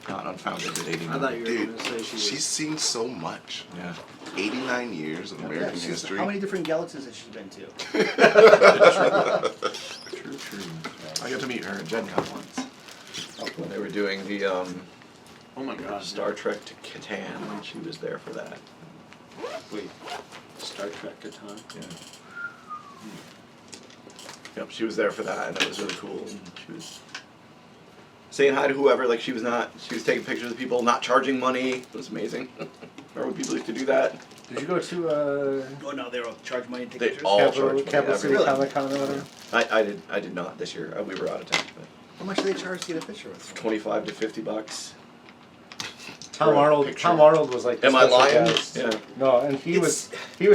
not unfounded at 89. I thought you were going to say she was... She's seen so much. Yeah. 89 years of American history. How many different galaxies has she been to? True. I got to meet her at Gen Con once. When they were doing the Oh my God. Star Trek to Catan, and she was there for that. Wait. Star Trek Catan? Yeah. Yep, she was there for that, and it was really cool. And she was saying hi to whoever. Like she was taking pictures of people, not charging money. It was amazing. Remember when people used to do that? Did you go to Oh no, they don't charge money to take They pictures. all charge Capital money. Capital City Really? Comic Con or whatever? I did not this year. We were out of town. But How much do they charge to get a picture with? $25 to $50. Tom Arnold was like. Am I lying? Guys. Yeah. No, and he was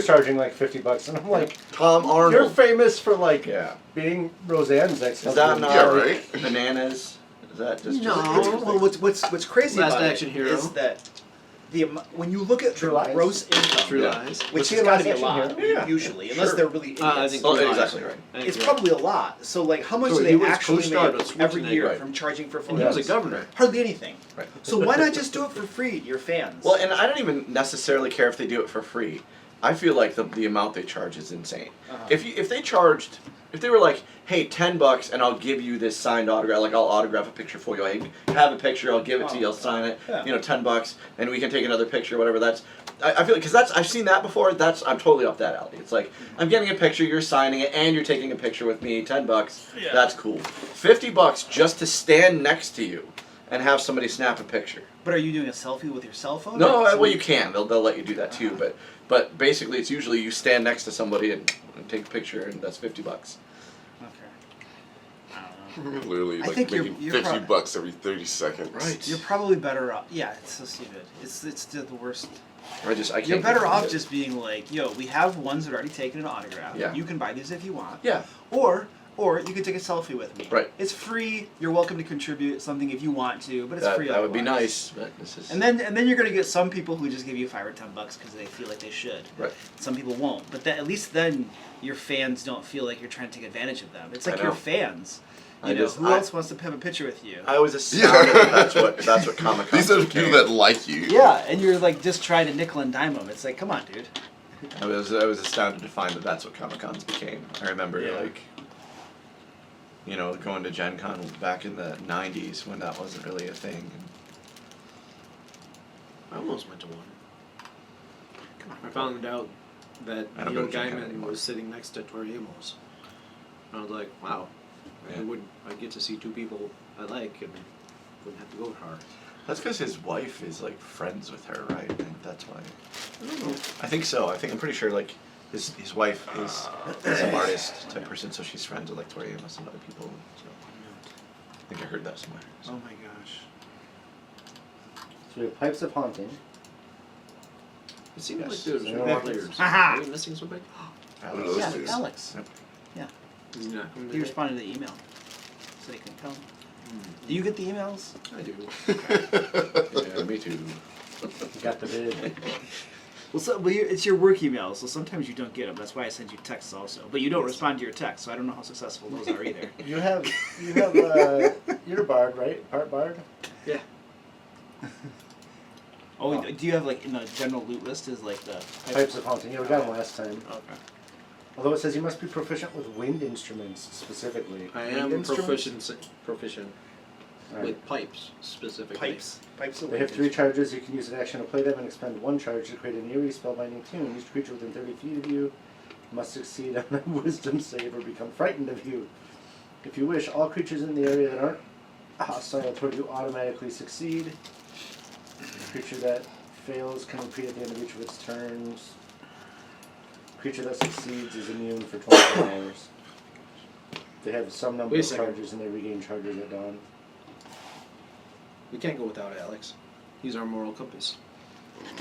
charging like $50, and I'm like, Tom Arnold. you're famous for like Yeah. being Roseanne's ex. Is that not Yeah, right? bananas? Is that just No. Well, what's crazy Last about Action it Hero. is that when you look at True the Lies? gross income, True Yeah. Lies. which Was has he got to be a Last lot Action Hero? Yeah. usually, unless Sure. they're really idiots. I think Oh, True Lies. exactly right. I think It's you're probably a lot. So like, how much So do he they was actually co-starred make with every Schwarzenegger. year Right. from charging for right. And he was a photos? governor. Hardly anything. Right. So why not just do it for free to your fans? Well, and I don't even necessarily care if they do it for free. I feel like the amount they charge is insane. Uh-huh. If they were like, hey, $10 and I'll give you this signed autograph, like I'll autograph a picture for you. I have a picture, I'll give it to you, I'll sign it. Yeah. You know, $10, and we can take another picture, whatever. I feel like because I've seen that before. I'm totally up that alley. It's like I'm getting a picture, you're signing it, and you're taking a picture with me. $10, Yeah. that's cool. $50 just to stand next to you and have somebody snap a picture. But are you doing a selfie with your cell phone? No, Or- well you can. They'll let you do that too. But basically, it's usually you stand next to somebody and take a picture, and that's $50. Okay. I don't know. Literally, I like think making you're $50 every 30 seconds. Right. You're probably better off. Yeah, it's so stupid. It's the worst. I can't. You're better get off it. just being like, yo, we have ones that are already taken an autograph. Yeah. You can buy these if you want. Yeah. Or you can take a selfie with me. Right. It's free. You're welcome to contribute something if you want to, but it's free. That would be otherwise. nice. But this is. And then you're gonna get some people who just give you $5 or $10 because they feel like they should. Right. Some people won't, but at least then your fans don't feel like you're trying to take advantage of them. It's like I your know. fans. Who else wants to have a picture with you? I was astounded that that's what Comic Con. These are the people that like you. Yeah, and you're like just trying to nickel and dime them. It's like, come on, dude. I was astounded to find that that's what Comic Cons became. I remember going to Gen Con back in the '90s when that wasn't really a thing. I almost went to one. I found out that I don't Neil go to Gen Con Gaiman anymore. was sitting next to Tori Amos. And I was like, wow. Yeah. I get to see two people I like and wouldn't have to go hard. That's because his wife is like friends with her, right? I think that's why. I think so. I'm pretty sure like his wife is some artist type person, so she's friends with like Tori Amos and other people. So I think I heard that somewhere. So. Oh my gosh. So we have Pipes of Haunting. It seems Yes. like there's Yeah. more players. Haha. Are we missing something? One of those Yeah, dudes. Alex. Yep. Yeah. He's not coming He today? responded to the email, so he can come. Do you get the emails? I do. Yeah, me too. You got the bid. Well, it's your work emails, so sometimes you don't get them. That's why I send you texts also. But you don't respond to your texts, so I don't know how successful those are either. You have you're a bard, right? Part bard. Yeah. Oh, do you have like in the general loot list is like the Pipes of Haunting. Yeah, we got them last time. Okay. Although it says you must be proficient with wind instruments specifically. I Wind am instruments? proficient Alright. with pipes specifically. Pipes of They have wind. 3 charges. You can use an action to play them and expend 1 charge to create an eerie spellbinding tune. Each creature within 30 feet of you must succeed on a wisdom save or become frightened of you. If you wish, all creatures in the area that aren't hostile toward you automatically succeed. A creature that fails can repeat at the end of each of its turns. Creature that succeeds is immune for 24 hours. They have some number Wait a of second. charges and they regain charges at dawn. We can't go without Alex. He's our moral compass.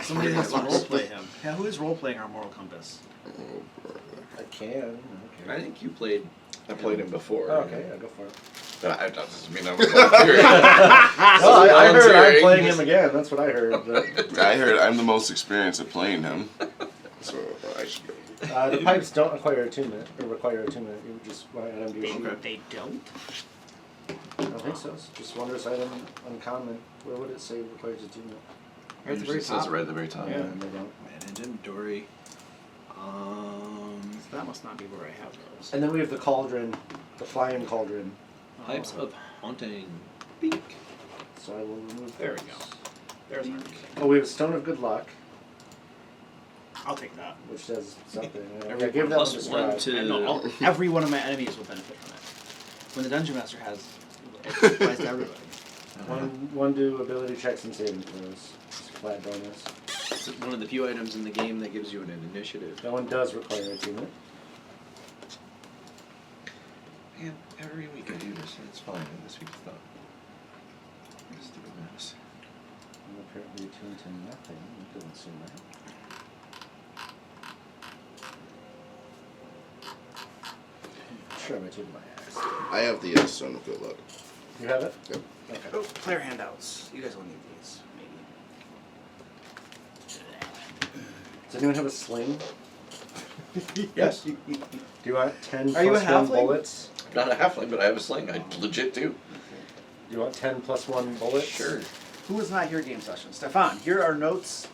Somebody has to roleplay him. Yeah, who is roleplaying our moral compass? I can. I think you played. I played him before. Oh, okay, yeah, go for it. That doesn't mean I'm volunteering. No, I heard I'm volunteering. playing him again. That's what I heard. But, I heard I'm the most experienced at playing him. So I should go. the pipes don't require attunement. You just want to add them to your sheet. Okay. They don't? I don't think so. It's just wondrous item, uncommon. Where would it say required to do it? Right at the Usually very it says top. it right at the very top. Yeah. And they don't. Manage inventory. So that must not be where I have those. And then we have the cauldron, the flying cauldron. Pipes Oh. of haunting. Beak. So I will remove There we those. go. There's our music. Oh, we have a stone of good luck, I'll take that. which does something. Every I gave that one plus to one Strahd. to- I know every one of my enemies will benefit from it. When the dungeon master has, it applies to everybody. One do ability checks and saving throws. It's a flat bonus. It's one of the few items in the game that gives you an initiative. That one does require attunement. Man, every week I do this and it's fine, and this week it's not. Just doing this. I'm apparently attuned to nothing. It doesn't seem right. Sure, I'm attuned to my axe. I have the Stone of Good Luck. You have it? Yep. Okay. Oh, player handouts. You guys will need these, maybe. Does anyone have a sling? Yes. Do you want 10 Are you a plus 1 halfling? bullets? Not a halfling, but I have a sling. I legit do. Do you want 10 plus 1 bullets? Sure. Who was not here game session? Stefan, here are notes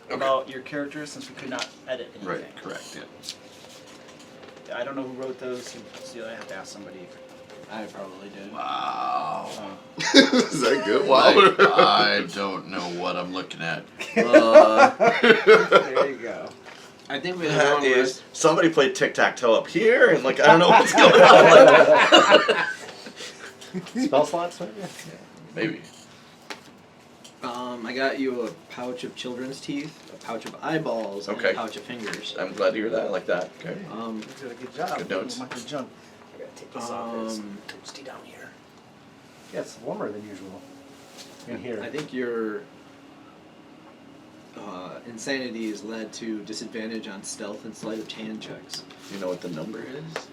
Okay. about your character since we could not edit anything. Right, correct, yeah. I don't know who wrote those, so I have to ask somebody. I probably did. Wow. Is that good? Wow. I don't know what I'm looking at. There you go. I think we have That one is, somebody played tic-tac-toe up here, and like, I don't know what's going on. Like, Spell slots, maybe? maybe. I got you a pouch of children's teeth, a pouch of eyeballs, and Okay. a pouch of fingers. I'm glad to hear that. I like that. Okay. Um, You did a good job. Good notes. My junk. I gotta take this off. It's toasty down here. Yeah, it's warmer than usual in here. I think your insanity is led to disadvantage on stealth and sleight of hand checks. Do you know what the number is?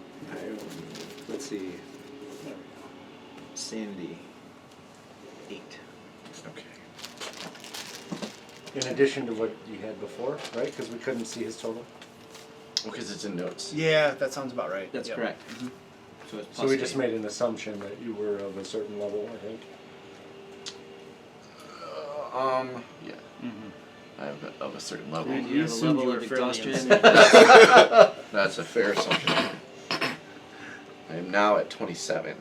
Let's see. There we go. Sanity. 8. Okay. In addition to what you had before, right? Because we couldn't see his total. Because it's in notes. Yeah, that sounds about right. That's Yep. correct. So it's So plus we just 8. made an assumption that you were of a certain level, I think. Yeah. Mm-hmm. I have of a certain level. And You you have a assumed level you of were fairly exhaustion. insane. That's a fair assumption. I am now at 27.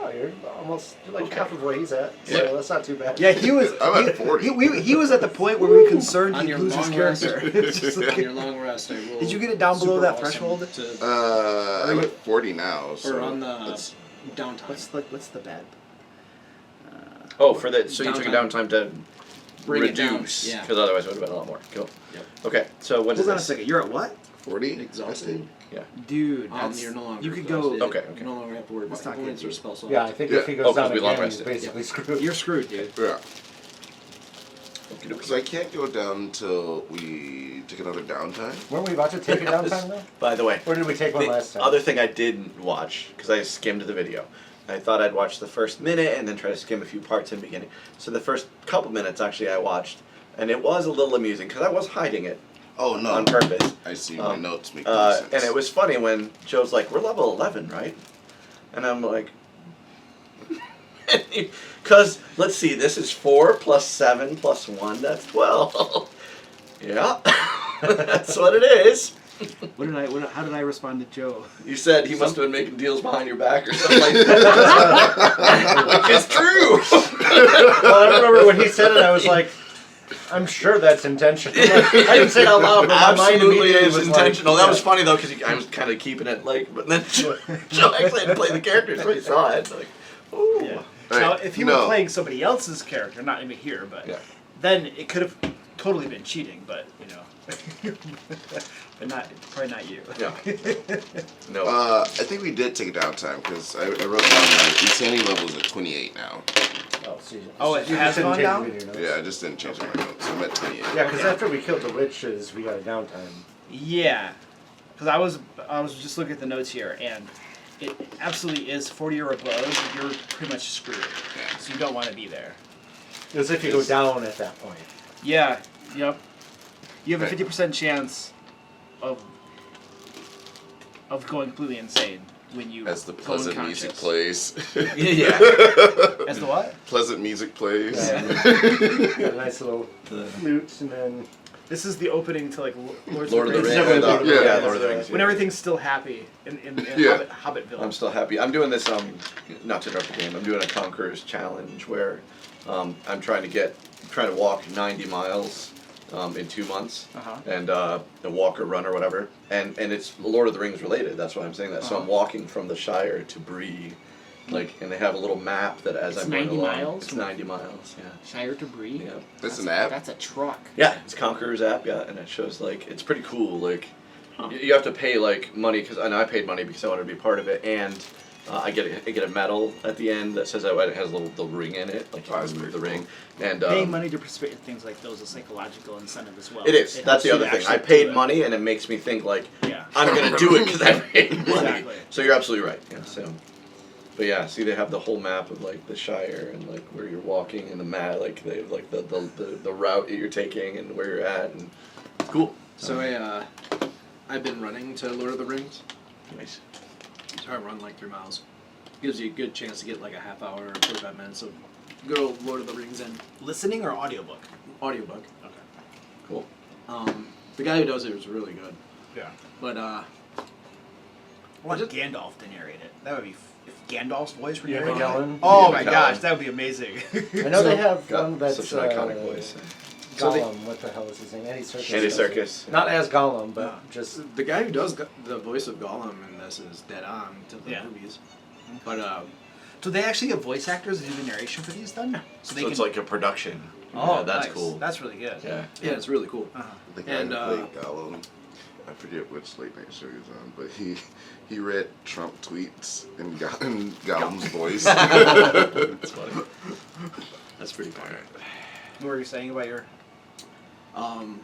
Oh, you're almost you're like Okay. half of where he's at. So Yeah. that's not too bad. Yeah, he was. I'm at 40. He was at the point where we were concerned On he'd your lose his long character. rest. It's just On like- your long rest, I rolled. Did you get it down below super that awesome threshold? To, I'm at 40 now. So or on the that's- downtime. What's the bad? Oh, for that. So you took a Downtime. downtime to Bring it down, reduce. yeah. Because otherwise it would have been a lot more. Cool. Yep. Okay. So when Hold does on a this? second. You're at what? 40? Exhausted. Yeah. Dude, You're no longer you could go. exhausted. Okay, You no longer have to worry about Let's not points get or deep. spell slots. Yeah, I think Yeah. if he goes Oh, 'cause down we long again, he's rested. basically screwed. You're screwed, dude. Yeah. Okey-dokey. So I can't go down until we take another downtime. Weren't we about to take a downtime though? By the way, Or did we take one the last time? other thing I didn't watch because I skimmed the video. I thought I'd watch the first minute and then try to skim a few parts in the beginning. So the first couple minutes actually I watched, and it was a little amusing because I was hiding it Oh, no. on purpose. I see my notes make sense. And it was funny when Joe's like, "We're level 11, right?" And I'm like, "Because let's see, this is 4 plus 7 plus 1. That's 12. Yeah, that's what it is." How did I respond to Joe? You said he must have been making deals behind your back or something like that. Which is true. Well, I remember when he said it, I was like, I'm sure that's intentional. Like, I didn't say it out loud, but my mind Absolutely immediately is was intentional. Like, That was funny though because I was kind of keeping it like, but then Joe actually had to play the character, so he saw it. Like, ooh. Yeah. Right. Now, if he No. were playing somebody else's character, not even here, but Yeah. then it could have totally been cheating. But you know, but probably not you. Yeah. No. I think we did take a downtime because I wrote down my insanity level is at 28 now. Oh, so you, Oh, it you has just didn't gone change down? it in your notes. Yeah, I just didn't change my notes. I'm at 28. Yeah, because after we killed the witches, we got a downtime. Yeah, because I was just looking at the notes here, and it absolutely is 40 or above. You're pretty much screwed. Yeah. So you don't want to be there. As if you go down at that point. Yeah. Yep. You have a Right. 50% chance of going completely insane. when you As the go pleasant music unconscious. plays. Yeah. As the what? Pleasant music plays. Got a nice little flute, and then This is the opening to like Lord of the Rings. Rings. Yeah, Lord of the Rings. When yeah. everything's still happy in Yeah. Hobbitville. I'm still happy. I'm doing this, not to interrupt the game, I'm doing a Conqueror's Challenge where I'm trying to walk 90 miles in 2 months. Uh-huh. And walk or run or whatever. And it's Lord of the Rings related, that's why I'm saying that. So I'm walking from the Shire to Bree. And they have a little map that as It's I'm going 90 along. miles? It's 90 miles, yeah. Shire to Bree. Yeah. That's an app. That's a truck. Yeah, it's Conqueror's app, yeah, and it shows it's pretty cool. You have to pay money and I paid money because I wanted to be part of it, and I get a medal at the end that says it has the ring in it, like you that's remove the pretty ring, and Paying money to participate in things like those is a psychological incentive as well. it is. It That's helps the you other to thing. I actually paid do it. money, and it makes me think Yeah. I'm gonna do it because I paid money. Exactly. So you're absolutely right. Yeah. So, but yeah, see, they have the whole map of the Shire and where you're walking and the map, they have the route that you're taking and where you're at, and it's cool. So I've been running to Lord of the Rings. Nice. So I run 3 miles. Gives you a good chance to get a half hour or 45 minutes of good old Lord of the Rings and Listening or audiobook? audiobook. Okay. Cool. The guy who does it is really good. Yeah. But I want Gandalf to narrate it. That would be if Gandalf's voice were Ian narrated. McKellen. Oh Ian my McKellen. gosh, that would be amazing. I know they have Got one that's such an iconic voice. Gollum. What the hell is his name? Andy Serkis. Andy does it. Serkis. Not as Gollum, but just the guy who does the voice of Gollum in this is dead on to the Yeah. movies. But Do they actually get voice actors to do the narration for these then? So it's like a production. Oh, yeah, that's nice. cool. That's really good. Yeah. yeah, it's really cool. The guy And, who played Gollum, I forget which late night show he was on, but he read Trump tweets in Gollum's voice. That's funny. That's pretty funny. What were you saying about your? Don't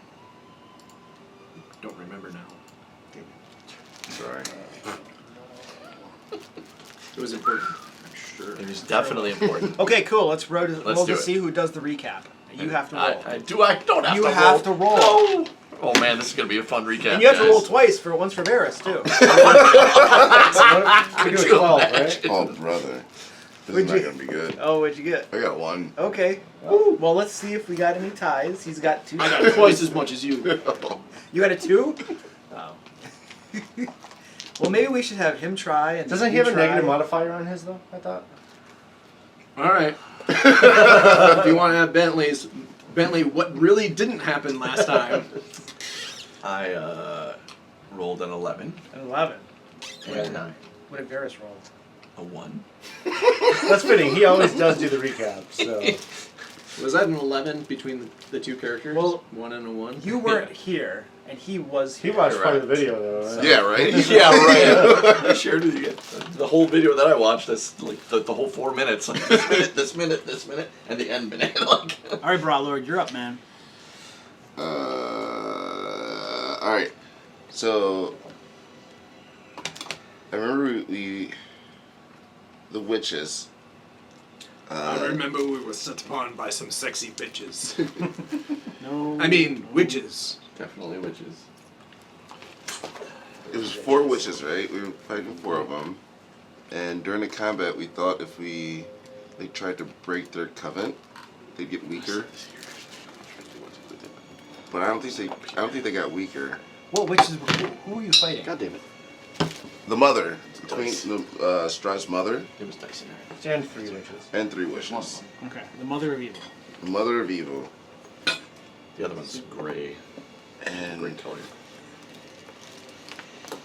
remember now. Sorry. It was important, I'm sure. It is definitely important. Okay, cool. Let's roll Let's do to it. see who does the recap. You have to roll. I don't have You to have to roll. No. Oh man, this is gonna be a fun recap. And you have to guys. roll twice for once for Varys too. we do a 12, right? Oh, brother. This Would is not you- going to be good. Oh, what'd you get? I got one. Okay. Well, let's see if we got any ties. He's got 2. I got twice as much as you. You got a 2? Oh. Well, maybe we should have him try. And Doesn't he you have a try. negative modifier on his though? I thought. Alright. If you want to have Bentley, what really didn't happen last time? I rolled an 11 An 11. and What did Varys roll? a 1. That's fitting. He always does do the recap. So Was that an 11 between the two characters? Well, 1 and a 1? You weren't here, and he was he here. watched part of the video though. Right? Yeah, right? Yeah, right. I shared with you the whole video that I watched. That's the whole 4 minutes. This minute, and the end minute. All right, Bra Lord, you're up, man. Alright. So, I remember the witches. I remember we were set upon by some sexy bitches. No. I mean, witches. Definitely witches. It was 4 witches, right? We were fighting 4 of them. And during the combat, we thought if they tried to break their covenant, they'd get weaker. But I don't think they got weaker. What witches? Who were you fighting? God damn it. The mother, Strahd's mother, It was Dyson. And 3 witches. and 3 witches. Okay, the Mother of Evil. The mother of evil. The other one's gray. And Green color.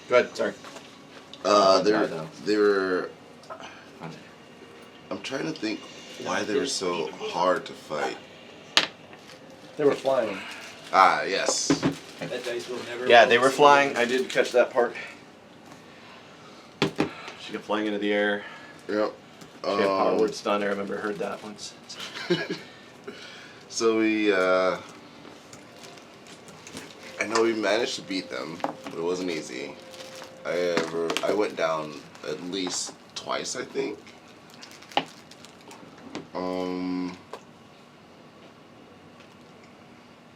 Go ahead. Sorry. they were. I'm trying to think why they were so hard to fight. They were flying. Ah, yes. That dice will never. Yeah, they were flying. I did catch that part. She got flying into the air. Yep. She had power word stun. I remember heard that once. So I know we managed to beat them, but it wasn't easy. I went down at least twice, I think.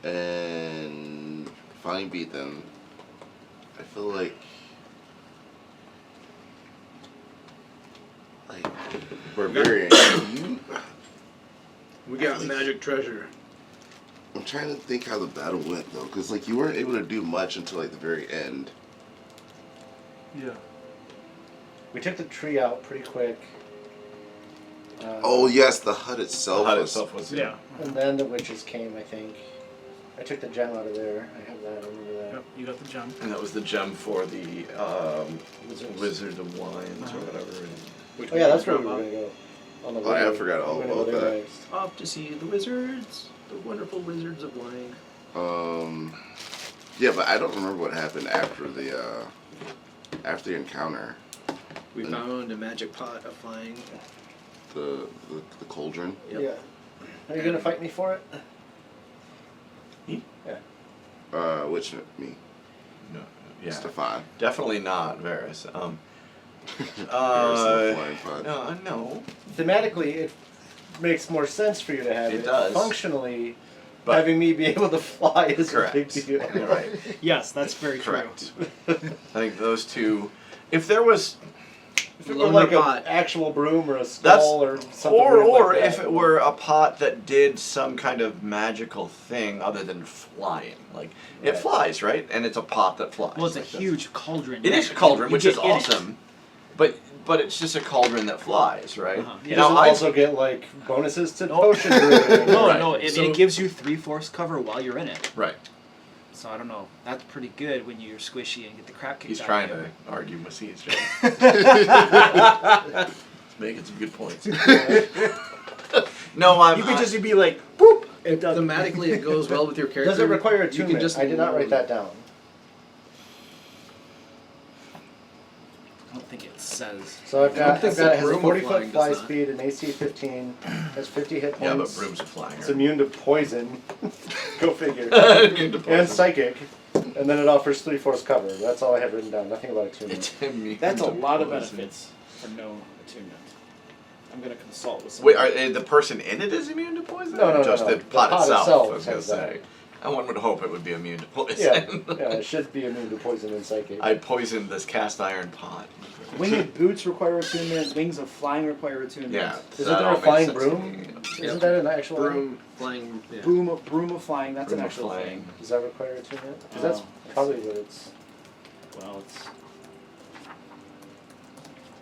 And finally beat them. I feel like Barbarian. We got magic treasure. I'm trying to think how the battle went though, because like you weren't able to do much until like the very end. Yeah. We took the tree out pretty quick. Oh yes, the hut itself. The hut was- itself was Yeah. And then the witches came, I think. I took the gem out of there. I have that. I remember that. Yep, you got the gem. And that was the gem for the Wizards. Wizard of Wines or whatever. Which Oh yeah, that's where we we were drop gonna go. On the Oh, yeah, I way. forgot all We're gonna about go there that. next. off to see the wizards, the wonderful wizards of Wine. Yeah, but I don't remember what happened after the encounter. We And- found a magic pot of flying. The cauldron. Yep. Yeah. Are you gonna fight me for it? Me? Yeah. Which me? No, yeah, Stefan. definitely not Varys. Flying pod. No, Thematically, it makes more sense for you to have it. It does. Functionally, But- having me be able to fly is correct. a big deal. You're right. Yes, that's very Correct. I think those two. If there was, If it were Loner like an pot. actual broom or a That's- skull or something or weird or like that. if it were a pot that did some kind of magical thing other than flying, like it Right. flies, right? And it's a pot that flies. Well, it's a like this. huge cauldron. It is a cauldron, You which get is in it. awesome. But it's just a cauldron that flies, right? Uh-huh. You Yeah. doesn't Now I also get like bonuses to No. potion brewing. No, Right. no, it, So- it gives you 3/4 cover while you're in it. right. So I don't know. That's pretty good when you're squishy and get the crap kicked He's out trying of to you. argue Massey's Jay. He's making some good points. No, You could just be like, boop. It does. Thematically, it goes well with your character. Does it require You can attunement? just I did not write that down. I don't think it says. So I've got, think I've got the it has a broom 40 flying foot fly does not. speed, an AC 15, has 50 hit Yeah, but points. brooms are flying. It's immune to poison. Go figure. Immune to And poison. psychic. And then it offers 3/4 cover. That's all I have written down. Nothing about attunement. It's immune That's a to lot of poison. benefits for no attunement. I'm gonna consult with Wait, someone. are the person in it is immune to poison? No, no, Or no, just no. the pot itself. I was gonna has that. say. And one would hope it would be immune to poison. Yeah, it should be immune to poison and psychic. I poisoned this cast iron pot. Winged boots require attunement. Wings of flying require attunement. Yeah. Isn't that there all a makes flying sense to broom? me. Isn't that an actual broom flying. Yeah. Broom of flying. That's Broom an of actual flying. thing. Does that require attunement? Because that's Oh, probably what it's. Well, it's.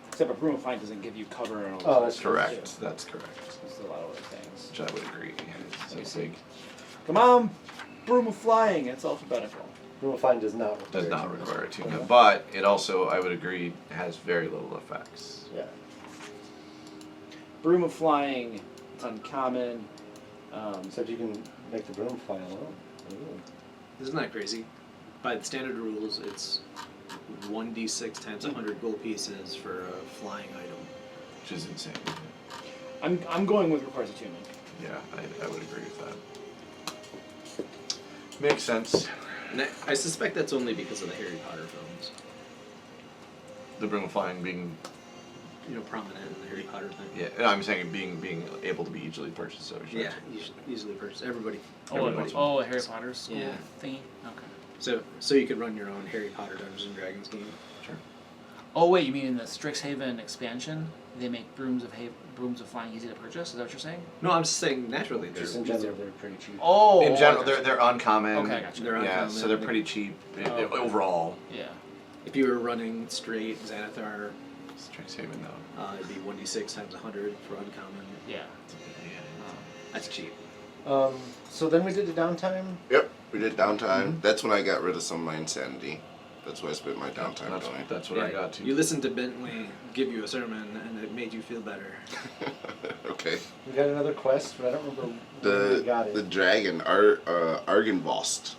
Except a broom of flying doesn't give you cover and all Oh, this that's other stuff, Correct. That's correct. too. There's a lot of other things. Which I would agree. Let me It's see. big. Come on, broom of flying. It's alphabetical. Broom of flying does not require Does not attunement. require attunement, Okay. but it also, I would agree, has very little effects. Yeah. Broom of flying. It's uncommon. Except you can make the broom fly alone. Ooh. Isn't that crazy? By the standard rules, it's 1d6 times 100 gold pieces for a flying item. Which is insane. I'm going with requires attunement. Yeah, I would agree with that. Makes sense. And I suspect that's only because of the Harry Potter films. The broom of flying being, Prominent in the Harry Potter thing. yeah, no, I'm saying being able to be easily purchased. So sure. Yeah, easily purchased. Everybody. Oh, Everybody. oh, Harry Potter school Yeah. thingy. Okay. So you could run your own Harry Potter Dungeons and Dragons game. Sure. Oh wait, you mean in the Strixhaven expansion, they make brooms of flying easy to purchase? Is that what you're saying? No, I'm just saying naturally they're Just in general, they're pretty cheap. Oh. In general, I gotcha. they're uncommon. Okay, I gotcha. They're Yeah, uncommon. so they're pretty cheap okay. overall. Yeah. If you were running straight Xanathar, Strixhaven though. it'd be 1d6 times 100 for uncommon. Yeah. That's cheap. So then we did the downtime. Yep, we did downtime. That's when I got rid of some of my insanity. That's what I spent my downtime doing. That's what I got to. You listened to Bentley give you a sermon, and it made you feel better. Okay. We got another quest, but I don't remember when we got The it. dragon, Argenvost.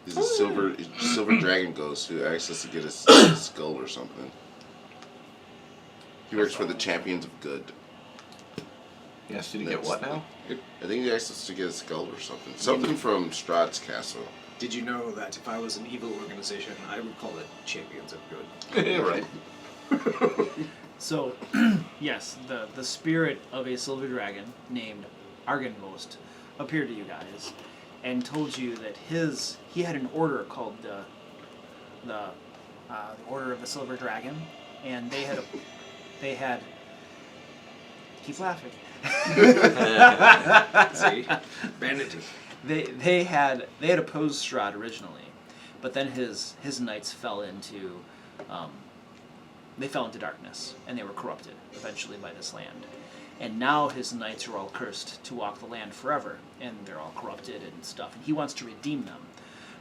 He's a silver dragon ghost who acts us to get his skull or something. He works for the Champions of Good. Yes, did you get what now? I think he asked us to get a skull or something. Something from Strahd's castle. Did you know that if I was an evil organization, I would call it Champions of Good? Right. So, yes, the spirit of a silver dragon named Argenvost appeared to you guys and told you that he had an order called the Order of the Silver Dragon, and they had Keep laughing. See? Vanity. They had opposed Strahd originally, but then his knights fell into darkness, and they were corrupted eventually by this land. And now his knights are all cursed to walk the land forever, and they're all corrupted and stuff, and he wants to redeem them.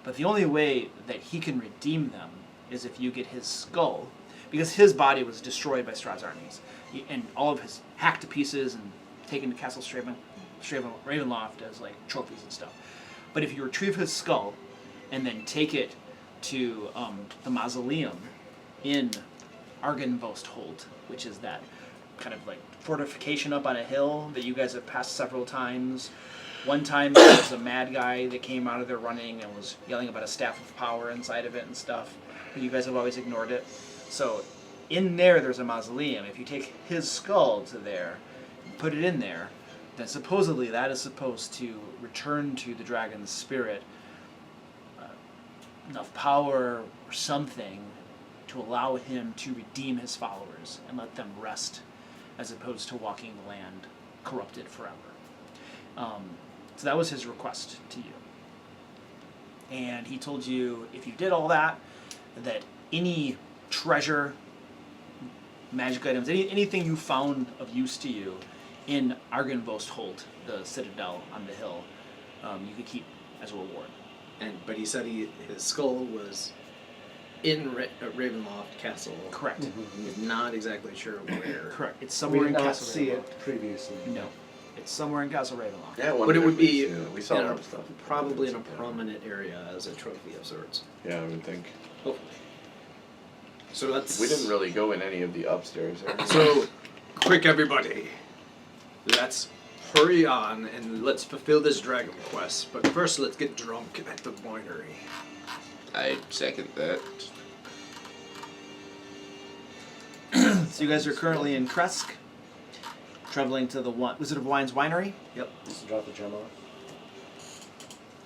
But the only way that he can redeem them is if you get his skull, because his body was destroyed by Strahd's armies, and all of his hacked to pieces and taken to Castle Ravenloft as like trophies and stuff. But if you retrieve his skull and then take it to the mausoleum in 𝐷𝐿𝐴𝐻𝐿, which is that kind of like fortification up on a hill that you guys have passed several times. One time there was a mad guy that came out of there running and was yelling about a staff of power inside of it and stuff, but you guys have always ignored it. So in there's a mausoleum. If you take his skull to there and put it in there, then supposedly that is supposed to return to the dragon's spirit enough power or something to allow him to redeem his followers and let them rest, as opposed to walking the land corrupted forever. So that was his request to you. And he told you if you did all that, that any treasure, magic items, anything you found of use to you in 𝐷𝐿𝐴𝐻𝐿, the citadel on the hill, you could keep as a reward. But he said his skull was in Ravenloft Castle. Correct. He's not exactly sure where. Correct. It's We somewhere did in not Castle see Ravenloft. it previously. No. It's somewhere in Castle Ravenloft. Yeah, But it would be we saw a in lot a- of stuff. probably in a prominent area as a trophy of sorts. Yeah, I would think. Hopefully. So let's. We didn't really go in any of the upstairs. So, quick, everybody. Let's hurry on and let's fulfill this dragon quest. But first, let's get drunk at the winery. I second that. So you guys are currently in Kresk, traveling to the Wizard of Wine's winery. Yep. Just to drop the gem off.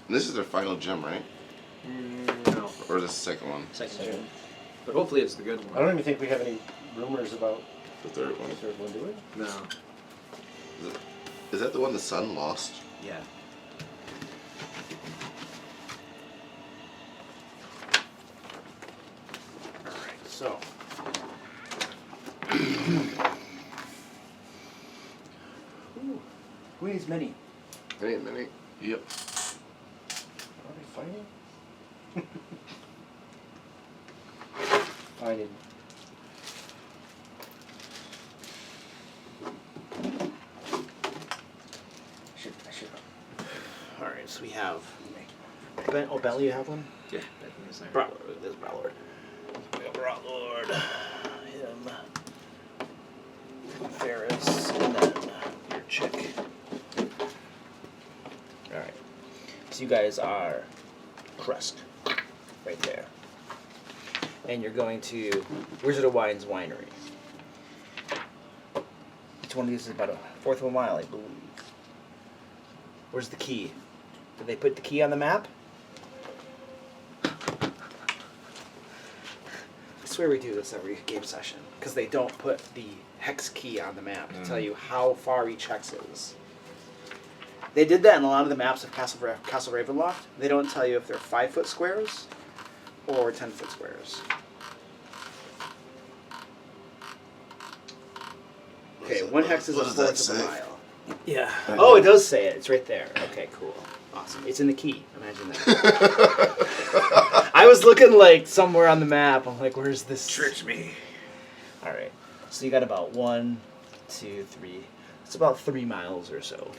And this is their final gem, right? No. Or the second one? Second gem. But hopefully it's the good I one. don't even think we have any rumors about The third one. the third one, do we? No. Is that the one the son lost? Yeah. Alright, so. Ooh, who needs many? Any minute. Yep. Are they fighting? I didn't. I should. Alright, so we have. Bentley, you have one? Yeah. That thing is there. There's Browlord. We have Browlord. Him. Ferris. And then your chick. Alright. So you guys are Kresk. Right there. And you're going to Wizard of Wine's winery. Each one of these is about a fourth of a mile, I believe. Where's the key? Did they put the key on the map? I swear we do this every game session, because they don't put the hex key on the map to tell you how far each hex is. They did that in a lot of the maps of Castle Ravenloft. They don't tell you if they're 5-foot squares or 10-foot squares. Okay, one hex is a What does that fourth of a say? mile. Yeah. Oh, it does say it. It's right there. Okay, cool. Awesome. It's in the key. Imagine that. I was looking like somewhere on the map. I'm like, where's this? Tricked me. All right. So you got about 1, 2, 3. It's about 3 miles or so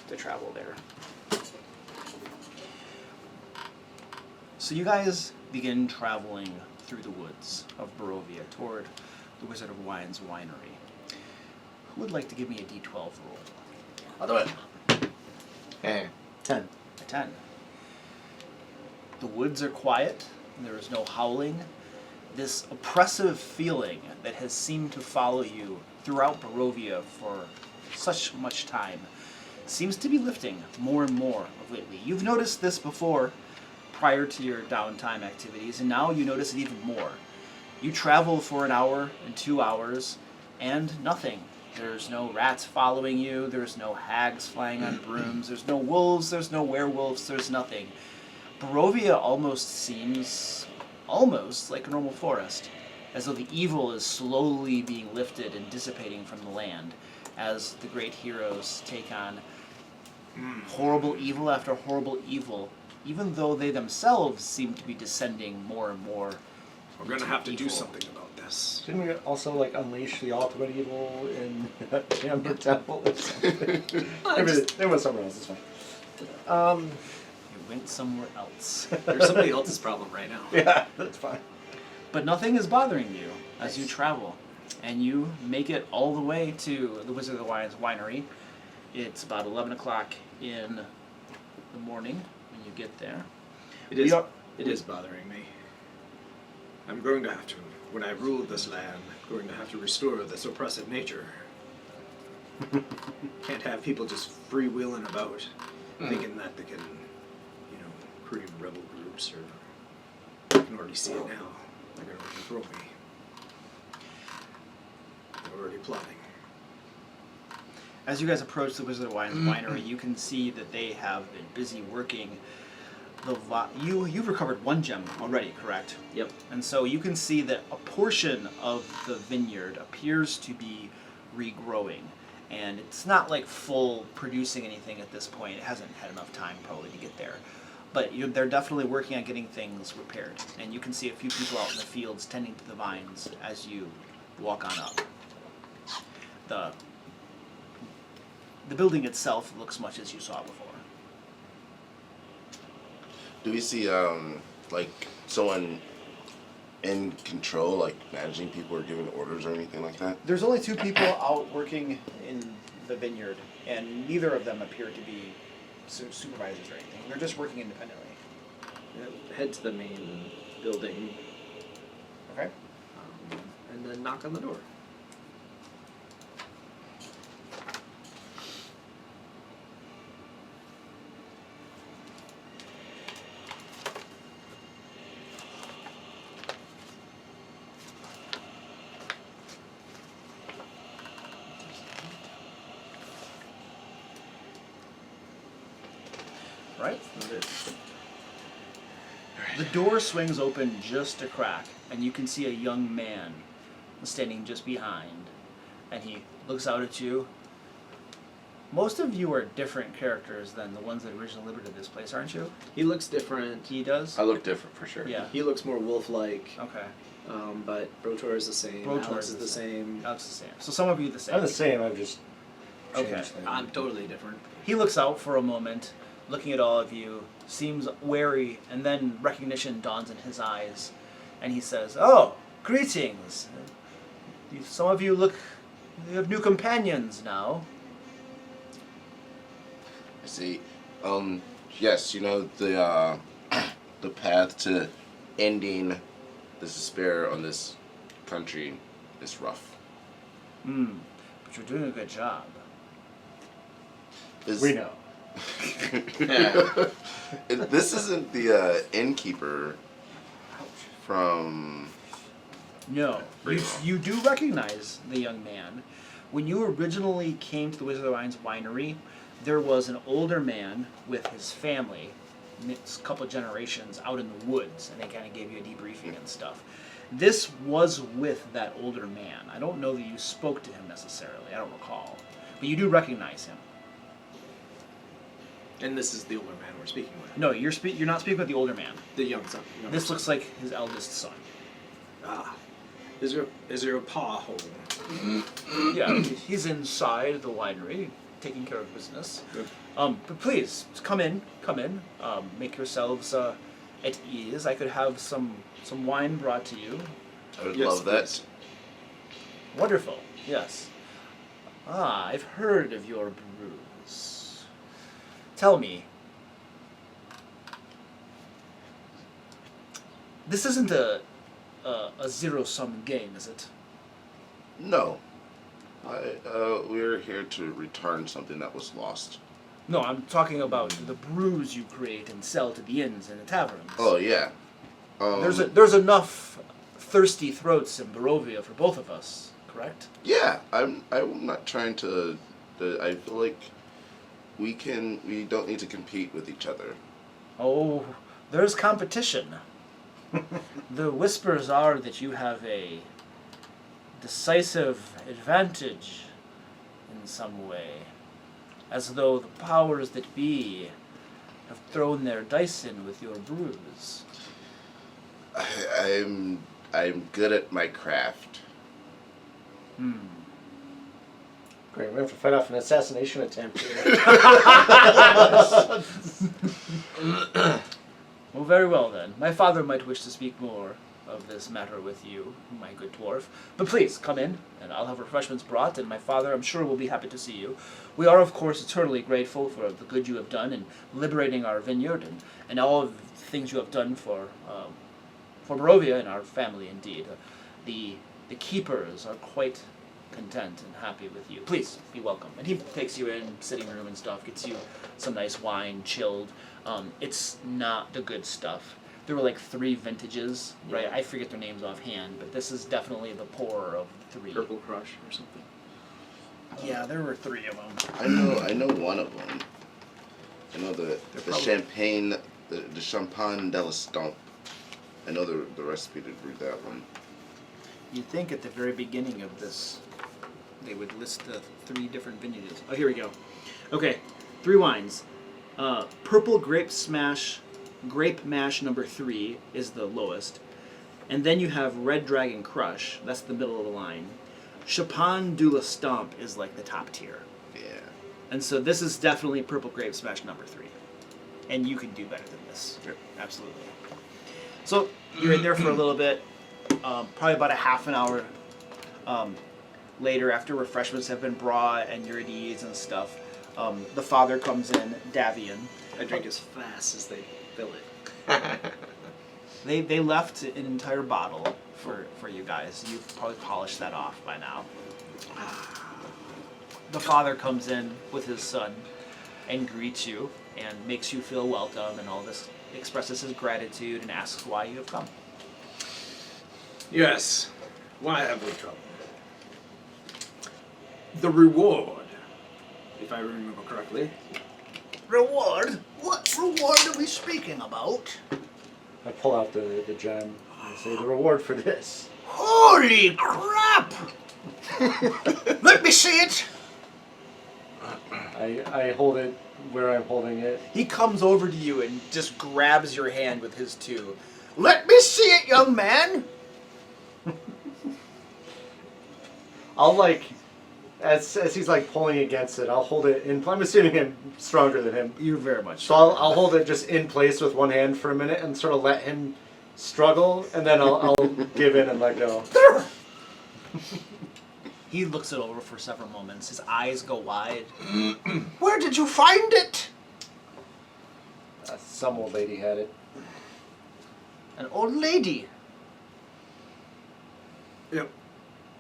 to travel there. So you guys begin traveling through the woods of Barovia toward the Wizard of Wine's winery. Who would like to give me a D12 roll? I'll do it. Hey. 10. A 10. The woods are quiet. There is no howling. This oppressive feeling that has seemed to follow you throughout Barovia for such much time seems to be lifting more and more of lately. You've noticed this before, prior to your downtime activities, and now you notice it even more. You travel for an hour and 2 hours, and nothing There's no rats following you. There's no hags flying on brooms. There's no wolves. There's no werewolves. There's nothing. Barovia almost seems like a normal forest, as though the evil is slowly being lifted and dissipating from the land as the great heroes take on horrible evil after horrible evil, even though they themselves seem to be descending more and more. We're going to have to do evil. something about this. Didn't we also like unleash the ultimate evil in Chamber Temple or something? There was somewhere else. It's fine. You went somewhere else. There's somebody else's problem right now. Yeah, that's fine. But nothing is bothering you as you travel, and you make it all the way to the Wizard of the Wine's winery. It's about 11 o'clock in the morning when you get there. It is bothering me. I'm going to have to, when I rule this land, going to have to restore this oppressive nature. Can't have people just freewheeling about, thinking that they can, create rebel groups, or I can already see it now. They're going to overthrow me. They're already plotting. As you guys approach the Wizard of the Wine's winery, you can see that they have been busy working. You've recovered 1 gem already, correct? Yep. And so you can see that a portion of the vineyard appears to be regrowing. And it's not like full producing anything at this point. It hasn't had enough time probably to get there. But they're definitely working on getting things repaired. And you can see a few people out in the fields tending to the vines as you walk on up. The building itself looks much as you saw it before. Do we see like someone in control, like managing people or giving orders or anything like that? There's only 2 people out working in the vineyard, and neither of them appear to be supervisors or anything. They're just working independently. Head to the main building, Okay. and then knock on the door. Right? The door swings open just a crack, and you can see a young man standing just behind. And he looks out at you. Most of you are different characters than the ones that originally lived at this place, aren't you? He looks different. He does? I look different for sure. Yeah. He looks more wolf-like. Okay. But Brotor is the same. Brotor Alex is is the same. That's the same. So some of you the same. I'm the same. I've just changed Okay. things. I'm totally different. He looks out for a moment, looking at all of you, seems wary, and then recognition dawns in his eyes, and he says, "Oh, greetings. Some of you you have new companions now." I see. Yes, the the path to ending the despair on this country is rough. But you're doing a good job. We know. This isn't the innkeeper from... No, you do recognize the young man. When you originally came to the Wizard of the Wine's winery, there was an older man with his family, a couple generations out in the woods, and they kind of gave you a debriefing and stuff. This was with that older man. I don't know that you spoke to him necessarily. I don't recall, but you do recognize him. And this is the older man we're speaking with. No, you're not speaking with the older man. The young son. This looks like his eldest son. Ah. Is there a paw hole? Yeah, he's inside the winery, taking care of business. Good. But please, come in. Make yourselves at ease. I could have some wine brought to you. I would Yes, love that. please. Wonderful, yes. I've heard of your brews. Tell me, this isn't a zero-sum game, is it? No. We're here to return something that was lost. No, I'm talking about the brews you create and sell to the inns and the taverns. Oh, yeah. There's enough thirsty throats in Barovia for both of us, correct? Yeah, I'm not trying to. I feel like we don't need to compete with each other. Oh, there's competition. The whispers are that you have a decisive advantage in some way, as though the powers that be have thrown their dice in with your brews. I'm good at my craft. Great, we have to fight off an assassination attempt here. Well, very well then. My father might wish to speak more of this matter with you, my good dwarf. But please, come in, and I'll have refreshments brought, and my father, I'm sure, will be happy to see you. We are, of course, eternally grateful for the good you have done in liberating our vineyard, and all of the things you have done for Barovia and our family, indeed. The keepers are quite content and happy with you. Please, be welcome. And he takes you in, sitting room and stuff, gets you some nice wine, chilled. It's not the good stuff. There were like 3 vintages, right? I forget their names offhand, but this is definitely the poorer of the 3. Purple Crush or something. Yeah, there were 3 of them. I know one of them. I know the champagne, the champagne de la Stomp. I know the recipe to brew that one. You'd think at the very beginning of this, they would list the 3 different vintages. Oh, here we go. Okay, 3 wines. Purple Grape Mash number 3 is the lowest. And then you have Red Dragon Crush, that's the middle of the line. Champagne de la Stomp is like the top tier. Yeah. And so this is definitely Purple Grape Smash number 3. And you can do better than this. Yep. Absolutely. So you're in there for a little bit, probably about a half an hour later, after refreshments have been brought and you're at ease and stuff. The father comes in, Davian. I drink as fast as they fill it. They left an entire bottle for you guys. You've probably polished that off by now. The father comes in with his son and greets you and makes you feel welcome and all this, expresses his gratitude and asks why you have come. Yes. Why have we come? The reward, if I remember correctly. Reward? What reward are we speaking about? I pull out the gem and I say, the reward for this. Holy crap! Let me see it! I hold it where I'm holding it. He comes over to you and just grabs your hand with his 2. Let me see it, young man! I'll as he's pulling against it, I'll hold it in. I'm assuming I'm stronger than him. You're very much So I'll hold it just in place with one hand for a minute and sort of let him struggle, and then I'll give in and let go. He looks it over for several moments. His eyes go wide. Where did you find it? Some old lady had it. An old lady. Yep.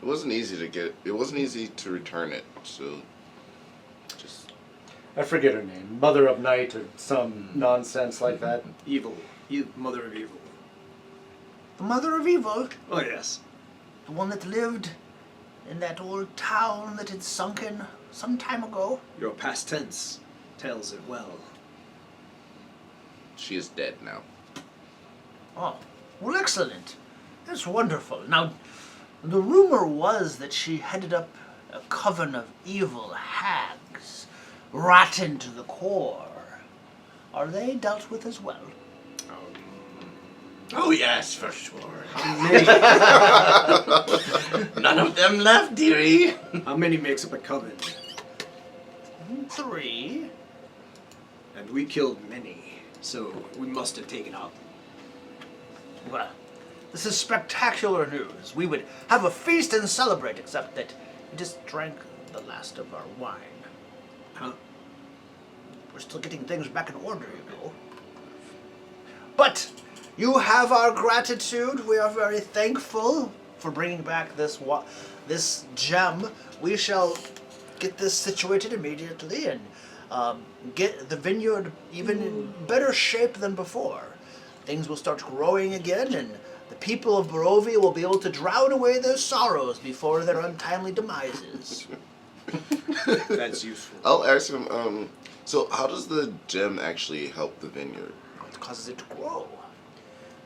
It wasn't easy to get. It wasn't easy to return it. So, just I forget her name. Mother of Night or some nonsense like that. Evil. Mother of evil. The mother of evil. Oh, yes. The one that lived in that old town that had sunken some time ago. Your past tense tells it well. she is dead now. Oh, well, excellent. That's wonderful. Now, the rumor was that she headed up a coven of evil hags, rotten to the core. Are they dealt with as well? Oh yes, for sure. None of them left, dearie. How many makes up a coven? 3. And we killed many, so we must have taken out. Well, this is spectacular news. We would have a feast and celebrate, except that we just drank the last of our wine. Huh? We're still getting things back in order, you know. But you have our gratitude. We are very thankful for bringing back this gem. We shall get this situated immediately and get the vineyard even in better shape than before. Things will start growing again, and the people of Barovia will be able to drown away their sorrows before their untimely demises. That's useful. I'll ask him. So how does the gem actually help the vineyard? It causes it to grow.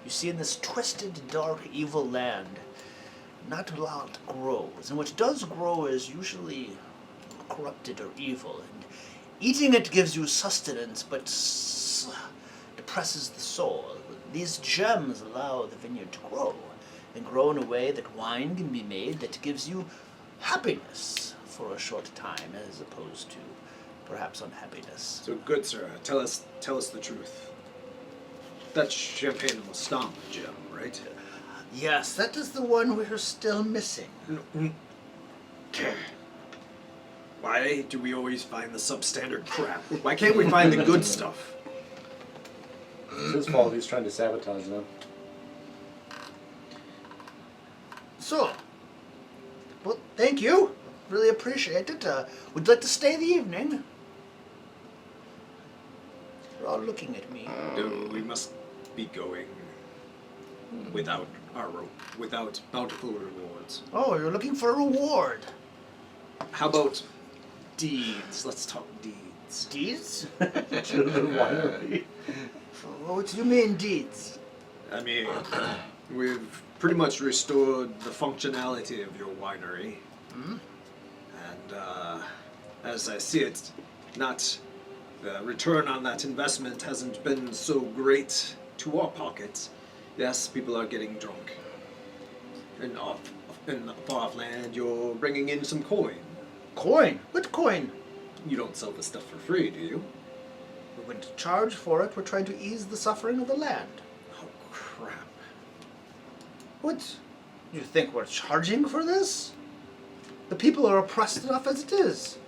You see, in this twisted, dark, evil land, not a lot grows, and what does grow is usually corrupted or evil, and eating it gives you sustenance, but depresses the soul. These gems allow the vineyard to grow, and grow in a way that wine can be made that gives you happiness for a short time, as opposed to perhaps unhappiness. So good, sir. Tell us the truth. That's Champagne Mostamp gem, right? Yes, that is the one we're still missing. Why do we always find the substandard crap? Why can't we find the good stuff? It's his fault. He's trying to sabotage them. So, well, thank you. Really appreciate it. Would you like to stay the evening? You're all looking at me. No, we must be going without without bountiful rewards. Oh, you're looking for a reward. How about deeds? Let's talk deeds. Deeds? Children winery. What do you mean, deeds? I mean, we've pretty much restored the functionality of your winery. Hmm? And as I see it, the return on that investment hasn't been so great to our pockets. Yes, people are getting drunk. And in far off land, you're bringing in some coin. Coin? What coin? You don't sell the stuff for free, do you? We wouldn't charge for it. We're trying to ease the suffering of the land. Oh, crap. What? You think we're charging for this? The people are oppressed enough as it is.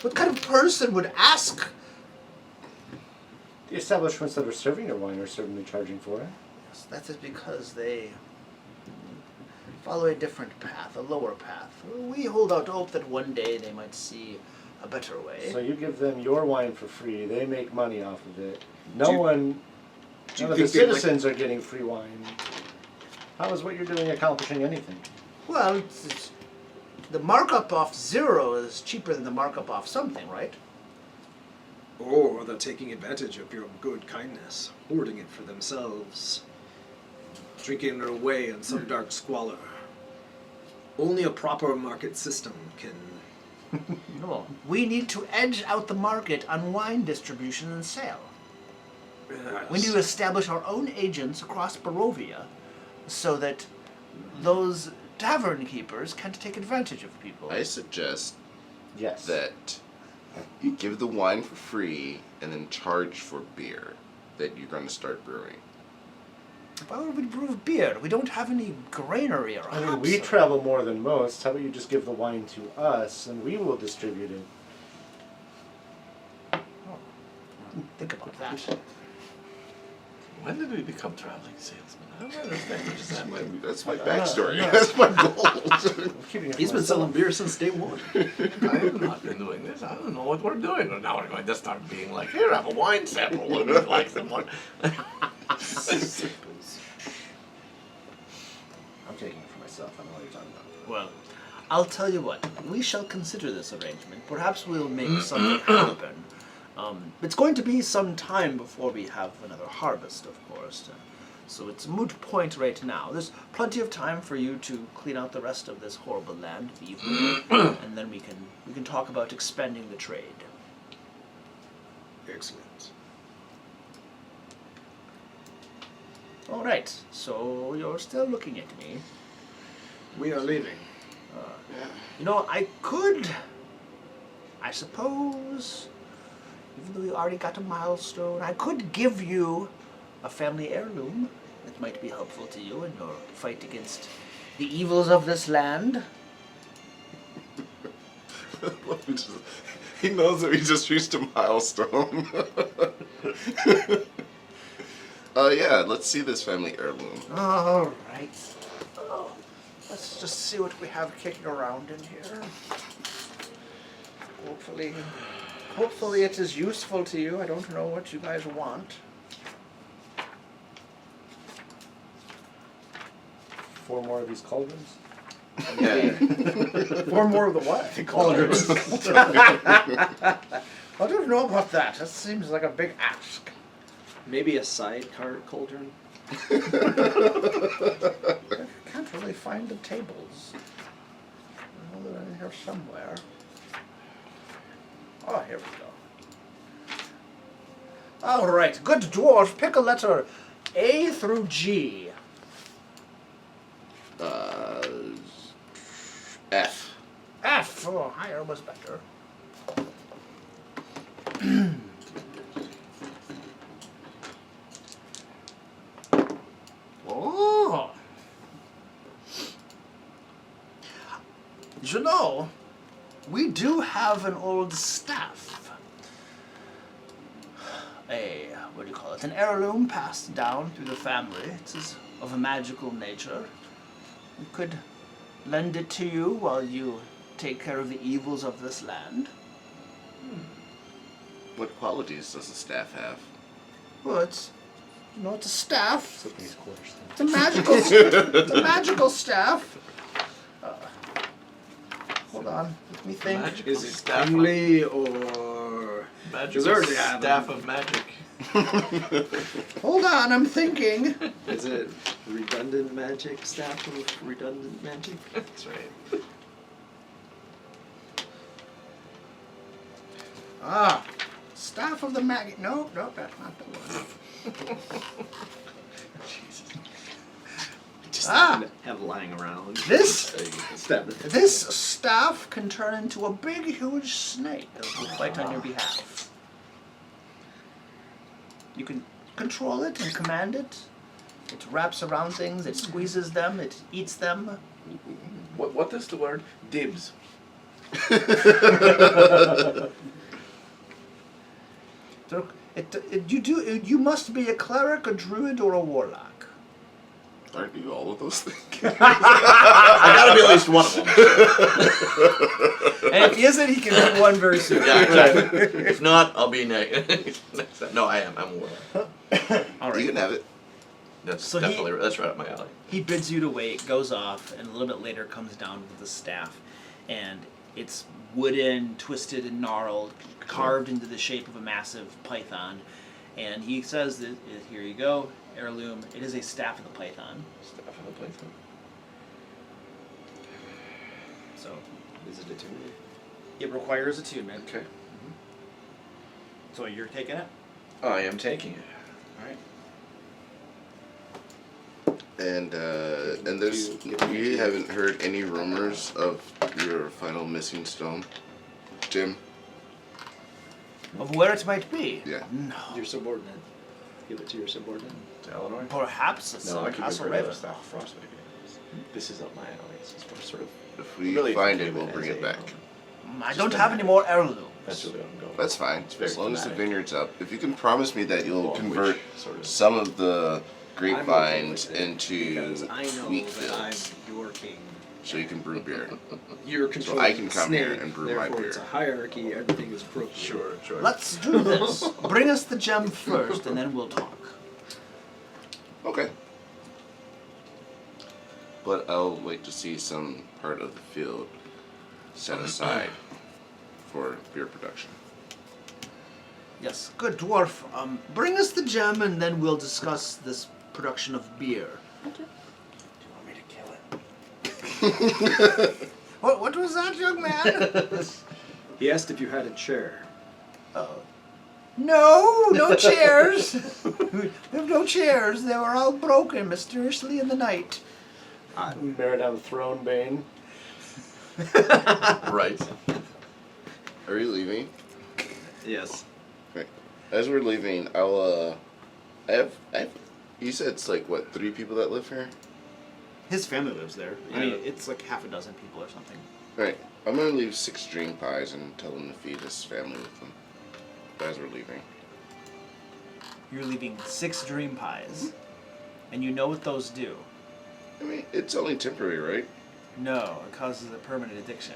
What kind of person would ask? The establishments that are serving your wine are certainly charging for it. Yes, that is because they follow a different path, a lower path. We hold out hope that one day they might see a better way. So you give them your wine for free. They make money off of it. Do you None of the think they citizens are getting free wine. How is what you're doing accomplishing anything? Well, the markup off 0 is cheaper than the markup off something, right? Or they're taking advantage of your good kindness, hoarding it for themselves, drinking it away in some dark squalor. Only a proper market system can... No. We need to edge out the market on wine distribution and sale. We need to establish our own agents across Barovia so that those tavern keepers can't take advantage of people. I suggest Yes. that you give the wine for free and then charge for beer that you're going to start brewing. Why would we brew beer? We don't have any granary or I mean, hops. we travel more than most. How about you just give the wine to us and we will distribute it? Think about that. When did we become traveling salesmen? I don't understand. What is that? That's my backstory. That's my goal. I'm keeping it for He's been myself. selling beer since day one. I have not been doing this. I don't know what we're doing. Now we're going to start being like, here, have a wine sample. Would you like someone? I'm taking it for myself. I don't know what you're talking about. Well, I'll tell you what. We shall consider this arrangement. Perhaps we'll make something happen. It's going to be some time before we have another harvest, of course. So it's a moot point right now. There's plenty of time for you to clean out the rest of this horrible land of evil, and then we can talk about expanding the trade. Excellent. All right. So you're still looking at me. We are leaving. You know, I suppose, even though you already got a milestone, I could give you a family heirloom that might be helpful to you in your fight against the evils of this land. He knows that we just reached a milestone. Yeah, let's see this family heirloom. All right. Oh, let's just see what we have kicking around in here. Hopefully it is useful to you. I don't know what you guys want. 4 more of these cauldrons? Yeah. 4 more of the what? Cauldrons. I don't know about that. That seems like a big ask. Maybe a sidecar cauldron. Can't really find the tables. I know they're in here somewhere. Oh, here we go. All right, good dwarf. Pick a letter A through G. F. F. Oh, higher was better. Oh. You know, we do have an old staff. What do you call it? An heirloom passed down through the family. It is of a magical nature. We could lend it to you while you take care of the evils of this land. What qualities does the staff have? Well, it's, you know, it's a staff. It's these quarters thing. It's a magical, it's a magical staff. Hold on, let me think. Magic Is it staff friendly or Magic staff of magic. Hold on, I'm thinking. is it redundant magic? Staff of redundant magic? That's right. Ah, staff of the mag. No, that's not the one. Jesus. Just Ah. have lying around. This Staff. this staff can turn into a big, huge snake that will fight on your behalf. You can control it and command it. It wraps around things. It squeezes them. It eats them. What is the word? Dibs. You must be a cleric, a druid, or a warlock. Aren't you all of those things? I gotta be at least one of them. And if he isn't, he can be one very soon. Yeah, exactly. If not, I'll be next. No, I am. I'm a warlock. All You right. can have it. That's So definitely that's right up my alley. He bids you to wait, goes off, and a little bit later comes down with the staff, and it's wooden, twisted, and gnarled, carved into the shape of a massive python. And he says that here you go, heirloom. It is a staff of the python. Staff of the python. So Is it attunement? it requires attunement. Okay. So you're taking it. I am taking it. All right. And there's you haven't heard any rumors of your final missing stone, Jim? Of where it might be. Yeah. No. Your subordinate. Give it to your subordinate. To Eleanor. Perhaps it's No, I some keep Castle it rid of Raven. staff of frostbite. This is up my alley. It's just more sort of. If we really find think it, of we'll as bring it a, back. I don't have any more heirlooms. That's really what I'm going. That's fine. It's very As long as the thematic. vineyard's up. If you can promise me that you'll Well, convert which sort of- some of the I'm okay grapevines with it, into because I know wheat that I'm fields your king. so you can brew beer. You're controlling I can the come snake, here and brew my therefore beer. it's a hierarchy. Everything is appropriate. Sure. Let's do this. Bring us the gem first, and then we'll talk. Okay. But I'll wait to see some part of the field set aside for beer production. Yes, good dwarf. Bring us the gem, and then we'll discuss this production of beer. Do you want me to kill it? What was that, young man? He asked if you had a chair. No chairs. We have no chairs. They were all broken mysteriously in the night. Bear down the throne, Bane. Right. Are you leaving? Yes. Okay. As we're leaving, I'll I have you said it's like what, 3 people that live here? His family lives there. I mean, Yeah. it's like half a dozen people or something. Right. I'm gonna leave 6 dream pies and tell him to feed his family with them. As we're leaving. You're leaving 6 dream pies, and you know what those do. I mean, it's only temporary, right? No, it causes a permanent addiction.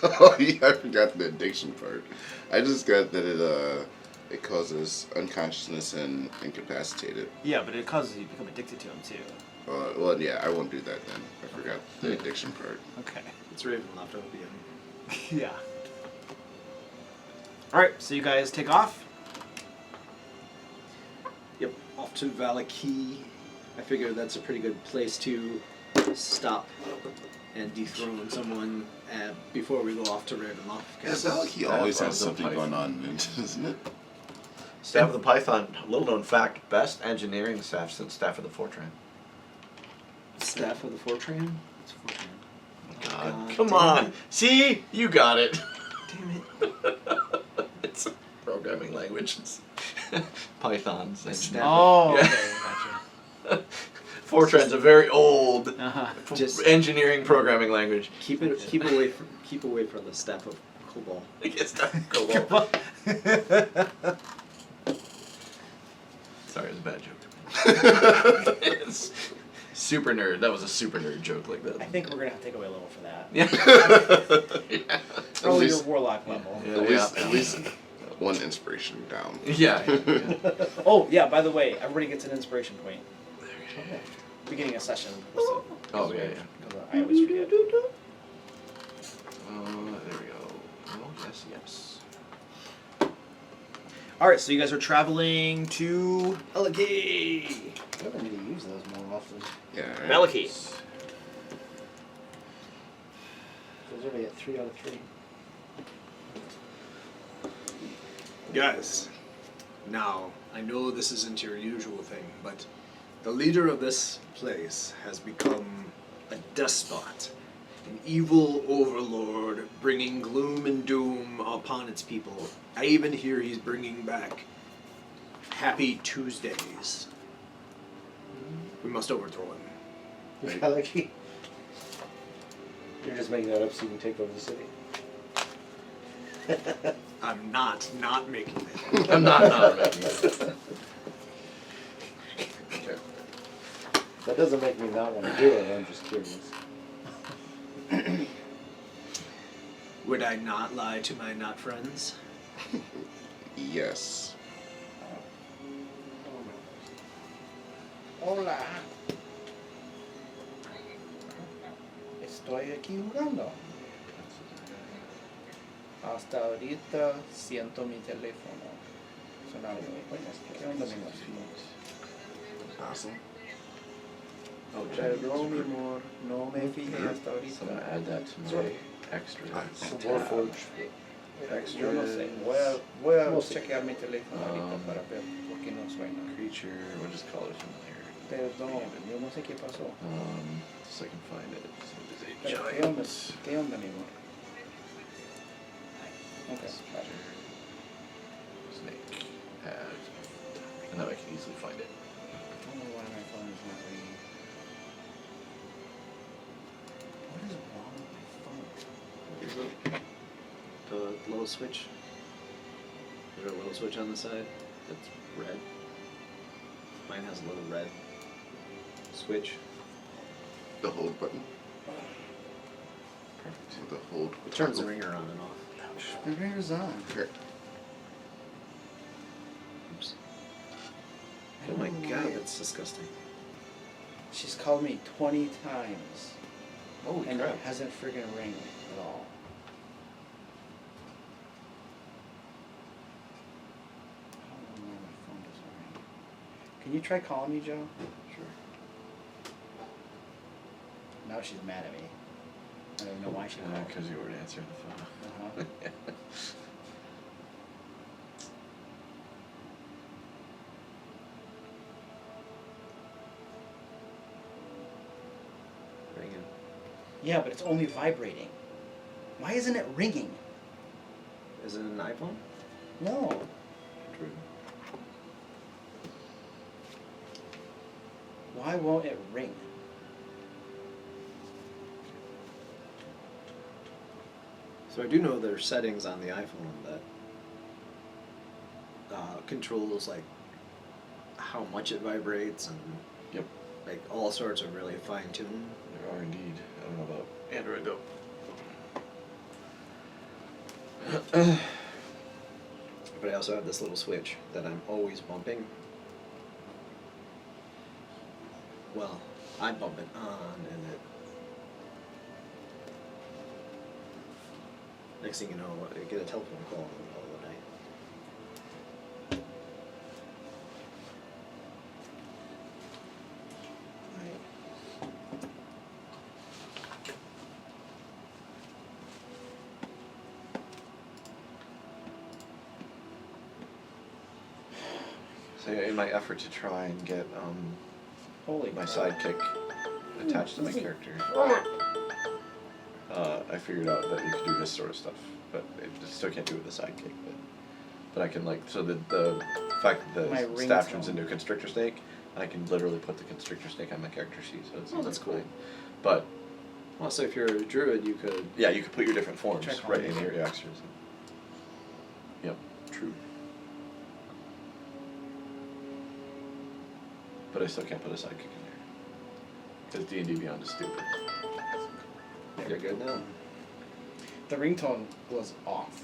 Oh yeah, I forgot the addiction part. I just got that it causes unconsciousness and incapacitated. Yeah, but it causes you to become addicted to them too. Well, yeah, I won't do that then. I forgot the addiction part. Okay. It's Ravenloft opium. Yeah. Alright, so you guys take off. Yep, off to Vallaki. I figure that's a pretty good place to stop and dethrone someone before we go off to Ravenloft. Yes, he That always was has the something pipe. going on, isn't it? Staff of the Python, little known fact, best engineering staff since Staff of the Fortran. Staff of the Fortran? It's Fortran. God, God come damn on. it. See? You got it. Damn it. It's a programming language. It's Python's engineering. Oh, Yeah. okay, gotcha. Fortran's a very old Uh-huh. Just- engineering programming language. Keep away from the staff of Cobalt. I guess that go well. Sorry, it was a bad joke. It's super nerd. That was a super nerd joke like that. I think we're gonna have to take away a level for that. Yeah. Probably your least- warlock level. Yeah, At least one inspiration down. Yeah. Oh yeah, by the way, everybody gets an inspiration point. Beginning of session. Oh, yeah. I always forget. There we go. Oh, yes. Alright, so you guys are traveling to Vallaki. I really need to use those more often. Yeah. Right? Vallaki. Those already at 3 out of 3. Guys, now, I know this isn't your usual thing, but the leader of this place has become a despot, an evil overlord bringing gloom and doom upon its people. I even hear he's bringing back Happy Tuesdays. We must overthrow him. Vallaki. You're just making that up so you can take over the city. I'm not making it. I'm not making it. That doesn't make me not want to do it, I'm just curious. Would I not lie to my not friends? Yes. Hola. Estoy aquí jugando. Hasta ahorita siento mi teléfono sonando. ¿Qué onda, mi amor? Awesome. Oh, Perdón, mi amor, no me fijé hasta So I'm ahorita. gonna add that to my extras. Warforged. Yo no sé. Voy a We'll see. chequear mi teléfono ahorita Um, para ver por qué no suena. Creature, we'll just call it familiar. Perdón, yo no sé qué pasó. Just so I can find it. So it is a Pero, giant ¿qué onda, mi amor? Ok, vale. snake. Add. And now I can easily find it. I don't know why my phone is not ringing. What is wrong with my phone? The little switch. Is there a little switch on the side that's red? Mine has a little red switch. The hold button. Perfect. The hold. It turns the ringer on and off. The ringer's on. Here. Oops. Oh my god, that's disgusting. She's called me 20 times. Holy and crap. it hasn't friggin' ring at all. I don't know why my phone doesn't ring. Can you try calling me, Joe? Sure. Now she's mad at me. I don't know why she called. Because you weren't answering the phone. Uh-huh. Ringing. Yeah, but it's only vibrating. Why isn't it ringing? Is it an iPhone? No. True. Why won't it ring? So I do know there's settings on the iPhone that controls like how much it vibrates and Yep. like all sorts of really fine tuned. There are indeed. I don't know about Android though. But I also have this little switch that I'm always bumping. Well, I bump it on, and it. Next thing you know, I get a telephone call in the middle of the night. So yeah, in my effort to try and get Holy my crap. sidekick attached to my character, I figured out that you could do this sort of stuff, but I still can't do it with the sidekick. But I can like so the fact that My the ringtone. staff turns into a constrictor snake, I can literally put the constrictor snake on my character sheet. So it's that's cool. fine. But Also, if you're a druid, you could. yeah, you could put your different forms Check right on in it. your extras. Yep, true. But I still can't put a sidekick in there because D&D Beyond is stupid. You're good now. The ringtone was off.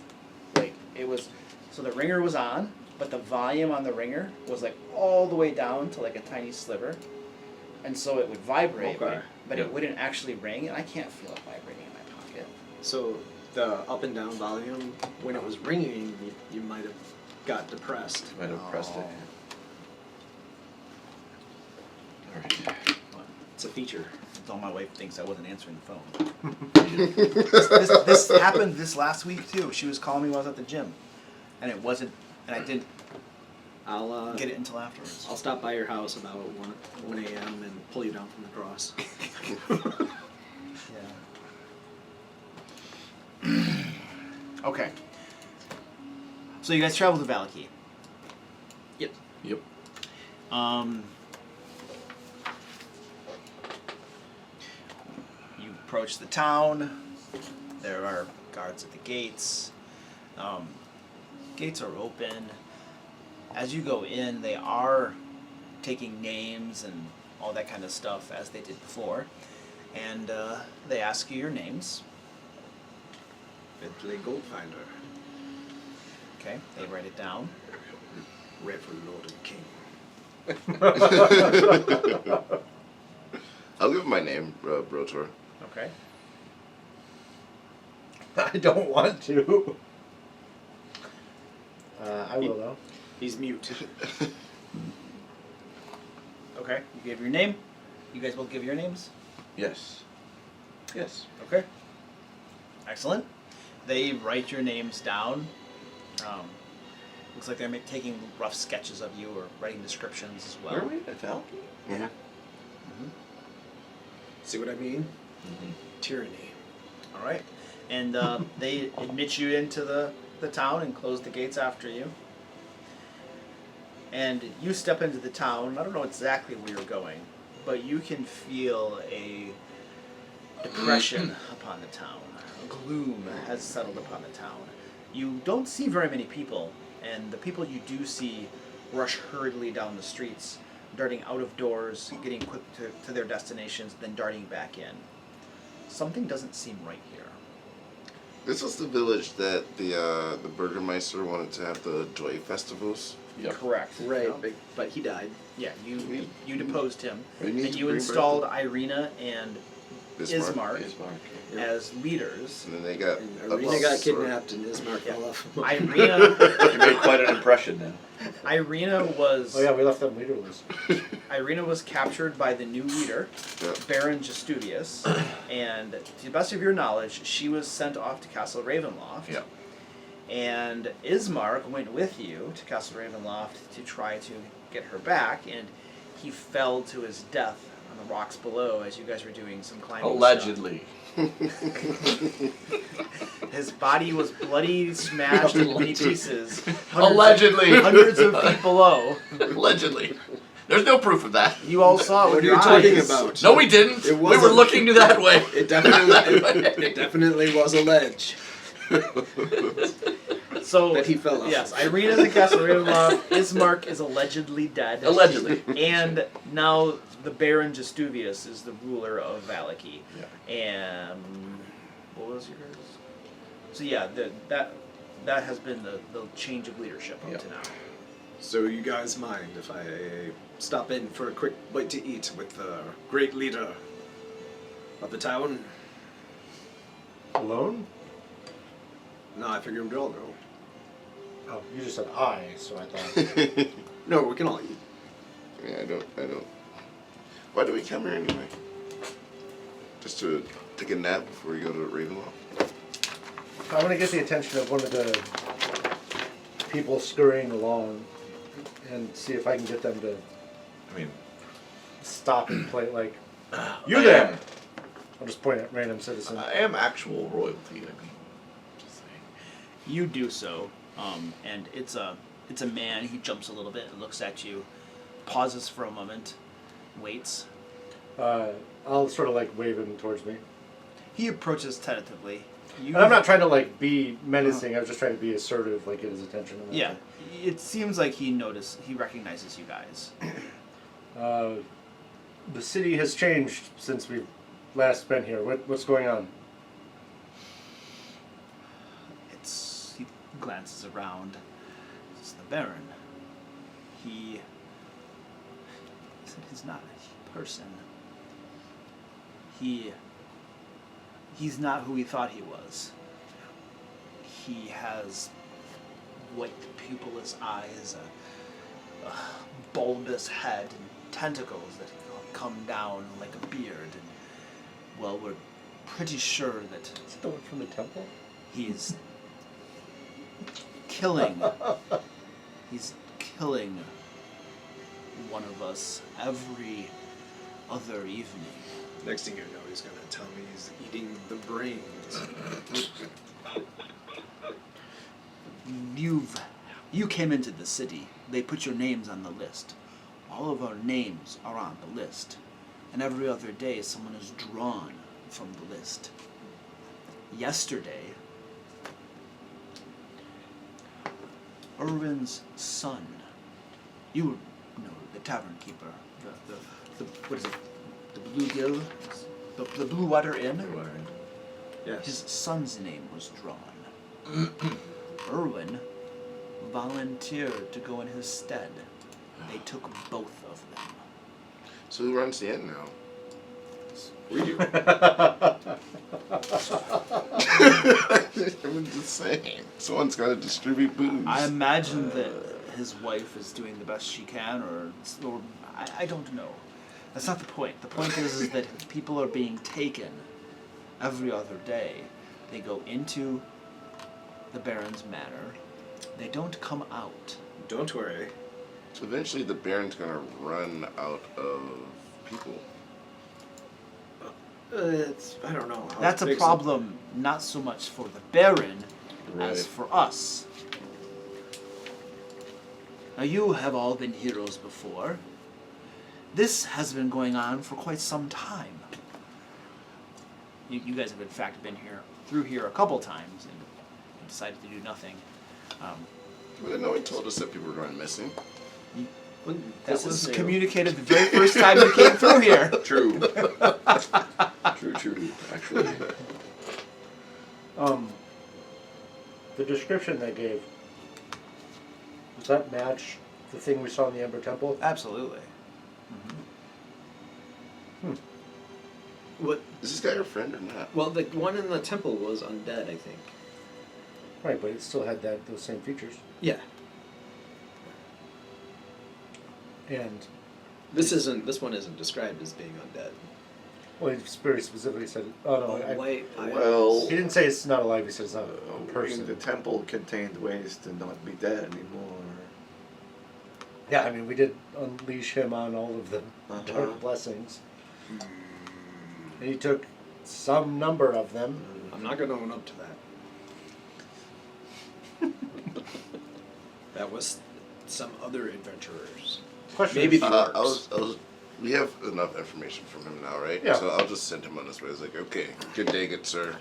Like, it was, so the ringer was on, but the volume on the ringer was like all the way down to like a tiny sliver. And so it would vibrate, Okay. but Yep. it wouldn't actually ring, and I can't feel it vibrating in my pocket. So the up and down volume, when it was ringing, you might have got depressed. Might have pressed it. Alright. It's a feature. That's all my wife thinks I wasn't answering the phone. this happened this last week too. She was calling me while I was at the gym, and it wasn't, and I didn't I'll get it until afterwards. I'll stop by your house about 1 a.m. and pull you down from the cross. Yeah. Okay. So you guys traveled to Vallaki. Yep. Yep. You approach the town. There are guards at the gates. Gates are open. As you go in, they are taking names and all that kind of stuff as they did before. And they ask you your names. Bentley Goldfinder, Okay, they write it down. Reverend Lord and King. I'll give him my name, Brotor. Okay. I don't want to. I will though. He's mute. Okay, you give your name. You guys both give your names? Yes. Yes. Okay. Excellent. They write your names down. Looks like they're taking rough sketches of you or writing descriptions as well. Where are we? At Vallaki? Yeah. See what I mean? Mm-hmm. Tyranny. All right. And they admit you into the town and close the gates after you. And you step into the town. I don't know exactly where you're going, but you can feel a depression upon the town. A gloom has settled upon the town. You don't see very many people, and the people you do see rush hurriedly down the streets, darting out of doors, getting quick to their destinations, then darting back in. Something doesn't seem right here. This was the village that the Burgermeister wanted to have the joy festivals. Yep. Correct. Right, Yep. but he died. Yeah, you deposed him, We need and to you bring installed back Ireena and Ismark Ismark. as leaders. And then they got And Ireena got kidnapped and Ismark Yeah. fell off. Ireena, You made quite an impression then. Ireena was Oh yeah, we left them leaderless. Ireena was captured by the new leader, Yeah. Baron Justuvius, and to the best of your knowledge, she was sent off to Castle Ravenloft. Yeah. And Ismark went with you to Castle Ravenloft to try to get her back, and he fell to his death on the rocks below as you guys were doing some climbing. Allegedly. His body was bloody, smashed in many pieces. Allegedly. Hundreds of feet below. Allegedly. There's no proof of that. You all saw it What with are your you talking eyes. about? No, we didn't. It We were wasn't- looking that way. It definitely was a ledge. So That he fell off. Yes, Ireena's in Castle Ravenloft. Ismark is allegedly dead. Allegedly. And now the Baron Justuvius is the ruler of Vallaki. Yeah. And what was yours? So yeah, that has been the change of leadership up Yeah. to now. So you guys mind if I stop in for a quick bite to eat with the great leader of the town? Alone? No, I figured we'd all go. Oh, you just said I, so I thought. No, we can all eat. Yeah, I don't. Why do we come here anyway? Just to take a nap before we go to Ravenloft? I want to get the attention of one of the people scurrying along and see if I can get them to I mean, stop and play like, you I there! am- I'll just point at random citizen. I am actual royalty. I mean, just saying. You do so, and it's a man. He jumps a little bit and looks at you, pauses for a moment, waits. I'll sort of like wave him towards me. He approaches tentatively. You, And I'm not trying to like be menacing, I was just trying to be assertive, like get his attention. and Yeah, it seems like he recognizes you guys. everything. The city has changed since we've last been here. What's going on? He glances around. It's the Baron. He said he's not a person. He's not who he thought he was. He has white pupilless eyes, a bulbous head, and tentacles that come down like a beard. And, well, we're pretty sure that Is it the one from the temple? he's killing. He's killing one of us every other evening. Next thing you know, he's gonna tell me he's eating the brains. You came into the city. They put your names on the list. All of our names are on the list. And every other day someone is drawn from the list. Yesterday, Irwin's son, you know, the tavern keeper, the what is it, the Blue Gill, the Blue Water Inn? Yes. His son's name was drawn. Irwin volunteered to go in his stead. They took both of them. So who runs the inn now? We do. I'm just saying. Someone's got to distribute booze. I imagine that his wife is doing the best she can, or I don't know. That's not the point. The point is that people are being taken every other day. They go into the Baron's manor. They don't come out. Don't worry. So eventually the Baron's gonna run out of people. I don't know. How That's a big's problem, not so much for the Baron Right. as for us. Now, you have all been heroes before. This has been going on for quite some time. You guys have, in fact, been through here a couple times and decided to do nothing. But no one told us that people were going missing. Well, That this was is new. communicated the very first time you came through here. True. True. Actually, The description they gave, does that match the thing we saw in the Ember Temple? Absolutely. What? Is this guy your friend or not? Well, the one in the temple was undead, I think. Right, but it still had those same features. Yeah. And, This one isn't described as being undead. well, he very specifically said, oh no, well, he didn't say it's not alive, he said it's not a the person. temple contained ways to not be dead anymore. Yeah, I mean, we did unleash him on all of the Uh-huh. dark blessings. And he took some number of them. I'm not gonna own up to that. That was some other adventurers. Question Maybe is, the we have enough information from him now, right? Yeah. So I'll just send him on his way. It's like, okay, good day, good sir.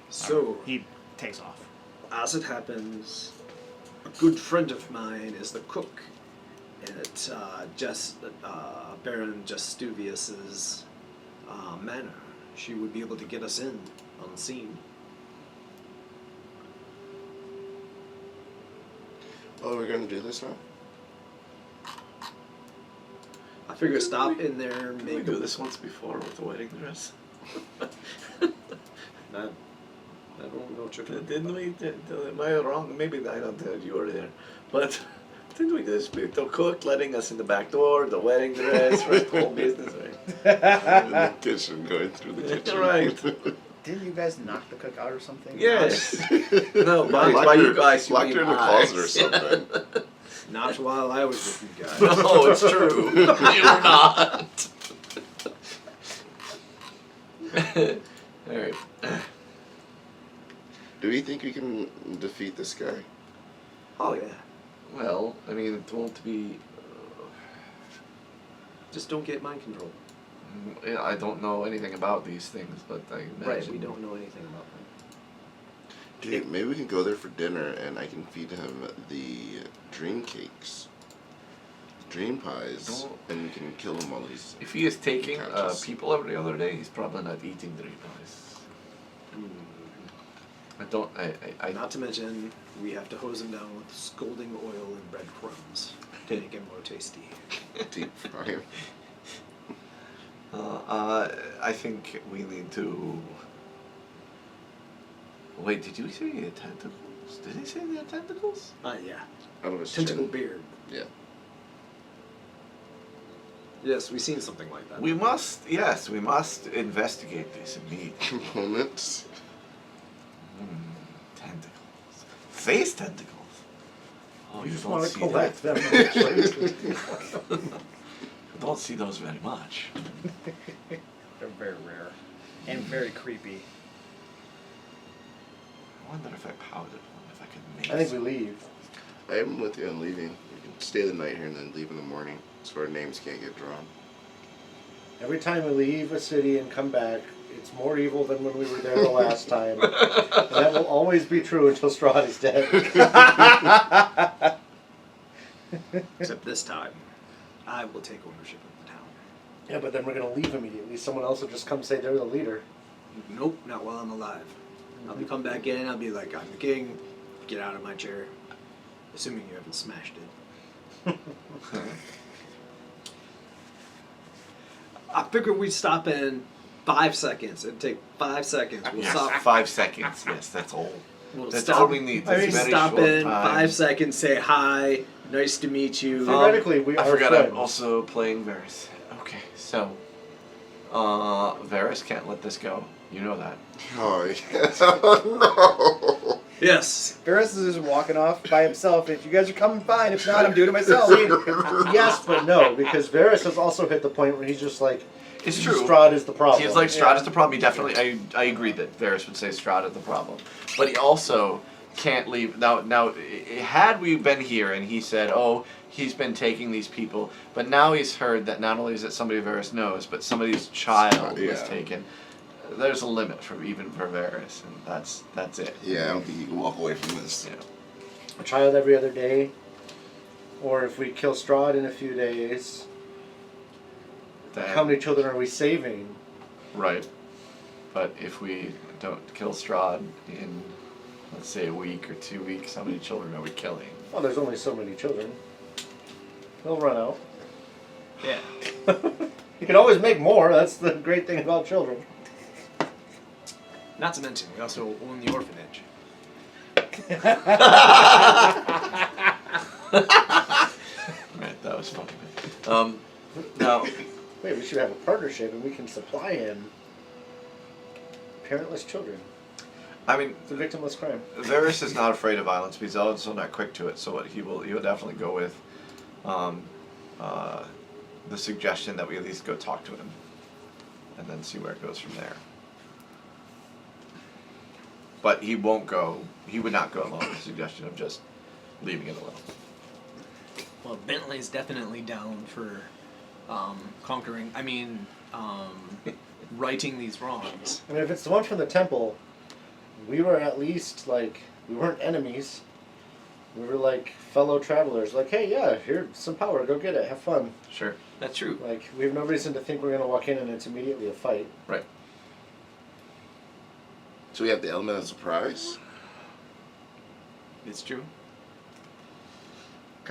So, He takes off. as it happens, a good friend of mine is the cook at Baron Justuvius's manor. She would be able to get us in unseen. Oh, we're gonna do this now? I figure stop in there, Did we make do this once before with the wedding dress? I don't know what you're talking Didn't about. we? Am I wrong? Maybe I don't think you were there. But didn't we do this? The cook letting us in the back door, the wedding dress, right? The whole business, right? In the kitchen, going through the kitchen. Right. Didn't you guys knock the cook out or something? Yes. No, by Locked you her- guys, you locked mean her in the I. closet or something. Not while I was with you guys. No, it's true. You're not. Alright. Do we think we can defeat this guy? Oh yeah. Well, I mean, it won't be. Just don't get mind control. I don't know anything about these things, but I imagine. Right, we don't know anything about them. Dude, maybe we can go there for dinner and I can feed him the dream cakes. Dream pies. Don't- And we can kill him while he's... If he is taking Conscious. people every other day, he's probably not eating the pies. I don't. I Not to mention, we have to hose him down with scalding oil and breadcrumbs to make him more tasty. deep fry him. I think we need to. Wait, did you say he had tentacles? Did he say he had tentacles? Yeah. Out of his Tentacle chin. beard. Yeah. Yes, we've seen something like that. We must. Yes, we must investigate this immediately. Components. Tentacles. Face tentacles. Oh, You you just don't want to see collect that. them. You don't see those very much. They're very rare and very creepy. I wonder if I powdered one, if I could make. I think we leave. I am with you on leaving. We can stay the night here and then leave in the morning so our names can't get drawn. Every time we leave a city and come back, it's more evil than when we were there the last time. And that will always be true until Strahd is dead. Except this time, I will take ownership of the town. Yeah, but then we're going to leave immediately. Someone else will just come say they're the leader. Nope, not while I'm alive. I'll be come back in, I'll be like, I'm the king, get out of my chair. Assuming you haven't smashed it. I figured we'd stop in 5 seconds. It'd take 5 seconds. We'll Yes, stop. 5 seconds. Yes, that's all. We'll That's stop. all we need. I That's mean, very stop short in time. 5 seconds. Say hi. Nice to meet you. Theoretically, we I are forgot friends. I'm also playing Varys. Okay, so Varys can't let this go. You know that. Oh, yeah. Oh, Yes. Ferris is just walking off by himself. If you guys are coming, fine. If not, I'm doing it myself. Yes, but no, because Varys has also hit the point where he's just like, It's true. Strahd is the problem. He's like Strahd is the problem. He definitely. I agree that Varys would say Strahd is the problem, but he also can't leave. Now, had we been here and he said, "Oh, he's been taking these people," but now he's heard that not only is it somebody Varys knows, but somebody's child was Yeah. taken. There's a limit for Varys, and that's it. yeah, I don't think you can walk away from this. Yeah. a child every other day, or if we kill Strahd in a few days, how many children are we saving? Right. But if we don't kill Strahd in, let's say, a week or 2 weeks, how many children are we killing? Well, there's only so many children. They'll run out. Yeah. You can always make more. That's the great thing about children. Not to mention, we also own the orphanage. Right, that was funny. Now, Wait, we should have a partnership and we can supply him parentless children. I mean, It's a victimless crime. Varys is not afraid of violence, but he's also not quick to it. So what he will definitely go with the suggestion that we at least go talk to him, and then see where it goes from there. But he won't go. He would not go along with the suggestion of just leaving it alone. Well, Bentley's definitely down for conquering. I mean, righting these wrongs. I mean, if it's the one from the temple, we were at least like, we weren't enemies. We were like fellow travelers. Like, hey, yeah, here's some power. Go get it. Have fun. Sure. That's true. Like, we have no reason to think we're going to walk in and it's immediately a fight. Right. So we have the element of surprise. It's true.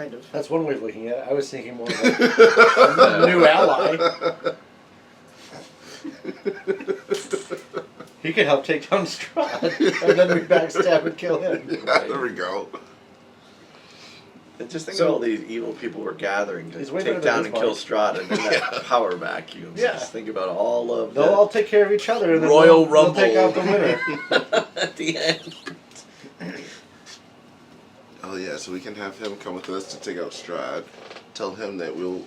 Kind of. That's one way of looking at it. I was thinking more like a new ally. He could help take down Strahd, and then we backstab and kill him. Yeah, there we go. And just think So- of all these evil people we're gathering to He's way better take than down this and kill one. Strahd, and then that power vacuum. Yeah. Just think about all of They'll all take care of each other, and then Royal they'll take Rumble. out the winner. at the end. Oh yeah, so we can have him come with us to take out Strahd. Tell him that we'll,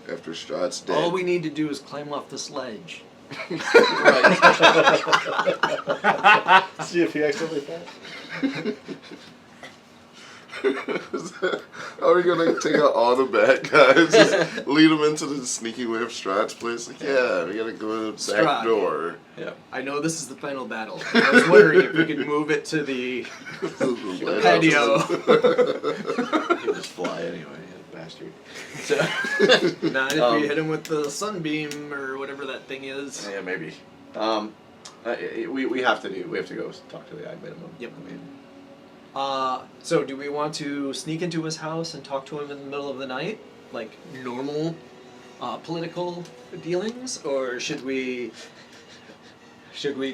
after Strahd's dead. All we need to do is climb off this ledge. See if he accidentally falls. Are we gonna take out all the bad guys? Just lead them into the sneaky way of Strahd's place? Like, yeah, we gotta go to the back Strahd. door. Yeah. I know this is the final battle. I was wondering if we could move it to the patio. He'll just fly anyway, you bastard. So, Not if Um, we hit him with the sunbeam or whatever that thing is. yeah, maybe. We have to go talk to the eye minimum. Yep. I mean, So do we want to sneak into his house and talk to him in the middle of the night, like normal political dealings, or should we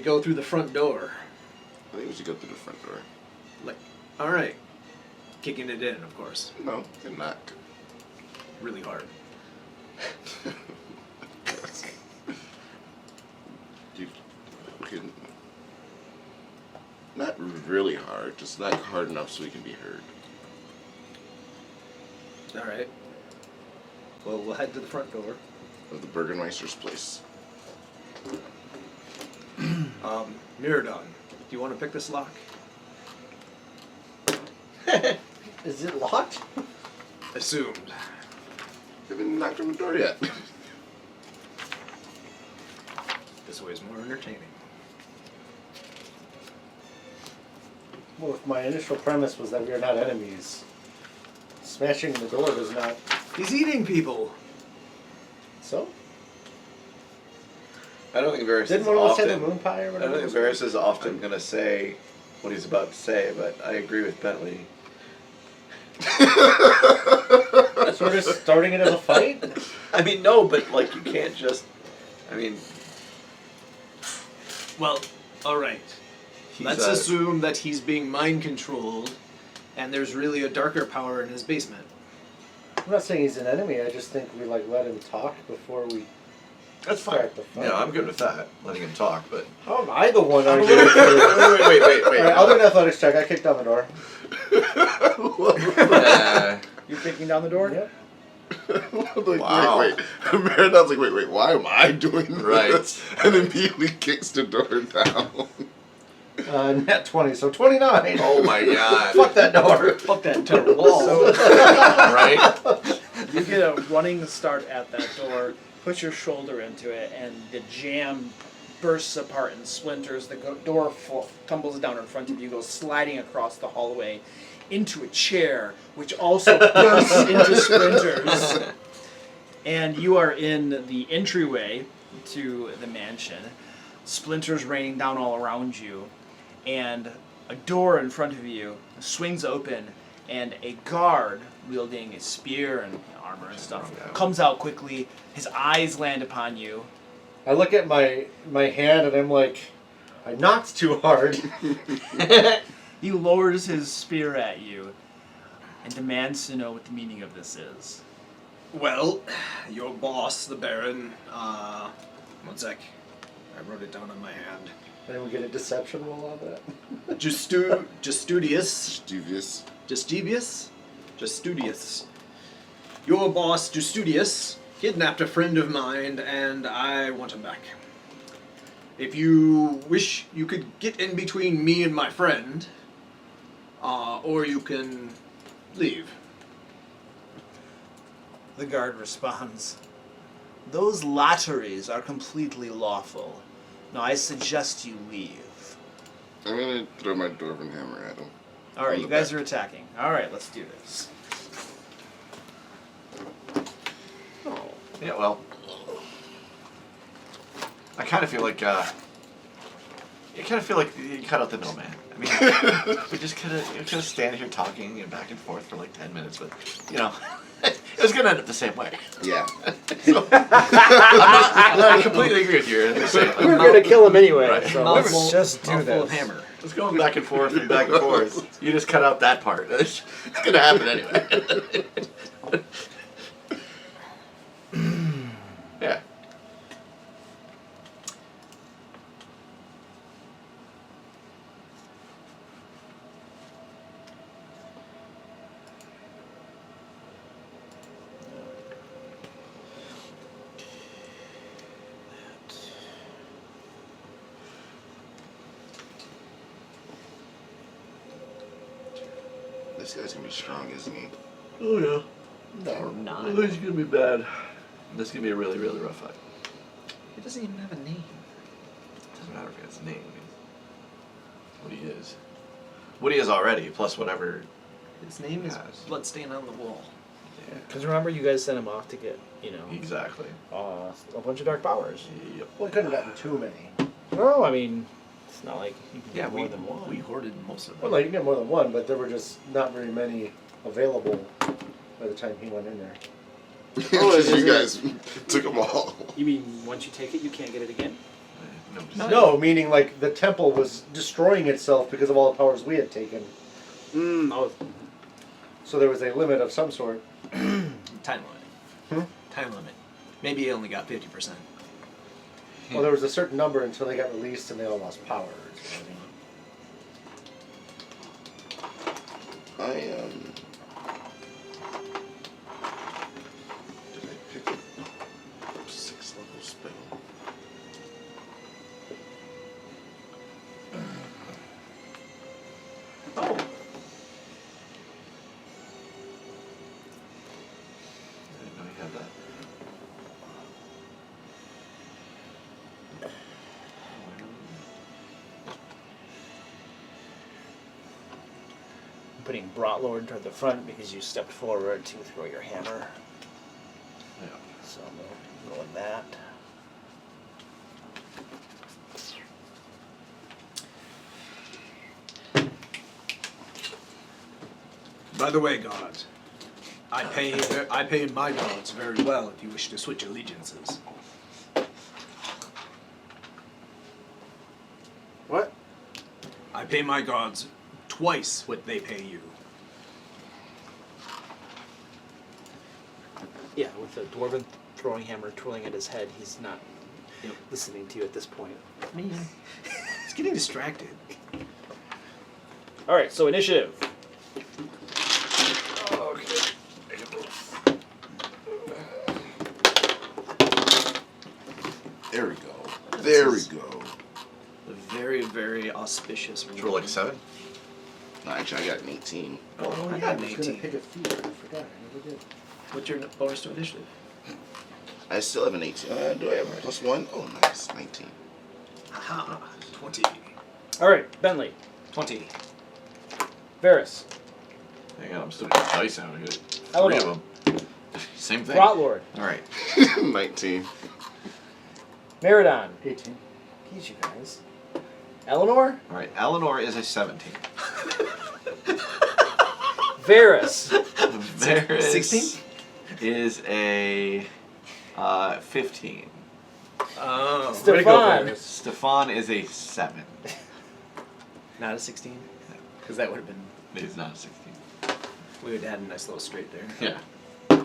go through the front door? I think we should go through the front door. Like, all right, kicking it in, of course, No, good knock. really hard. You can, not really hard, just not hard enough so we can be heard. All right. Well, we'll head to the front door. Of the Burgermeister's place. Miradon, do you want to pick this lock? Is it locked? Assumed. Haven't knocked on the door yet. This way is more entertaining. Well, if my initial premise was that we are not enemies, smashing the door does not. He's eating people. So? I don't think Varys Didn't is one of us often. have a moon pie or I whatever? don't think Varys is often gonna say what he's about to say, but I agree with Bentley. Sort of starting it as a fight? I mean, no, but like you can't just. I mean, Well, all right. he's Let's assume that he's being mind controlled, and there's really a darker power in his basement. I'm not saying he's an enemy, I just think we let him talk before we That's fine. start the fight. Yeah, I'm good with that. Letting him talk, but How am I the one arguing for wait. Alright, I'll do an athletics check. I kicked down the door. You're kicking down the door? Yep. Like, Wow. wait. Maradon's like, wait, why am I doing Right. this? And immediately kicks the door down. Net 20, so 29. oh my god! Fuck that door. Fuck that terrible wall. Right? You get a running start at that door, put your shoulder into it, and the jam bursts apart and splinters. The door tumbles down in front of you, goes sliding across the hallway into a chair, which also bursts into splinters. And you are in the entryway to the mansion, splinters raining down all around you, and a door in front of you swings open, and a guard wielding a spear and armor and stuff comes out quickly. His eyes land upon you. I look at my hand and I'm like, I knocked too hard. He lowers his spear at you and demands to know what the meaning of this is. Well, your boss, the Baron, one sec. I wrote it down on my hand. And then we get a deception roll on that. Justuvius. Justuvius. Your boss, Justuvius, kidnapped a friend of mine, and I want him back. If you wish, you could get in between me and my friend, or you can leave. The guard responds, "Those lotteries are completely lawful. Now I suggest you leave." I'm gonna throw my dwarven hammer at him. Alright, On you the guys back. are attacking. Alright, let's do this. Yeah, well, I kind of feel like You kind of feel like you cut out the middleman. I mean, we just could have stand here talking and back and forth for like 10 minutes, but you know, it was gonna end up the same way. Yeah. So, I completely agree with you. We're gonna kill him anyway. Right. So Mouthful- let's just do mouthful of this. hammer. It's going back and forth and back and forth. You just cut out that part. It's gonna happen anyway. Yeah. This guy's gonna be strong, isn't he? Oh yeah. Or not. Oh, it's gonna be bad. This is gonna be a really, really rough fight. He doesn't even have a name. Doesn't matter if it's his name. What he is. What he is already, plus whatever. His name is Yes. Bloodstain on the Wall. Yeah. Because remember, you guys sent him off to get, Exactly. a bunch of dark powers. Yep. Well, we couldn't have gotten too many. No, I mean, it's not like you can Yeah, get more than one. we hoarded most of them. Well, like you can get more than one, but there were just not very many available by the time he went in there. Oh, Just is you it- guys took them all. You mean once you take it, you can't get it again? No. No, meaning like the temple was destroying itself because of all the powers we had taken. Oh, So there was a limit of some sort. Time limit. Hmm? Time limit. Maybe he only got 50%. Well, there was a certain number until they got released and they all lost powers. I did I pick a 6th level spell? Oh. I didn't know he had that. I'm putting Brotlord toward the front because you stepped forward to throw your hammer. Yeah. So I'm going to go with that. By the way, gods, I pay my gods very well if you wish to switch allegiances. What? I pay my gods twice what they pay you. Yeah, with the dwarven throwing hammer twirling at his head, he's not listening to you at this point. Me. He's getting distracted. All right, so initiative. There we go. There we go. A very, very auspicious Did you roll like 7? No, actually, I got an 18. Oh, I I got an was going to 18. pick a feat. I forgot. I never did. What's your bonus to initiative? I still have an 18. Do I have a +1? Oh, nice. 19. Aha, 20. All right, Bentley, 20. Varys, Hang on, I'm still getting dice out. I got 3 Eleanor. of them. Same thing. Brotlord, Alright. 19. Meridon. 18. Geez, you guys. Eleanor, Alright, Eleanor is a 17. Varys, Varys 16? is a 15. Oh, Stefan. Stefan is a 7. Not a 16? Because that would have been. He's not a 16. We would have had a nice little straight there. Yeah.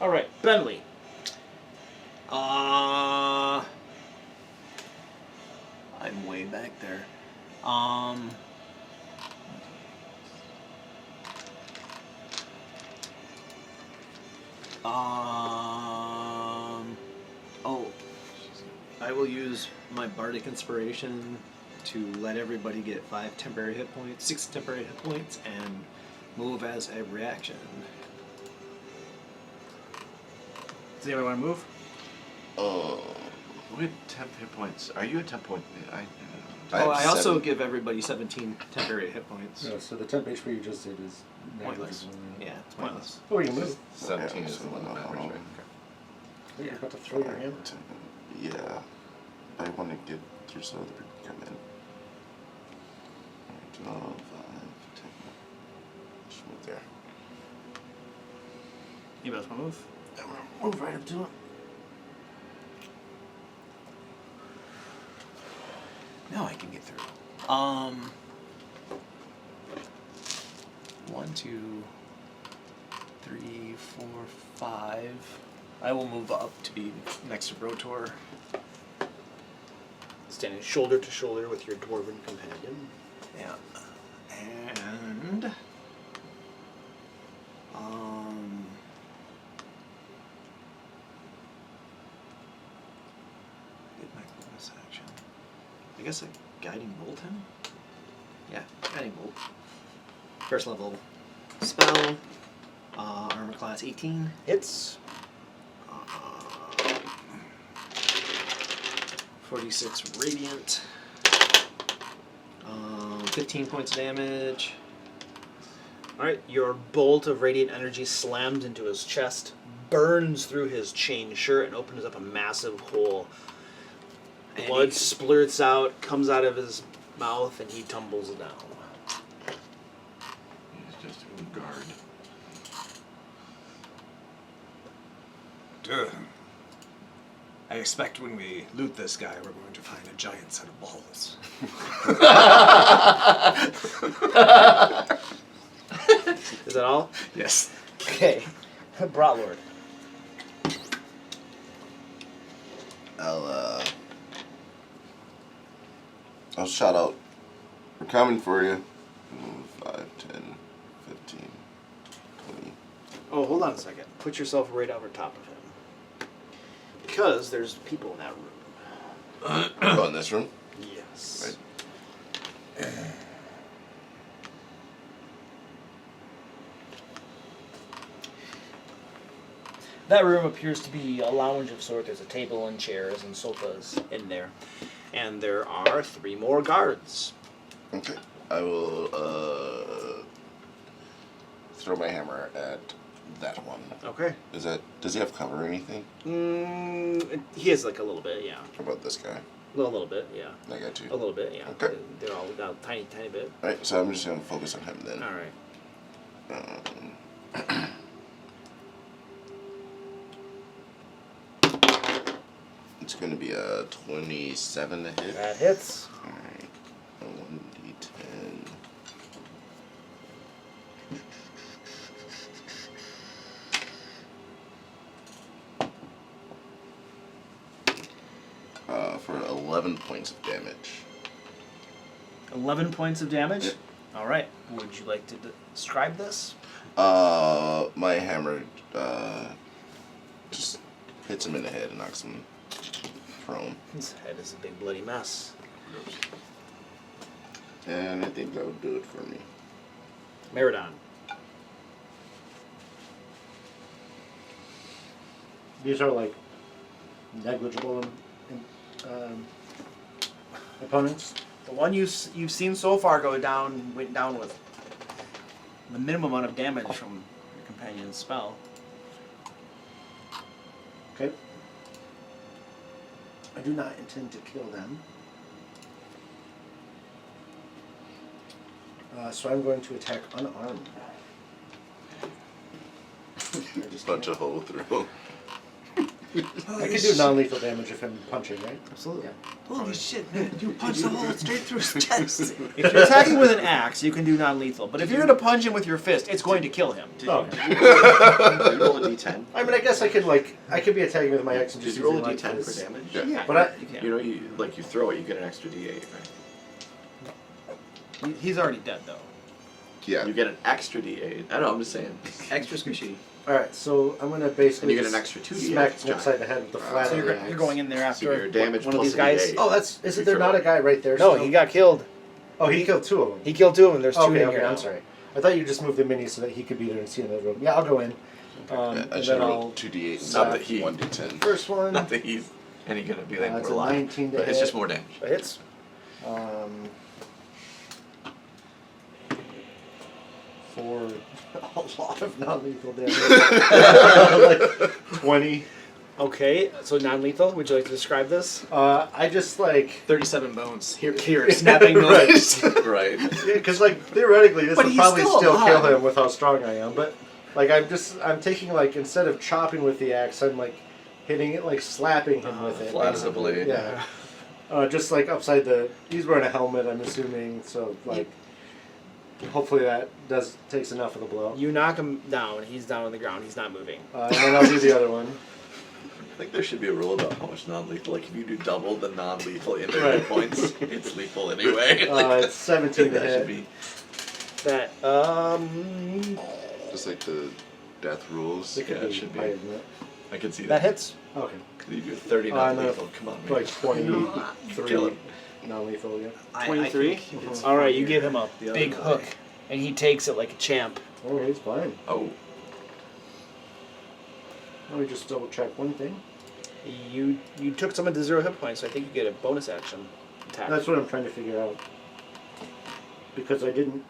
All right, Bentley. I'm way back there. Oh, I will use my bardic inspiration to let everybody get 5 temporary hit points, 6 temporary hit points, and move as a reaction. Does anybody want to move? We had 10 hit points. Are you at 10 point? I also give everybody 17 temporary hit points. No, so the temp HP you just did is Pointless. negligible. Yeah, it's pointless. Oh, you move. 17 is the one that matters, right? You're about to throw your hammer. Yeah. I want to get through so other people come in. 12, 5, 10. Just move there. Anybody else want to move? Move right up to it. Now I can get through. 1, 2, 3, 4, 5. I will move up to be next to Brotor. Standing shoulder to shoulder with your dwarven companion. Yeah. And did my bonus action. I guess a guiding bolt him? Yeah, guiding bolt. First level spell. Armor class 18. Hits. 46 radiant. 15 points of damage. Alright, your bolt of radiant energy slams into his chest, burns through his chain shirt, and opens up a massive hole. And Blood he- splurts out, comes out of his mouth, and he tumbles down. He's just on guard. I expect when we loot this guy, we're going to find a giant set of balls. Is that all? Yes. Okay. Bratwlord. I'll shout out. We're coming for you. 5, 10, 15, 20. Oh, hold on a second. Put yourself right over top of him. Because there's people in that room. Oh, in this room? Yes. Right. That room appears to be a lounge of sort. There's a table and chairs and sofas in there. And there are 3 more guards. Okay. I will throw my hammer at that one. Okay. Does he have cover or anything? He has like a little bit, yeah. How about this guy? A little bit, yeah. I got you. A little bit, yeah. Okay. They're all got a tiny, tiny bit. Alright, so I'm just gonna focus on him then. All right. It's gonna be a 27 to hit. That hits. Alright. A 1d10. For 11 points of damage. 11 points of damage? Yep. All right. Would you like to describe this? My hammer just hits him in the head and knocks him prone. His head is a big bloody mess. And I think that would do it for me. Meridon. These are like negligible opponents. The one you've seen so far went down with the minimum amount of damage from your companion's spell. Okay. I do not intend to kill them. So I'm going to attack unarmed. Punch a hole through. I can do non-lethal damage if I'm punching, right? Absolutely. Holy shit, man! You punched a hole straight through his chest. If you're attacking with an axe, you can do non-lethal. But if you're going to punch him with your fist, it's going to kill him. Oh. Did you roll a d10? I mean, I guess I could be attacking with my axe and Did just you roll a using d10 his- for damage? Yeah. But I, You can. You know, you throw it, you get an extra d8, right? He's already dead, though. Yeah. You get an extra d8. I don't know, I'm just saying. Extra squishy. all right, so I'm gonna basically And you get an just extra 2d8. smack It's him upside the head with the flat So of the you're axe. going in there after your damage one of plus these a guys? D8. Oh, isn't You there throw not it. a guy right there? No, still? he got killed. Oh, he killed two of them. He killed two of them. There's two Okay, in okay, here I'm now. sorry. I thought you just moved the mini so that he could be there and see in the room. Yeah, I'll go in. I And should then roll I'll 2d8 Not that he- 1d10. first one. Not that he's any gonna be like It's more a alive. 19 to But it's hit. just more damage. That hits. For a lot of non-lethal damage. Like 20. Okay, so non-lethal. Would you like to describe this? I just like 37 bones. Here, snapping Right. noise. Right. because like theoretically this But would he's probably still still kill alive. him with how strong I am, but like I'm taking like instead of chopping with the axe, I'm like hitting it like slapping him with it. Flat as a blade. Yeah. Just like upside the. He's wearing a helmet, I'm assuming. So like, hopefully that takes enough of the blow. You knock him down. He's down on the ground. He's not moving. And then I'll do the other one. I think there should be a rule about how much non-lethal. Like if you do double the non-lethal in their Right. hit points, it's lethal anyway. It's 17 to that should hit. be. That Just like the death rules. It could Yeah, it be should be. higher than that. I can see that that. hits. Okay. You do 30 I'm gonna non-lethal. Come on, man. Like Kill 23 him. non-lethal. Yeah. 23? it's All right, you funnier give him a the other big way. hook, and he takes it like a champ. Oh, he's fine. Oh, Let me just double check one thing. You took someone to 0 hit points, so I think you get a bonus action attack. That's what I'm trying to figure out. Because I didn't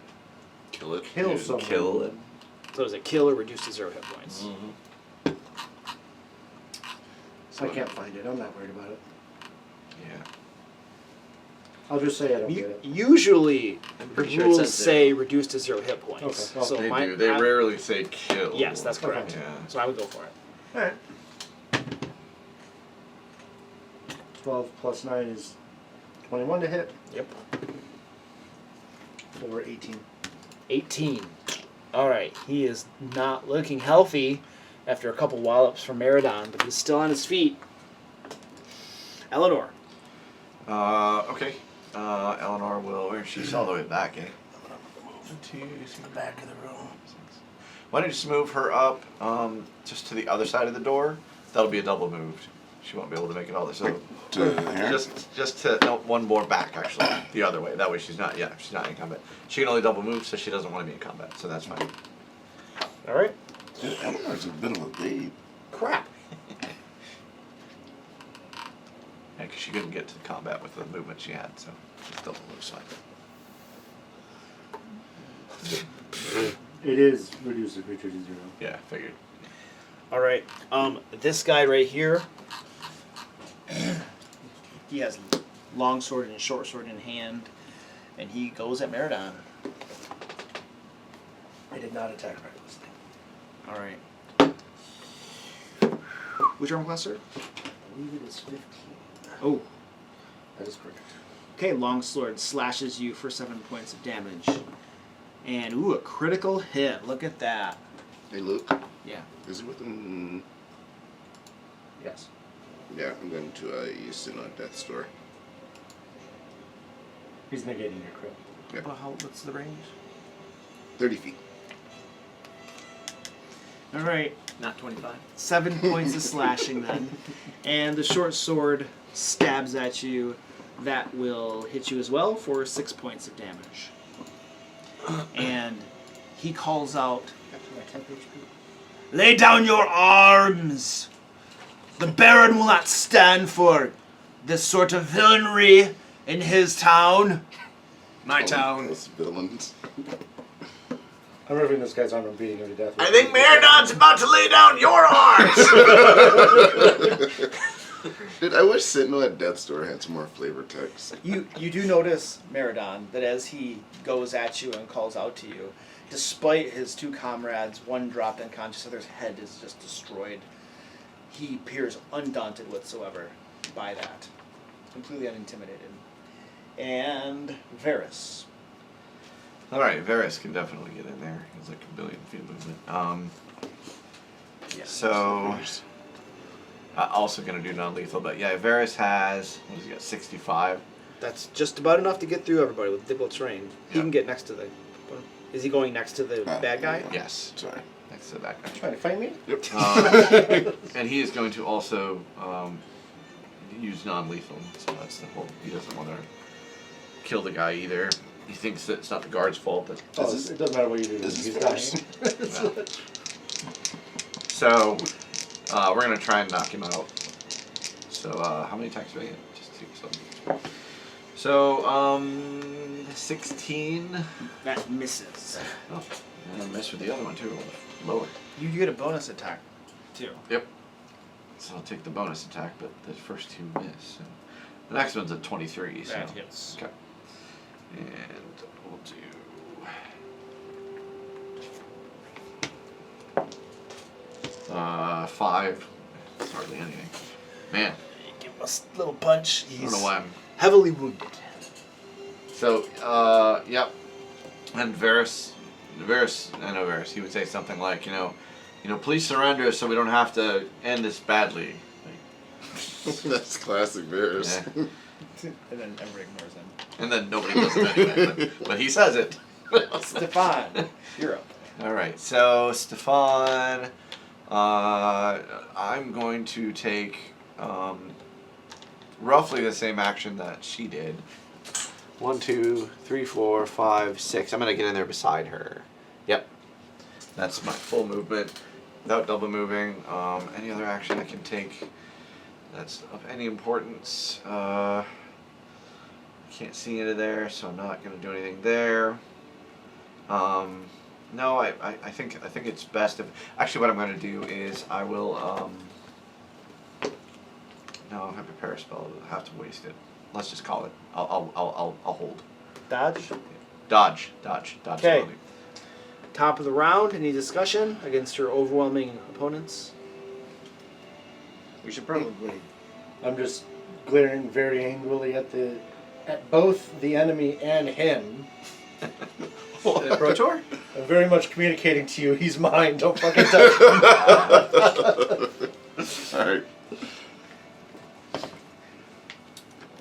Kill it. kill Yeah. someone. kill and So it was a kill or reduced to 0 hit points. I can't find it. I'm not worried about it. yeah. I'll just say I don't get it. Usually, the pretty sure it rules says say reduced to 0 hit points. Okay, well, so They mine, do. They I- rarely say kill. Yes, that's correct. Okay. Yeah. So I would go for it. Alright. 12 plus 9 is 21 to hit, Yep. or 18. 18. All right, he is not looking healthy after a couple wallops from Meridon, but he's still on his feet. Eleanor. Okay. Eleanor will. Where she's all the way back, eh? Back of the room. Why don't you just move her up, just to the other side of the door? That'll be a double move. She won't be able to make it all the so. To here? Just to no, one more back actually, the other way. That way she's not. Yeah, she's not in combat. She can only double move, so she doesn't want to be in combat. So that's fine. All right. Dude, Eleanor's a bit of a babe. Crap. Yeah, because she couldn't get to combat with the movement she had, so just double move's fine. It is reduce the creature to 0. Yeah, figured. All right. This guy right here. He has long sword and short sword in hand, and he goes at Meridon. I did not attack recklessly. All right. Which armor class, sir? I believe it is 15. Oh. That is correct. Okay, longsword slashes you for 7 points of damage. And ooh, a critical hit. Look at that. Hey, Luke. Yeah. Is he within? Yes. Yeah, I'm going to use it on Death's Door. He's negating your crit. Yeah. What's the range? 30 feet. All right, Not 25. 7 points of slashing then, and the short sword stabs at you. That will hit you as well for 6 points of damage. And he calls out, "Lay down your arms! The Baron will not stand for this sort of villainy in his town." My town. Those villains. I'm ripping this guy's arm and beating him to death. I think Meridon's about to lay down your arms. Dude, I wish Sentinel at Death's Door had some more flavor text. You do notice, Meridon, that as he goes at you and calls out to you, despite his two comrades, one dropped unconscious, the other's head is just destroyed, he appears undaunted whatsoever by that. Completely unintimidated. And Varys. All right, Varys can definitely get in there. He's like a billion feet of movement. So, also gonna do non-lethal, but yeah, Varys has, what has he got, 65? That's just about enough to get through everybody with difficult terrain. He Yeah. can get next to the. Is he going next to the bad guy? Yes, Sorry. next to that guy. Trying to fight me? And he is going to also use non-lethal, so that's the whole, he doesn't want to kill the guy either. He thinks that it's not the guard's fault, but Oh, it doesn't matter what you do. This is He's Varys. dying. So, we're going to try and knock him out. So, how many attacks do I get? Just take something. So, 16. That misses. Oh, and I missed with the other one too. Lower. You get a bonus attack. Two. Yep. So I'll take the bonus attack, but the first two miss. So the next one's a 23. So. That hits. Okay. And we'll do 5. It's hardly anything. Man, Give him a little punch. I don't know why I'm. Heavily wounded. So, yep. And Varys, I know Varys, he would say something like, you know, please surrender so we don't have to end this badly. Like, That's classic Varys. yeah. And then everybody ignores him. And then nobody does it anyway, but he says it. Stefan, you're up. All right, so Stefan, I'm going to take roughly the same action that she did. 1, 2, 3, 4, 5, 6. I'm gonna get in there beside her. Yep, that's my full movement without double moving. Any other action I can take that's of any importance? Can't see into there, so I'm not gonna do anything there. No, I think it's best if actually what I'm gonna do is I will no, I don't have a prepare spell. I'll have to waste it. Let's just call it. I'll hold. Dodge. Dodge. Okay. ability. Top of the round. Any discussion against your overwhelming opponents? We should probably. I'm just glaring very angrily at both the enemy and him. Pro Tour? I'm very much communicating to you, he's mine, don't fucking touch him. Alright.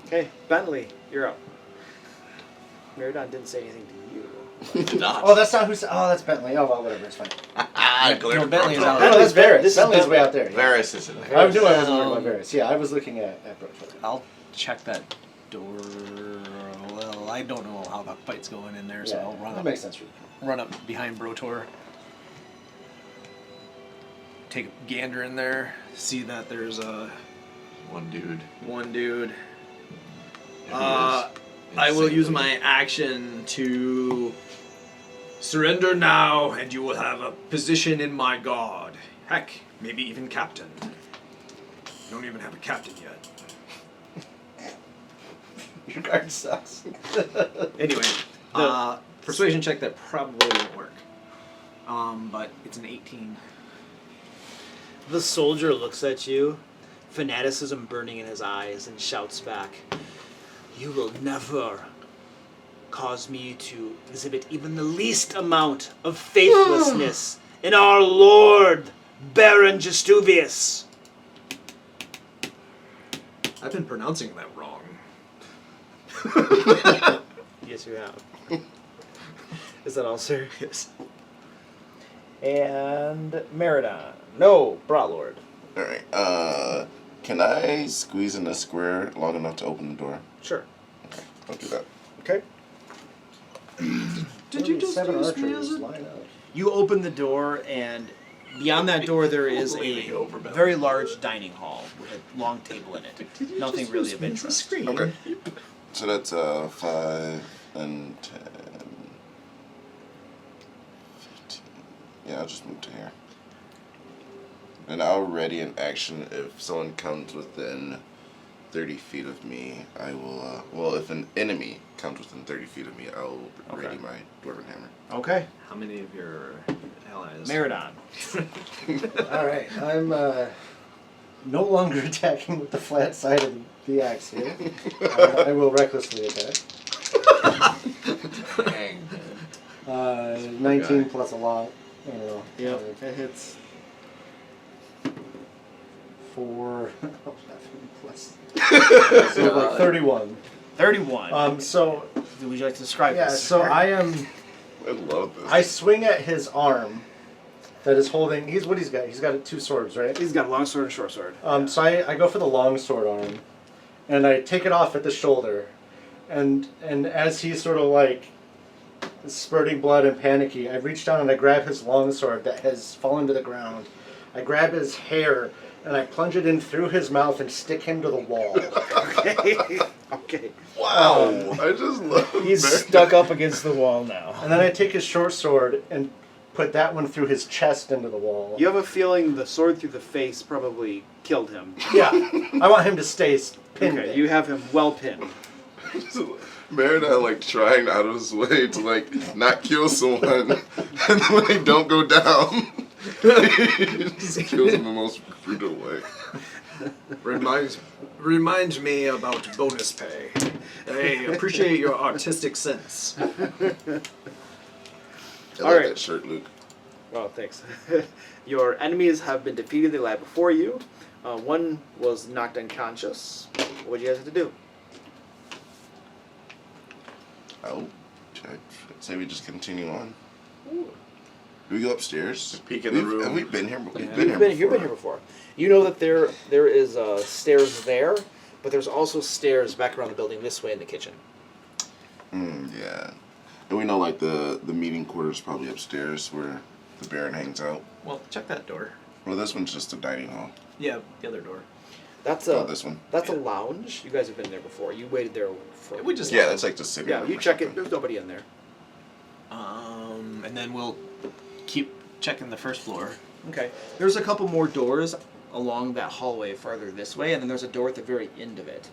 Okay, Bentley, you're up. Meridon didn't say anything to you. Dodge. Oh, that's not who's. Oh, that's Bentley. Oh, well, whatever, it's fine. No, Bentley's out. Oh, that's Varys. This is Bentley's way Bentley. out there. Yeah. Varys is in there. I knew I wasn't worried about Varys. Yeah, I was looking at Brookfield. I'll check that door. Well, I don't know how the fight's going in there, so Yeah, I'll run that up, makes sense for you. run up behind Brotor. Take a gander in there, see that there's One dude. one dude. Who I is will use insanely- my action to surrender now, and you will have a position in my guard. Heck, maybe even captain. You don't even have a captain yet. Your guard sucks. Anyway, persuasion check that probably won't work. But it's an 18. The soldier looks at you, fanaticism burning in his eyes, and shouts back, "You will never cause me to exhibit even the least amount of faithlessness in our Lord, Baron Justuvius." I've been pronouncing that wrong. Yes, you have. Is that all, sir? Yes. And Meridon. No, Broughtlord. Alright, can I squeeze in a square long enough to open the door? Sure. I'll do that. Okay. Did you just Seven use me archers as a... line up. You open the door, and beyond that door, there is Leaning a over Bentley. very large dining hall with a long table in it. Nothing really of interest. Okay. So that's 5 and 10. 15. Yeah, I'll just move to here. And I'll ready an action if someone comes within 30 feet of me. I will, well, if an enemy comes within 30 feet of me, I'll ready my Dwarven Hammer. Okay. How many of your allies? Meridon. Alright, I'm no longer attacking with the flat side of the axe here. I will recklessly attack. Dang. 19 plus a lot. I don't know. Yep, that hits. 4, 11 plus. So like 31. 31. So Would you like to describe yeah, this? so I am. I love this. I swing at his arm that is holding. He's what he's got. He's got 2 swords, right? He's got a long sword and short sword. So I go for the long sword arm, and I take it off at the shoulder, and as he's sort of like spurting blood and panicky, I reach down and I grab his long sword that has fallen to the ground. I grab his hair and I plunge it in through his mouth and stick him to the wall. Okay. Okay. Wow. I just love He's Baron. stuck up against the wall now. And then I take his short sword and put that one through his chest into the wall. You have a feeling the sword through the face probably killed him. Yeah, I want him to stay pinned. Okay, you have him well pinned. Baron like trying out of his way to like not kill someone, and then when they don't go down, he just kills them in the most brutal way. Reminds me about bonus pay. I appreciate your artistic sense. I All like right. that shirt, Luke. Oh, thanks. Your enemies have been defeated. They lie before you. One was knocked unconscious. What do you guys have to do? Oh, I'd say we just continue on. Do we go upstairs? Just peek in the room. Have we been here? We've Yeah. been here before. You've been here before. You know that there is stairs there, but there's also stairs back around the building this way in the kitchen. Yeah. And we know like the meeting quarters probably upstairs where the Baron hangs out. Well, check that door. Well, this one's just a dining hall. Yeah, the other door. That's Oh, this one. That's a lounge. You guys have been there before. You waited there for. We just Yeah, that's like the sitting Yeah, room you or check it. something. There's nobody in there. And then we'll keep checking the first floor. Okay. There's a couple more doors along that hallway farther this way, and then there's a door at the very end of it.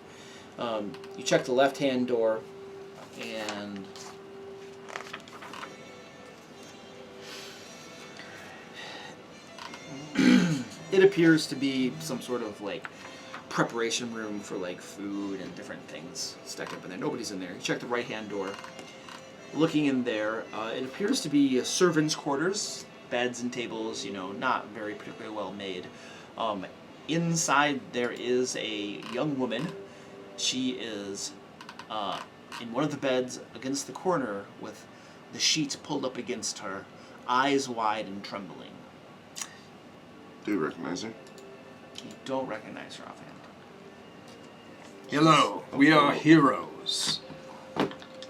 You check the left-hand door, and it appears to be some sort of like preparation room for like food and different things stacked up in there. Nobody's in there. You check the right-hand door. Looking in there, it appears to be servants' quarters, beds and tables, you know, not very particularly well made. Inside there is a young woman. She is in one of the beds against the corner with the sheets pulled up against her, eyes wide and trembling. Do you recognize her? You don't recognize her offhand. Hello, we are heroes.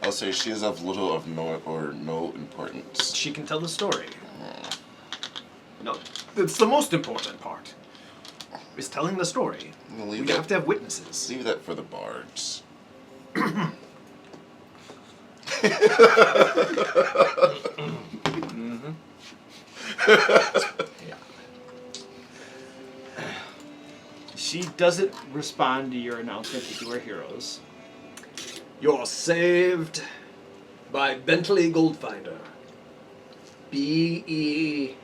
I'll say she is of little of no importance. She can tell the story. No, it's the most important part. Is telling the story. We'll We leave have that, to have witnesses. leave that for the bards. She doesn't respond to your announcement that you are heroes. You're saved by Bentley Goldfinder. BENTLEY.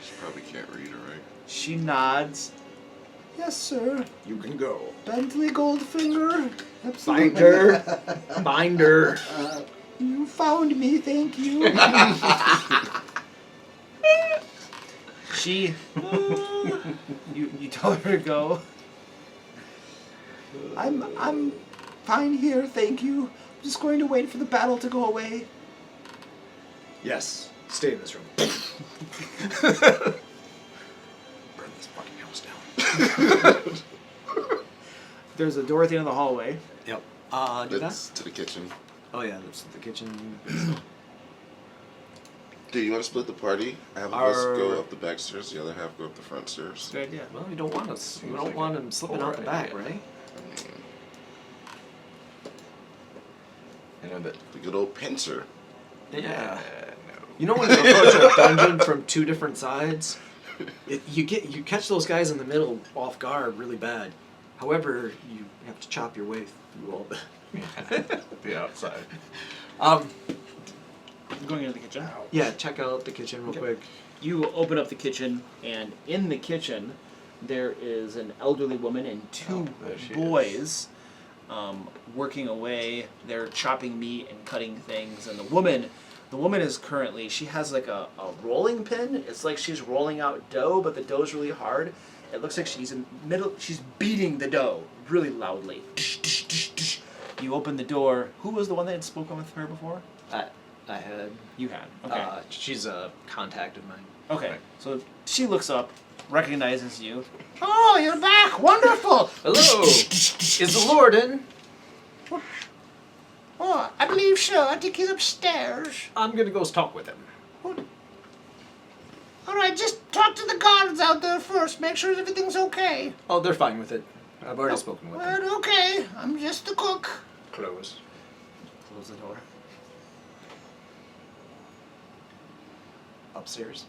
She probably can't read her, right? She nods. Yes, sir. You can go. Bentley Goldfinger. Binder. Binder. You found me, thank you. She, you tell her to go. I'm fine here, thank you. I'm just going to wait for the battle to go away. Yes. Stay in this room. Burn this fucking house down. There's a door at the end of the hallway. Yep. Do that? That's to the kitchen. Oh yeah, that's the kitchen. Dude, you want to split the party? Half of us go up the back stairs, the other half go up the front stairs. Good idea. Well, you don't want us. You Seems don't like want a him slipping poor out the back, idea. right? I know that. The good old pincer. Yeah. No. You know when you approach a dungeon from two different sides, you catch those guys in the middle off guard really bad. However, you have to chop your way through all the. The outside. Going into the kitchen. Yeah, check out the kitchen real quick. You open up the kitchen, and in the kitchen, there is an elderly woman and two there she boys working away. They're chopping meat and cutting things, and the woman is currently, she has like a rolling pin. It's like she's rolling out dough, but the dough's really hard. It looks like she's beating the dough really loudly. You open the door. Who was the one that had spoken with her before? I had. You had. Okay. She's a contact of mine. Okay. So she looks up, recognizes you. Oh, you're back! Wonderful! Hello! Is the Lord in? Oh, I believe so. I think he's upstairs. I'm gonna go talk with him. All right, just talk to the guards out there first. Make sure everything's okay. Oh, they're fine with it. I've already spoken with them. Well, okay. I'm just the cook. Close. Close the door. Upstairs.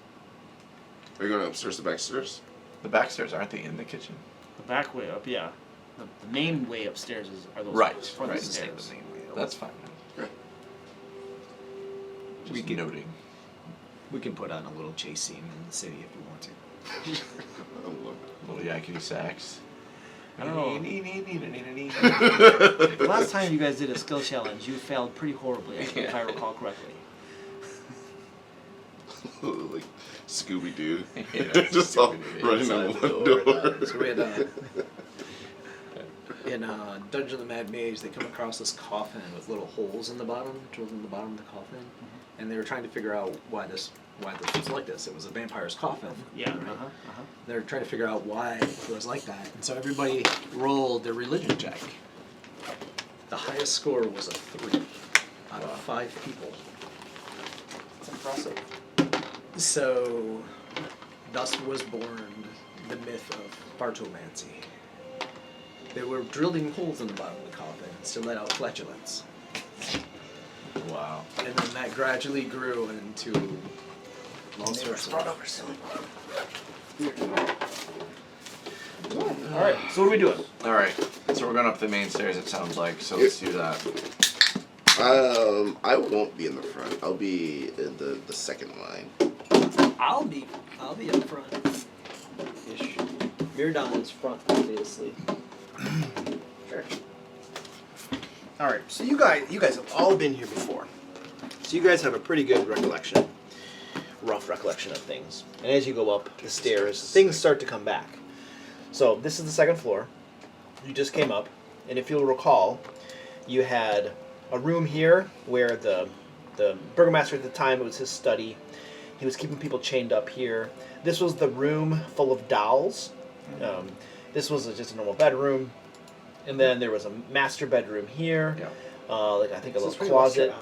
Are you going upstairs to backstairs? The back stairs, aren't they in the kitchen? The back way up, yeah. The main way upstairs are those Right, front right. stairs. That's fine. Just noting. We can put on a little chase scene in the city if we want to. I love Little yakety sax. I don't know. know. The last time you guys did a skill challenge, you failed pretty horribly, if I recall correctly. it. Like Scooby-Doo. Yeah, Just all Scooby-Doo running inside in the one door. door. So we had in Dungeon of the Mad Mage, they come across this coffin with little holes in the bottom, drilled in the bottom of the coffin, and they were trying to figure out why this was like this. It was a vampire's coffin. Yeah. Right? They were trying to figure out why it was like that, and so everybody rolled their religion check. The highest score was a 3 out of 5 people. That's impressive. So, thus was born the myth of Bartomancy. They were drilling holes in the bottom of the coffins to let out flatulence. Wow. And then that gradually grew into all sorts of... Alright, so what are we doing? Alright, so we're going up the main stairs, it sounds like, so let's do that. I won't be in the front. I'll be in the second line. I'll be up front. Ish. Miradon is front, obviously. Sure. All right, so you guys have all been here before, so you guys have a pretty good recollection, rough recollection of things. And as you go up the stairs, things start to come back. So this is the second floor. You just came up, and if you'll recall, you had a room here where the burgomaster at the time, it was his study. He was keeping people chained up here. This was the room full of dolls. This was just a normal bedroom. And then there was a master bedroom here. Yeah. Like I think a little closet.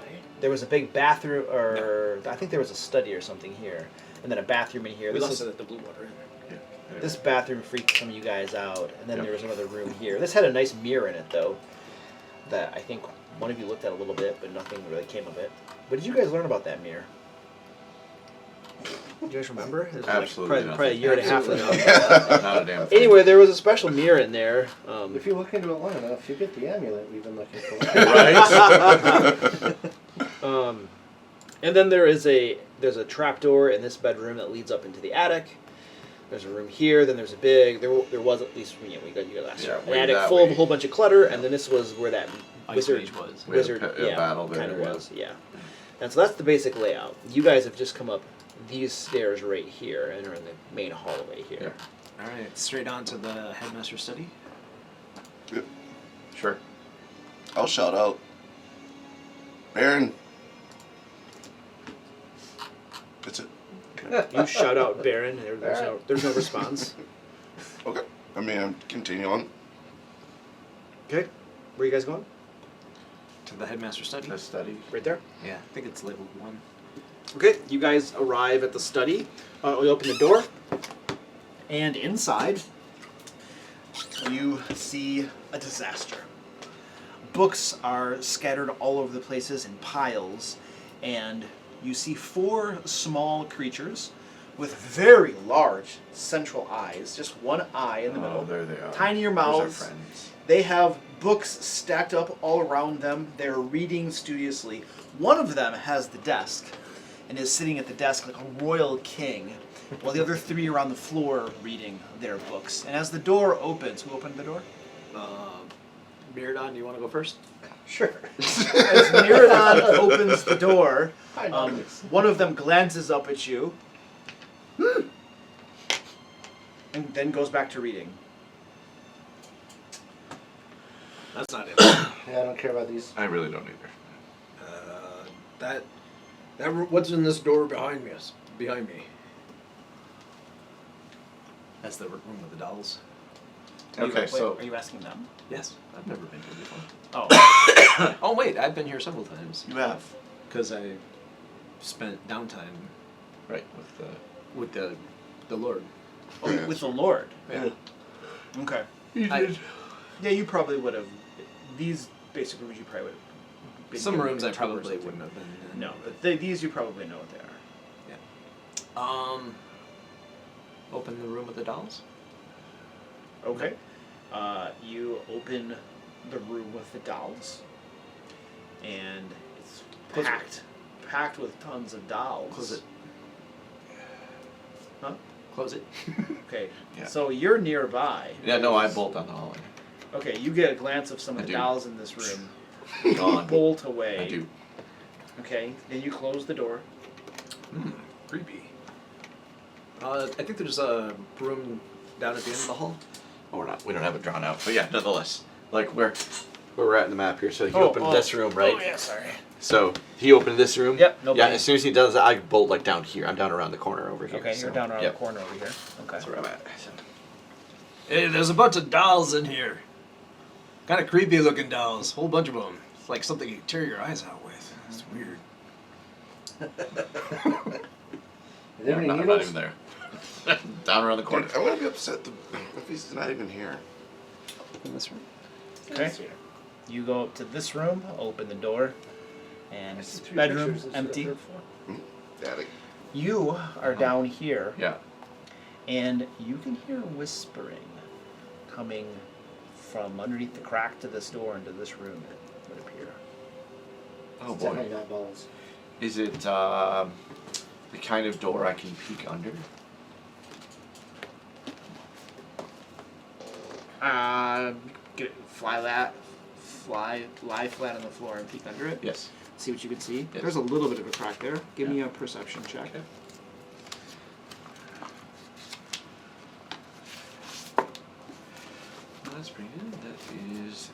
There was a big bathroom, or I think there was a study or something here. And then a bathroom in here. We This lost is, it at the Blue Water Inn. this bathroom freaked some of you guys out. And then Yep. there was another room here. This had a nice mirror in it, though, that I think one of you looked at a little bit, but nothing really came of it. What did you guys learn about that mirror? Do you guys remember? It was Absolutely probably a year and a half ago. Not a damn thing. Anyway, there was a special mirror in there. If you look into it long enough, you get the amulet we've been looking for. Right? And then there's a trapdoor in this bedroom that leads up into the attic. There's a room here. Then there's a big. There was at least you got last year. An way attic that full of a way. whole bunch of clutter, and then this was where that Ice wizard Mage was. We had a wizard battle there, kind of yeah. was, yeah. And so that's the basic layout. You guys have just come up these stairs right here and are in the main hallway here. Yep. Alright, straight on to the headmaster's study. Sure. I'll shout out. Baron. That's it. You shout out Baron, and there's no response. Okay. I mean, I'm continue on. Okay, where are you guys going? To the headmaster's study? The study. Right there. Yeah, I think it's labeled 1. Okay, you guys arrive at the study. We open the door, and inside you see a disaster. Books are scattered all over the places in piles, and you see 4 small creatures with very large central eyes, just one eye in the Oh, middle. there they are. Tinier Those are mouths. friends. They have books stacked up all around them. They're reading studiously. One of them has the desk and is sitting at the desk like a royal king, while the other three are on the floor reading their books. And as the door opens, who opened the door? Miradon, you want to go first? Sure. As Miradon opens the door, Hi, Marcus. one of them glances up at you, and then goes back to reading. That's not it. Yeah, I don't care about these. I really don't either. What's in this door behind me? That's the room with the dolls. Okay, so Are you asking them? Yes, I've never been here before. Oh. Oh wait, I've been here several times you have because I spent downtime right with the with the Lord. Oh, with the Lord. Yeah. Okay. I- Yeah, you probably would have. These basic rooms you probably would have been Some given rooms I a tour or probably something. wouldn't have been in. No, but these you probably know what they are. Open the room with the dolls. Okay. You open the room with the dolls, and it's Close it. packed with tons of dolls. Close it. Huh? Close it. Okay. Yeah. So you're nearby. Yeah, no, I bolt down the hallway. Okay, you get a glance of some of I the do. dolls in this room. Gone. Bolt away. I do. Okay. Then you close the door. Creepy. I think there's a room down at the end of the hall. Oh, we don't have it drawn out, but yeah, nonetheless, like where We're at in the map here, so he Oh, opened oh. this room, right? Oh yeah, sorry. So he opened this room. Yep, Yeah, nobody. as soon as he does that, I bolt like down here. I'm down around the corner over here. Okay, so, you're down around yep. the corner over here. Okay. That's where I'm at. So. Hey, there's a bunch of dolls in here. Kind of creepy looking dolls. Whole bunch of them. It's like something you tear your eyes out with. It's weird. Are there any I'm not needles? even there. Down around the corner. Dude, I'm gonna be upset if he's not even here. In this room. Okay. You go up to this room, open the door, and I see it's 3 bedroom pictures. Is it empty. the 3rd floor? Daddy. You are down here, Yeah. and you can hear whispering coming from underneath the crack to this door into this room, it would appear. Oh It's boy. definitely not balls. Is it the kind of door I can peek under? Lie flat on the floor and peek under it. Yes. See what you can see. Yes. There's a little bit of a crack there. Give Yeah. me a perception check. Okay. That's pretty good. That is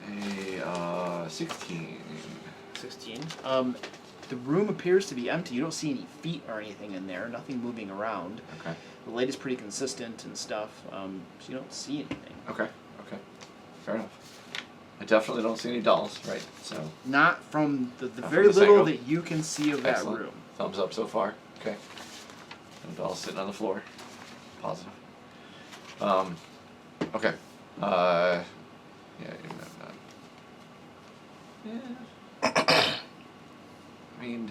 a 16. 16. The room appears to be empty. You don't see any feet or anything in there. Nothing moving around. Okay. The light is pretty consistent and stuff. So you don't see anything. Okay. Okay. Fair enough. I definitely don't see any dolls, right? So Not from the Not very from this little angle. that you can see of that excellent. room. Thumbs up so far. Okay. No dolls sitting on the floor. Positive. Okay. Yeah. Yeah. I mean.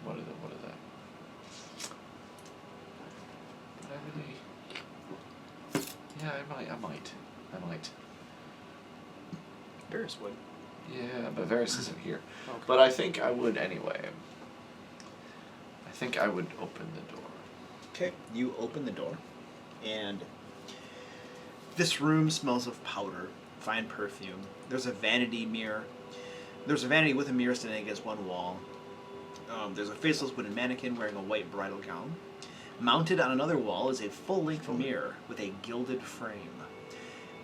What are that? Would I really? Yeah, I might. Paris would. Yeah, but Varys isn't here. Okay. But I think I would anyway. I think I would open the door. Okay. You open the door, and this room smells of powder, fine perfume. There's a vanity mirror. There's a vanity with a mirror standing against one wall. There's a faceless wooden mannequin wearing a white bridal gown. Mounted on another wall is a full-length mirror with a gilded frame.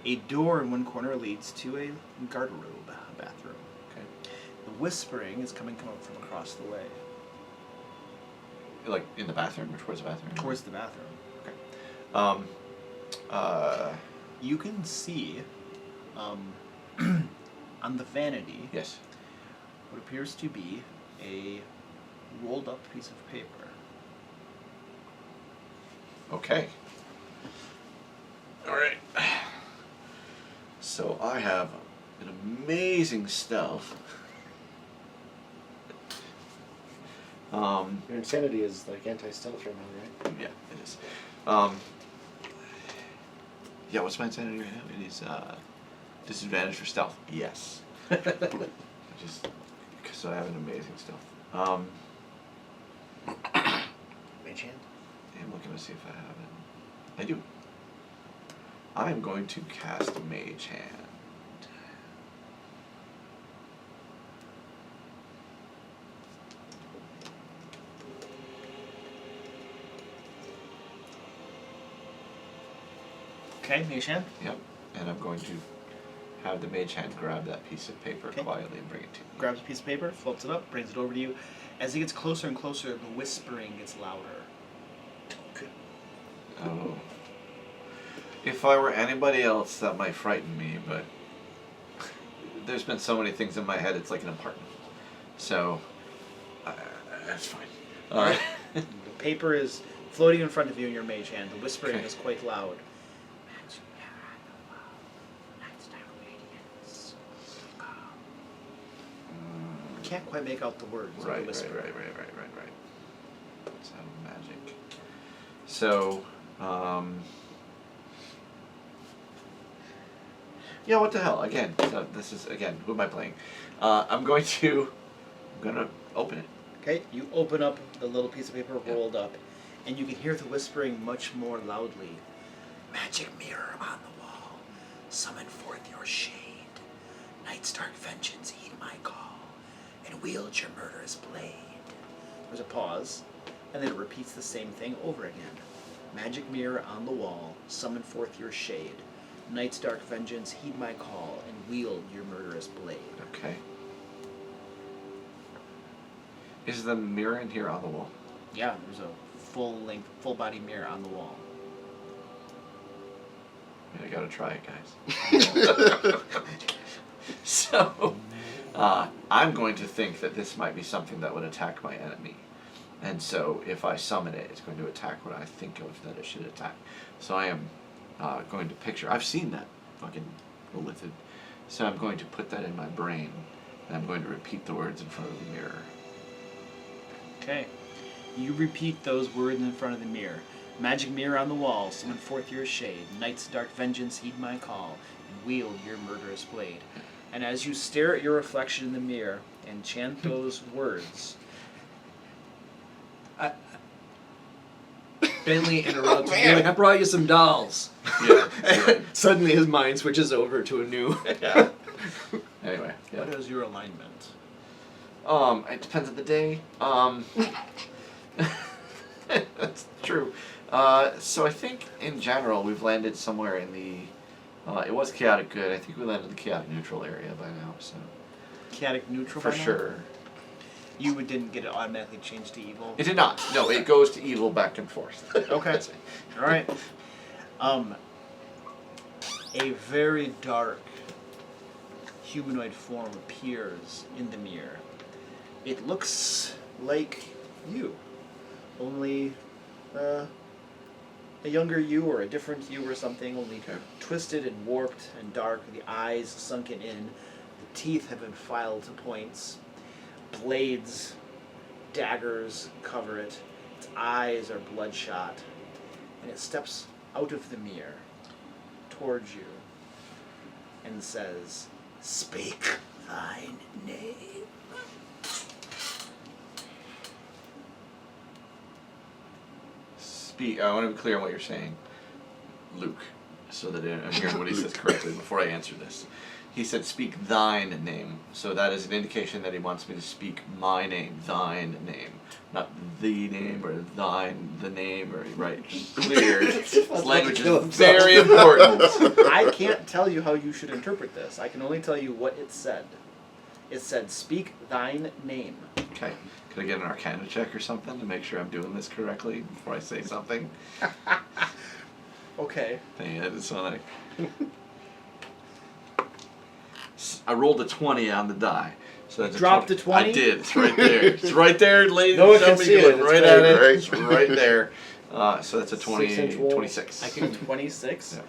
A door in one corner leads to a garderobe, a bathroom. Okay. The whispering is coming from across the way, Like in the bathroom or towards the bathroom? towards the bathroom. Okay. You can see on the vanity Yes. what appears to be a rolled up piece of paper. Okay. All right. So I have an amazing stealth. Your insanity is like anti-stealth right now, right? Yeah, it is. Yeah, what's my insanity right now? It is Disadvantage for stealth. Yes. Just because I have an amazing stealth. Mage hand. I'm looking to see if I have it. I do. I'm going to cast Mage Hand. Okay, Mage Hand. Yep. And I'm going to have the Mage Hand grab that piece of paper Okay. quietly and bring it to me. Grabs a piece of paper, floats it up, brings it over to you. As he gets closer and closer, the whispering gets louder. Oh. If I were anybody else, that might frighten me, but there's been so many things in my head, it's like an apartment. So, that's fine. The paper is floating in front of you in your mage hand. The whispering Okay. is quite loud. Can't quite make out the words of the Right. whisper. Sound magic. So, yeah, what the hell? Again, so this is, again, who am I playing? I'm gonna open it. Okay, you open up the little piece of paper Yeah. rolled up, and you can hear the whispering much more loudly. Magic mirror on the wall. Summon forth your shade. Night's dark vengeance, heed my call. And wield your murderous blade. There's a pause, and then it repeats the same thing over again. Magic mirror on the wall, summon forth your shade. Night's dark vengeance, heed my call, and wield your murderous blade. Okay. Is the mirror in here on the wall? Yeah, there's a full-length, full-body mirror on the wall. I gotta try it, guys. So, I'm going to think that this might be something that would attack my enemy. And so, if I summon it, it's going to attack what I think of that it should attack. So I am going to picture, I've seen that fucking lithid. So I'm going to put that in my brain, and I'm going to repeat the words in front of the mirror. Okay. You repeat those words in front of the mirror. Magic mirror on the wall, summon forth your shade. Night's dark vengeance, heed my call, and wield your murderous blade. And as you stare at your reflection in the mirror and chant those words, Bentley interrupts. You're like, I brought you some dolls. Yeah. Suddenly his mind switches over to a new. Yeah. Anyway. Yeah. what is your alignment? It depends on the day. That's true. So I think in general we've landed somewhere in the. It was chaotic good. I think we landed in the chaotic neutral area by now. So Chaotic neutral for by now? sure. You didn't get it automatically changed to evil? It did not. No, it goes to evil back and forth. Okay. That's it. Alright. A very dark humanoid form appears in the mirror. It looks like you. Only a younger you or a different you or something, only Okay. twisted and warped and dark, the eyes sunken in, the teeth have been filed to points, blades, daggers cover it, its eyes are bloodshot, and it steps out of the mirror towards you and says, "Speak thine name." I want to be clear on what you're saying, Luke, so that I'm hearing what he says correctly before I answer this. He said, "Speak thine name," so that is an indication that he wants me to speak my name, thine name, not the name or thine, the name, or right. Clear. This language is very important. I can't tell you how you should interpret this. I can only tell you what it said. It said, "Speak thine name." Okay. Could I get an Arcana check or something to make sure I'm doing this correctly before I say something? Okay. Dang it, it's not like... I rolled a 20 on the die. So that's Dropped a 20? I did. It's right there. It's right there, ladies No one and can gentlemen. see it. Going It's right very at it. bright. It's right there. So that's a 6-inch wall. 26. I can 26. Yeah.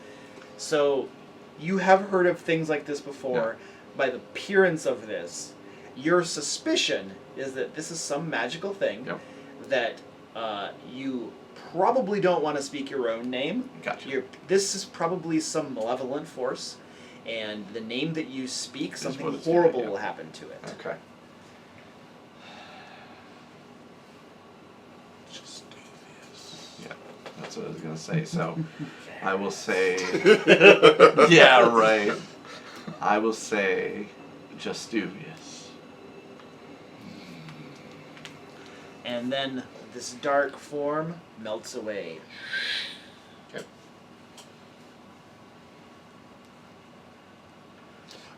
So, you have heard of things like this before. By the appearance of this, your suspicion is that this is some magical thing Yep. that you probably don't want to speak your own name. Gotcha. This is probably some malevolent force, and the name that you speak, what something it's horrible doing, yeah. will happen to it. Okay. Yeah, that's what I was gonna say. So, I will say. Yeah, right. I will say, Justuvius. And then this dark form melts away. Okay.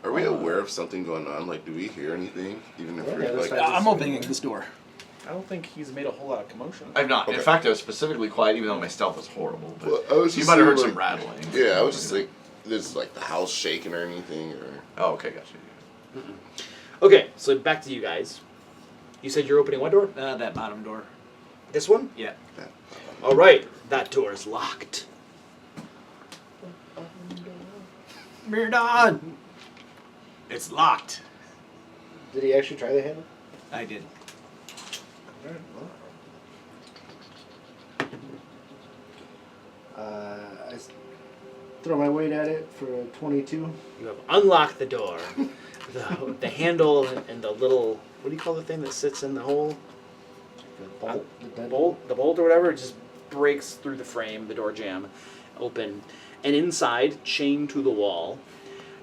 Are we aware of something going on? Like, do we hear anything? Even if Yeah, we're that's like, right. I'm opening this door. I don't think he's made a whole lot of commotion. I've not. In Okay. fact, I was specifically quiet, even though my stealth was horrible. But Well, I was you just might have heard saying, some like- rattling. yeah, I was just like, there's like the house shaking or anything, or Oh, okay, gotcha. Okay, so back to you guys. You said you're opening what door? That bottom door. This one? Yeah. All right, that door is locked. Mirdon! It's locked. Did he actually try the handle? I did. Alright, I throw my weight at it for a 22. You have unlocked the door. The handle and the little, what do you call the thing that sits in the hole? The bolt. The bolt or whatever, just breaks through the frame, the door jamb, open. And inside, chained to the wall,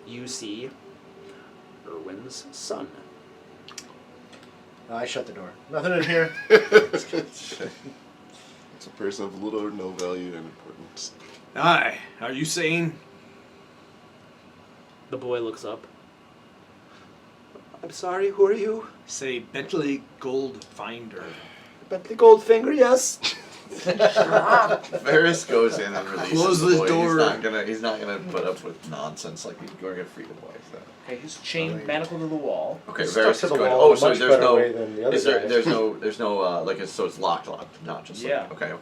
you see Irwin's son. I shut the door. Nothing in here. it's a person of little or no value and importance. Aye. Are you sane? The boy looks up. I'm sorry, who are you? Say Bentley Goldfinder. Bentley Goldfinger, yes. Varys goes in and releases Close the this boy. door. He's not gonna put up with nonsense like he's going to free the boy. So. Okay, he's chained, manacled to the wall. Okay, Stuck Varys to is the going. wall Oh, in a so much there's better no. way than the other Is there? guys. There's no like it's, so it's locked, not just like. Yeah. Okay.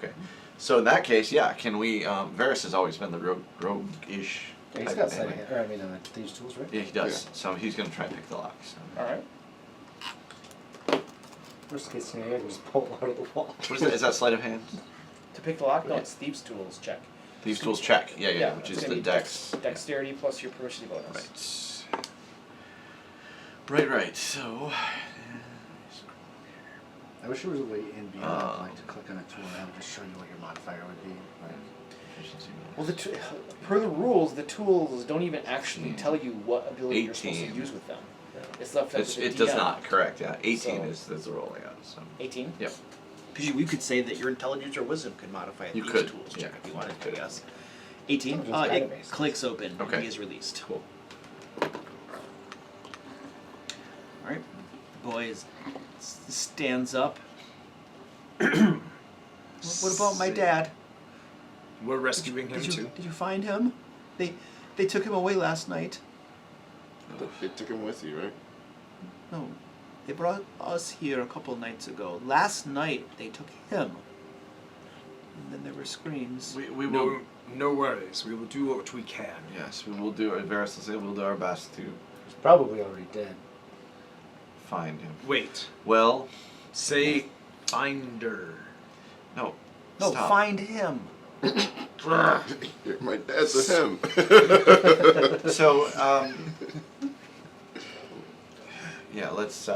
So in that case, yeah. Can we? Varys has always been the rogue-ish. Yeah, he's type got of sleight of man. hand. Or, I mean, these tools, right? Yeah, he does. So he's gonna try and pick the lock. So. All right. Worst case scenario, I can just pull it out of the wall. What is that? Is that sleight of hand? To pick the lock, no, it's thieves' tools check. Thieves tools check. Yeah. Which it's is gonna the be dex. Dexterity plus your proficiency bonus. Right. So. I wish there was a way in beyond, Oh. like to click on a tool and that would just show you what your modifier would be. Like, Well, per the rules, the tools don't even actually tell you what ability you're supposed to 18. use with them. It's left up to the It does DM. not. Correct. Yeah. 18 So- is the roll I got. So. 18? Yep. Because we could say that your intelligence or wisdom could modify You these could, tools yeah. check if you wanted to, yes. 18. It's kinda It basic. clicks open. Okay. He is released. Cool. All right. Boy stands up. What about my dad? We're rescuing him too. Did you find him? They took him away last night. They took him with you, right? No, they brought us here a couple nights ago. Last night they took him. And then there were screams. We will. No worries. We will do what we can. Yes, we will do. Varys will say we'll do our best to he's probably already dead. find him. Wait. Well, Say finder. no. No, Stop. find him. My dad's a him. So, yeah, let's.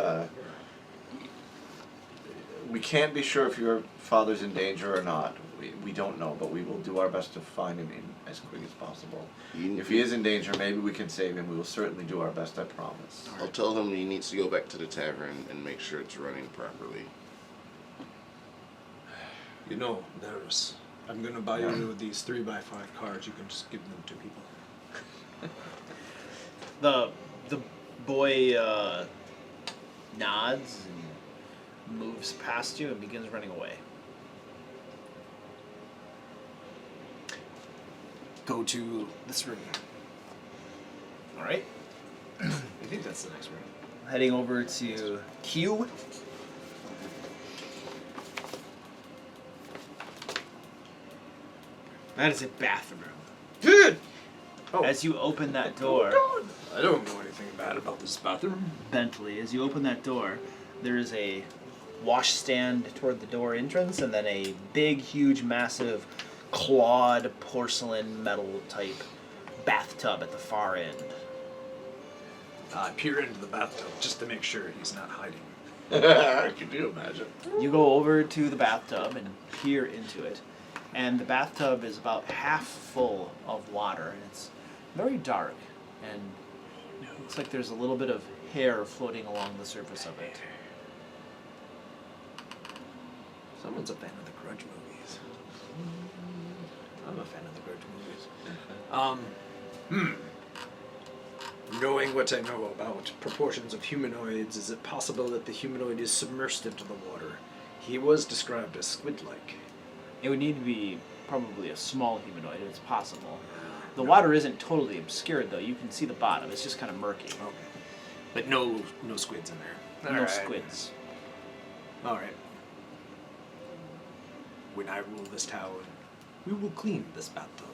We can't be sure if your father's in danger or not. We don't know, but we will do our best to find him in as quick as possible. If he is in danger, maybe we can save him. We will certainly do our best, I promise. I'll tell him he needs to go back to the tavern and make sure it's running properly. You know, I'm gonna buy you these 3x5 cards. You can just give them to people. The boy nods and moves past you and begins running away. Go to this room. All right. I think that's the next room. Heading over to Q. That is a bathroom. Oh. As you open that door, I don't know anything bad about this bathroom. Bentley, as you open that door, there is a washstand toward the door entrance and then a big, huge, massive clawed porcelain metal type bathtub at the far end. I peer into the bathtub just to make sure he's not hiding. Could you imagine? You go over to the bathtub and peer into it, and the bathtub is about half full of water, and it's very dark, and it looks like there's a little bit of hair floating along the surface of it. Someone's a fan of the Grudge movies. I'm a fan of the Grudge movies. Knowing what I know about proportions of humanoids, is it possible that the humanoid is submersed into the water? He was described as squid-like. It would need to be probably a small humanoid. It's possible. The water isn't totally obscured, though. You can see the bottom. It's just kind of murky. Okay. But no squids in there. No Alright. squids. Alright. When I rule this town, we will clean this bathtub.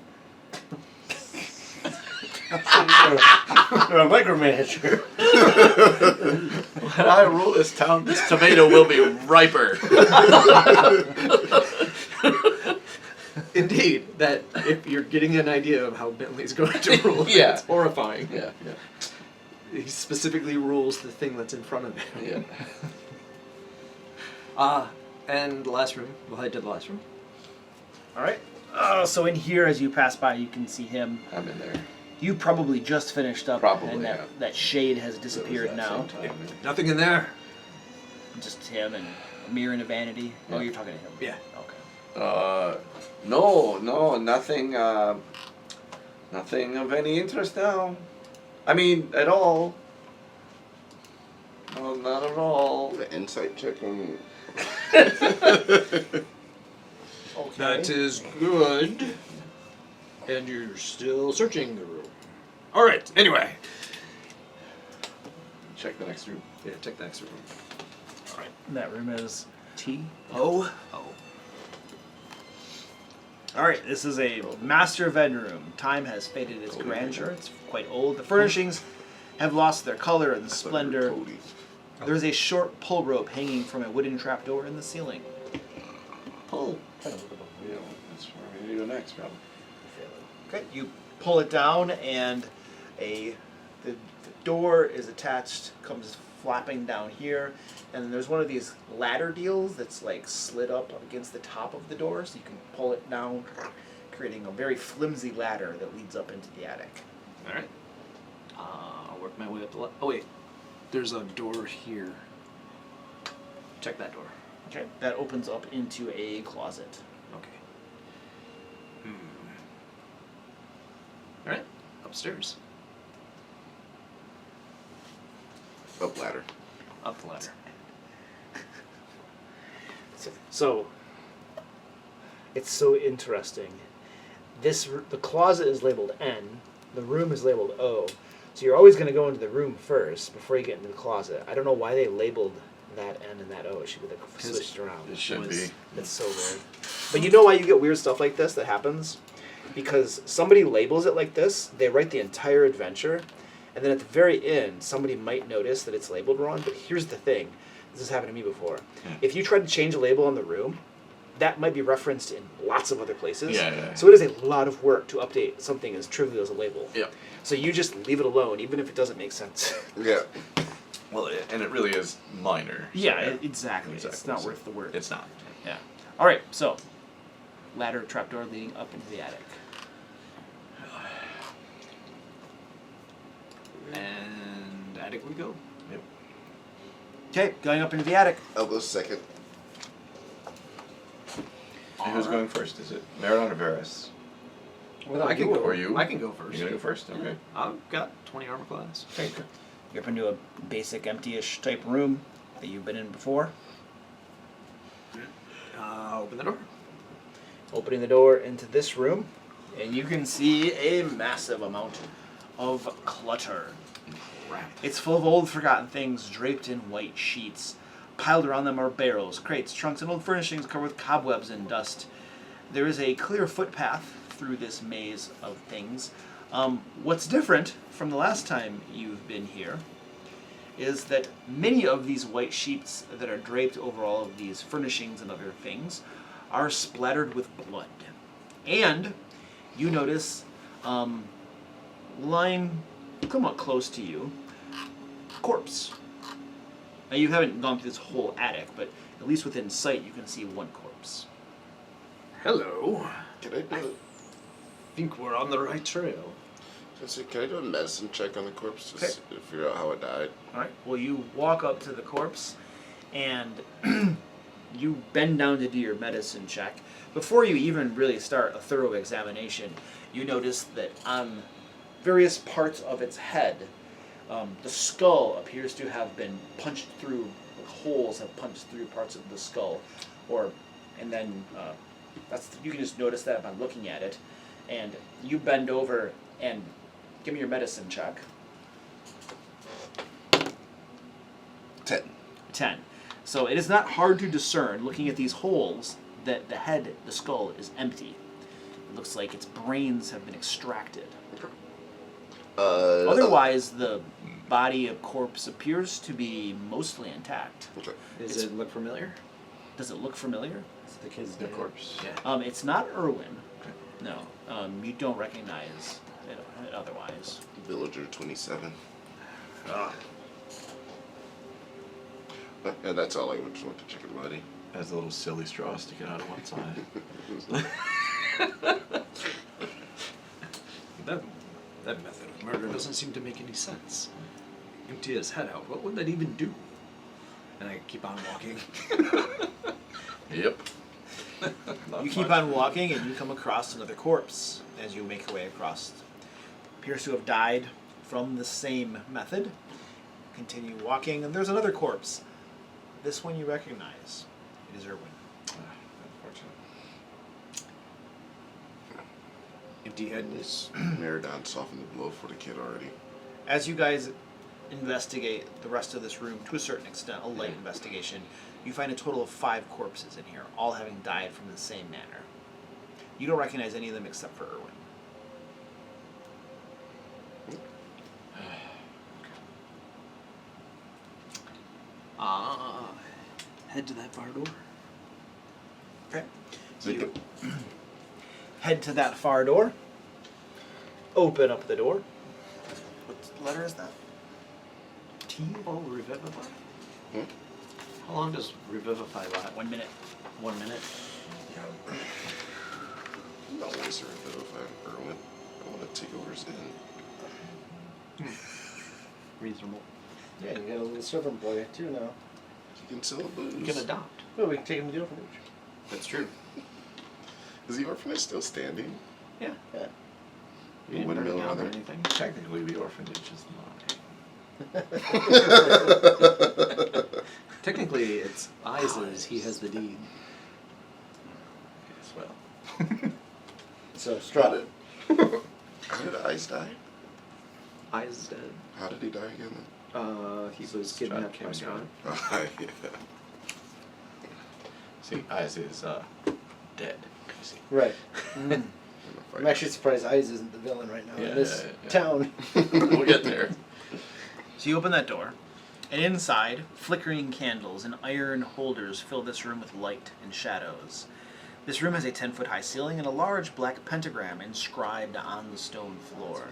You're a micromanager. When I rule this town, this tomato will be riper. Indeed, that if you're getting an idea of how Bentley's going to rule, Yeah. it's horrifying. Yeah. He specifically rules the thing that's in front of him. Yeah. And the last room. We'll head to the last room. All right. So in here, as you pass by, you can see him. I'm in there. You probably just finished up, Probably, and yeah. that shade has disappeared That now. was that same time. Nothing in there. Just him and a mirror and a vanity. Oh, Yeah. you're talking to him. Yeah. Okay. No, nothing, nothing of any interest now. I mean, at all. No, not at all. The insight check on. Okay. That is good. And you're still searching the room. All right. Anyway. Check the next room. Yeah, check the next room. All right. That room is T. Oh. All right, this is a master bedroom. Time has faded its grandeur. It's quite old. The furnishings have lost their color and splendor. Cody. There is a short pull rope hanging from a wooden trapdoor in the ceiling. Pull. Yeah, that's where we need to go next, probably. Okay, you pull it down, and the door is attached, comes flapping down here, and then there's one of these ladder deals that's like slid up against the top of the door, so you can pull it down, creating a very flimsy ladder that leads up into the attic. All right. I'll work my way up the left. Oh wait, there's a door here. Check that door. Okay, that opens up into a closet. Okay. All right, upstairs. Up ladder. Up the ladder. So, it's so interesting. The closet is labeled N, the room is labeled O. So you're always going to go into the room first before you get into the closet. I don't know why they labeled that N and that O. It should be like switched around. It should be. It's so weird. But you know why you get weird stuff like this that happens? Because somebody labels it like this, they write the entire adventure, and then at the very end, somebody might notice that it's labeled wrong. But here's the thing. This has happened to me before. If you try to change a label on the room, that might be referenced in lots of other places. Yeah. So it is a lot of work to update something as trivial as a label. Yeah. So you just leave it alone, even if it doesn't make sense. Yeah. Well, and it really is minor. so- Yeah, exactly. It's Exactly, not so worth the work. It's not. Yeah. All right, so ladder trapdoor leading up into the attic. And attic we go. Okay, going up into the attic. I'll go second. And who's going first? Is it Maradon or Varys? I can go. Or you? I can go first. You're gonna go first? Okay. I've got 20 armor class. Okay, good. You're up into a basic empty-ish type room that you've been in before. Open the door. Opening the door into this room. And you can see a massive amount of clutter. Crap. It's full of old forgotten things draped in white sheets. Piled around them are barrels, crates, trunks, and old furnishings covered with cobwebs and dust. There is a clear footpath through this maze of things. What's different from the last time you've been here is that many of these white sheets that are draped over all of these furnishings and other things are splattered with blood. And you notice, lying somewhat close to you, corpse. Now you haven't gone through this whole attic, but at least within sight you can see one corpse. Hello. Can I do it? Think we're on the right trail. Can I do a medicine check on the corpse to Okay. figure out how it died? Alright, well you walk up to the corpse and you bend down to do your medicine check. Before you even really start a thorough examination, you notice that on various parts of its head, the skull appears to have been punched through, like holes have punched through parts of the skull. And then you can just notice that by looking at it. And you bend over and give me your medicine check. 10. 10. So it is not hard to discern, looking at these holes, that the skull is empty. It looks like its brains have been extracted. Otherwise, the body of corpse appears to be mostly intact. Okay. Does it look familiar? Does it look familiar? It's the kid's The name. corpse. Yeah. It's not Irwin. No. You don't recognize it otherwise. Villager 27. Ah. And that's all I just want to check the body. Has a little silly straw sticking out of one side. That method of murder doesn't seem to make any sense. Empty his head out. What would that even do? And I keep on walking. Yep. You keep on walking and you come across another corpse as you make your way across. Appears to have died from the same method. Continue walking and there's another corpse. This one you recognize. It is Irwin. Unfortunate. Empty head. This Meridon softened the blow for the kid already. As you guys investigate the rest of this room to a certain extent, a light investigation, you find a total of 5 corpses in here, all having died from the same manner. You don't recognize any of them except for Irwin. Head to that far door. Okay. So Thank you head to that far door. Open up the door. What letter is that? T? Oh, revivify? Hmm? How long does revivify last? 1 minute. 1 minute? I'm not always a revivify Irwin. I want to take over his inn. Reasonable. Yeah, you got a little servant boy too now. He can sell booze. You can adopt. Well, we can take him to the orphanage. That's true. Is the orphanage still standing? Yeah. Yeah. You didn't One burn it mil down or other. anything. Technically, the orphanage is not. Technically, it's Isa's. He has the deed. As well. So, Strahd. How did Ice die? Isa's dead. How did he die again then? He was kidnapped by Strahd. Oh, yeah. See, Eyes is dead. See. Right. I'm I'm actually surprised Eyes isn't the villain right now in this Yeah. town. We'll get there. So you open that door, and inside, flickering candles and iron holders fill this room with light and shadows. This room has a 10-foot high ceiling and a large black pentagram inscribed on the stone floor.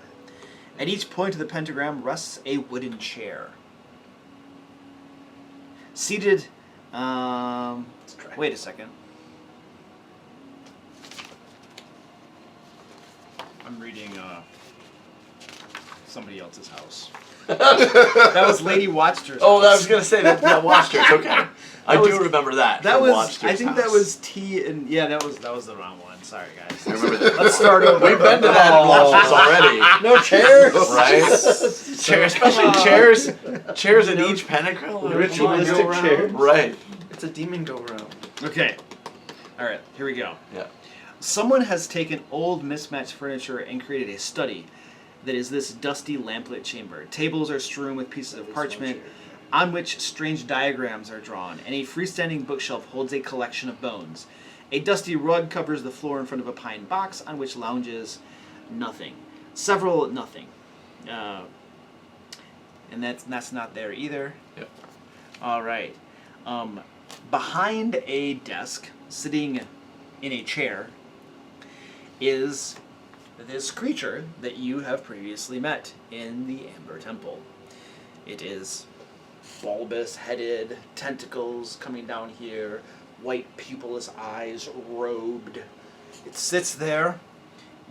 At each point of the pentagram rests a wooden chair. Seated, wait a second. I'm reading somebody else's house. That was Lady Watchter's Oh, I house. was gonna say that Watchers. Okay, I was- do remember that. That from was, Watchter's I think that house. was T and yeah, that was the wrong one. Sorry guys. I remember that. Let's start over. We've been to that in Watchers already, No chairs! right? Chairs, especially chairs in each pentacle. Ritualistic chairs. Right. It's a demon go round. Okay. All right, here we go. Yeah. Someone has taken old mismatched furniture and created a study that is this dusty lamplit chamber. Tables are strewn with pieces of parchment on which strange diagrams are drawn, and a freestanding bookshelf holds a collection of bones. A dusty rug covers the floor in front of a pine box on which lounges nothing. Several nothing. And that's not there either. Yep. All right. Behind a desk, sitting in a chair, is this creature that you have previously met in the Amber Temple. It is bulbous headed, tentacles coming down here, white pupilless eyes robed. It sits there,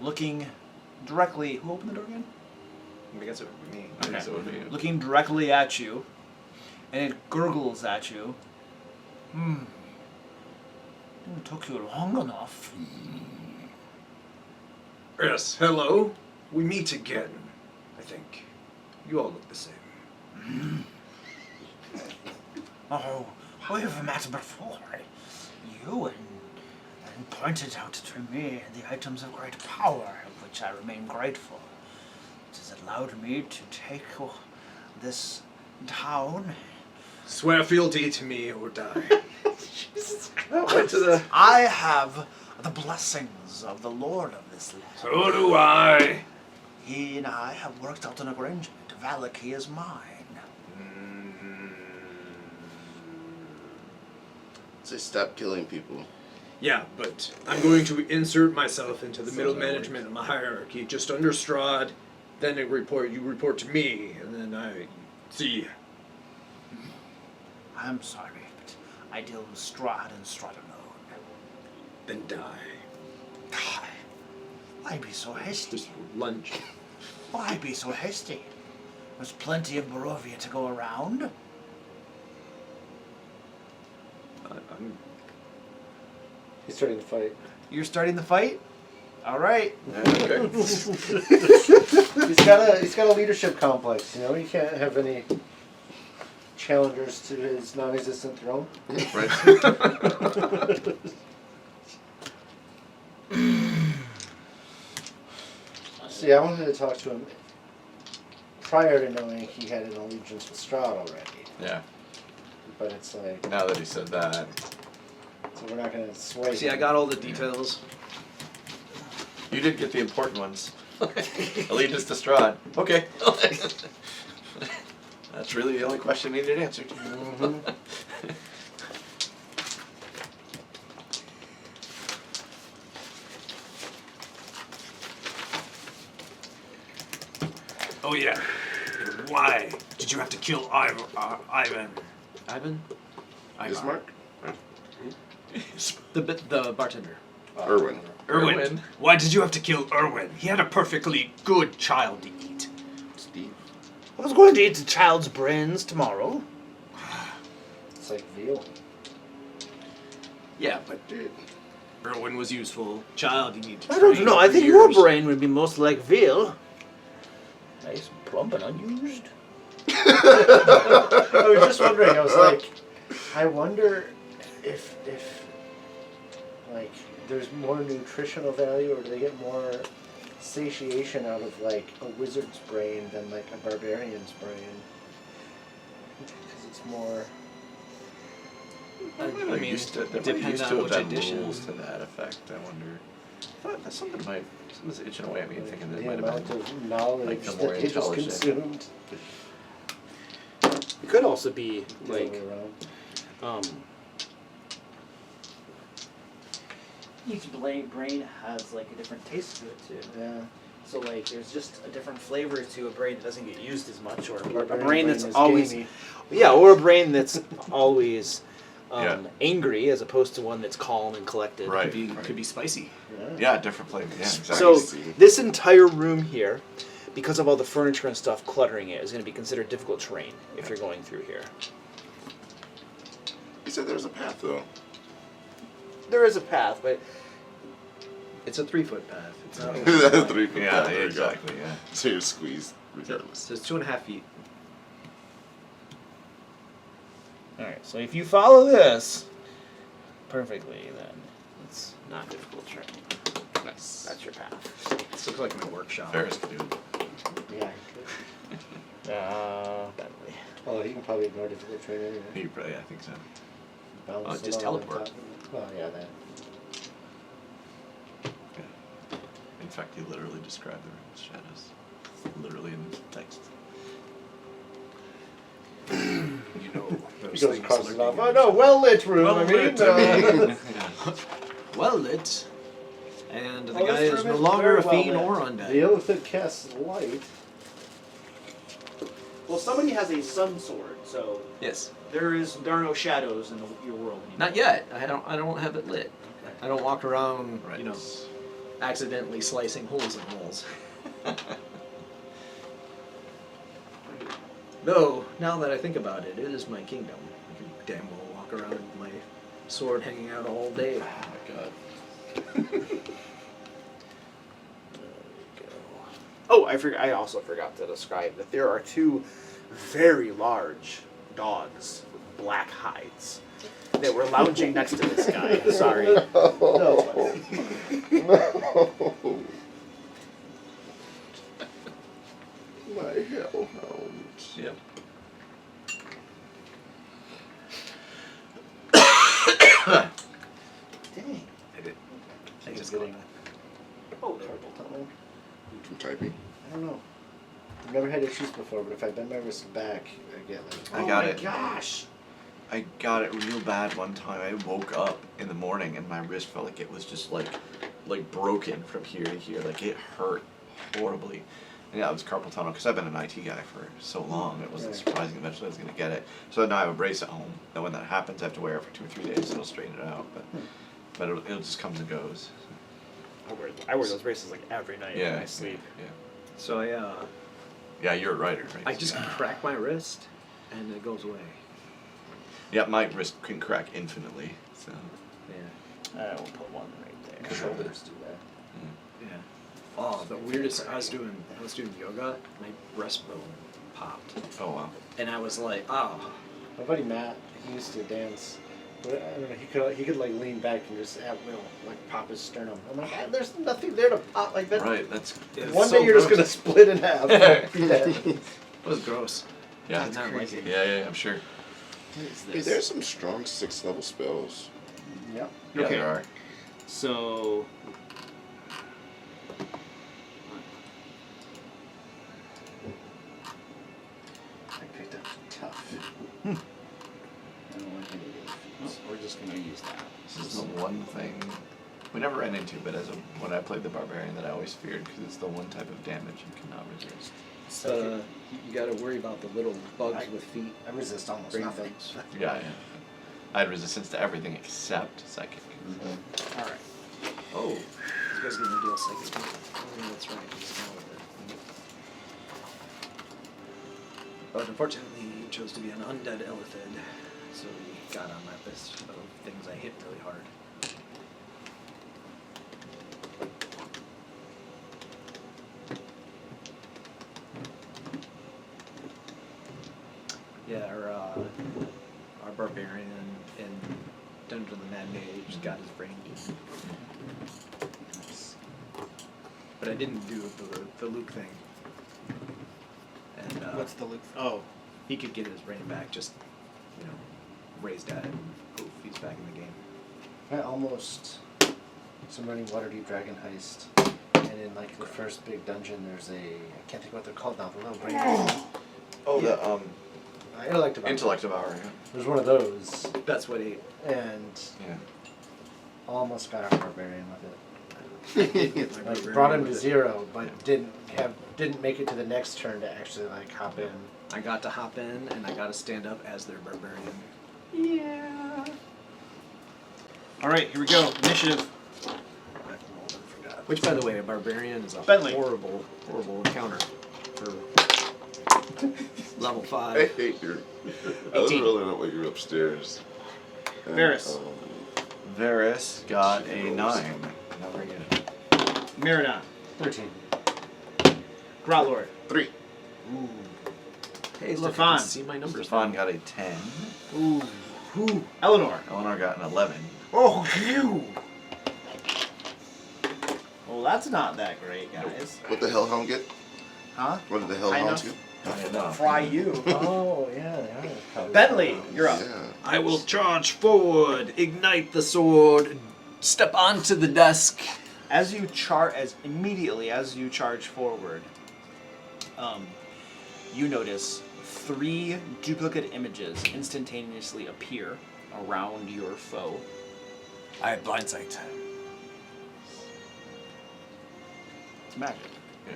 looking directly. Who opened the door again? I guess it would be me. I guess it would be you. Looking directly at you, and it gurgles at you. Didn't took you long enough. Yes, hello. We meet again, I think. You all look the same. Oh, we've met before. You and pointed out to me the items of great power, of which I remain grateful. It has allowed me to take this town. Swear fealty to me or die. Went to the. I have the blessings of the Lord of this land. So do I. He and I have worked out an arrangement. Vallaki is mine. Say stop killing people. Yeah, but I'm going to insert myself into the middle management of my hierarchy, just under Strahd. Then you report to me, and then I see. I'm sorry, but I deal with Strahd and Strahd alone. Then die. God, why be so hasty? Just lunge. Why be so hasty? There's plenty of Barovia to go around. I'm He's starting to fight. You're starting the fight? Alright. Okay. He's got a leadership complex, you know, he can't have any challengers to his non-existent throne. Right. See, I wanted to talk to him prior to knowing he had an allegiance with Strahd already. Yeah. But it's like, Now that he said that. so we're not gonna sway see. I him. got all the details. You did get the important ones. Allegiance to Strahd. Okay. That's really the only question needed answered. Mhm. Oh yeah. Why did you have to kill Ivan? Ivan? Ismark? The bartender. Irwin. Irwin. Why did you have to kill Irwin? He had a perfectly good child to eat. Steve. I was going to eat the child's brains tomorrow. It's like veal. Yeah, but Irwin was useful. Child, you need to I don't train know. I for think your years. brain would be most like veal. Nice, plump, and unused. I was just wondering, I was like, I wonder if like there's more nutritional value, or do they get more satiation out of like a wizard's brain than like a barbarian's brain? Because it's more. I mean, used to, there might depend used on to have which been edition. rules to that effect. I wonder. I thought that something's itching away at me, thinking there The might amount have been. of knowledge like, the that more they just intelligent. consumed. It could also be the other like, way around. Each brain has like a different taste to it too. Yeah. so like there's just a different flavor to a brain that doesn't get used as much, or a Barbarian brain that's is always, gamey. yeah, or a brain that's always Yeah. angry as opposed to one that's calm and collected. Right. Could be spicy. Yeah. Yeah, different flavor. Yeah, exactly. So See. this entire room here, because of all the furniture and stuff cluttering it, is going to be considered difficult terrain if you're going through here. He said there's a path though. There is a path, but It's a 3-foot path. It's not. That's 3 foot yeah, path. There you go. exactly. Yeah. So you're squeezed regardless. So it's 2.5 feet. all right. So if you follow this perfectly, then it's not difficult terrain. Nice. That's your path. This looks like my workshop. Ferris could do it. Yeah. Bentley. Oh, you can probably ignore difficult trade anyway. You probably, yeah, I think so. Bounce just it all on teleport. top of it. Well, yeah, that. In fact, he literally described the room's shadows. Literally in his text. You know, He those goes things across it lurking off. in Oh no, well lit room. Well I mean, lit, well lit. And the Oh, guy this is room no is longer very a well fiend lit. or The undead. oath that casts light. Well, somebody has a sun sword, so Yes. there are no shadows in your world anymore. Not yet. I don't have it lit. I don't walk around, Right. you know, accidentally slicing holes in walls. Though, now that I think about it, it is my kingdom. I can damn well walk around with my sword hanging out all day. Oh my god. Oh, I also forgot to describe that there are two very large dogs with black hides that were lounging next to this guy. Sorry. No. My hellhound. Yep. Dang. I did. I Just just getting Oh, there. carpal tunnel. From typing. I don't know. I've never had issues before, but if I bend my wrist back, I get like. I got oh my it. gosh. I got it real bad one time. I woke up in the morning and my wrist felt like it was just like broken from here to here. Like it hurt horribly. And yeah, it was carpal tunnel because I've been an IT guy for so long. It wasn't Right. surprising eventually I was going to get it. So now I have a brace at home. And when that happens, I have to wear it for 2 or 3 days. So it'll straighten it out. But it'll just comes and goes. I wear those braces like every night Yeah. when I sleep. Yeah. So Yeah, you're a writer, right? I just crack my wrist and it goes away. Yeah, my wrist can crack infinitely. So Yeah. I will put one right there. Shoulders do that. Yeah. Oh, the weirdest. I was doing yoga. My breastbone popped, oh wow. and I was like, oh. My buddy Matt, he used to dance. But I don't know. He could like lean back and just at will like pop his sternum. I'm like, "Ah, there's nothing there to pop like that. Right, that's It's One so day you're just gross. gonna split in half. and be dead. It was gross. yeah, Did not like it. yeah, I'm sure. What is Hey, this? there's some strong 6th level spells. Yep. Yeah, Okay. there are. So I picked up tough. I don't like any of these. we're just gonna use that. This is the one thing we never ran into, but when I played the barbarian, that I always feared because it's the one type of damage you cannot resist. So you got to worry about the little bugs with feet. I resist almost Bring nothing. things. Yeah. I had resistance to everything except psychic. All right. Oh, you guys gonna deal psychic. Oh, yeah, that's right. He's not with it. But unfortunately, he chose to be an undead elephant, so he got on that list of things I hit really hard. Yeah, our barbarian in Dungeon of the Mad Mage got his brain eaten. But I didn't do the Luke thing. And What's the loop? Oh, he could get his brain back, just, you know, raised at it, and poof, he's back in the game. I almost. So I'm running Waterdeep Dragon Heist, and in like the first big dungeon, there's I can't think what they're called now. The little brain. Oh, Yeah. the Intellect Devour. intellect devour. Yeah. There's one of those, That's what he. and Yeah. almost got our barbarian with it. My Like barbarian brought him with to it. 0, but didn't make it to the next turn to actually like hop in. I got to hop in, and I got to stand up as their barbarian. yeah. All right, here we go. Initiative. Which, by the way, a barbarian is a Bentley. horrible, horrible encounter for level I 5. hate your. I was 18. rolling up while you were upstairs. And, Varys. Varys got a 9. Not very good. Marina. 13. Grotlord. 3. Hey, look, I Stefan. can see my numbers. Stefan got a 10. Ooh. Ooh. Eleanor. Eleanor got an 11. Oh, you. Well, that's not that great, guys. What the hellhound get? Huh? What did the High hellhound enough? get? No. Fry you. Oh yeah, they are. Probably. Bentley, you're up. Yeah. I will charge forward, ignite the sword, step onto the desk. As you immediately as you charge forward, you notice 3 duplicate images instantaneously appear around your foe. I have blindsight. It's magic. Yeah.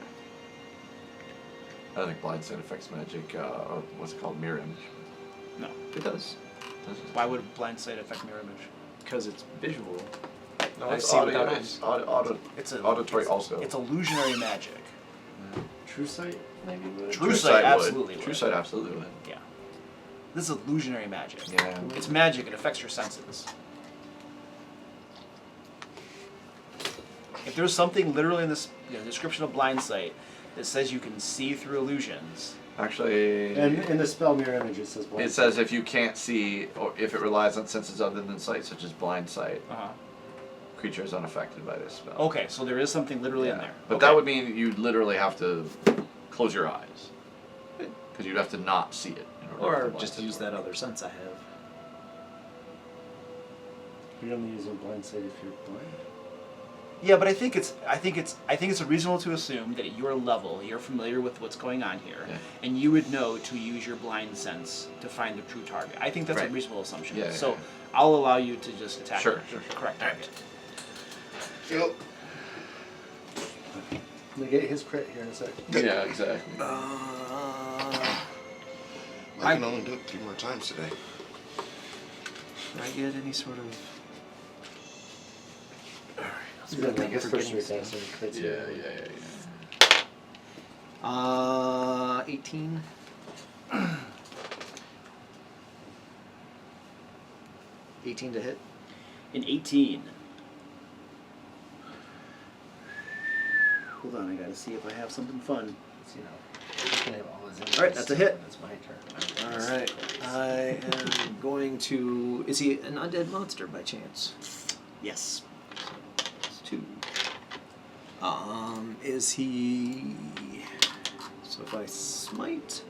I don't think blind sight affects magic, or what's it called, mirror image. No. It does. Does it? Why would blind sight affect mirror image? Because it's visual. No, I it's see audio. without It's It's a, auditory it's, also. It's illusionary magic. True sight, maybe would. True sight absolutely True would. sight absolutely would. Yeah. This is illusionary magic. Yeah. It's magic. It affects your senses. If there's something literally in this description of blind sight that says you can see through illusions, Actually, And in the spell mirror image, it says blind it says if you can't see, or if it relies on senses other than sight, such as blind sight, creature is unaffected by this spell. okay, so there is something literally in there. But Okay. that would mean you literally have to close your eyes. Because you'd have to not see it. In order for Or blind just sight use to work. that other sense I have. You're only using blind sight if you're blind. Yeah, but I think it's reasonable to assume that at your level you're familiar with what's going on here, Yeah. and you would know to use your blind sense to find the true target. I think that's a Right. reasonable assuption. Yeah, so yeah. I'll allow you to just attack Sure, the sure. correct target. Yep. Negate his crit here in a sec. Yeah, exactly. I can only do it 3 more times today. Did I get any sort of... He's gonna make his first attack, so he crits. Yeah. 18. 18 to hit. In 18. Hold on, I gotta see if I have something fun. You know, he's gonna have all his enemies. Alright, that's a hit. That's my turn. Alright. I am going to... Is he an undead monster by chance? Yes. It's 2. Is he... So if I smite...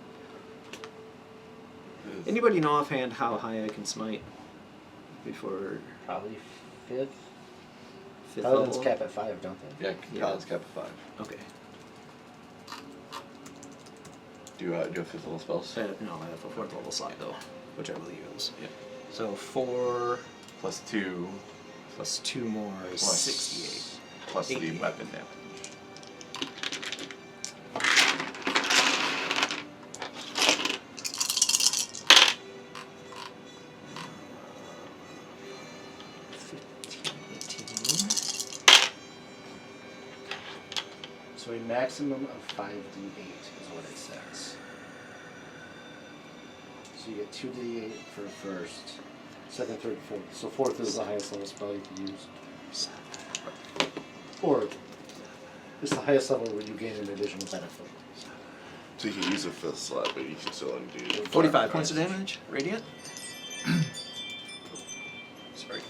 Anybody know offhand how high I can smite? Before Probably 5th. 5th Paladins level? cap at 5, don't they? Yeah, Paladin's cap of 5. Okay. Do you have 5th level spells? No, I have a 4th level slot though, which I will use. Yeah. So 4 Plus 2. plus 2 more is Plus 68. Plus the 88. weapon damage. So a maximum of 5d8 is what it says. So you get 2d8 for first, second, third, fourth. So 4th is the highest level spell you can use. Or it's the highest level where you gain an additional benefit. So you can use a 5th slot, but you can still only do 45 points of damage, radiant. Sorry.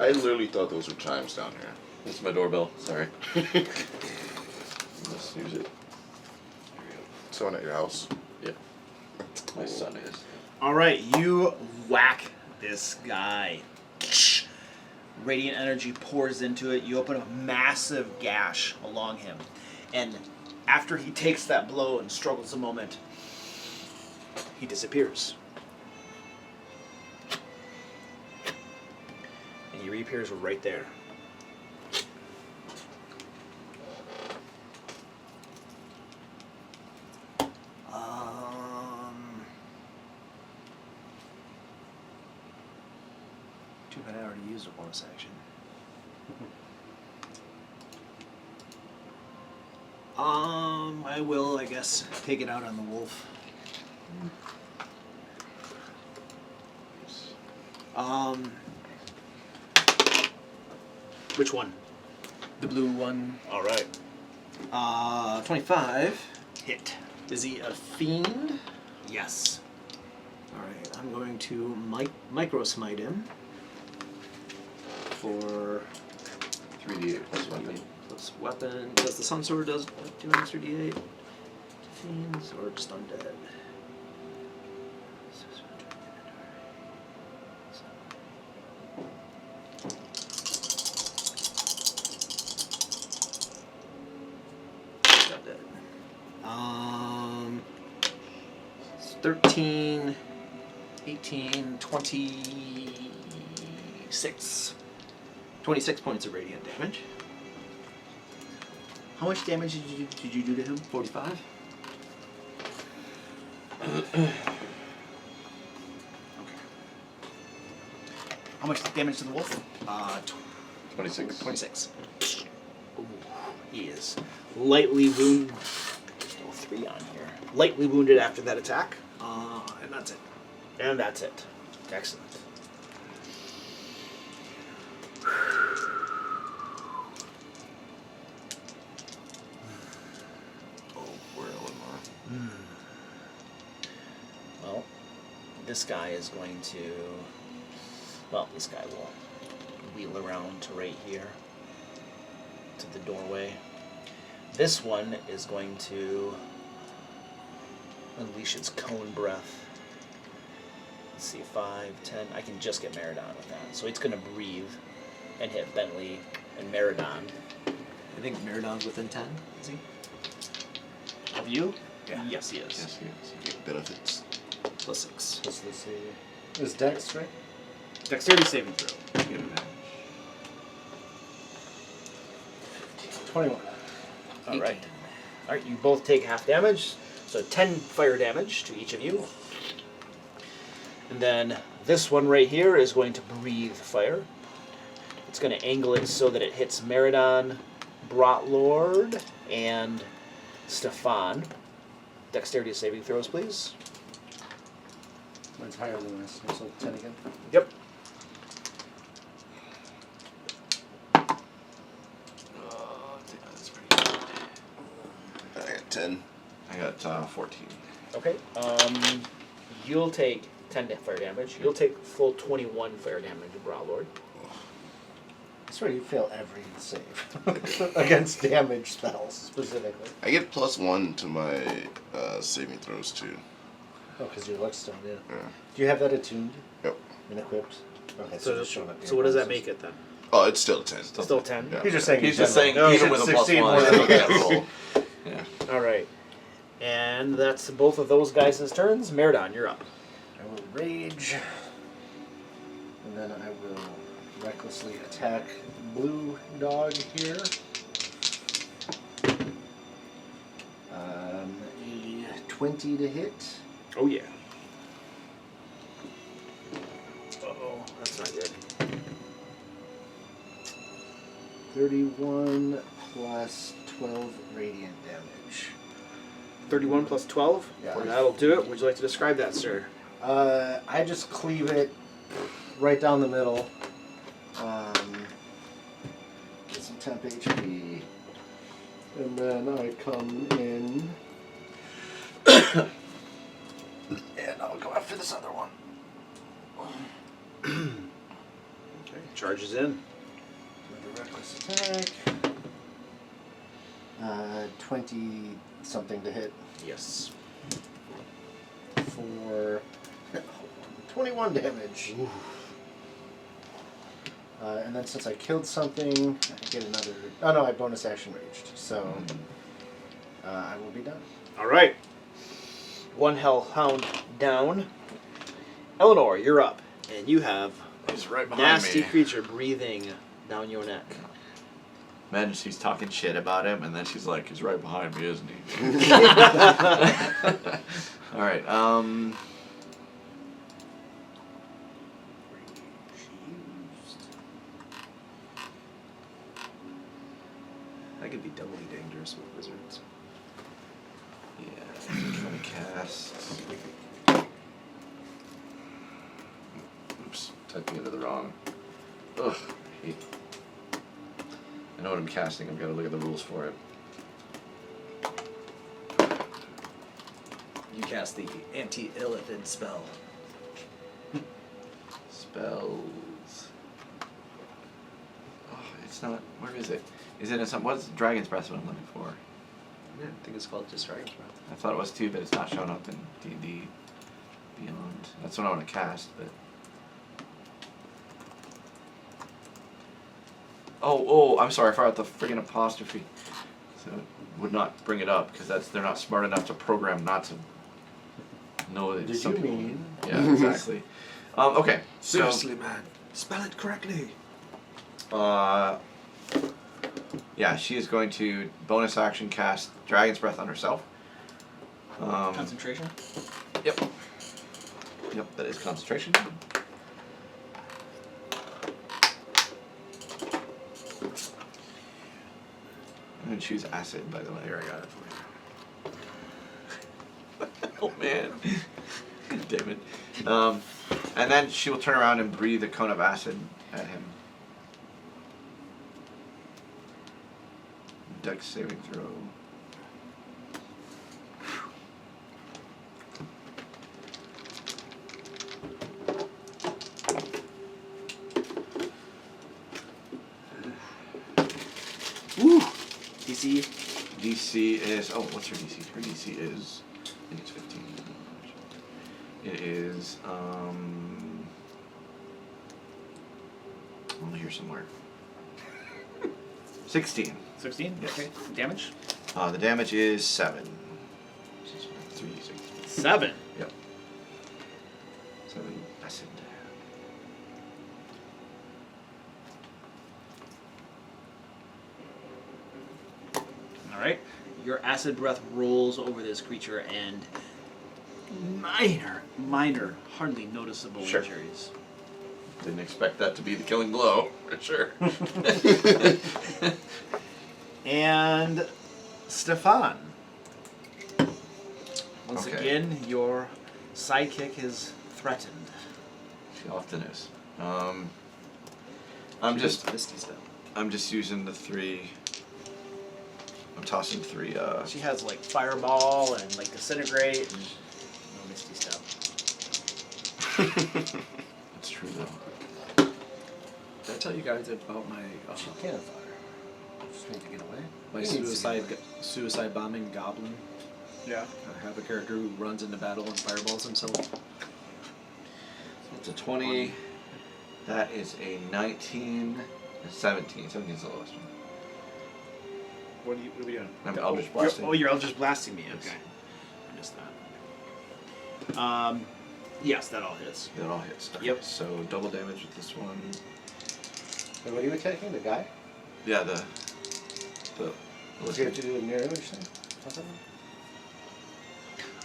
I literally thought those were chimes down here. It's my doorbell. Sorry. Let's use it. Someone at your house. Yeah. My son is. All right, you whack this guy. Radiant energy pours into it. You open a massive gash along him, and after he takes that blow and struggles a moment, he disappears. And he reappears right there. Too bad I already used a bonus action. I will, I guess, take it out on the wolf. Which one? The blue one. All right. 25. Hit. Is he a fiend? Yes. Alright, I'm going to micro smite him for 3d8 plus weapon. plus weapon. Does the sun sword do an extra d8 to fiends or just undead? Just undead. 13, 18, 26. 26 points of radiant damage. How much damage did you do to him? 45. How much damage to the wolf? 26. 26. Ooh, he is lightly wounded. There's no 3 on here. Lightly wounded after that attack. And that's it. And that's it. Excellent. Oh, where Eleanor? Well, this guy is going to... Well, this guy will wheel around to right here. To the doorway. This one is going to unleash its cone breath. Let's see, 5, 10. I can just get Meridon with that. So it's going to breathe and hit Bentley and Meridon. I think Meridon's within 10, is he? Of you? Yeah. Yes, he is. Yes, yes. Get benefits. Plus 6. What's this? Is Dex, right? Dexterity saving throw. You get advantage. 21. All right. All right, you both take half damage. So 10 fire damage to each of you. And then this one right here is going to breathe fire. It's going to angle it so that it hits Meridon, Brotlord, and Stefan. Dexterity saving throws, please. Mine's higher than this. So 10 again. Yep. That's pretty good. I got 10. I got 14. Okay. You'll take 10 fire damage. You'll take full 21 fire damage, Brotlord. I swear you fail every save against damage spells specifically. I get +1 to my saving throws too. Oh, because your luck's still yeah. Yeah. Do you have that attuned Yep. and equipped? Okay, So, just showing up. so what does that make it then? Oh, it's still 10. Still 10? Yeah. He's just saying. He's in just saying, general. even with a Succeed +1, more I than still the get a others. roll. Yeah. All right. And that's both of those guys' turns. Meridon, you're up. I will rage, and then I will recklessly attack blue dog here. A 20 to hit. Oh, yeah. Uh-oh, that's not good. 31 plus 12 radiant damage. 31 plus 12? Yeah. Well, that'll do it. Would you like to describe that, sir? I just cleave it right down the middle. Get some temp HP. And then I come in. And I'll go after this other one. Okay. Charges in. Another reckless attack. 20 something to hit Yes. for 21 damage. And then since I killed something, I get another. Oh no, I bonus action raged. So I will be done. All right. One hellhound down. Eleanor, you're up. And you have He's right behind nasty me. creature breathing down your neck. Imagine she's talking shit about him, and then she's like, he's right behind me, isn't he? Alright, That could be doubly dangerous with wizards. yeah, I'm trying to cast. Oops, typing into the wrong. Ugh, I hate. I know what I'm casting, I've got to look at the rules for it. You cast the anti-illithid spell. Spells. Oh, it's not. Where is it? Is it in some? What's Dragon's Breath? What I'm looking for? Yeah, I think it's called just Dragon's Breath. I thought it was too, but it's not showing up in D&D Beyond. That's what I want to cast, but. Oh, I'm sorry. I forgot the friggin' apostrophe. So it would not bring it up because they're not smart enough to program not to know that Did some you people- mean? Yeah, exactly. Okay. Seriously, man. Spell it correctly. Yeah, she is going to bonus action cast Dragon's Breath on herself. Concentration? Yep. Yep, that is concentration. I'm gonna choose acid, by the way. Here, I got it for you. Oh man. Damn it. And then she will turn around and breathe a cone of acid at him. Dex saving throw. Woo! DC. DC is, oh, what's her DC? Her DC is, I think it's 15. It is, oh, here somewhere. 16. 16. Yes. Okay. Damage. The damage is 7. 3d6. 7. Yep. 7 acid. All right. Your acid breath rolls over this creature and minor, hardly noticeable Sure. injuries. Didn't expect that to be the killing blow, for sure. And Stefan. Once Okay. again, your sidekick is threatened. She often is. I'm just Misty step. I'm just using the 3. I'm tossing 3. She has like fireball and like disintegrate and no misty stuff. That's true though. Did I tell you guys about my She can't fire. Just need to get away. my He needs to get away. suicide bombing goblin? Yeah. I have a character who runs into battle and fireballs himself. It's a 20. That is a 19. A 17. 17 is the lowest one. What are we doing? I'm Eldritch Blasting. Oh, you're Eldritch Blasting me. Yes. Okay. I missed that. Yes, that all hits. That all hits. Okay, Yep. So double damage with this one. Wait, what are you attacking? The guy? Yeah, the Does he have to do a mirror image thing? Or something?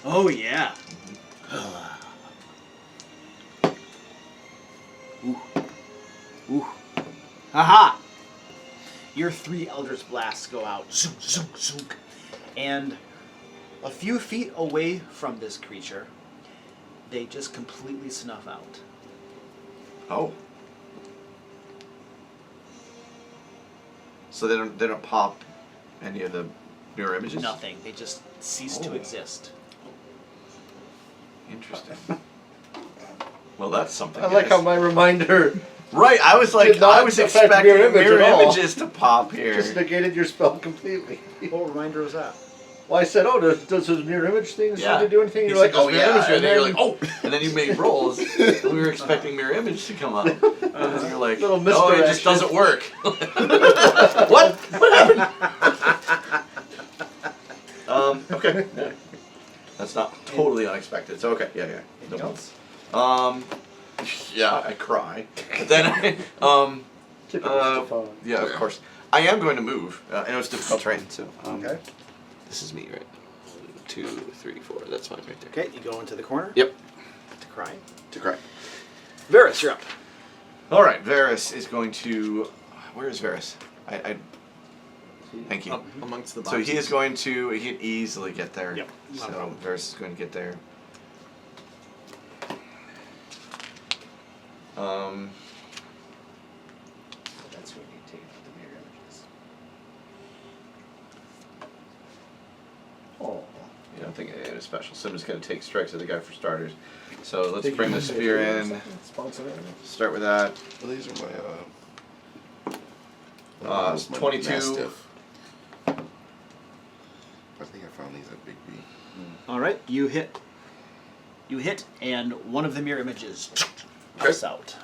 Oh yeah. Ooh. Ooh. Haha! Your 3 Eldritch Blasts go out. Zoom, zoom, zoom. And a few feet away from this creature, they just completely snuff out. Oh. So they don't pop any of the mirror images? Nothing. They just cease to Oh. exist. Interesting. Well, that's something. I like guys. how my reminder Right, I was like, Did not I was affect expecting mirror image mirror at all. images to pop here. just negated your spell completely. What reminder was that? Well, I said, oh, does his mirror image thing seem to do anything? He You're like, said, oh, yeah, yeah. and then you're like, oh, and then you made rolls. And we were expecting mirror image to come up, and then you're like, Little no, it just misdirection. doesn't work. What? What happened? Okay. Yeah. That's not totally unexpected. So okay, yeah. Anything else? Yeah, I cry. But then Typical Stefan. yeah, of course. I am going to move. I know it's difficult terrain, so Okay. this is me, right? 1, 2, 3, 4. That's fine right there. Okay, you go into the corner. Yep. To cry. To cry. Varys, you're up. All right, Varys is going to. Where is Varys? I thank you. Up amongst the So boxes. he is going to. He can easily get there. Yep, not a So problem. Varys is going to get there. That's what you take the mirror images. Oh. You don't think anything special. So I'm just going to take strikes at the guy for starters. So let's bring the spear in. Sponsor it. Start with that. Well, these are my my 22. Mastiff. I think I found these at Big B. All right, you hit. You hit, and one of the mirror images pops out.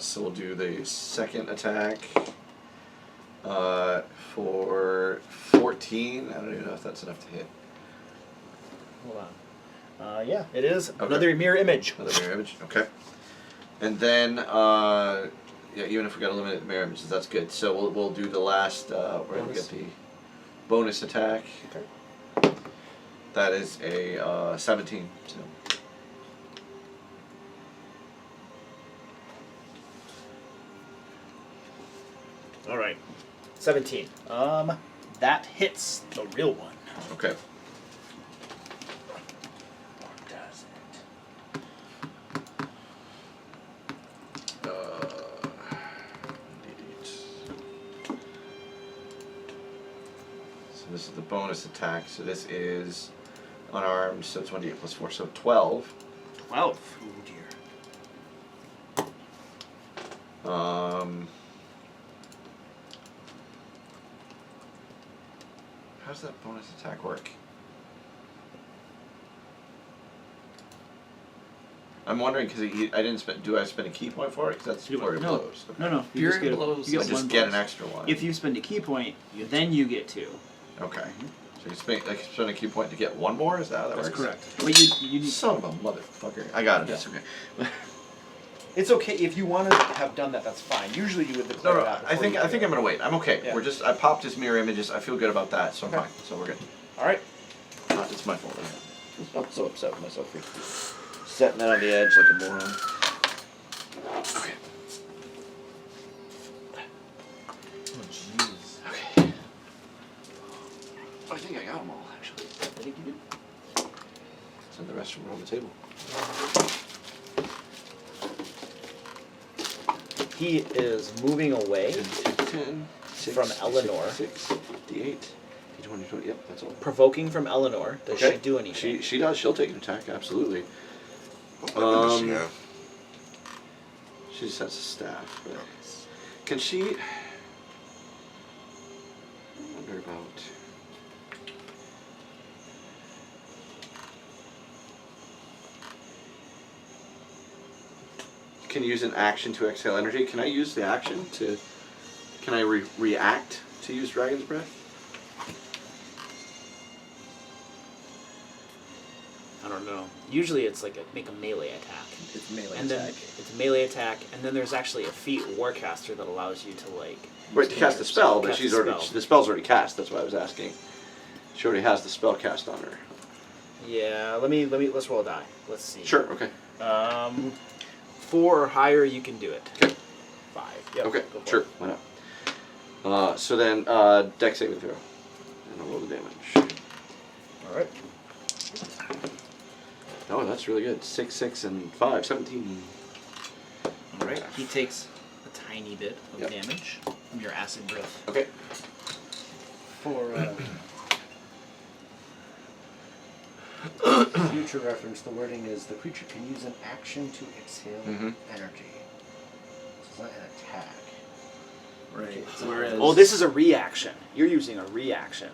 So we'll do the second attack for 14. I don't even know if that's enough to hit. Hold on. Yeah, it is Okay. another mirror image. Another mirror image. Okay. And then, yeah, even if we got eliminated mirror images, that's good. So we'll do the last. We're gonna get the bonus attack. Bonus. Okay. 14. 14 That is a 17. So. All right. 17. That hits the real one. Okay. Or does it? So this is the bonus attack. So this is unarmed. So it's 1d8 plus 4. So 12. 12. Oh dear. How does that bonus attack work? I'm wondering because I didn't spend. Do I spend a key point for it? Because that's flurry of No. blows. Okay. No. You Fury just get, blows. you I get just one get bonus. an extra one. If you spend a key point, then you get 2. Okay. So you spend a key point to get one more. Is that how that That's works? correct. But you Son of a motherfucker! I got it. That's okay. It's okay if you want to have done that. That's fine. Usually you would No, declare no. that. I think I'm gonna wait. I'm okay. Yeah. We're just. I popped his mirror images. I feel good about that, so I'm Okay. fine. So we're good. All right. It's my fault. I'm so upset with myself for setting that on the edge like a moron. Okay. Oh, jeez. Okay. I think I got them all actually. I think you did. Send the rest of them on the table. He is moving away, 10, 6, From Eleanor. 6, D8, D20, 20. Yep, that's all. provoking from Eleanor. Does she do anything? She does. She'll take an attack. Absolutely. What weapon does she Um, have? She just has a staff. But can she? I wonder about. Can use an action to exhale energy. Can I use the action to? Can I react to use Dragon's Breath? I don't know. Usually it's like make a melee attack. It's melee And then attack. it's a melee attack, and then there's actually a feat Warcaster that allows you to like. Right, to cast a spell, but Cast she's a already spell. the spell's already cast. That's why I was asking. She already has the spell cast on her. Yeah, let's roll a die. Let's see. Sure. Okay. 4 or higher, you can do it. Okay. 5. Yep. Okay. go for Sure. it. Why not? So then, Dex saving throw, and I'll roll the damage. All right. Oh, that's really good. 6, 6, and 5, 17. All right. He takes a tiny bit of Yep. damage from your acid breath. Okay. For future reference, the wording is the creature can use an action to exhale Mhm. energy. So it's not an attack. Right. Whereas Oh, this is a reaction. You're using a reaction.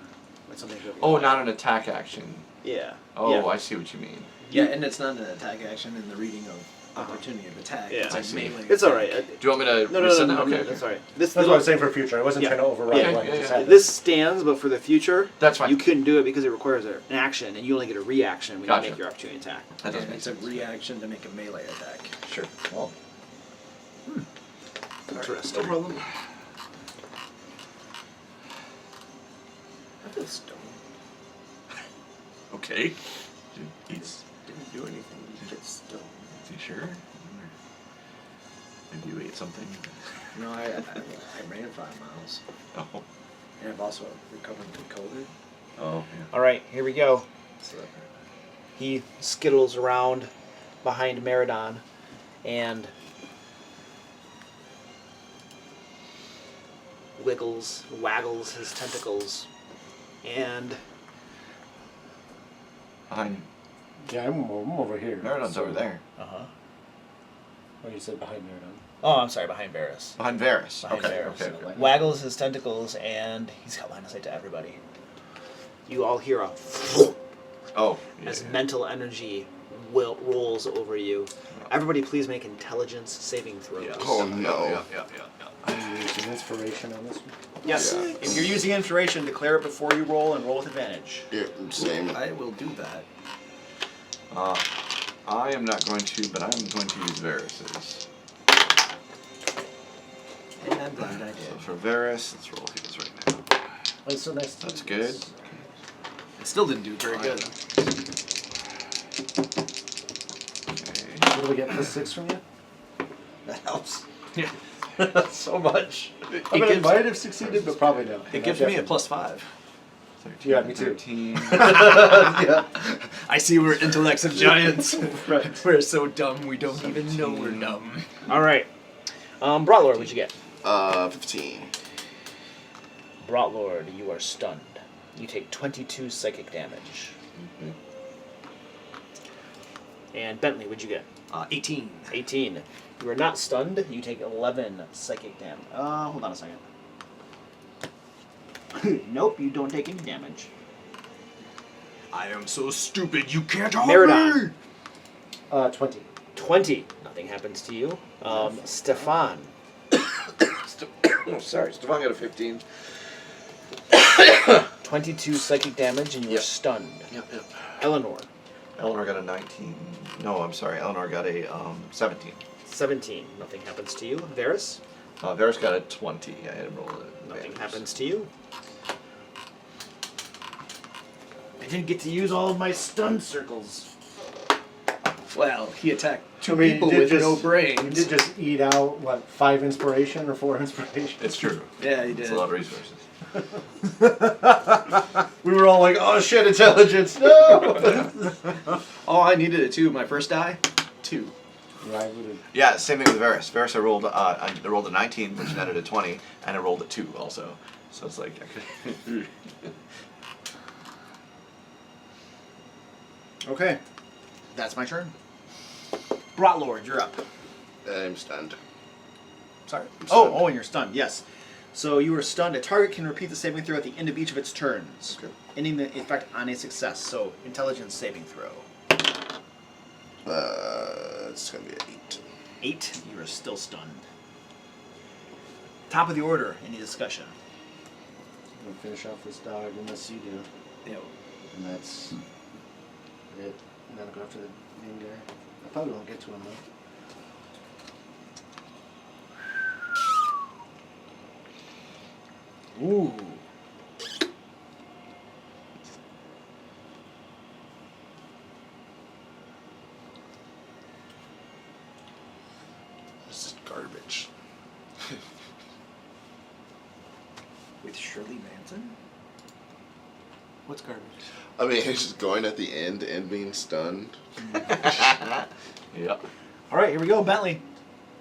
When something's really Oh, not an attack action. Yeah. Oh, Yeah. I see what you mean. yeah, and it's not an attack action in the reading of opportunity of attack. Yeah. It's I like see. melee. It's all right. Do you want me to No, rescind that? no, Okay, that's okay. all right. This That's what I was saying for future. I wasn't Yeah. trying to override Yeah. what I Yeah, just yeah. had. This stands, but for the future, That's fine. you couldn't do it because it requires an action, and you only get a reaction when Gotcha. you make your opportunity attack. That does And make it's a sense. reaction to make a melee attack. Sure. Well, Interesting. No problem. I feel stoned. okay. He's. Didn't do anything. You get stoned. Is he sure? Maybe you ate something. No, I ran 5 miles. Oh. And I've also recovered from COVID. Oh. All right, here we go. So He skittles around behind Meridon and waggles his tentacles, and Behind. Yeah, I'm over here. Meridon's over there. Oh, you said behind Meridon. Oh, I'm sorry, behind Varys. Behind Varys. Behind Okay. Varys. Okay. Okay. Waggles his tentacles, and he's got line of sight to everybody. You all hear a Oh. Yeah, as yeah. mental energy rolls over you. Everybody, please make intelligence saving throws. Yeah. Oh no. Yeah. Are you using inspiration on this one? Yes. If you're using inspiration, declare it before you roll and roll with advantage. Yeah, same. I will do that. I am not going to, but I'm going to use Varys's. And I'm glad I did. So for Varys, let's roll his right now. Oh, it's so nice to That's do good. this. Still didn't do very good. Okay. What do we get? +6 from you? That helps. Yeah. So much. I mean, I might have succeeded, but probably no. It gives me a +5. 13, Yeah, me too. 13. Yeah. I see we're intellects of giants. Right. We're so dumb we don't even know we're dumb. All right. Broughtlord, what'd you get? 15. Broughtlord, you are stunned. You take 22 psychic damage. And Bentley, what'd you get? 18. 18. You are not stunned. You take 11 psychic damage. Hold on a second. Nope, you don't take any damage. I am so stupid you can't harm Meridon. me! 20. 20. Nothing happens to you. Stefan. Oh, sorry, Stefan got a 15. 22 psychic damage and you are Yep. stunned. Yep. Eleanor. Eleanor got a 19. No, I'm sorry. Eleanor got a 17. 17. Nothing happens to you. Varys. Varys got a 20. I had him roll it. Nothing happens to you. I didn't get to use all of my stun circles. Well, he attacked two I mean, people you did with no just- brains. You did just eat out, what, 5 inspiration or 4 inspiration? It's true. Yeah, he did. It's a lot of resources. We were all like, oh shit, intelligence, no! Oh, I needed a 2. My first die? 2. Right, we did. Yeah, same thing with Varys. Varys, I rolled a 19, which netted a 20, and I rolled a 2 also. So it's like I could. Okay. That's my turn. Broughtlord, you're up. I'm stunned. Sorry. I'm Oh, stunned. and you're stunned. Yes. So you are stunned. A target can repeat the saving throw at the end of each of its turns, Okay. ending the effect on a success. So intelligence saving throw. It's gonna be an 8. 8. You are still stunned. Top of the order. Any discussion? I'm gonna finish off this dog unless you do. Yep. And that's it. And then I'll go after the main guy. I probably won't get to him though. Ooh. This is garbage. With Shirley Manson? What's garbage? I mean, he's just going at the end and being stunned. Yep. All right, here we go, Bentley.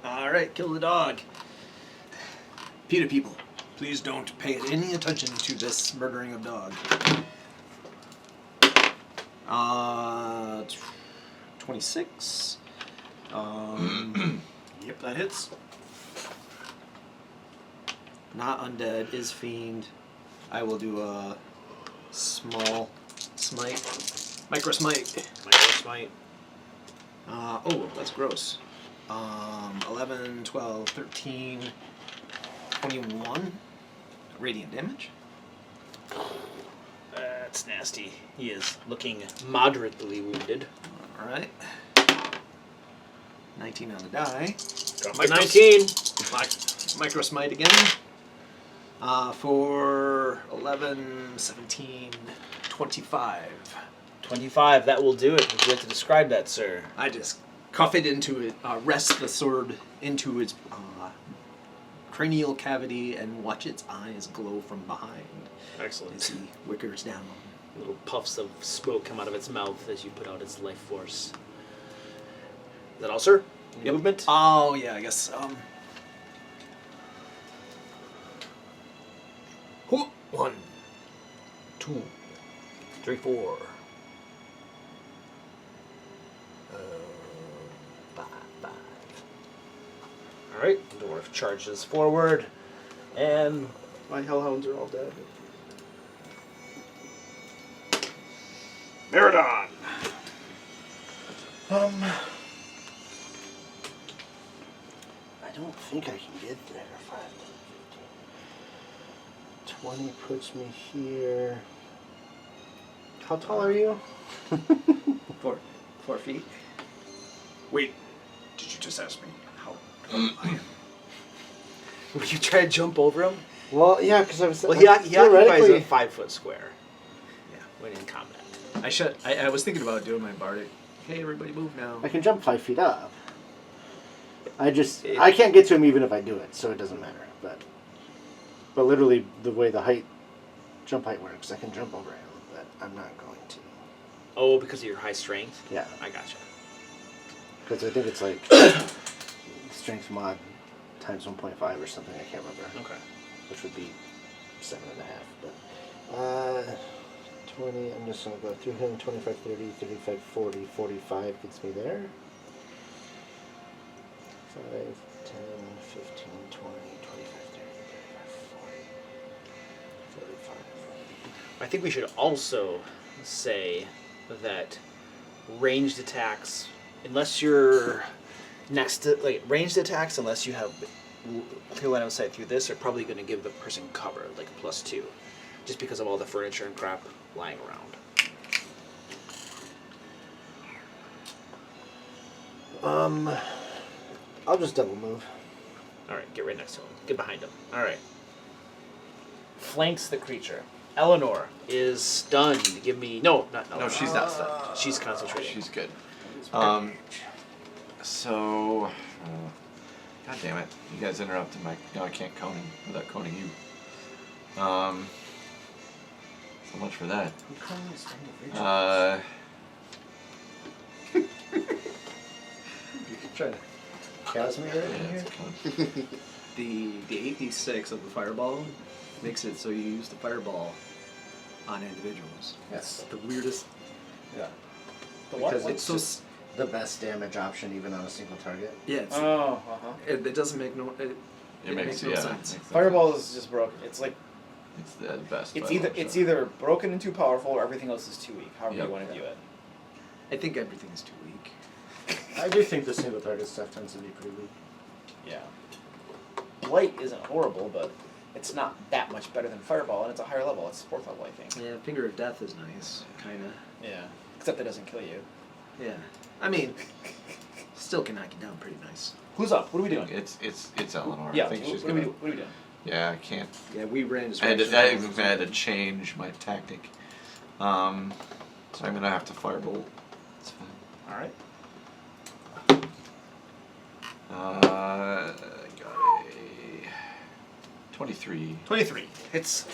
Alright, kill the dog. PETA people, please don't pay any attention to this murdering of dog. 26. Yep, that hits. Not undead, is fiend. I will do a small smite. Micro smite. Micro smite. Oh, that's gross. 11, 12, 13, 21 radiant damage. That's nasty. He is looking moderately wounded. Alright. 19 on the die. Drop to 19. Micro smite again. For 11, 17, 25. 25, that will do it. Would you like to describe that, sir? I just cuff it into it, rest the sword into its cranial cavity and watch its eyes glow from behind as Excellent. he wickers down. Little puffs of smoke come out of its mouth as you put out its life force. Is that all, sir? Any movement? Oh, yeah, I guess. 1, 2, 3, 4. 5. Alright, the dwarf charges forward, and my hellhounds are all dead. Meridon! I don't think I can get there. 5, 20 puts me here. How tall are you? 4 feet. Wait, did you just ask me how tall I am? Would you try to jump over him? Well, yeah, because I was. Well, he occupies theoretically, a 5 foot square. Yeah. when in combat. I was thinking about doing my bardic. Hey, everybody, move now. I can jump 5 feet up. I can't get to him even if I do it, so it doesn't matter. But literally, the way the jump height works, I can jump over him, but I'm not going to. Oh, because of your high strength? Yeah. I gotcha. Because I think it's like strength mod times 1.5 or something. I can't remember. Okay. Which would be 7.5. But 20. I'm just gonna go through him. 25, 30, 35, 40, 45 gets me there. 5, 10, 15, 20, 25, 30, 35, 40, 45. I think we should also say that ranged attacks, unless you're next to, like, ranged attacks, unless you have clear line of sight through this, are probably going to give the person cover, like +2, just because of all the furniture and crap lying around. I'll just double move. Alright, get right next to him. Get behind him. Alright. Flanks the creature. Eleanor is stunned. Give me... No, not Eleanor. No, she's not stunned. She's concentrating. She's good. So, God damn it! You guys interrupted my. Now I can't cone him without coning you. So much for that. You're trying to chasm me right in Yeah, here? it's a cone. The 8d6 of the fireball makes it so you use the fireball on individuals. Yes. It's the weirdest. Yeah. The what? Because it's So just the best damage option even on a single target. yeah, it's, Oh, it doesn't make no. It makes no yeah, sense. makes Fireball is just broken. It's like It's the best. it's fireball either shot. either broken and too powerful, or everything else is too weak. However Yep. you want to view it. I think everything is too weak. I do think the single target stuff tends to be pretty weak. Yeah. Blight isn't horrible, but it's not that much better than Fireball, and it's a higher level. It's 4th level, I think. Yeah, Finger of Death is nice, kind of. Yeah. Except it doesn't kill you. Yeah, I mean, still can knock you down pretty nice. Who's up? What are we doing? It's Eleanor. Yeah. I think she's What are we gonna. doing? Yeah, I can't. Yeah, we ran as I had to change my tactic. So I'm gonna have to firebolt. It's fine. All right. Got a 23. 23 hits.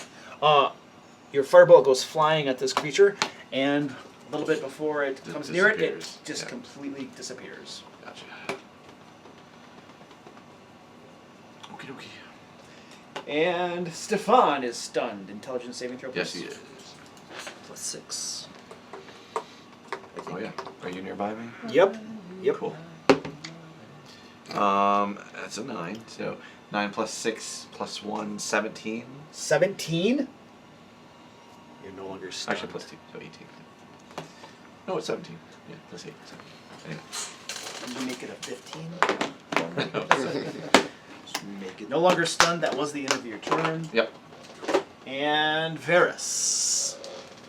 Your fireball goes flying at this creature, and a little bit before it comes near it, it disappears. just Yeah. completely disappears. Gotcha. Okie dokie. And Stefan is stunned. Intelligence saving throw. Yes, please. he is. +6. Oh yeah. Are you nearby me? Yep. Yep. Cool. That's a 9. So 9 plus 6 plus 1, 17. 17. You're no longer stunned. Actually, plus 2, so 18. No, it's 17. Yeah, plus 8. So, anyway. You make it a 15. Just make it. No longer stunned. That was the end of your turn. Yep. And Varys.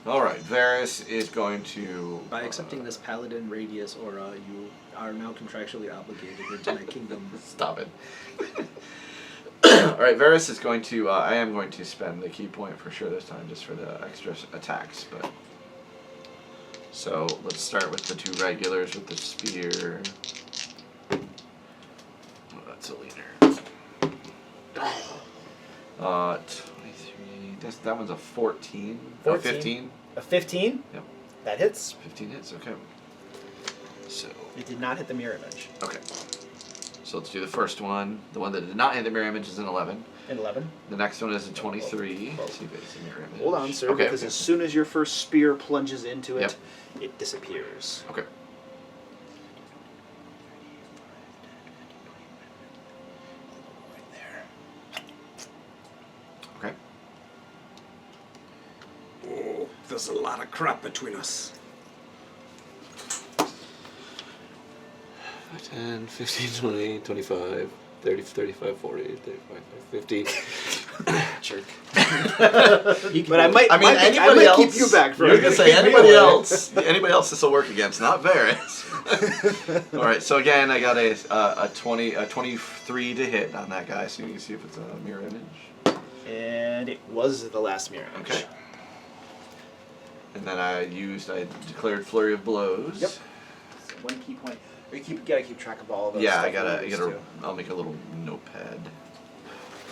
Alright, Varys is going to. By accepting this Paladin Radius aura, you are now contractually obligated into my kingdom. Stop it. Alright, Varys is going to. I am going to spend the key point for sure this time, just for the extra attacks, but. So let's start with the 2 regulars with the spear. Oh, that's a leader. 23. That one's a 14. Oh, 15. A 15. Yep. That hits. 15 hits, okay. So, It did not hit the mirror image. okay. So let's do the first one. The one that did not hit the mirror image is an 11. An 11. The next one is a 23. Let's see if it's a mirror image. Hold on, sir, Okay. because as soon as your first spear plunges into it, Yep. it disappears. Okay. Okay. Oh, there's a lot of crap between us. 10, 15, 20, 25, 30, 35, 40, 35, 50. Jerk. But I might anybody else, keep you back for I was it. gonna say anybody else this will work against, not Varys. All right, so again, I got a 23 to hit on that guy. So you can see if it's a mirror image. And it was the last mirror image. Okay. And then I declared flurry of blows. Yep. So 1 key point. Or you gotta keep track of all of those. Yeah, stuff I'll make a little notepad.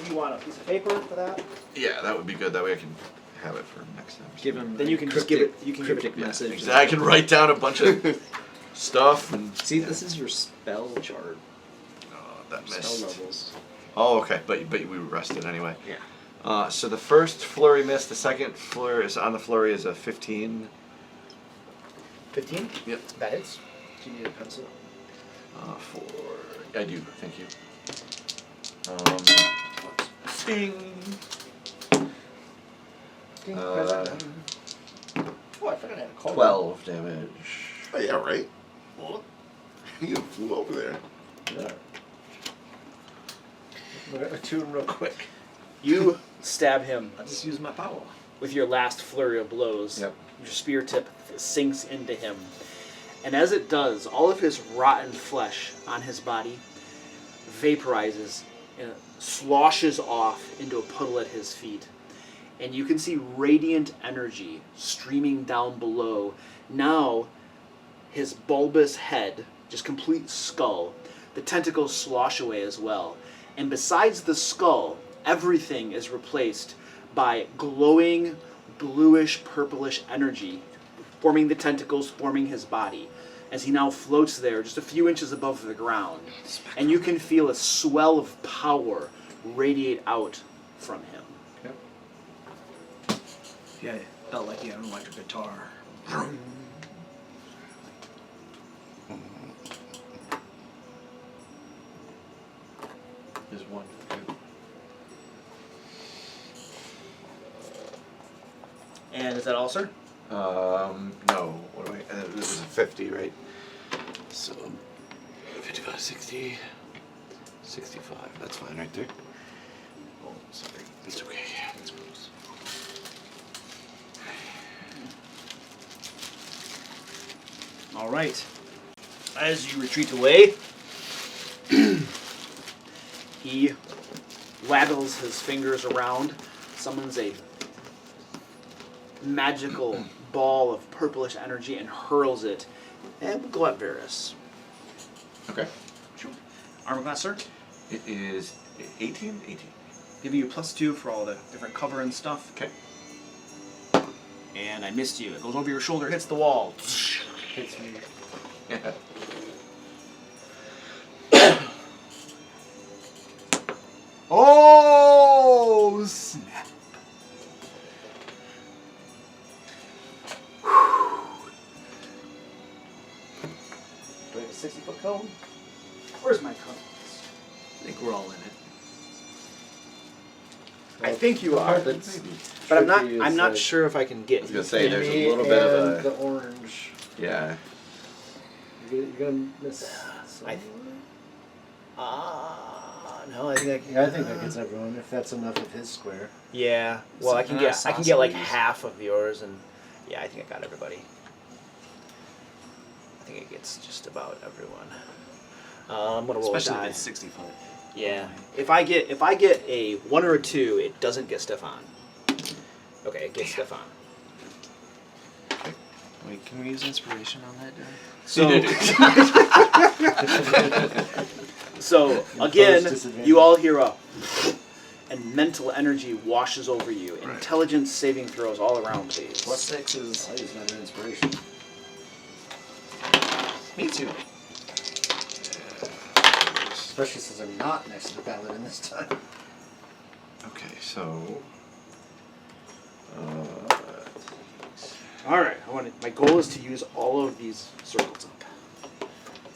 You want a piece of paper for that? Yeah, that would be good. That way I can have it for next time. Give him. Then a you can just give it. You can give cryptic it. Yeah, message. exactly. I can write down a bunch of stuff and. See, this is your spell chart. Oh, that Spell missed. levels. Oh, okay, but we rested anyway. Yeah. So the first flurry missed. The second flurry is on the flurry is a 15. 15. Yep. That hits. Do you need a pencil? I do. Thank you. Sting. Oh, I forgot I had a call. 12 damage. Oh, yeah, right. You flew over there. We're gonna tune real quick. You stab him I just use my power. with your last flurry of blows. Yep. Your spear tip sinks into him. And as it does, all of his rotten flesh on his body vaporizes and sloshes off into a puddle at his feet. And you can see radiant energy streaming down below. Now, his bulbous head, just complete skull, the tentacles slosh away as well. And besides the skull, everything is replaced by glowing bluish purplish energy forming the tentacles, forming his body, as he now floats there just a few inches above the ground. And you can feel a swell of power radiate out from him. Yeah, it felt like he had an electric guitar. There's one. And is that all, sir? No. What do I? This is a 50, right? So, 55, 60, 65. That's fine right there. Oh, sorry. It's okay. It's close. All right. As you retreat away, he waggles his fingers around, summons a magical ball of purplish energy and hurls it. And we'll go at Varys. Okay. Armor class, sir. It is 18? 18. Give you +2 for all the different cover and stuff. Okay. And I missed you. It goes over your shoulder, hits the wall. Hits me. Yeah. Oh, snap. Do I have a 60-foot cone? Where's my cone? I think we're all in it. I think you are, but But I'm not. I'm not sure if I can get. I was gonna say there's Me a little bit of and the a orange. yeah. You're gonna miss. I no, I think I can. Yeah, I think that gets everyone if that's enough of his square. Yeah. Well, I can get. I can get like half of yours, and yeah, I think I got everybody. I think it gets just about everyone. I'm gonna roll Especially a die. if it's 60 foot. Yeah. If I get a 1 or a 2, it doesn't get Stefan. Okay, it gets Stefan. Wait, can we use inspiration on that, Darren? So again, you all hear a and mental energy washes over you. Right. Intelligence saving throws all around, please. +6 is. I use another inspiration. Me too. Especially since I'm not next to the paladin this time. Okay, so. All right. My goal is to use all of these circles up.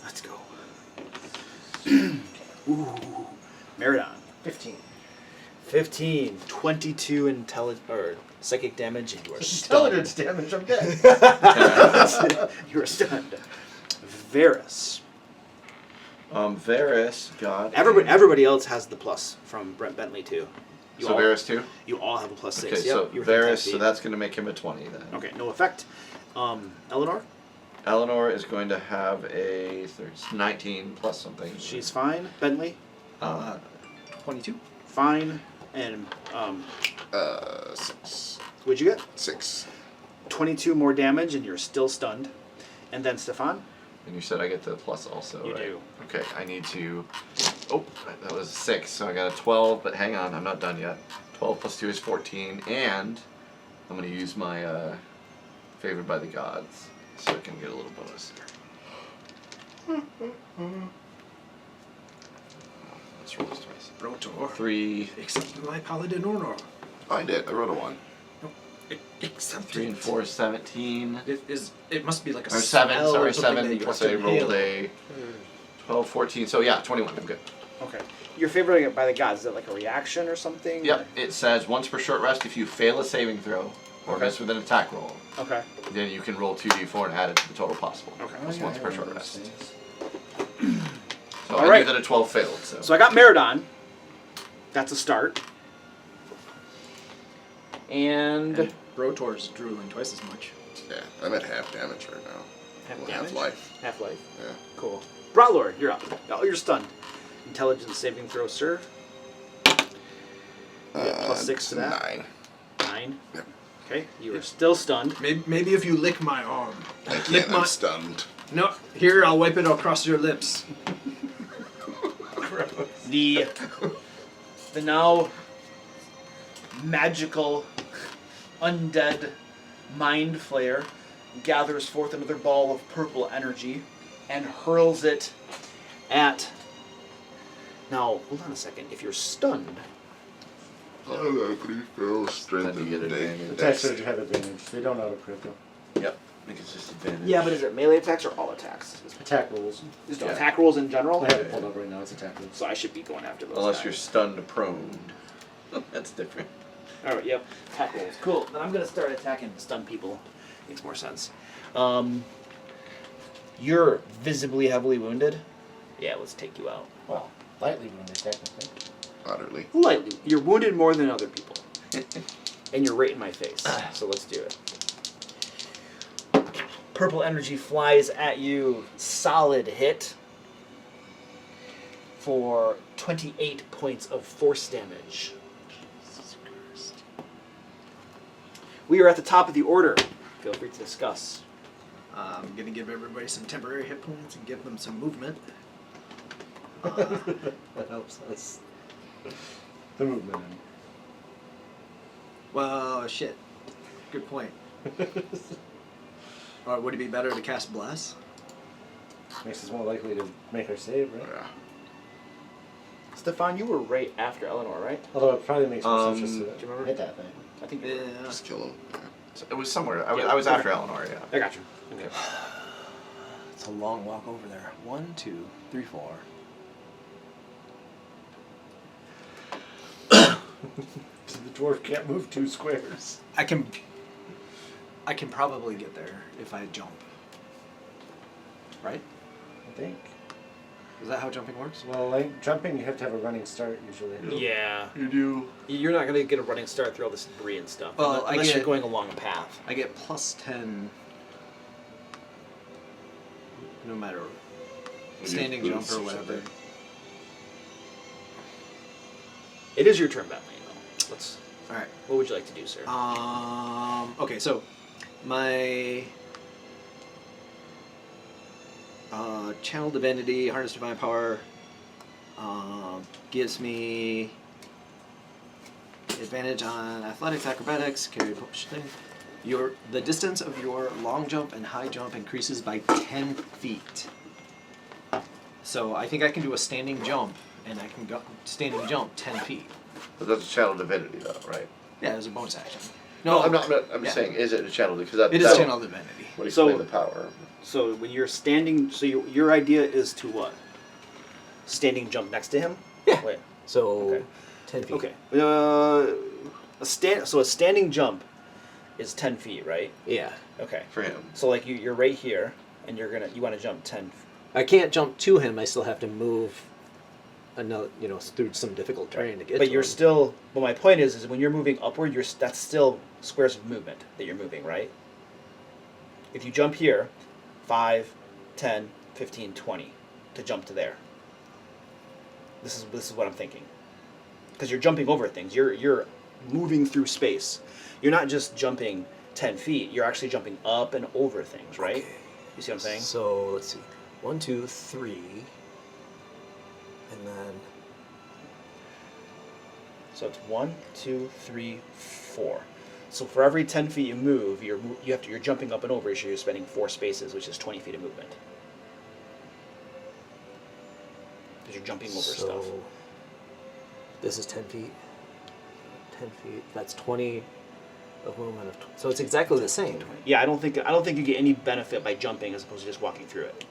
Let's go. Ooh, Meridon. 15. 15, 22 or psychic damage, and you are stunned. Intelligence damage, I'm dead. You are stunned. Varys. Varys got. Everybody else has the plus from Brent Bentley too. You So all, Varys too. You all have a +6. Okay, Yep, so you were within 10 Varys, so feet. that's gonna make him a 20 then. Okay, no effect. Eleanor, Eleanor is going to have a 19 plus something. she's fine. Bentley, 22. fine. And 6. what'd you get? 6. 22 more damage, and you're still stunned. And then Stefan, And you said I get the plus also, You right? do. Okay, I need to... Oh, that was 6, so I got a 12, but hang on, I'm not done yet. 12 plus 2 is 14, and I'm going to use my Favored by the Gods, so I can get a little bonus there. Let's roll this twice. Rotor. 3, Except my paladin honor. I did. I rolled a 1. Except 3 and 4 is 17. It must be like a Or 7, spell sorry, or something 7, that you because have I to rolled inhale. a 12, 14, so yeah, 21, I'm good. okay, you're favored by the gods. Is that like a reaction or something? Yep, it says once per short rest, if you fail a saving throw or Okay. miss with an attack roll, Okay. then you can roll 2d4 and add it to the total possible. Okay. That's once per short rest. So All I right. knew that a 12 failed, so. So I got Meridon. That's a start. And Rotor's drooling twice as much. Yeah, I'm at half damage right now. half Well, damage. half-life. Half-life. Yeah. Cool. Broughtlord, you're up. Oh, you're stunned. Intelligence saving throw, sir. get plus 6 to that. 9. 9. Yep. Okay, you are still stunned. Maybe if you lick my arm. I Lick can't. my. I'm stunned. No, here I'll wipe it across your lips. The now magical undead mind flayer gathers forth another ball of purple energy and hurls it at. Now, hold on a second. If you're stunned, Automatically fail strength Then you get and advantage. Attack surge have advantage. They don't auto crit though. Yep, I think it's just advantage. yeah, but is it melee attacks or all attacks? Attack rolls. Just Yeah. attack rolls in general. I have it pulled up right now. It's attack rolls. So I should be going after those. Unless guys. you're stunned prone. That's different. All right, yep. Attack rolls. Cool. Then I'm gonna start attacking stun people. Makes more sense. You're visibly heavily wounded. Yeah, let's take you out. Well, lightly wounded technically. utterly. Lightly. You're wounded more than other people. And you're right in my face. So let's do it. Purple energy flies at you. Solid hit. For 28 points of force damage. We are at the top of the order. Feel free to discuss. I'm gonna give everybody some temporary hit points and give them some movement. That helps us. The movement. Well, shit. Good point. Or would it be better to cast Bless? Makes us more likely to make our save, right? Yeah. Stefan, you were right after Eleanor, right? Although it probably makes more sense just Do to you remember? hit that thing. I think. Yeah. Just kill him. Yeah. So it was somewhere. I was, Yeah, I was okay. after Eleanor, yeah. I got you. Okay. It's a long walk over there. 1, 2, 3, 4. So the dwarf can't move 2 squares. I can probably get there if I jump. Right? I think. Is that how jumping works? Well, like jumping, you have to have a running start usually. Yeah. You do. You're not going to get a running start through all this debris and stuff. Well, unless I you're get- going along a path. I get plus 10 no matter standing Use jump boosts or or whatever. something. It is your turn, Batman, though. Let's. Alright. What would you like to do, sir? Okay, so my Channel Divinity, Harness Divine Power, gives me advantage on athletics, acrobatics, carry pushing. The distance of your long jump and high jump increases by 10 feet. So I think I can do a standing jump, and I can go standing jump 10 feet. But that's a channel divinity, though, right? Yeah, it was a bonus action. No, I'm not. I'm just Yeah. saying, is it a channel? Because that It is that Channel Divinity. would So- explain the power. So when you're standing, so your idea is to what? Standing jump next to him? Yeah. Wait. So Okay. 10 feet. Okay. So a standing jump is 10 feet, right? Yeah. Okay. For him. So like you're right here, and you want to jump 10. I can't jump to him. I still have to move another, through some difficult terrain to get But to you're him. still. But my point is when you're moving upward, that's still squares of movement that you're moving, right? If you jump here, 5, 10, 15, 20, to jump to there. This is what I'm thinking. Because you're jumping over things. You're moving through space. You're not just jumping 10 feet, you're actually jumping up and over things, right? Okay. You see what I'm saying? So let's see. 1, 2, 3, and then So it's 1, 2, 3, 4. So for every 10 feet you move, you're jumping up and over, so you're spending 4 spaces, which is 20 feet of movement. Because you're jumping over stuff. This is 10 feet. 10 feet. That's 20 of movement of. So it's exactly the same. Yeah, I don't think you get any benefit by jumping as opposed to just walking through it.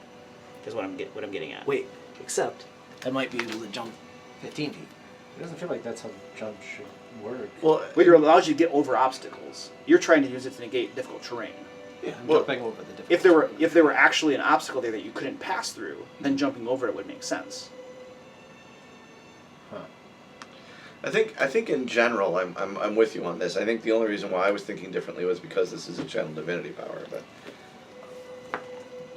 Is what I'm getting at. Wait, except I might be able to jump 15 feet. It doesn't feel like that's how jump should work. Well, But it allows you to get over obstacles. You're trying to use it to negate difficult terrain. yeah, I'm Well, jumping over the different. If there were actually an obstacle there that you couldn't pass through, then jumping over it would make sense. I think in general, I'm with you on this. I think the only reason why I was thinking differently was because this is a channel divinity power, but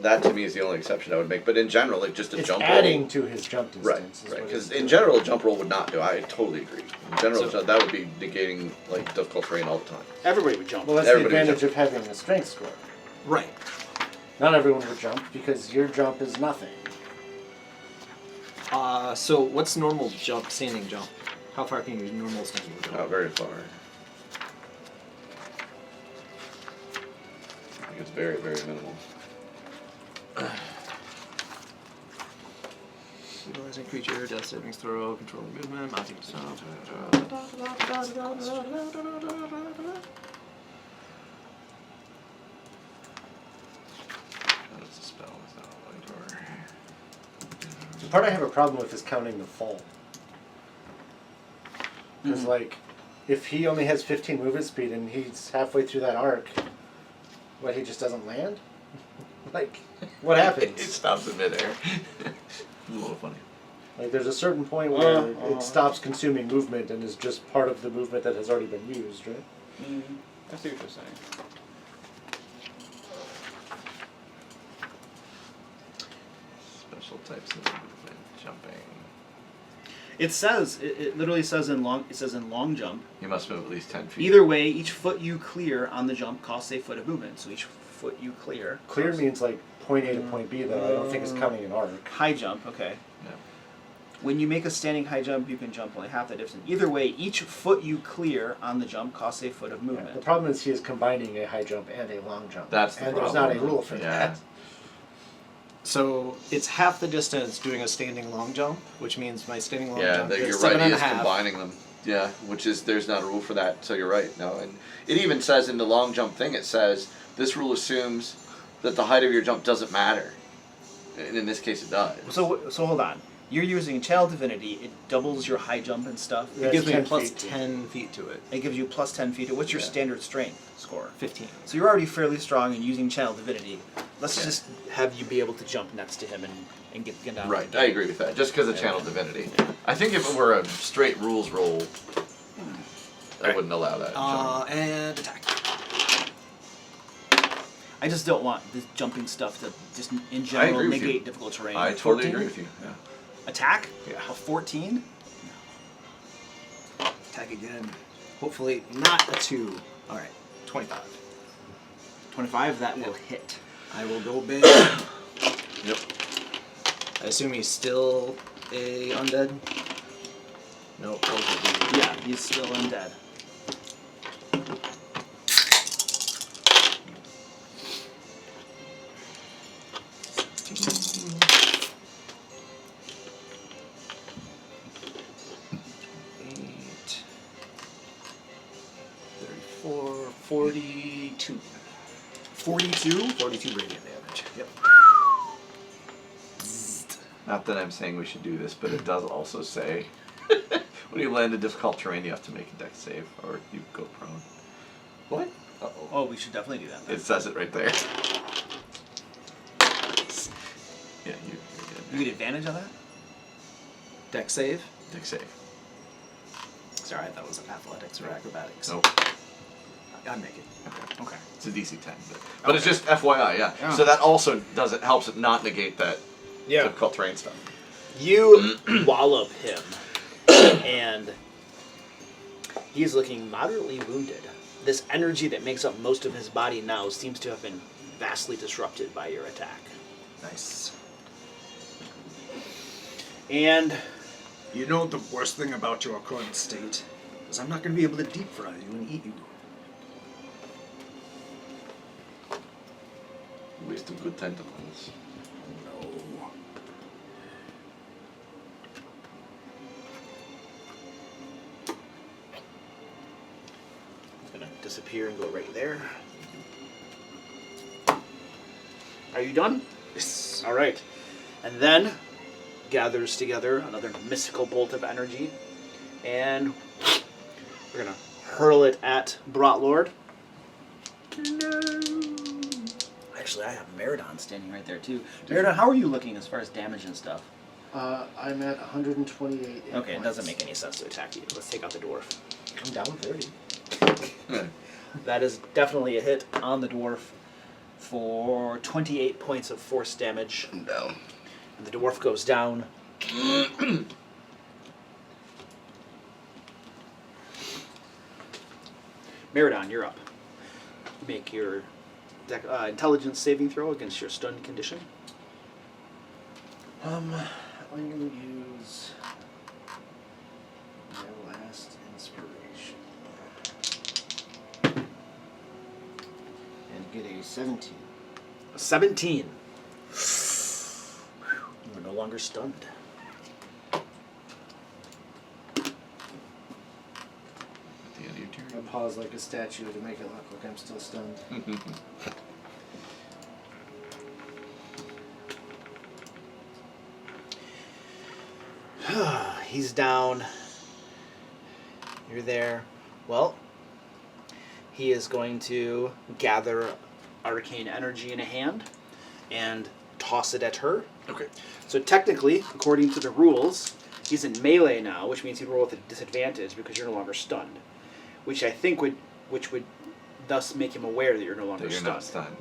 that to me is the only exception I would make. But in general, like just a It's jump adding roll, to his jump right? distance. is Right. what Because it's in doing. general, a jump roll would not do. I totally agree. In general, So- that would be negating like difficult terrain all the time. Everybody would jump. Well, that's Everybody the would advantage of having a strength score. Right. Not everyone would jump because your jump is nothing. So what's normal jump? Standing jump. How far can your normal standing jump? Not very far. I think it's very, very minimal. Utilizing creature, death savings throw, controlling movement, mounting jump. That's a spell. It's not a light or. The part I have a problem with is counting the fall. Because, like, if he only has 15 movement speed and he's halfway through that arc, what, he just doesn't land? Like, what It happens? stops in midair. A little funny. Like, there's a certain point where it stops consuming movement and is just part of the movement that has already been used, right? I see what you're saying. Special types of movement, jumping. It says it literally says in long jump. You must move at least 10 feet. Either way, each foot you clear on the jump costs a foot of movement. So each foot you clear. Clear means, like, point A to point B, though. I don't think it's counting an arc. High jump, okay. Yeah. When you make a standing high jump, you can jump only half that distance. Either way, each foot you clear on the jump costs a foot of Yeah, movement. the problem is he is combining a high jump and a long jump. That's the and problem. there's not a rule for Yeah. that. So it's half the distance doing a standing long jump, which means my standing long Yeah, jump that is you're 7 right. and He a is half. combining them. Yeah, which is there's not a rule for that. So you're right. No, and it even says in the long jump thing, it says this rule assumes that the height of your jump doesn't matter, and in this case, it does. So hold on. You're using Channel Divinity. It doubles your high jump and stuff. Yeah. It gives me 10 plus feet. 10 feet to it. It gives you plus 10 feet. What's your Yeah. standard strength score? 15. So you're already fairly strong in using Channel Divinity. Let's Yeah. just have you be able to jump next to him and get down. Right, I agree with that. Just because of channel divinity. I think if it were a straight rules roll, I wouldn't allow that. And attack. I just don't want this jumping stuff to just in I general agree with you. negate difficult terrain. I totally 14? agree with you. Yeah. Attack? Yeah. A 14? Attack again. Hopefully not a 2. Alright, 25. 25, that will hit. I will go big. Yep. I assume he's still a undead? Nope. those would be- Yeah, he's still undead. Eight, 34, 42. 42? 42 radiant damage. Yep. Not that I'm saying we should do this, but it does also say when you land a difficult terrain, you have to make a dex save or you go prone. What? Uh-oh. Oh, we should definitely do that. then. It says it right there. Yeah, You get advantage on that? Dex save? dex save. Sorry, I thought it was athletics or acrobatics. Nope. I'd make it. Okay. It's a DC 10, but it's just FYI, yeah. Yeah. So that also helps it not negate that difficult terrain stuff. You wallop him, and he's looking moderately wounded. this energy that makes up most of his body now seems to have been vastly disrupted by your attack. Nice. And You know the worst thing about your current state is I'm not going to be able to deep fry you and eat you. Waste of good tentacles. No. it's gonna disappear and go right there. Are you done? Yes. All right. And then gathers together another mystical bolt of energy, and we're gonna hurl it at Brotlord. Actually, I have Meridon standing right there too. Meridon, how are you looking as far as damage and stuff? I'm at 128. Okay, it doesn't make any sense to attack you. Let's take out the dwarf. I'm down 30. That is definitely a hit on the dwarf for 28 points of force damage. I'm down. And the dwarf goes down. Meridon, you're up. Make your intelligence saving throw against your stunned condition. I'm gonna use my last inspiration and get a 17. 17. You are no longer stunned. At the end of your I turn. pause like a statue to make it look like I'm still stunned. He's down. You're there. Well, he is going to gather arcane energy in a hand and toss it at her. Okay. So technically, according to the rules, he's in melee now, which means he'd roll with a disadvantage because you're no longer stunned. Which would thus make him aware that you're no longer That you're stunned. not stunned.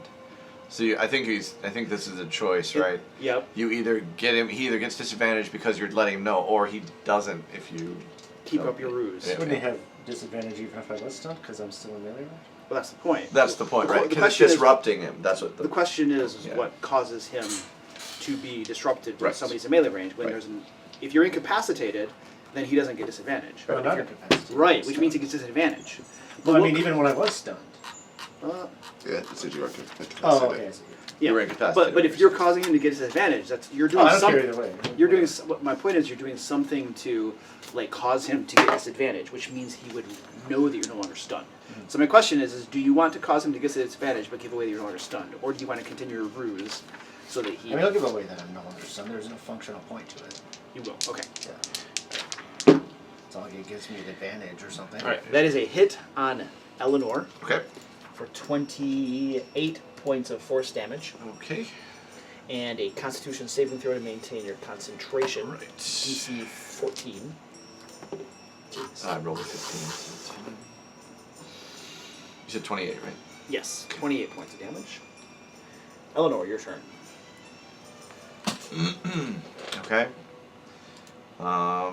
So I think this is a choice, right? Yep. You either get him. He either gets disadvantage because you're letting him know, or he doesn't if you Keep don't. up your ruse. Yeah. Wouldn't he have disadvantage even if I was stunned because I'm still in melee range? Well, that's the point. That's the point, right? The Because it's question is- disrupting him. That's what The question is Yeah. what causes him to be disrupted when Right. somebody's in melee range. When Right. if you're incapacitated, then he doesn't get disadvantage. I'm not incapacitated. Right, which means he gets disadvantage. Well, I Look- mean, even when I was stunned. Yeah, it said you are incapacitated. Oh, okay. I see. Yeah, You were incapacitated. but if you're causing him to get disadvantage, you're Oh, doing I don't care something. either way. You're doing. My point is, you're doing something to cause him to get disadvantage, which means he would know that you're no longer stunned. So my question is do you want to cause him to get disadvantage but give away that you're no longer stunned, or do you want to continue your ruse so that he? I mean, I'll give away that I'm no longer stunned. There's no functional point to it. You will. Okay. Yeah. It's not like it gives me an advantage or something. All right. That is a hit on Eleanor Okay. for 28 points of force damage, Okay. and a Constitution saving throw to maintain your concentration. Right. DC 14. Jeez. I rolled a 15. So that's fine. You said 28, right? Yes, 28 points of damage. Eleanor, your turn. Okay. I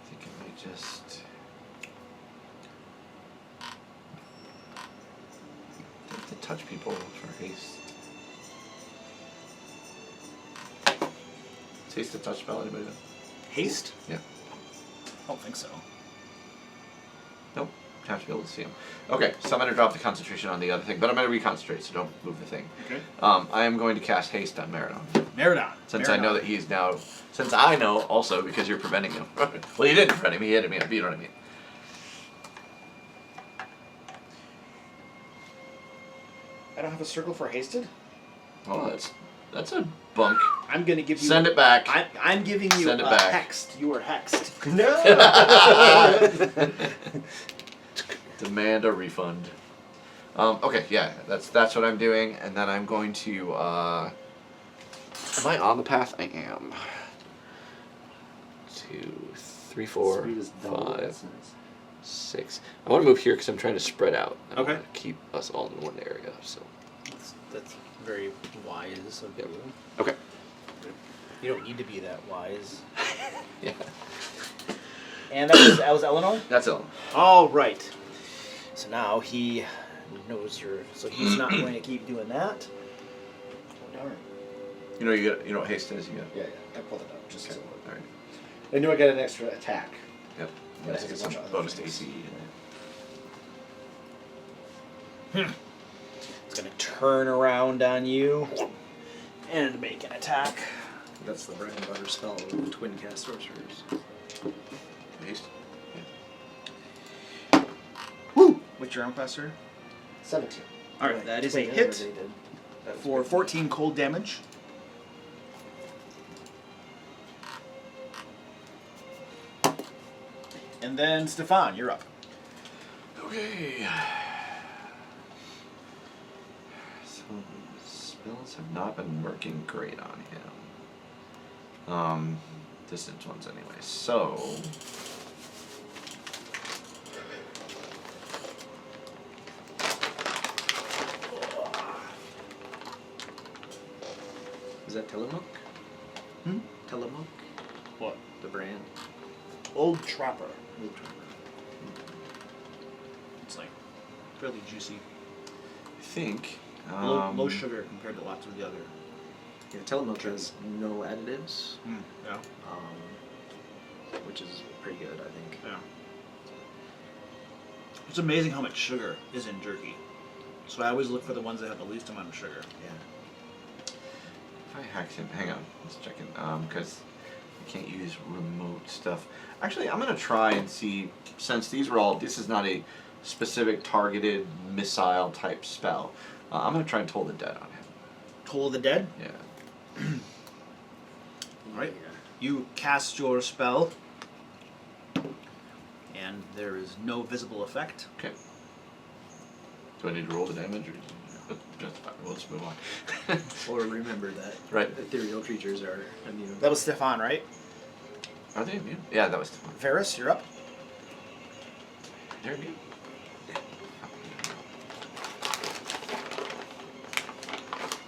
think I might just. To touch people for haste. Is haste a touch spell? Anybody know? Haste? Yeah. I don't think so. Nope. Have to be able to see him. Okay, so I'm going to drop the concentration on the other thing, but I'm going to reconcentrate, so don't move the thing. Okay. I am going to cast haste on Meridon. Meridon. Since I know that he's now. Since I know also because you're preventing him. Well, you didn't prevent him, he hit me up, you know what I mean. I don't have a circle for hasted. Oh, that's a bunk. I'm going to give you. Send it back. I'm giving you Send it back. hexed. You are hexed. No! Demand a refund. Okay, yeah, that's what I'm doing, and then I'm going to. Am I on the path? I am. 2, 3, 4, Speed is double. 5, That's nice. 6. I want to move here because I'm trying to spread out. I Okay. want to keep us all in one area. So. That's very wise of Yep. you. Okay. You don't need to be that wise. Yeah. And that was Eleanor? That's all. All right. So now he knows you're. So he's not going to keep doing that. Oh, darn. You know you know what haste is. You got. Yeah, I pulled it up just Okay. so. All right. I knew I got an extra attack. Yep. Yeah, Let's it get has a bunch some of other bonus to things. AC. It's going to turn around on you and make an attack. That's the bread and butter spell of twin cast sorcerers. Haste. Woo! What's your arm class, sir? 17. All right, that is a Twin hit related. for 14 cold damage. And then Stefan, you're up. Okay. So spells have not been working great on him. Distance ones anyway. So Is that Tillamook? Hmm? Tillamook? What? The brand? Old Trapper. It's like fairly juicy. I think Low sugar compared to lots of the other. Yeah, Tillamook has no additives, Yeah. which is pretty good, I think. Yeah. It's amazing how much sugar is in jerky. So I always look for the ones that have the least amount of sugar. Yeah. if I hacked him, hang on, let's check in, because I can't use remote stuff. Actually, I'm gonna try and see, since these were all, this is not a specific targeted missile type spell. I'm gonna try and toll the dead on him. Toll the Dead. Yeah. Alright. You cast your spell, and there is no visible effect. Okay. Do I need to roll the damage, or just we'll just move on? Or remember that Right. ethereal creatures are immune. That was Stefan, right? Are they immune? Yeah, that was Varys, you're up. they're immune.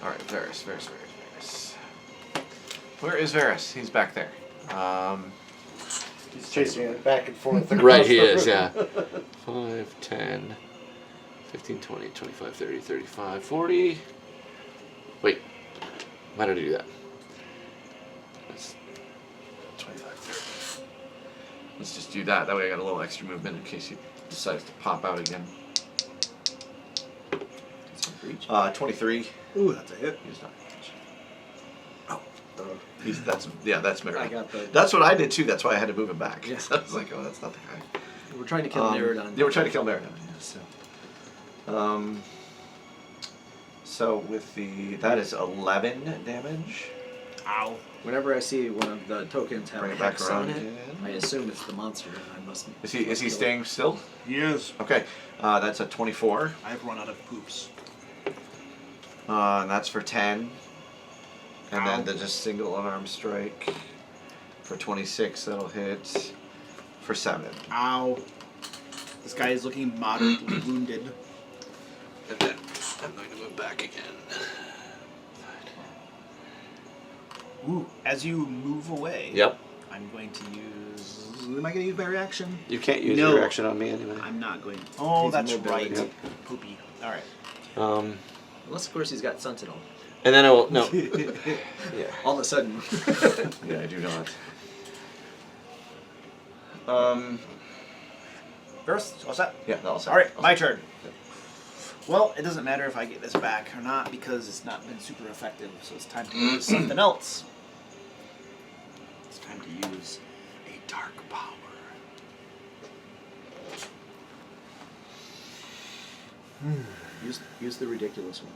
All right, Varys. Where is Varys? He's back there. He's chasing it back and forth. Right, across he the is, room. yeah. 5, 10, 15, 20, 25, 30, 35, 40. Wait, why did I do that? That's 25, 30. Let's just do that. That way I got a little extra movement in case he decides to pop out again. 23. Ooh, that's a hit. He's not. The- That's Mary. I got the. That's what I did too. That's why I had to move him back. Yeah. So I was like, oh, that's not the guy. We're trying to kill Neridon. They were trying to kill Meridon. Yeah, so with that is 11 damage. Ow. Whenever I see one of the tokens have Bring a it back hex around on it, again. I assume it's the monster, and I must. Is he kill it. staying still? Yes. Okay, that's a 24. I've run out of poops. And that's for 10. And Ow. then the just single unarmed strike for 26. That'll hit for 7. Ow. This guy is looking moderately wounded. And then I'm going to move back again. Ooh. As you move away, Yep. I'm going to use. Am I going to use my reaction? You can't use No. your action on me anyway. I'm not going. Oh, He's that's mobility. right. Yep. Poopy. All right. Unless, of course, he's got Sentinel. And then I will no. Yeah. All of a sudden. Yeah, I do not. First, what's that? Yeah, that'll All right, my turn. Well, it doesn't matter if I get this back or not because it's not been super effective. So it's time to use something else. It's time to use a dark power. Use the ridiculous one.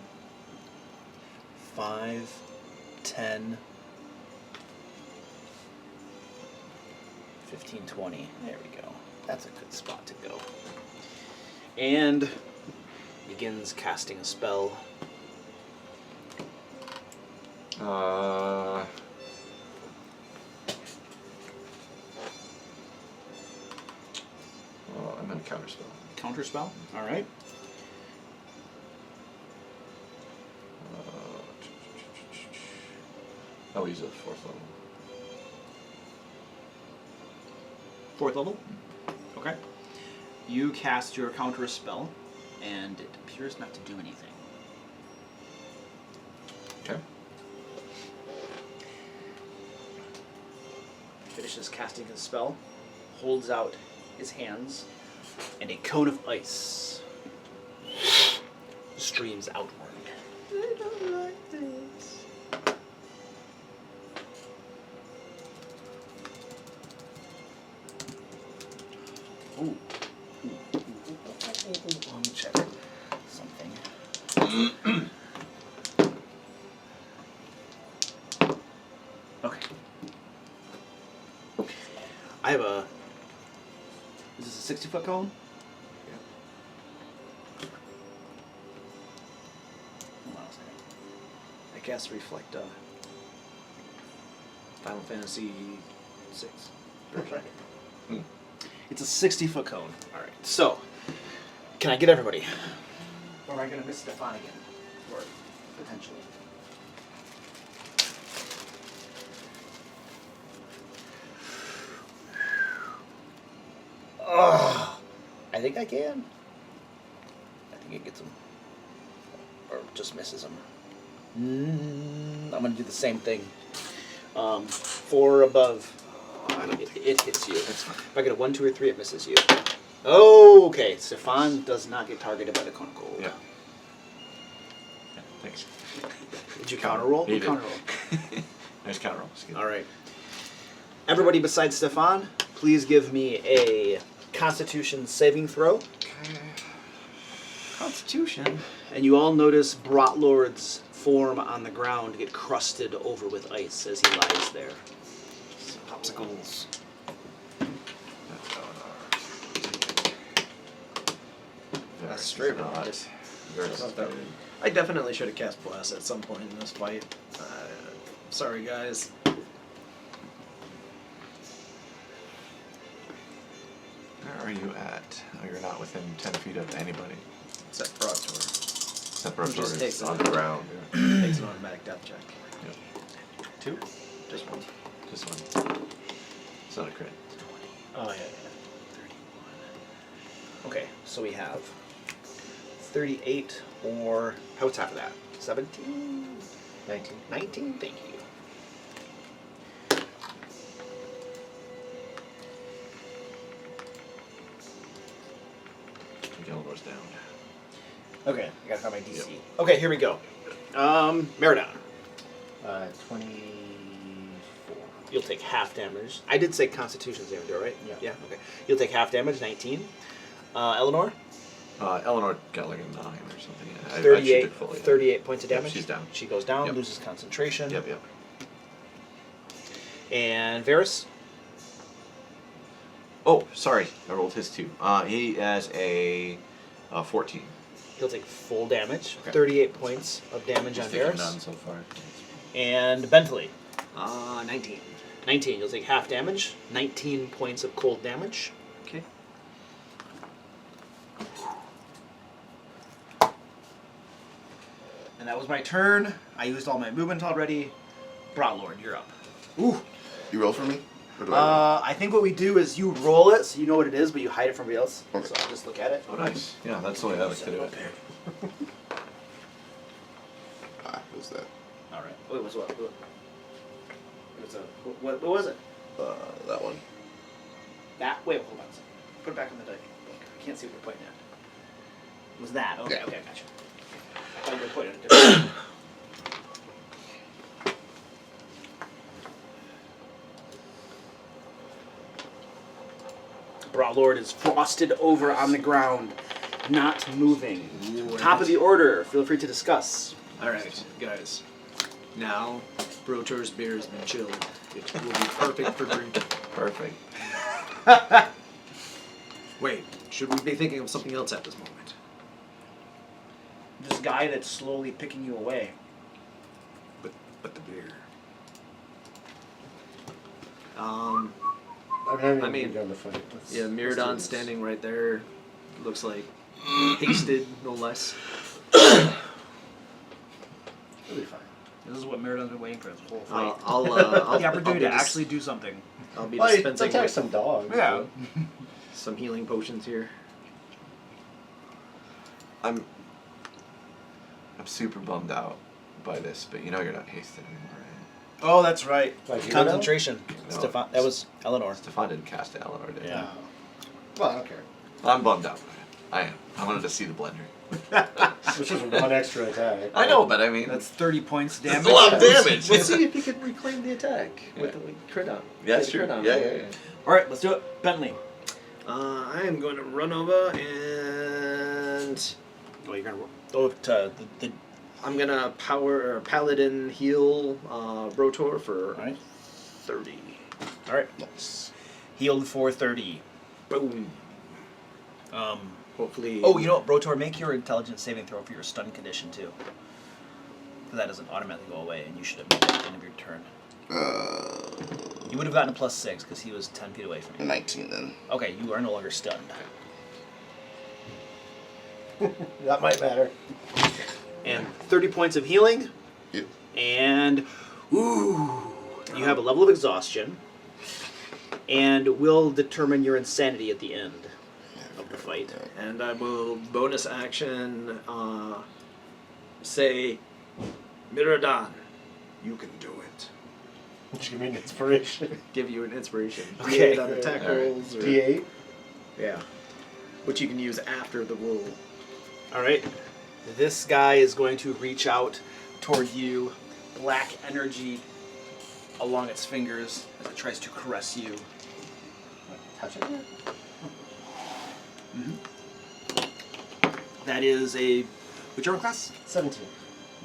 5, 10, 15, 20. There we go. That's a good spot to go. And begins casting a spell. Well, I'm going to counterspell. Counter spell. All right. I'll use it at 4th level. 4th level. Okay. You cast your counter spell, and it appears not to do anything. Okay. Finishes casting his spell, holds out his hands, and a cone of ice streams outward. I don't like this. Ooh. Let me check something. Okay. I have a. Is this a 60-foot cone? Hold on a second. I cast Reflect Final Fantasy 6. It's a 60-foot cone. All right. So, can I get everybody? Or am I gonna miss Stefan again? Or potentially. Oh, I think I can. I think it gets him, or just misses him. I'm gonna do the same thing. 4 above, it hits you. If I get a 1, 2, or 3, it misses you. Oh, okay. Stefan does not get targeted by the cone of cold. Yeah. Thanks. Did you counter roll? He did. Counter roll. Nice counter roll. It's good. All right. Everybody besides Stefan, please give me a Constitution saving throw. Constitution. And you all notice Brotlord's form on the ground get crusted over with ice as he lies there. Popsicles. That's straight not. right. Very About that. good. I definitely should have cast Bless at some point in this fight. Sorry, guys. Where are you at? Oh, you're not within 10 feet of anybody. Except Broadtor. Except for Just takes on it. the ground. Takes an automatic death check. Yeah. 2? Just one. Just one. It's not a crit. Oh, yeah. 31. Okay, so we have 38 or... What's half of that? 17? 19. 19? Thank you. Gilmore's down. Okay, I gotta find my DC. Okay, here we go. Meridon. 24. You'll take half damage. I did say Constitution saving throw, right? Yeah. Yeah, okay. You'll take half damage, 19. Eleanor? Eleanor got like a 9 or something. I 38, did fully. 38 points of Yep, damage. she's down. She goes down, Yep. loses concentration. Yep, yep. And Varys? Oh, sorry. I rolled his 2. He has a 14. He'll take full damage. Okay. 38 points of damage He's on taken Varys. none so far. And Bentley? 19. 19. You'll take half damage. 19 points of cold damage. Okay. And that was my turn. I used all my movement already. Brotlord, you're up. Ooh. You roll for me? Or do I roll? I think what we do is you roll it so you know what it is, but you hide it from everybody else. Okay. So I'll just look at it. Oh, nice. Yeah, that's the way I like to do it. What's that? All right. Wait, it was what? It was a, what was it? That one. That? Wait, hold on a second. Put it back on the dice. I can't see what you're pointing at. It was that? Okay, Yeah. okay, I gotcha. I thought you were pointing at a different. Brotlord is frosted over on the ground, not moving. Top of the order. Feel free to discuss. Alright, guys. Now, Brotor's beer has been chilled. It will be perfect for drinking. Perfect. Wait, should we be thinking of something else at this moment? This guy that's slowly picking you away. But the beer. I mean, mean, we're the fight. Let's do Miradon this. standing right there. Looks like hasted, no less. It'll be fine. This is what Meridon's been waiting for this whole fight. I'll the opportunity to I'll be actually do something. I'll be Well, you dispensing attack with some dogs. Yeah. some healing potions here. I'm super bummed out by this, but you know you're not hasted anymore, right? Oh, that's right. Like you Concentration. No. Stefan. That was Eleanor. Stefan didn't cast it, Eleanor did. Yeah. Well, I don't care. I'm bummed out by it. I am. I wanted to see the blender. Which is one extra attack. I know, but I mean, That's 30 points that's damage. a lot of damage. We'll see if you can reclaim the attack with the crit on. Yeah, Get a sure. crit on. Yeah. All right, let's do it. Bentley. I am going to run over and Oh, you're gonna go to the I'm gonna power or paladin heal Rotor for Alright. 30. Alright. Healed for 30. Boom. Hopefully. Oh, you know what, Rotor, make your intelligence saving throw for your stun condition too. Because that doesn't automatically go away, and you should have made it at the end of your turn. You would have gotten a +6 because he was 10 feet away from you. 19 then. Okay, you are no longer stunned. That might matter. And 30 points of healing. Yep. And ooh, you have a level of exhaustion, and will determine your insanity at the end of the fight. And I will bonus action say, Miradan, you can do it. Just give me an inspiration. Give you an inspiration. Okay. D8 on attack All right. rolls. Or, D8. Yeah. Which you can use after the roll. All right. This guy is going to reach out toward you, black energy along its fingers as it tries to caress you. Touch it. That is a which armor class? 17.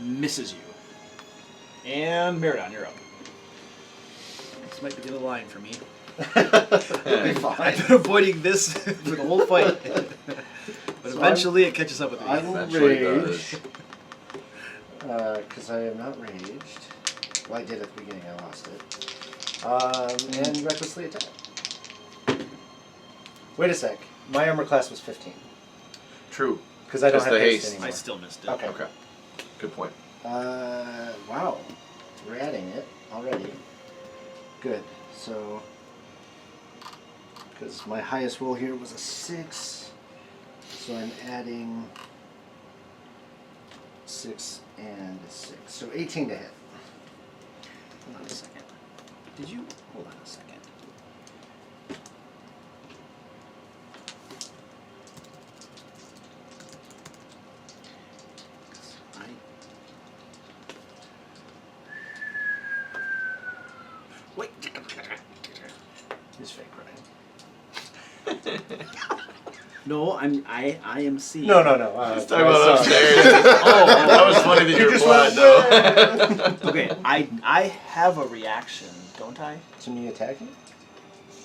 Misses you. And Meridon, you're up. This might be the line for me. It'll be fine. I've been avoiding this for the whole fight. But So eventually it catches up with me. I will Eventually it rage. Because I am not raged. Well, I did at the beginning, I lost it. And recklessly attack. Wait a sec. My armor class was 15. True. Because I don't Just have the haste haste. anymore. I still missed it. Okay. Okay. Good point. Wow. We're adding it already. Good. So, because my highest roll here was a 6, so I'm adding 6 and a 6. So 18 to hit. Hold on a second. Did you hold on a second? Wait. He's fake crying. No, I am seeing. No. Talk about sorry. upstairs. That was funny that you were just blind, went, though. Okay, I have a reaction, don't I? To me attacking?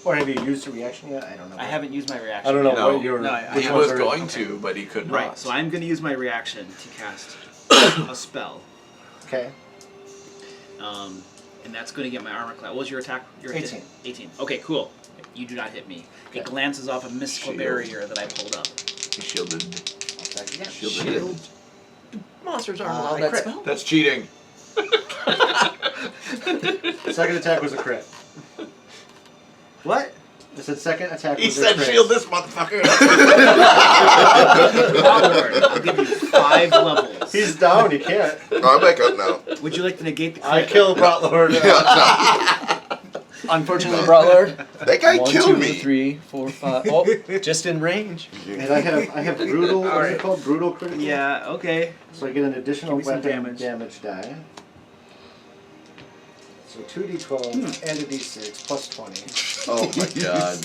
Or have you used a reaction yet? I don't know. I haven't used my reaction. I don't know No. what you're. No, which He ones was are- going to, but he could Right, not. so I'm going to use my reaction to cast a spell. Okay. And that's going to get my armor class. What was your attack? Your 18. 18. Okay, cool. You do not hit me. Okay. It glances off a mystical Shield. barrier that I pulled up. He shielded. I'll attack again. Shielded. Monsters aren't allowed to that's- crit. That's cheating. Second attack was a crit. What? I said second attack He was said a crit. shield this motherfucker. Onward. I'll give you 5 levels. He's down, he can't. Oh, I'm back up now. Would you like to negate the crit? I killed Brotlord. Unfortunately, Brawlord. That guy 1, killed 2, me. 3, 4, 5. Oh, just in range. And I have brutal, what's Alright. it called? Brutal critical? Yeah, okay. So I get an additional Give me some weapon damage. die. So 2d12 and a d6 plus 20. Oh my god.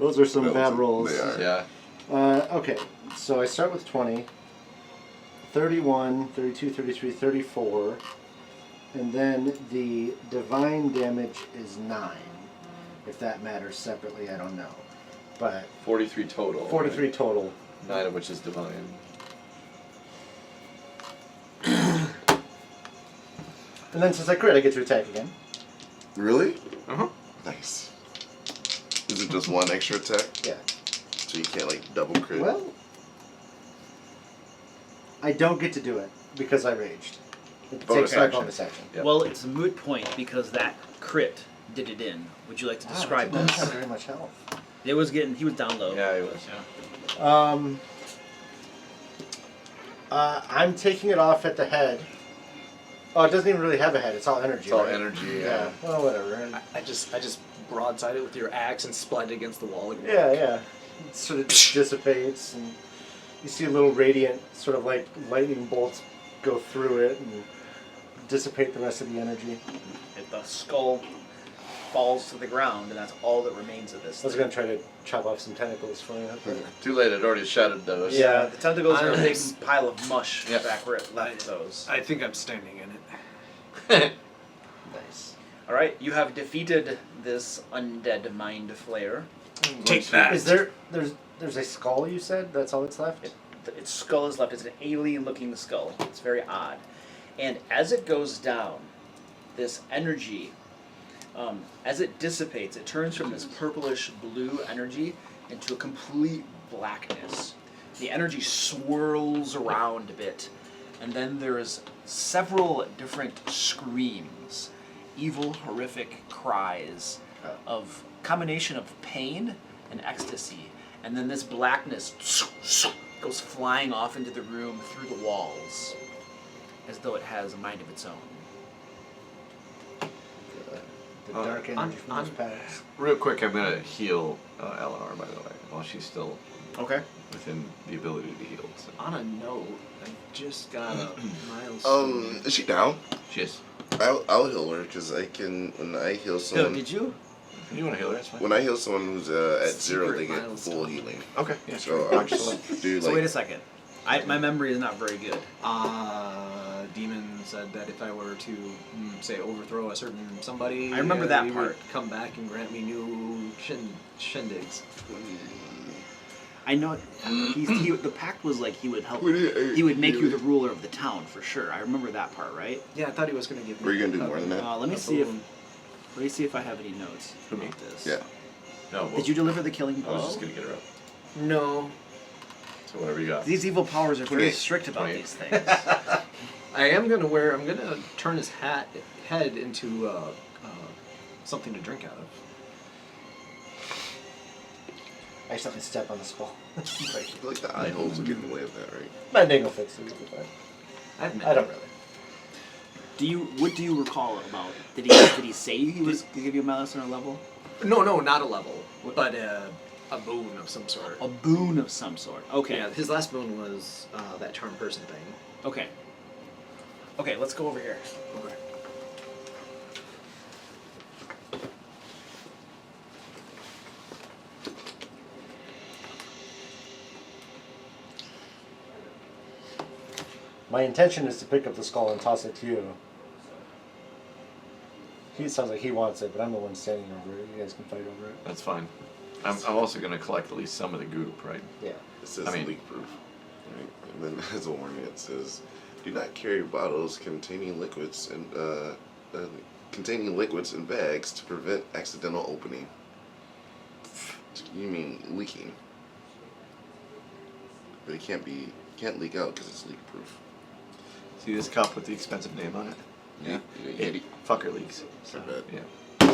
Those are some bad rolls. They are. Yeah. Okay, so I start with 20, 31, 32, 33, 34, and then the divine damage is 9. If that matters separately, I don't know. But 43 total. 43 total. 9 of which is divine. And then since I crit, I get to attack again. Really? Uh-huh. Nice. Is it just one extra attack? Yeah. So you can't like double crit? Well, I don't get to do it because I raged. It Bonus takes my action. bonus action. Yep. Well, it's a moot point because that crit did it in. Would you like to describe Wow, it doesn't this? have very much health. He was down low. Yeah, he was. I'm taking it off at the head. Oh, it doesn't even really have a head. It's all energy. It's all right? energy. Yeah. Well, whatever. I just broadside it with your axe and splat it against the wall. Yeah. It sort of just dissipates, and you see a little radiant, sort of like lightning bolts go through it and dissipate the rest of the energy. If the skull falls to the ground, and that's all that remains of this. I was gonna try to chop off some tentacles for you. But Too late. It already shattered those. Yeah. The tentacles are a big I'm- pile of mush Yep. back where it left those. I think I'm standing in it. nice. All right, you have defeated this undead mind flayer. Take that. Is there's a skull? You said that's all that's left. Its skull is left. It's an alien-looking skull. It's very odd. And as it goes down, this energy, as it dissipates, it turns from this purplish blue energy into a complete blackness. The energy swirls around a bit, and then there's several different screams, evil, horrific cries of combination of pain and ecstasy. And then this blackness goes flying off into the room through the walls, as though it has a mind of its own. The dark energy from those packs. Real quick, I'm gonna heal Eleanor, by the way, while she's still Okay. within the ability to heal. So. On a note, I just got a milestone. Is she down? She is. I'll heal her because I can. When I heal So, someone, did you? You want to heal her? That's fine. when I heal someone who's at 0, Secret they get milestone. full healing. Okay. Yeah. So Sure. I'll just do So like. wait a second. My memory is not very good. Demon said that if I were to, say, overthrow a certain somebody, I remember that he part. would come back and grant me new shindigs. I know the pact was like he would help. What do you- He would make you the ruler of the town for sure. I remember that part, right? Yeah, I thought he was going to give me. Were you gonna do more than that? Let me see if I have any notes about this. Yeah. No. Well, Did you deliver the killing I blow? was just gonna get her up. No, So whatever you got. These evil powers are very 28. strict about 28. these things. I am going to wear. I'm going to turn his head into something to drink out of. I accidentally step on the skull. I feel like the eye holes will get in the way of that, right? My name will fix it. It'll be fine. I don't really. What do you recall about? Did he say he was gonna give you a milestone or level? No, not a level, but a boon of some sort. A boon of some sort. Okay. Yeah, his last boon was that charm person thing. Okay. Okay, let's go over here. Okay. My intention is to pick up the skull and toss it to you. He sounds like he wants it, but I'm the one standing over it. You guys can fight over it. That's fine. I'm also gonna collect at least some of the goop, right? Yeah. It says I mean- leak proof. Right? And then as a warning, it says, "Do not carry bottles containing liquids and bags to prevent accidental opening." You mean leaking? But it can't leak out because it's leak proof. See this cup with the expensive name on it? Yeah. It fucker leaks. So, I bet. yeah. I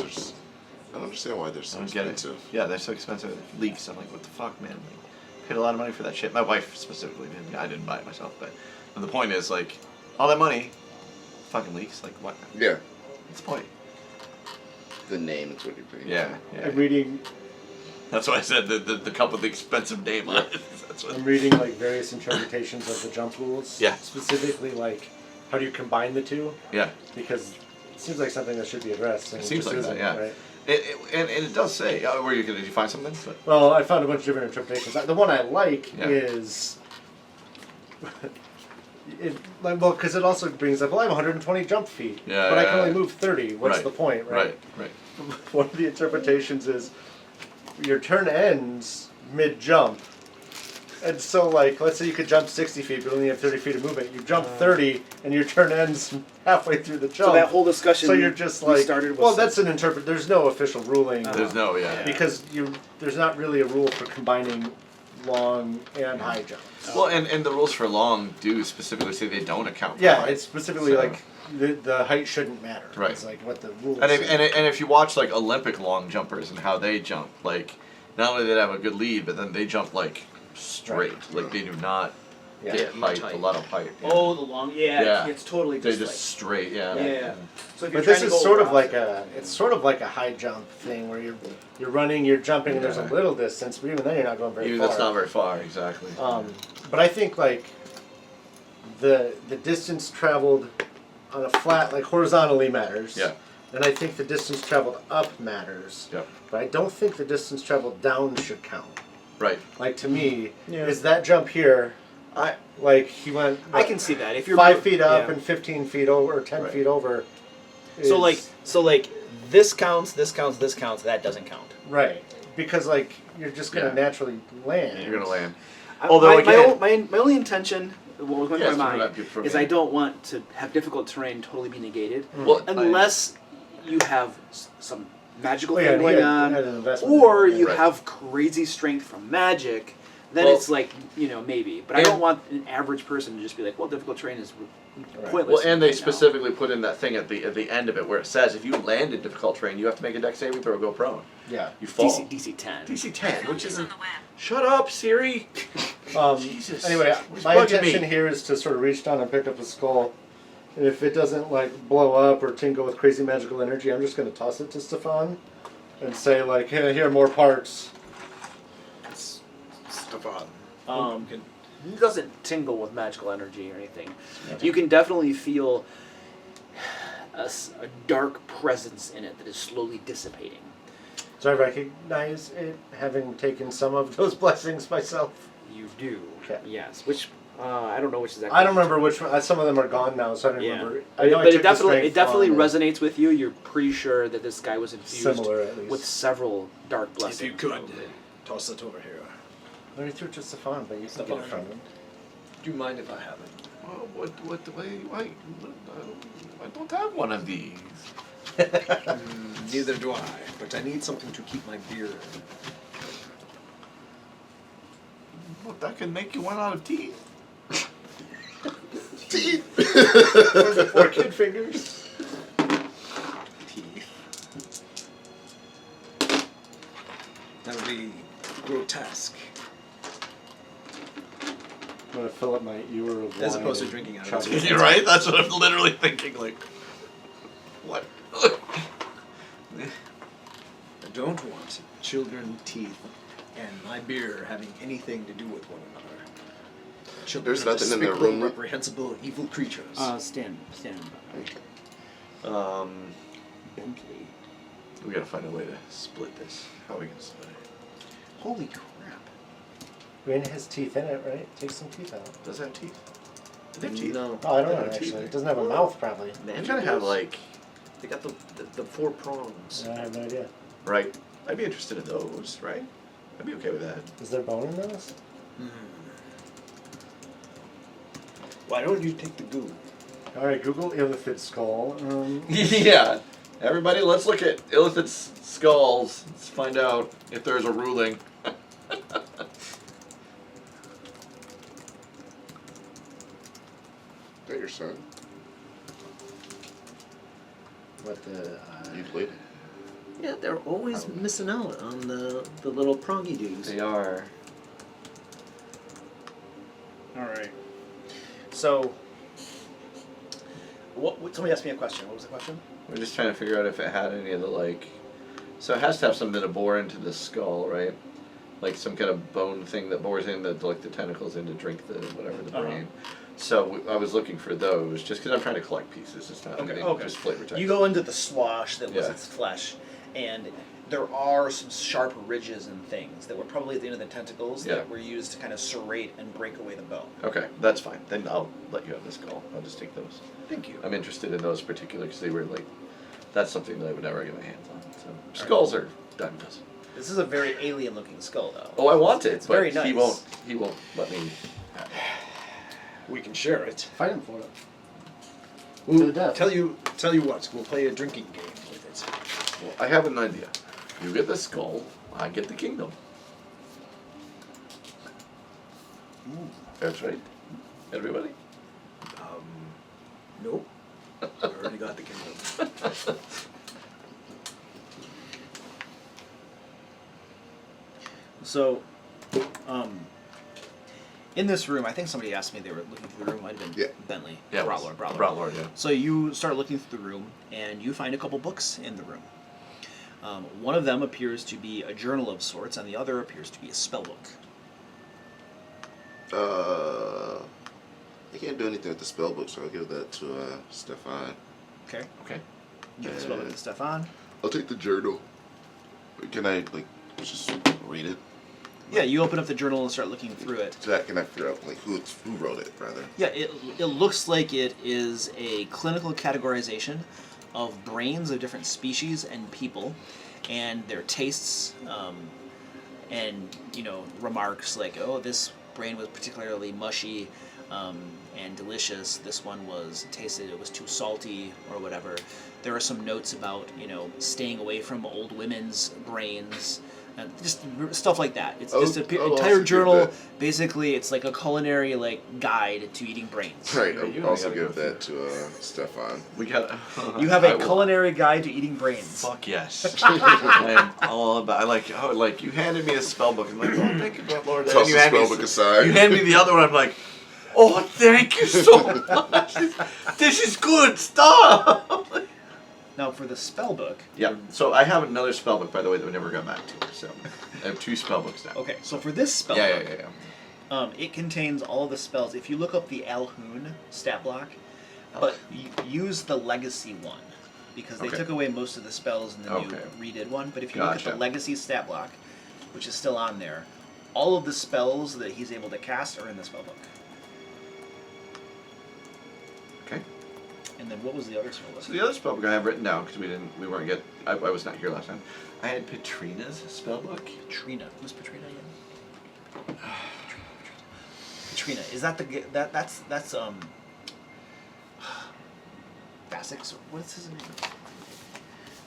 don't understand why they're so I don't get it. expensive. Yeah, they're so expensive. It leaks. I'm like, what the fuck, man? Like, paid a lot of money for that shit. My wife specifically did. I didn't buy it myself, but the point is, like, all that money fucking leaks. Like, what? Yeah. What's the point? The name is what you're paying. Yeah, yeah. I'm reading That's why I said the cup with the expensive name on it. That's what. I'm reading like various interpretations of the jump rules. Yeah. Specifically, like how do you combine the two? Yeah. Because it seems like something that should be addressed. And It seems just like that, isn't, yeah. Right? And it does say. Did you find something? But, Well, I found a bunch of different interpretations. The one I like Yeah. is. Because it also brings up, well, I have 120 jump feet, Yeah, but I yeah, can only yeah. move 30. What's Right. the point, right? Right. One of the interpretations is your turn ends mid-jump. And so, like, let's say you could jump 60 feet, but only have 30 feet of movement. You jump 30, and your turn ends halfway through the jump. So that whole discussion. So you're just we like, started with well, that's an There's no official ruling There's no, yeah. because there's not really a rule for combining long, and high jumps. Well, and the rules for long do specifically say they don't account for Yeah, height. it's specifically So- like the height shouldn't matter. Right. It's like what the rules And say. if you watch like Olympic long jumpers and how they jump, like not only do they have a good lead, but then they jump like straight. Like they do not Yeah. get height, a lot of height. Yeah. Oh, the long. Yeah, Yeah. it's totally They just, just straight, yeah. like, yeah. So if you're But this trying is to go sort of across like it- it's sort of like a high jump thing where you're running, you're jumping, and there's a Yeah. little distance, but even then you're not going very Even far. that's not very far, exactly. But I think like the distance traveled on a flat, like horizontally matters. Yeah. And I think the distance traveled up matters. Yep. But I don't think the distance traveled down should count. Right. Like to me, Yeah. is that jump here? Like he went. I can see that if you're 5 feet up yeah. and 15 feet over, or 10 Right. feet over. So is- like this counts, this counts, this counts. That doesn't count. Right. Because like you're just gonna Yeah. naturally land. You're gonna land. I- Although my, again- my only intention, what was going Yeah, through my it's mind, for is me. I don't want to have difficult terrain totally be negated, Well, unless you have some magical Oh, yeah, thing he going had- on, had an investment or in it, you right. have crazy strength from magic. Then Well- it's like, maybe. But I And- don't want an average person to just be like, well, difficult terrain is Right. pointless. Well, and they right now. specifically put in that thing at the end of it where it says if you land in difficult terrain, you have to make a dex saving throw or go prone. Yeah. You fall. DC 10. DC 10, which isn't. Shut up, Siri. Jesus. Anyway, Who's my bugging intention me? here is to sort of reach down and pick up a skull. And if it doesn't like blow up or tingle with crazy magical energy, I'm just going to toss it to Stefan and say like, hey, here are more parts. Stefan. It doesn't tingle with magical energy or anything. You can definitely feel a dark presence in it that is slowly dissipating. So I recognize it, having taken some of those blessings myself. You do. Okay. Yes. Which I don't know which exactly. I don't remember which one. Some of them are gone now, so I don't Yeah. remember. But, I know I but took it the definitely strength one, resonates with you. You're pretty sure that this guy was infused Similar, at least. with several dark blessings. If you could, toss it over here. I already threw it to Stefan, but you can get it from him. Do you mind if I have it? Well, why, I don't have one of these. Neither do I, but I need something to keep my beer in. Well, that can make you one out of teeth. Or kid fingers. Teeth. That would be grotesque. I'm gonna fill up my ewer of As wine opposed to and drinking out of chug it. it. You're right. That's what I'm literally thinking. Like, what? I don't want children teeth and my beer having anything to do with one another. Children There's are nothing in their despicable, room. reprehensible, evil creatures. Stand. Bentley. We gotta find a way to split this. How are we gonna split it? Holy crap. I mean, it has teeth in it, right? Take some teeth out. Does it have teeth? Do they have teeth? No. Oh, I don't They know have teeth. actually. It doesn't have a mouth, probably. They kind of have like, They got the 4 prongs. I have no idea. right? I'd be interested in those, right? I'd be okay with that. Is there bone in those? Why don't you take the goo? All right, Google Illithid skull. Yeah. Everybody, let's look at Illithid's skulls. Let's find out if there's a ruling. Is that your son? What the? You played it. Yeah, they're always missing out on the little prongy dudes. They are. All right. So, somebody asked me a question. What was the question? We're just trying to figure out if it had any of the like. So it has to have something to bore into the skull, right? Like some kind of bone thing that bores in the like the tentacles in to drink the whatever the brain. So I was looking for those just because I'm trying to collect pieces. It's not anything just flavor text. You go into the slosh that was Yeah. its flesh, and there are some sharp ridges and things that were probably at the end of the tentacles Yeah. that were used to kind of serrate and break away the bone. Okay, that's fine. Then I'll let you have the skull. I'll just take those. Thank you. I'm interested in those particular because they were like, that's something that I would never get my hands on. So skulls are dime a dozen. This is a very alien-looking skull, though. Oh, I want it, It's but very nice. he won't let me. We can share it. Fight him for it. To the death. Tell you what, we'll play a drinking game with it. Well, I have an idea. You get the skull, I get the kingdom. That's right. Everybody. Nope. I already got the kingdom. So, in this room, I think somebody asked me they were looking through the room. Might have been Yeah. Bentley. Yeah. Broughtlord. Yeah. So you start looking through the room, and you find a couple books in the room. One of them appears to be a journal of sorts, and the other appears to be a spell book. I can't do anything with the spell book, so I'll give that to Stefan. Okay. Okay. You give the spell book to Stefan. I'll take the journal. Can I just read it? Yeah, you open up the journal and start looking through it. Jack, can I figure out who wrote it rather? Yeah, it looks like it is a clinical categorization of brains of different species and people, and their tastes, and remarks like, oh, this brain was particularly mushy and delicious. This one it was too salty or whatever. There are some notes about staying away from old women's brains. Just stuff like that. It's just an I'll entire also give journal. that. Basically, it's like a culinary guide to eating brains. Right, You I'll also gotta give go that to Stefan. We got. You have a culinary guide to eating brains. Fuck yes. I am all about. Like you handed me a spell book. I'm like, oh, thank you, Lord. Toss the spell book aside. You hand me the other one. I'm like, oh, thank you so much. This is good stuff. Now, for the spell book. Yeah. So I have another spell book, by the way, that we never got back to. So I have 2 spell books now. Okay, so for this spell Yeah, book, yeah, yeah. it contains all of the spells. If you look up the Alhoon stat block, but you use the legacy one, because they Okay. took away most of the spells and then Okay. you redid one. But if you look at Gotcha. the legacy stat block, which is still on there, all of the spells that he's able to cast are in the spell book. Okay. And then what was the other spell book? So the other spell book I have written down because I was not here last time. I had Petrina's spell book. Patrina. Who's Patrina again? Patrina. Is that that's Basix? What's his name?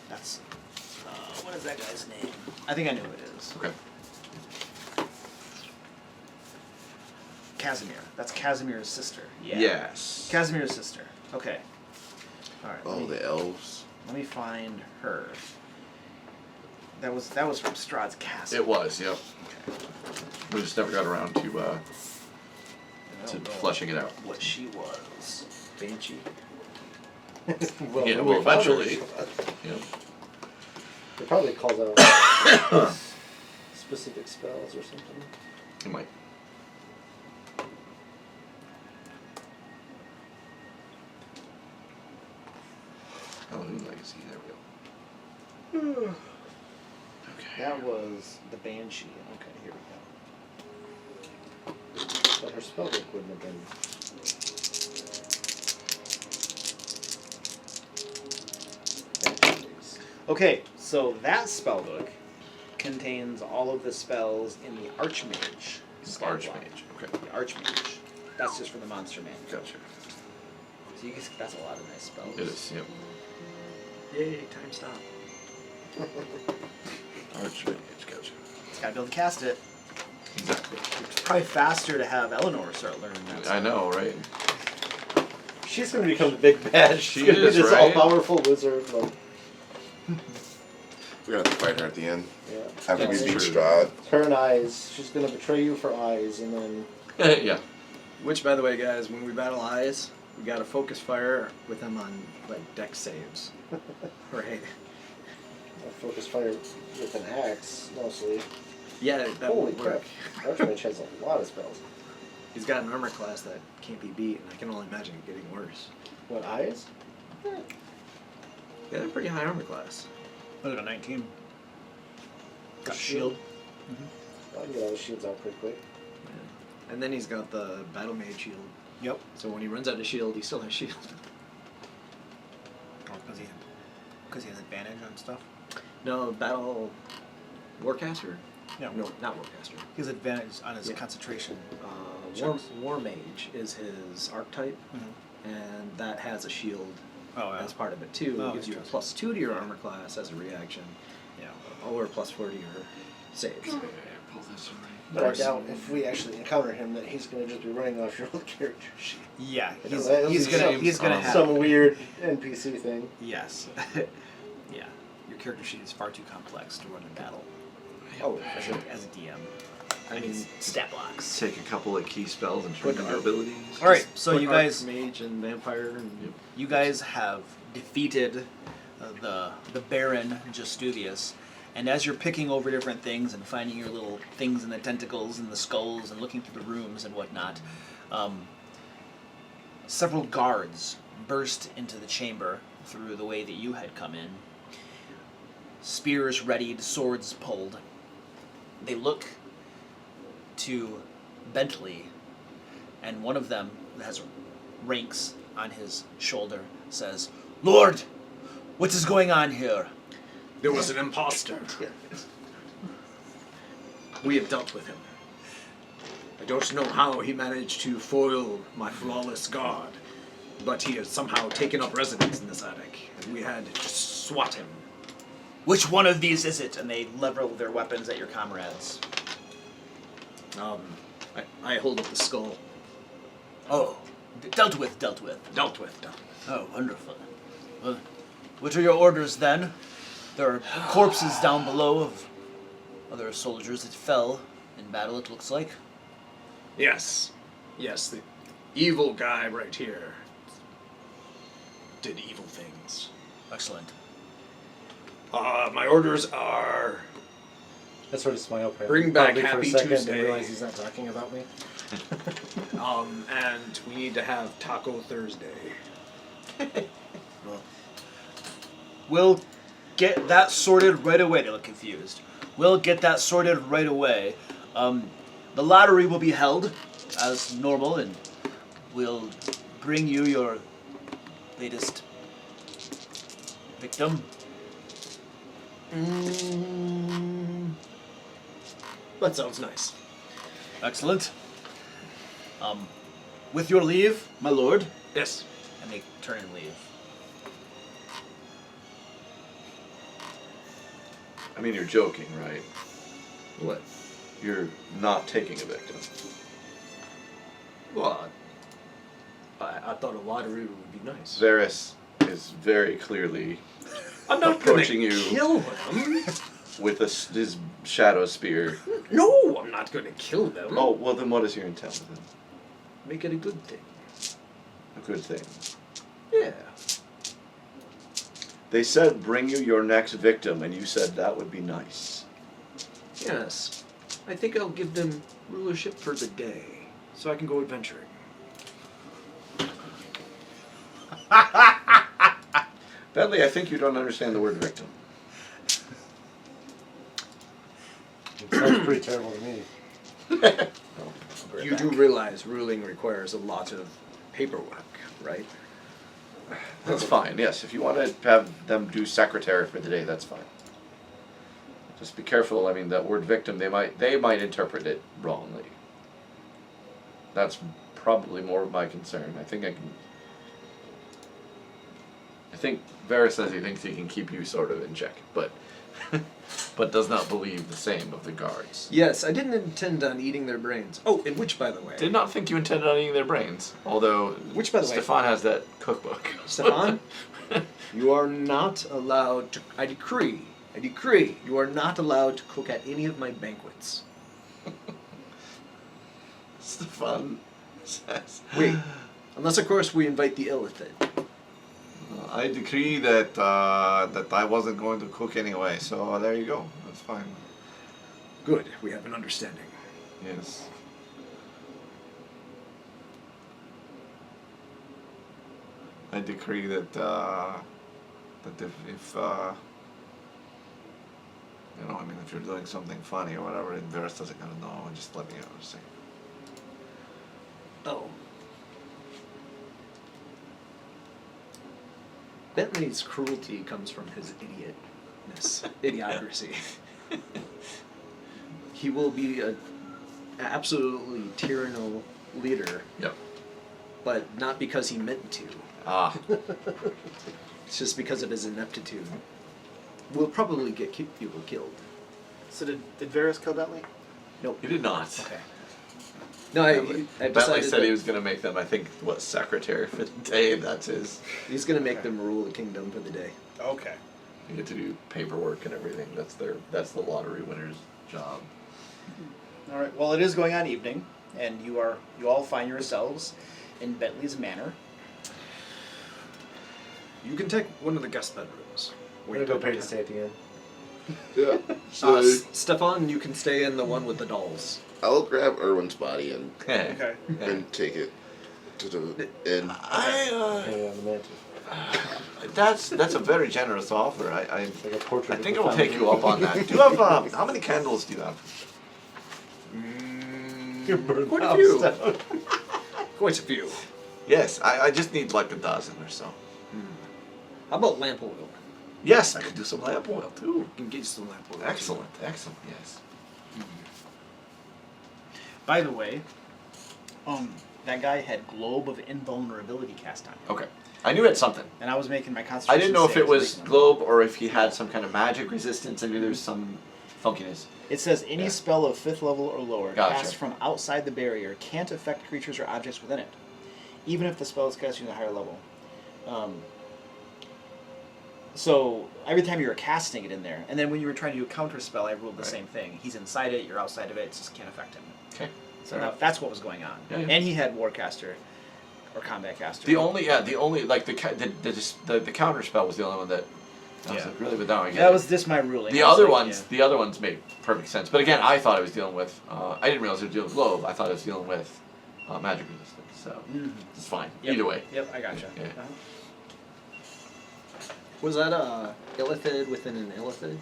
That's what is that guy's name? I think I know who it is. Okay. Casimir. That's Casimir's sister. Yeah. Yes. Casimir's sister. Okay. All right. Oh, the elves. Let me find her. That was from Strahd's castle. It was. Yep. We just never got around to I don't know flushing it out. what she was. Banshee. Well, Yeah, when well, we found her, eventually. Yep. it probably calls out specific spells or something. It might. Halloween Legacy. There we go. Okay. That was the Banshee. Okay, here we But her spellbook wouldn't have been. go. Okay, so that spellbook contains all of the spells in the Archmage. stat block. Archmage. Okay. The Archmage. That's just for the monster manual. Gotcha. So you can see that's a lot of nice spells. It is. Yep. Yay, time stop. Archmage. Gotcha. It's gotta be able to cast it. Exactly. It's probably faster to have Eleanor start learning that. I know, right? She's gonna become the big bad. She's She gonna is, be this right? all-powerful wizard. Like, We're gonna have to fight her at the end. yeah. After we That's beat true. Strahd. Her and Eyes. She's gonna betray you for Eyes, and then Yeah. Which, by the way, guys, when we battle eyes, we got to focus fire with them on dex saves. Right. focus fire with an axe mostly. Yeah, that Holy would work. crap! Archmage has a lot of spells. He's got an armor class that can't be beat, and I can only imagine it getting worse. What, Eyes? Yeah, they're pretty high armor class. Look at a 19. Got shield. I can get all the shields out pretty quick. Yeah. And then he's got the battle mage shield. Yep. So when he runs out of shield, he still has shield. Or because he has advantage on stuff. No, battle warcaster? Yeah. No, not warcaster. He has advantage on his Yeah. concentration. War mage is his archetype, and that has a shield Oh, yeah. as part of it too. Oh, It gives you a interesting. +2 to your armor class as a reaction, Yeah. or +4 to your saves. Pull this away. But I doubt if we actually encounter him that he's going to just be running off your old character sheet. Yeah, That'll he's be gonna have some weird NPC thing. yes. Yeah, your character sheet is far too complex to run in battle Oh, for sure. as a DM. I mean, Stat blocks. Take a couple of key spells and turn Put them our- into abilities. All right, so you guys, mage and vampire and you guys have defeated the Baron Justuvius, and as you're picking over different things and finding your little things in the tentacles and the skulls and looking through the rooms and whatnot, several guards burst into the chamber through the way that you had come in. Spears readied, swords pulled. They look to Bentley, and one of them that has ranks on his shoulder says, "Lord, what is going on here?" there was an imposter. We have dealt with him. I don't know how he managed to foil my flawless guard, but he has somehow taken up residence in this attic, and we had to swat him. Which one of these is it? And they level their weapons at your comrades. I hold up the skull. Oh, dealt with. Dealt with. Oh, wonderful. Well, what are your orders then? There are corpses down below of other soldiers that fell in battle, it looks like. Yes, the evil guy right here did evil things. Excellent. My orders are I sort of smile Bring back proudly for a Happy second Tuesday. and realize he's not talking about me. and we need to have Taco Thursday. We'll get that sorted right away. They look confused. We'll get that sorted right away. The lottery will be held as normal, and we'll bring you your latest victim. That sounds nice. Excellent. With your leave, my lord. Yes. And they turn and leave. I mean, you're joking, right? What? You're not taking a victim. Well, I thought a lottery would be nice. Varys is very clearly I'm not approaching gonna you kill them. with his shadow spear. No, I'm not gonna kill them. Oh, well then what is your intent with him? Make it a good thing. A good thing. Yeah. They said bring you your next victim, and you said that would be nice. Yes. I think I'll give them rulership for the day, so I can go adventuring. Bentley, I think you don't understand the word victim. It sounds pretty terrible to me. You do realize ruling requires a lot of paperwork, right? That's fine, yes. If you want to have them do secretary for the day, that's fine. Just be careful. I mean, that word victim, they might interpret it wrongly. That's probably more of my concern. I think Varys says he thinks he can keep you sort of in check, but but does not believe the same of the guards. Yes, I didn't intend on eating their brains. Oh, and which, by the way... Did not think you intended on eating their brains, although Which, by the way... Stefan has that cookbook. Stefan, you are not allowed to... I decree, you are not allowed to cook at any of my banquets. Stefan says... Wait, unless, of course, we invite the illithid. I decree that that I wasn't going to cook anyway, so there you go. That's fine. Good, we have an understanding. Yes. I decree that that if you know, I mean, if you're doing something funny or whatever, and Varys doesn't gotta know, just let me know. Just say. Oh. Bentley's cruelty comes from his idiocracy. He will be an absolutely tyrannical leader. Yep. But not because he meant to. Ah. It's just because of his ineptitude. We'll probably get people killed. So did Varys kill Bentley? He did not. Okay. No, Bentley I decided said that he was going to make them, I think, secretary for the day. That's his. he's gonna make them rule the kingdom for the day. Okay. You get to do paperwork and everything. That's the lottery winner's job. All right. Well, it is going on evening, and you all find yourselves in Bentley's manor. You can take one of the guest bedrooms. I'm gonna go pay to stay at the inn. Yeah. So Stefan, you can stay in the one with the dolls. I'll grab Erwin's body and Okay. take it to the inn. I Hanging on the mantle. that's a very generous offer. I It's like a portrait. I of think the I will take founder. you up on that. Do you have how many candles do you have? You're burned Quite a out, few. so- Quite a few. Yes, I just need like a dozen or so. How about lamp oil? Yes, I could do some lamp oil too. I can get you some lamp oil. Excellent, excellent. Yes. By the way, that guy had Globe of Invulnerability cast on him. Okay. I knew it had something. And I was making my I concentration didn't know if it saves was making them. globe or if he had some kind of magic resistance. I knew there was some funkiness. It says any Yeah. spell of 5th level or lower Gotcha. cast from outside the barrier can't affect creatures or objects within it, even if the spell is cast using a higher level. So every time you were casting it in there, and then when you were trying to do a counter spell, I ruled the Right. same thing. He's inside it, you're outside of it, it just can't affect him. Okay. So that's what was going on. Yeah, yeah. And he had Warcaster or Combat Caster. The only like the counter spell was the only one that I was Yeah. like really, but now I get that it. was this my ruling. The I was other like, ones, the other ones made perfect sense. But again, I thought I was dealing with. I didn't realize it was dealing with globe. I thought I was dealing with magic resistance. So it's fine. Yep. Either way. Yep, I gotcha. Yeah. Uh-huh. Was that a illithid within an illithid?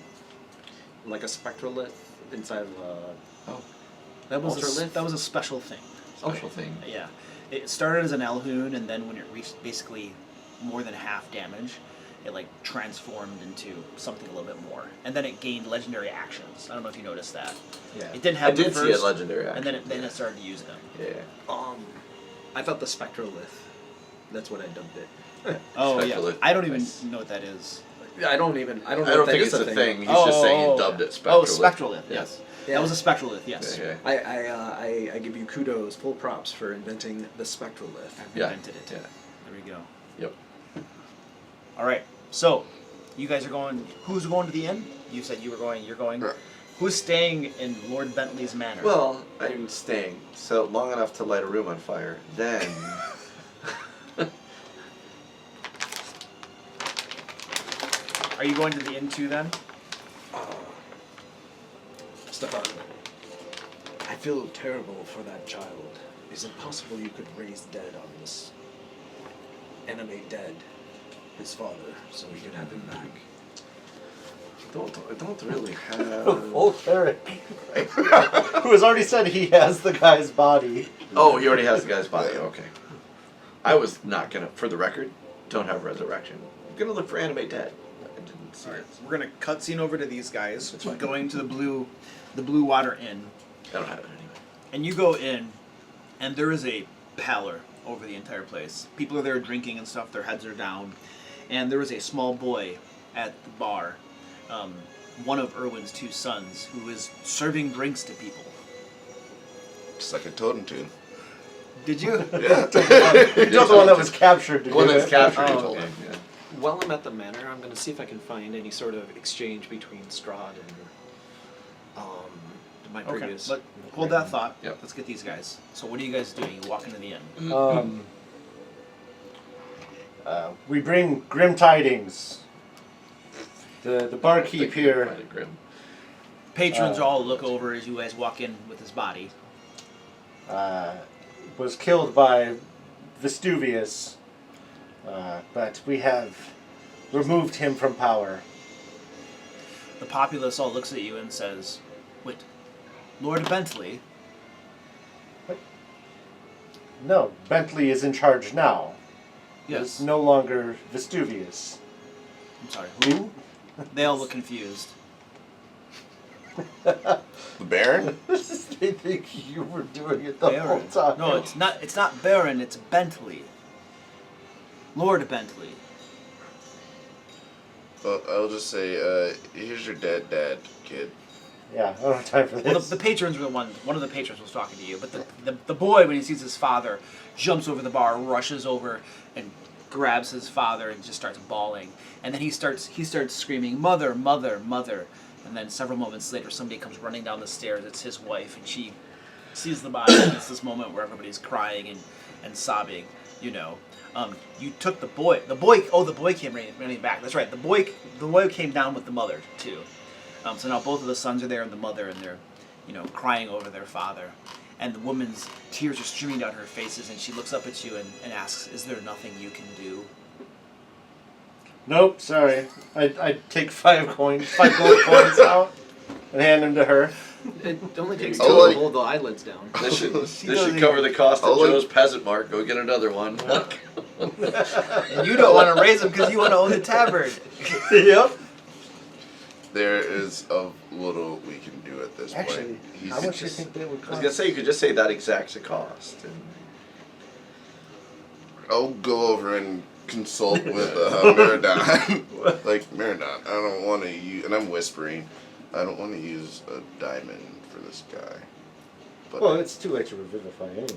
Like a spectrolith inside of a... Oh, That was Ultralift? that was a special thing. special thing. Yeah, it started as an Elhoon, and then when it reached basically more than half damage, it like transformed into something a little bit more, and then it gained legendary actions. I don't know if you noticed that. Yeah. It didn't I have them did first, see a legendary action. and then it started to use them. Yeah. I thought the spectrolith. That's what I dubbed it. Oh Spectrolith. yeah, I don't even Nice. know what that is. I don't know I if don't that think is it's a thing. He's Oh, just saying oh, he dubbed it spectrolith. Oh, Spectrolith. Yes, Yeah. that was a Spectrolith. Yes, Yeah. I give you kudos, full props for inventing the spectrolith. I've Yeah. invented it. Yeah. There we go. Yep. All right, so you guys are going. Who's going to the inn? You said you were going. You're going. Right. Who's staying in Lord Bentley's manor? Well, I'm staying so long enough to light a room on fire. Then. Are you going to the inn too then? Stefan, I feel terrible for that child. Is it possible you could raise dead on this? Animate dead his father, so we could have him back. I don't really A have. full cleric. Who has already said he has the guy's body. Oh, he already has the guy's body. Okay. I was not gonna, for the record, don't have resurrection. I'm gonna look for animate dead. I didn't see it. We're gonna cutscene over to these guys That's fine. going to the Blue Water Inn, I don't have it anyway. and you go in, and there is a pallor over the entire place. People are there drinking and stuff. Their heads are down, and there is a small boy at the bar, one of Erwin's two sons, who is serving drinks to people. Just like a totem tune. Did you? You're the one that was captured. To The one do that's it. captured. Oh, you told okay. him. Yeah. While I'm at the manor, I'm going to see if I can find any sort of exchange between Strahd and my Okay, previous. but hold that thought. Yep. Let's get these guys. So what are you guys doing? You walk into the inn. We bring grim tidings. The barkeep here Find it grim. Patrons all look over as you guys walk in with his body. was killed by Justuvius, but we have removed him from power. The populace all looks at you and says, "Wait, Lord Bentley?" No, Bentley is in charge now. Yes. It's no longer Justuvius. I'm sorry. Who? They all look confused. The Baron? They think you were doing it the whole Baron. time. No, it's not. It's not Baron. It's Bentley. Lord Bentley. Well, I'll just say, here's your dead dad, kid. Yeah, I don't have time for this. Well, the patrons were the one of the patrons was talking to you, but the boy, when he sees his father, jumps over the bar, rushes over, and grabs his father and just starts bawling. And then he starts screaming, "Mother, mother, mother!" And then several moments later, somebody comes running down the stairs. It's his wife, and she sees the body. And it's this moment where everybody's crying and sobbing. You know, you took the boy. The boy came running back. That's right. The boy came down with the mother too. So now both of the sons are there and the mother, and they're, you know, crying over their father. And the woman's tears are streaming down her faces, and she looks up at you and asks, "Is there nothing you can do?" Nope, sorry. I'd take 5 gold coins out and hand them to her. It only takes Oh, 2 like- to hold the eyelids down. This should cover the cost of Oh, like- Joe's peasant mark. Go get another one. And you don't want to raise them because you want to own the tavern. Yep. There is a little we can do at this Actually, point. how much do you think they would I was cost? gonna say you could just say that exacts the cost. And I'll go over and consult with Meridon. Like, Meridon, I don't want to use, and I'm whispering, I don't want to use a diamond for this guy. But, Well, it's too late to revivify anyway.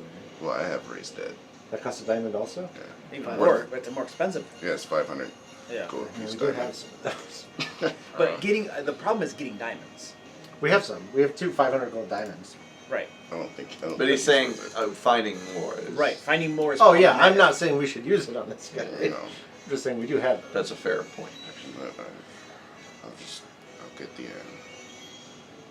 well, I have raised dead. That costs a diamond also? Yeah, Even What? more, but it's more expensive. yeah, it's 500 Yeah. gold. Yeah, Use we do have diamonds. some of those. But the problem is getting diamonds. We have some. We have 2 500 gold diamonds. Right. I don't think. but he's saying it's worth finding more. Is, Right. Finding more is Oh yeah, I'm problematic. not saying we should use it on this guy. it. You know, I'm just saying we do have it. That's a fair point. but, I'll get the end.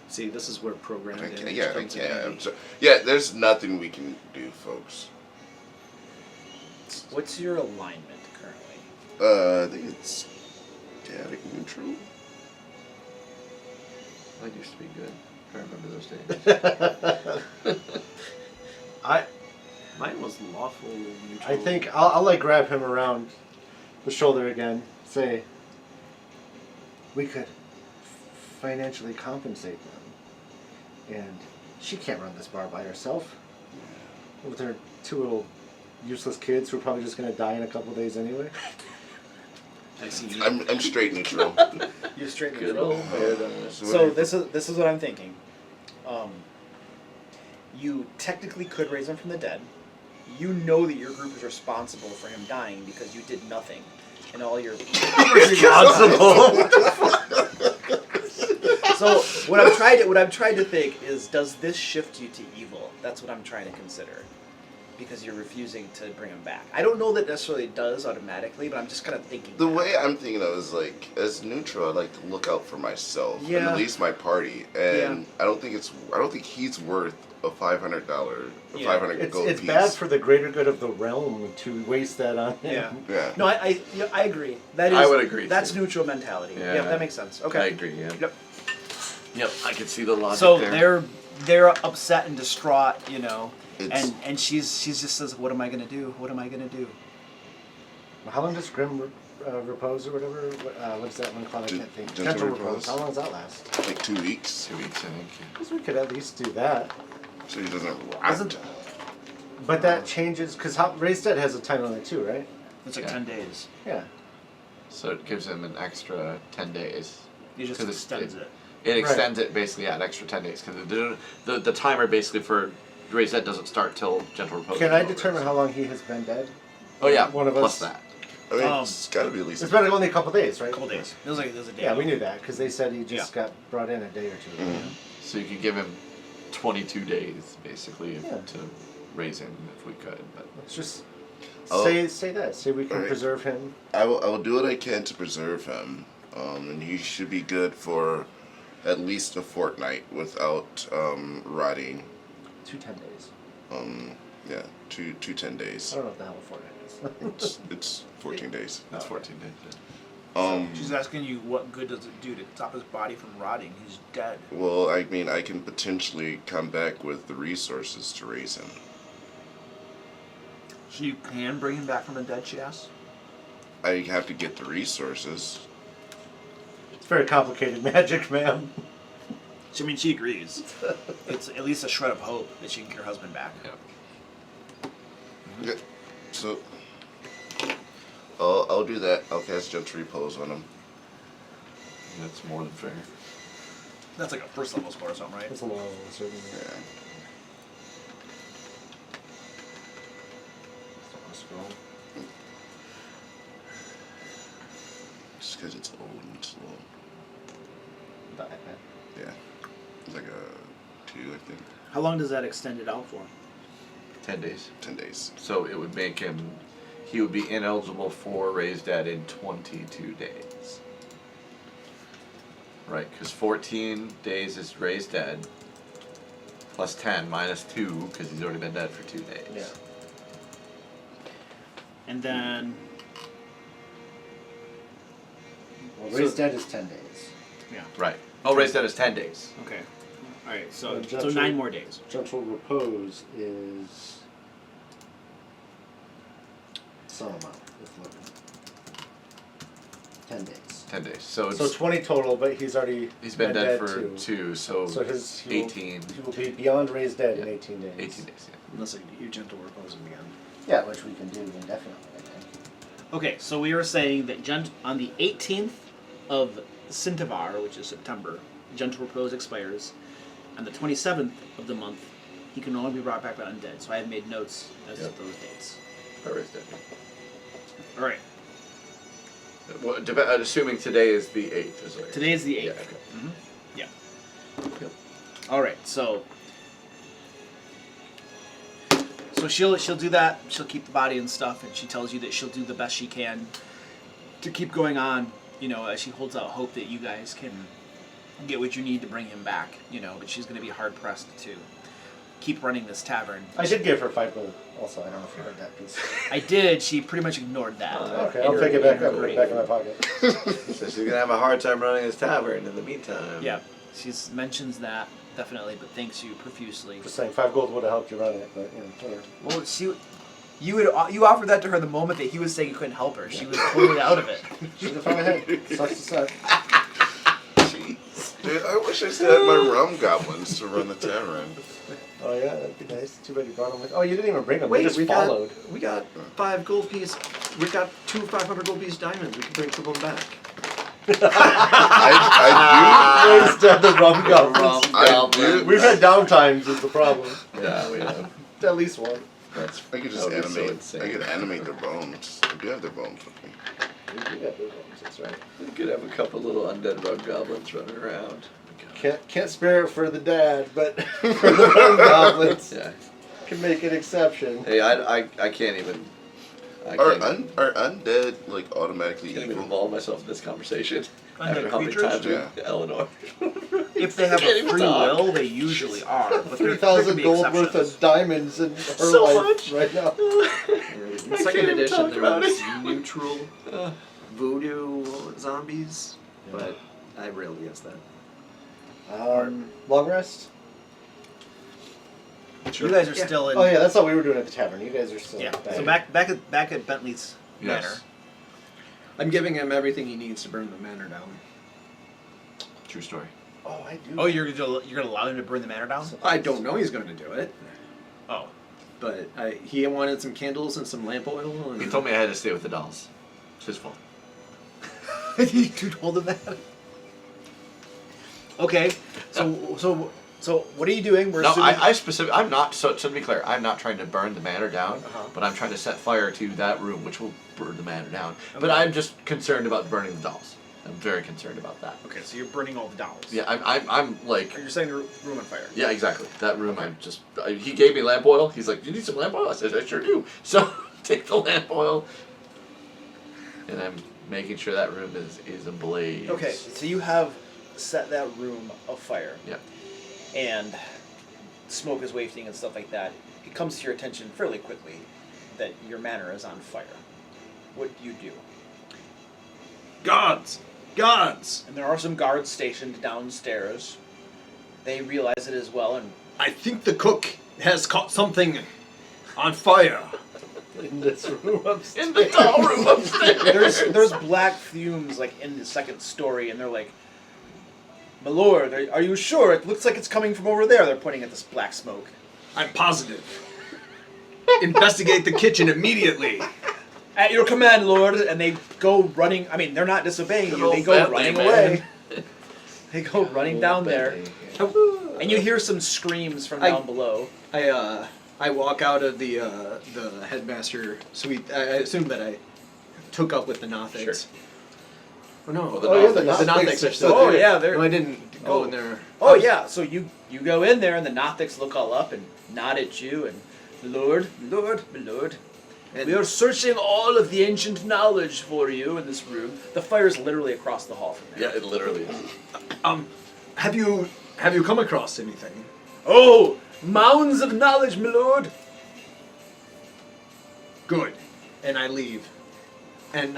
See, this is where programmed I can't, image yeah, I comes in can't. handy. I'm so, yeah, there's nothing we can do, folks. What's your alignment currently? I think it's static neutral. That used to be good. I remember those days. Mine was lawful neutral. I think I'll like grab him around the shoulder again. Say, we could financially compensate them, and she can't run this bar by herself. With her 2 little useless kids who are probably just gonna die in a couple days anyway. I see. I'm straight neutral. You're straight Good neutral. old Meridon. So this is what I'm thinking. You technically could raise him from the dead. You know that your group is responsible for him dying because you did nothing, and all your Responsible. So what I'm trying to think is, does this shift you to evil? That's what I'm trying to consider, because you're refusing to bring him back. I don't know that necessarily does automatically, but I'm just kind of thinking. The that. way I'm thinking of is like, as neutral, I like to look out for myself and Yeah. at least my party, and I don't think he's worth a $500, Yeah. 500 gold It's piece. bad for the greater good of the realm to waste that on him. Yeah. Yeah. No, I agree. That is. I would agree, That's too. neutral mentality. Yeah. Yeah, that makes sense. Okay. I agree. Yeah. Yep. Yep. I can see the logic So there. they're upset and distraught, you know, It's- and she's just says, "What am I gonna do? What am I gonna do?" How long does Grim Repose or whatever? What's that one called? I can't think. Gentle Repose. How long does that last? Like 2 weeks, 2 weeks, I think. Because we could at least do that. so he doesn't rot. Doesn't- But that changes because Raised Dead has a time limit too, right? It's like Yeah. 10 days. Yeah. So it gives him an extra 10 days. He just 'Cause extends it. It extends it basically an extra 10 days because the timer basically for Raised Dead doesn't start till Gentle Repose. Can is I over, determine so- how long he has been dead? Oh yeah, one of plus us- that. I mean, Um, it's got to be at least. It's been only a couple days, right? A couple days. It was a day. Yeah, we knew that because they said he just got brought in a day or two ago. So you could give him 22 days basically Yeah. to raise him if we could. But Let's just Oh. say that. Say we can Alright. preserve him. I will do what I can to preserve him, and he should be good for at least a fortnight without rotting. 10 days. Yeah, two 10 days. I don't know what the hell a fortnight is. It's 14 days. that's 14 days. She's asking you what good does it do to stop his body from rotting? He's dead. Well, I mean, I can potentially come back with the resources to raise him. So you can bring him back from the dead, she asks? I have to get the resources. It's very complicated magic, ma'am. I mean, she agrees. It's at least a shred of hope that she can get her husband back. Yeah. So, I'll do that. I'll cast Gentle Repose on him. That's more than fair. That's like a first level spell or something, right? That's a little uncertain. Yeah. Scroll. Just because it's old and slow. The iPad. Yeah. It's like a 2, I think. How long does that extend it out for? 10 days. 10 days. So it would make him, he would be ineligible for raised dead in 22 days. Right, because 14 days is raised dead, plus 10, minus 2, because he's already been dead for 2 days. Yeah. And then Well, raised dead is 10 days. Right. Oh, raised dead is 10 days. okay, all right. So And so gentle- 9 more days. Gentle repose is some amount. Let's look. 10 days. 10 days. So it's, So 20 total, but he's already he's been dead for two. 2, so, So he 18. will be beyond raised dead in Yeah. 18 days. 18 days, yeah. Unless you gentle repose him again. Yeah, which we can do indefinitely, I think. Okay, so we were saying that on the 18th of Sintavar, which is September, Gentle Repose expires. On the 27th of the month, he can only be brought back by undead. So I have made notes as Yep. to those dates. Or raised dead. All right, Well, assuming today is the 8th. Is what today is the 8th. Yeah, okay. Mhm. Yeah. Yep. All right, so she'll do that. She'll keep the body and stuff, and she tells you that she'll do the best she can to keep going on. You know, as she holds out hope that you guys can get what you need to bring him back. You know, but she's going to be hard pressed to keep running this tavern. I did give her 5 gold also. I don't know if you heard that piece. I did. She pretty much ignored that. Okay, in I'll her- pick it back in her up, put it back in my pocket. So she's gonna have a hard time running his tavern in the meantime. Yeah, she mentions that definitely, but thanks you profusely. Just saying, 5 gold would have helped you run it, but you know, whatever. Well, you offered that to her the moment that he was saying you couldn't help her. She was totally out of it. Should have thought ahead. Sucks to suck. Jeez. Dude, I wish I still had my rum goblins to run the tavern. Oh yeah, that'd be nice. Too bad you brought them with. Oh, you didn't even bring them. Wait, they just we followed. got 5 gold piece. We got 2 500 gold piece diamonds. We can bring 2 of them back. I Raised dead the rum goblins. I do. We've had downtimes is the problem. Yeah, we have. At least one. That's. I could just that would be so animate. insane. I could animate their bones. I do have their bones with me. We do have those ones, that's right. We could have a couple little undead rug goblins running around. Can't spare it for the dad, but for the rum goblins, Yeah. can make an exception. Hey, I can't even. I Are can't, are undead like automatically can't even evil? involve myself in this conversation. Undead After how many creatures? times Yeah. with Eleanor. If they have Can't a even free talk. will, they usually are. But there 3,000 could be gold exceptions. worth of diamonds in her So life much. right now. In second even edition, talk there about was it. neutral voodoo zombies, but I rarely use that. Long rest? You guys are still in. Oh yeah, that's all we were doing at the tavern. You guys are still Yeah. back. So back at Bentley's manor. Yes. I'm giving him everything he needs to burn the manor down. True story. Oh, I do. Oh, you're gonna allow him to burn the manor down? I don't know he's going to do it, Oh. but he wanted some candles and some lamp oil. And He told me I had to stay with the dolls. It's his fault. You told him that. Okay. So what are you doing? We're No, assuming- I'm not. So to be clear, I'm not trying to burn the manor down, Uh-huh. but I'm trying to set fire to that room, which will burn the manor down. But Okay. I'm just concerned about burning the dolls. I'm very concerned about that. Okay, so you're burning all the dolls. Yeah, I'm like. You're setting the room on fire. Yeah, exactly. That room, he gave me lamp oil. He's like, "You need some lamp oil?" I said, "I sure do." So take the lamp oil, and I'm making sure that room is ablaze. Okay, so you have set that room afire. Yeah. And smoke is wafting and stuff like that. It comes to your attention fairly quickly that your manor is on fire. What do you do? Guards! Guards! And there are some guards stationed downstairs. They realize it as well, and I think the cook has caught something on fire. In this room upstairs. In the doll room upstairs. there's black fumes like in the second story, and they're like, "My lord, are you sure? It looks like it's coming from over there." They're pointing at this black smoke. I'm positive. Investigate the kitchen immediately. At your command, lord. And they go running. I mean, they're not disobeying you. They go That running way, away. man. They go running down there, and you hear some screams from down below. I walk out of the headmaster suite. I assume that I took up with the Nothics. Sure. Oh no! Oh, the Oh, yeah, the The Nothics Nothics are are still still Oh, there. yeah, they're- No, I didn't go in there. Oh yeah, so you go in there, and the Nothics look all up and nod at you, and Lord, And we are searching all of the ancient knowledge for you in this room. The fire's literally across the hall from there. Yeah, it literally is. have you come across anything? Oh, mounds of knowledge, my lord. Good. And I leave. And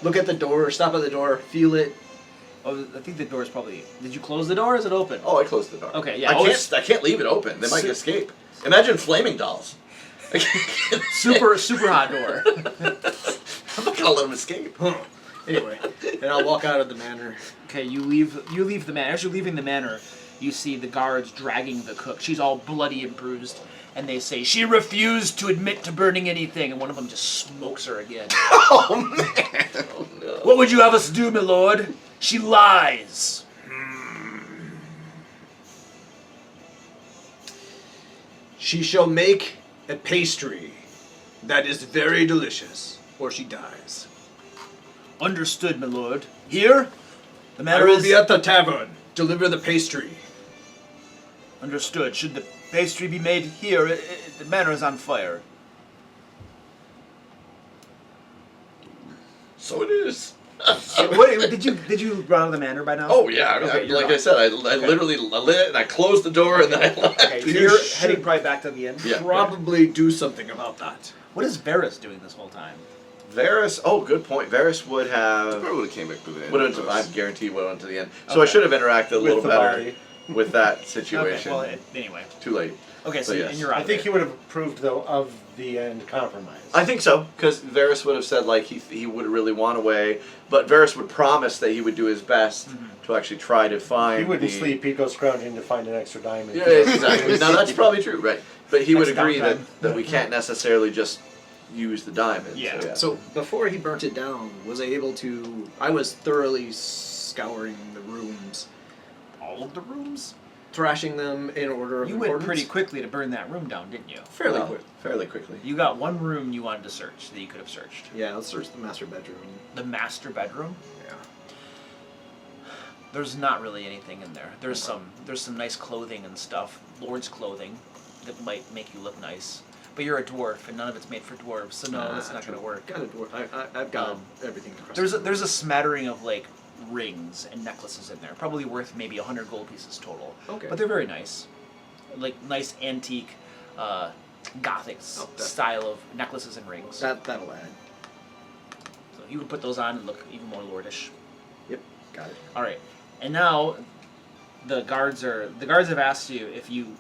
look at the door, stop at the door, feel it. Oh, I think the door's probably. Did you close the door? Or is it open? Oh, I closed the door. Okay, yeah. I can't leave it open. They might escape. Imagine flaming dolls. Super hot door. I'm not gonna let them escape. Anyway, and I'll walk out of the manor. Okay, you leave the manor. As you're leaving the manor, you see the guards dragging the cook. She's all bloody and bruised, and they say she refused to admit to burning anything, and one of them just smokes her again. Oh man! Oh no! What would you have us do, my lord? She lies. She shall make a pastry that is very delicious, or she dies. Understood, my lord. Here, the I manor will is be at the tavern. Deliver the pastry. understood. Should the pastry be made here, the manor is on fire. So it is. What, did you run out of the manor by now? Oh yeah, I mean, Okay, you're like gone. I said, I literally lit it and I closed the door and then I left. Okay, so You you're should- heading probably back to the inn. Yeah. Probably do something about that. What is Varys doing this whole time? Varys. Oh, good point. Varys would have. Probably would have came back to the end. Would have. of I us. guarantee would have went to the end. So I Okay. should have interacted a little the better body. with that situation. Okay, well, anyway. Too late. Okay, so But yes. and you're out I of think there. he would have approved though of the end compromise. I think so, because Varys would have said like he would really want away, but Varys would promise that he would do his best to actually try to find. He wouldn't the- sleep. He'd go scrounging to find an extra diamond. Yeah, exactly. No, that's probably true, right? But he would Next agree downtime. that we can't necessarily just use the diamond. Yeah. So before he burnt it down, was I able to? I was thoroughly scouring the rooms, all of the rooms. thrashing them in order of You went importance. pretty quickly to burn that room down, didn't you? Fairly Well, quick. fairly quickly. You got one room you wanted to search that you could have searched. Yeah, let's search the master bedroom. The master bedroom. Yeah. There's not really anything in there. There's some nice clothing and stuff, lord's clothing, that might make you look nice. But you're a dwarf, and none of it's made for dwarves, so no, that's not gonna work. Got it. I've got Um, everything. across There's the there's a smattering of like rings and necklaces in there, probably worth maybe 100 gold pieces total. Okay. But they're very nice, like nice antique, gothic style of necklaces and rings. That'll add. So you can put those on and look even more lordish. Yep. Got it. All right, and now the guards have asked you if you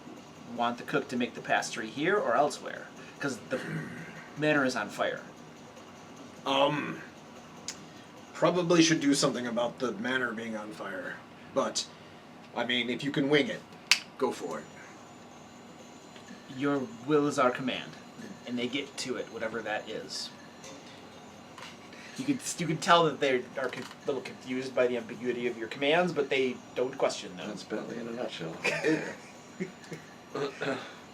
want the cook to make the pastry here or elsewhere, because the manor is on fire. Probably should do something about the manor being on fire. But, I mean, if you can wing it, go for it. Your will is our command, and they get to it, whatever that is. You can tell that they are a little confused by the ambiguity of your commands, but they don't question them. That's Bentley in a nutshell.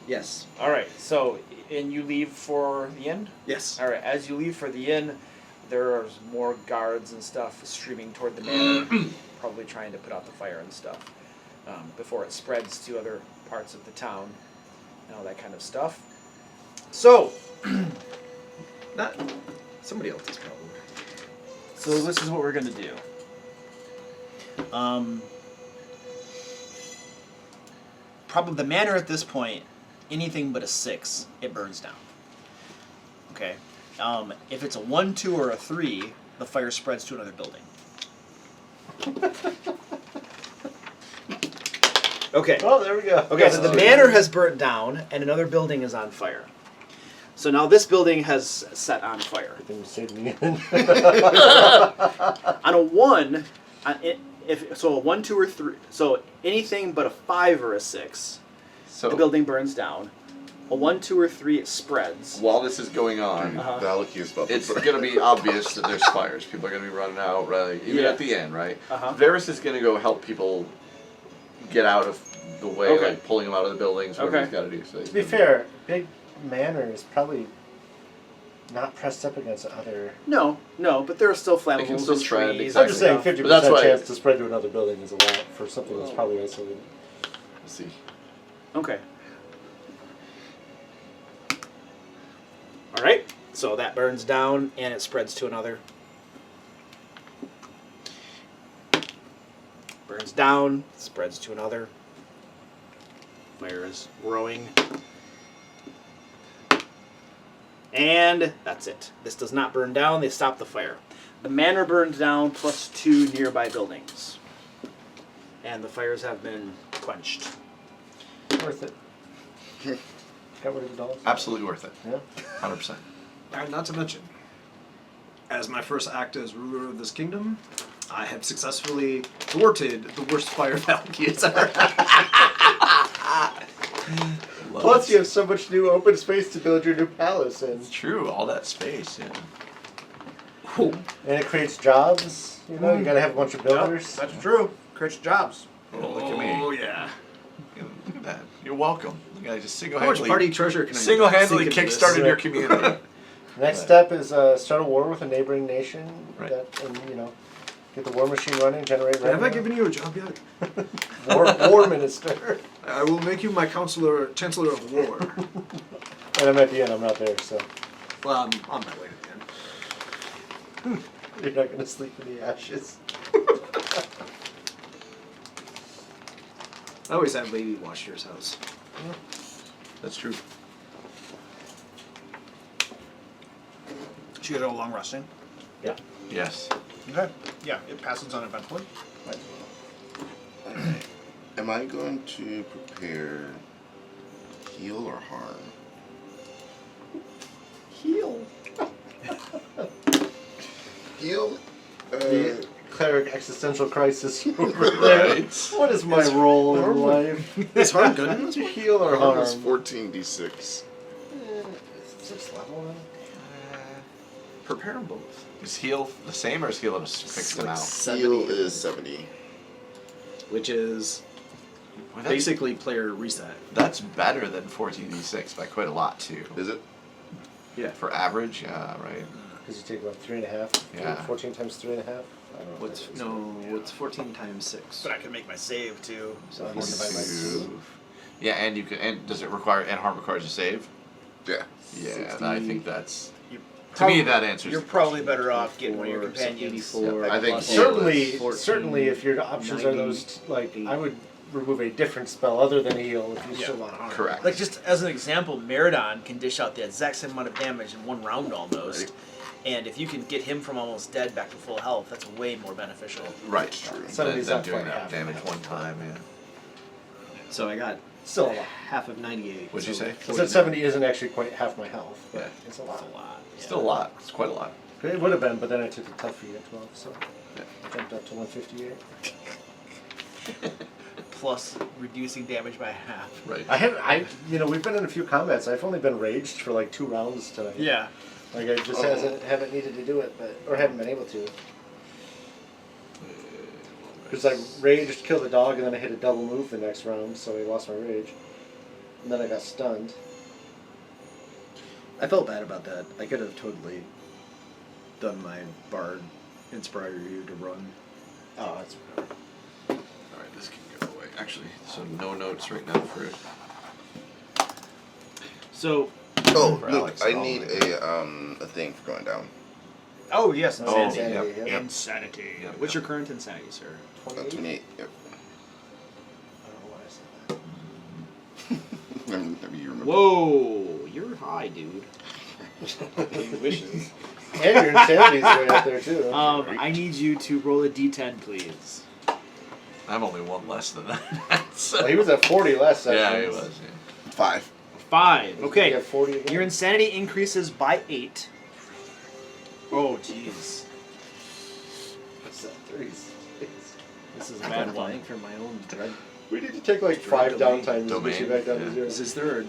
Yes. All right, so and you leave for the inn. Yes. All right, as you leave for the inn, there's more guards and stuff streaming toward the manor, probably trying to put out the fire and stuff before it spreads to other parts of the town and all that kind of stuff. So, Not somebody else's problem. so this is what we're gonna do. Probably the manor at this point, anything but a 6, it burns down. Okay. If it's a 1, 2, or a 3, the fire spreads to another building. Okay. Oh, there we go. Okay, so the manor has burnt down, and another building is on fire. So now this building has set on fire. Then we saved me in. On a 1, so a 1, 2, or 3, so anything but a 5 or a 6, So the building burns down. A 1, 2, or 3, it spreads. While this is going on, Vallaki is about to it's burn. gonna be obvious that there's fires. People are gonna be running out, right? Even Yeah. at the end, right? Uh-huh. Varys is gonna go help people get out of the way, Okay. like pulling them out of the buildings, whatever Okay. he's gotta do. So he's To be gonna- fair, Big Manor is probably not pressed up against other. No, but there are still flammables can still and spread, trees. I'm just saying, Exactly. 50% But that's why- chance to spread to another building is a lot for something that's probably isolated. Let's see. Okay. All right. So that burns down and it spreads to another. Burns down, spreads to another. Fire is growing. And that's it. This does not burn down. They stop the fire. The manor burned down plus 2 nearby buildings. And the fires have been quenched. Worth it. Got rid of the dogs. Absolutely worth it. Yeah. 100%. And not to mention, as my first act as ruler of this kingdom, I have successfully thwarted the worst fire Vallaki has ever had. Plus, you have so much new open space to build your new palace in. It's true, all that space, yeah. And it creates jobs. You know, you gotta have a bunch of builders. That's true. Creates jobs. Oh, look at me. Oh, yeah. Look at that. You're welcome. You guys just How much single-handedly, party treasure can I single-handedly sink into this? kickstarted your community. Next Right. step is start a war with a neighboring nation. Right. And you know, get the war machine running, generate revenue. Have I given you a job yet? war minister? I will make you my chancellor of war. And I'm at the end. I'm not there, so Well, I'm on my way to the end. you're not gonna sleep in the ashes. I always have Lady wash your house. That's true. She got a long resting. Yeah. Yes. Okay. Yeah, it passes uneventfully. Am I going to prepare heal or harm? Heal. Heal? The cleric existential crisis over there. Right. What is my role in life? Is harm good in this one? Heal or harm harm? is 14d6. 6th level. Prepare them both. Is heal the same or is heal just fix them out? Heal is 70. Which is Well, that's, basically player reset. that's better than 14d6 by quite a lot too. Is it? Yeah. For average, yeah, right. Because you take about 3.5. Yeah. 14 times 3.5. I don't know. What's 14 times 6? But I can make my save too. So 4 divided by 2. Yeah, and you can. And does it require? And harm requires a save. Yeah. Yeah, I think that's. You To me, that answers. You're the probably question. better off getting one of your 84, companions. 84, I think plus heal Certainly, is 14, certainly, if your options are those, like, I would remove a different spell other than heal if you still want harm. Correct. Like, just as an example, Meridon can dish out the exact same amount of damage in one round almost. Right. And if you can get him from almost dead back to full health, that's way more beneficial. Right. True. Than, 70's than not doing quite that half. damage one time. Yeah. So I got Still a lot. half of 98. What'd you say? I said 70 isn't actually quite half my health, but Yeah. it's a lot. Still a lot. It's quite a lot. It would have been, but then I took the tough feat at 12, so Yeah. I jumped up to 158. Plus reducing damage by half. Right. We've been in a few combats. I've only been raged for like 2 rounds tonight. Yeah. Like I just haven't needed to do it, or haven't been able to. Because I raged, killed a dog, and then I hit a double move the next round, so I lost my rage. And then I got stunned. I felt bad about that. I could have totally done my bard inspire you to run. Oh, that's All right, this can go away. Actually, so no notes right now for it. So, Oh, For Luke, Alex, I I'll need make a thing for going down. oh yes, Oh, insanity. insanity, yep, yeah. Insanity. Yep, What's yep. your current insanity, sir? 28. 28. Yep. I don't know why I said that. You remember. Whoa, you're high, dude. He wishes. And your insanity's way up there too. I need you to roll a d10, please. I'm only one less than that. So. Well, he was at 40 last session. Yeah, he was. Yeah. 5. 5. You Okay. have 40 again? Your insanity increases by 8. Oh, jeez. What's that? 36. This is a I'm bad applying one. for my own dread. We need to take like 5 Domain. downtimes to get you back down to Yeah. 0. Is there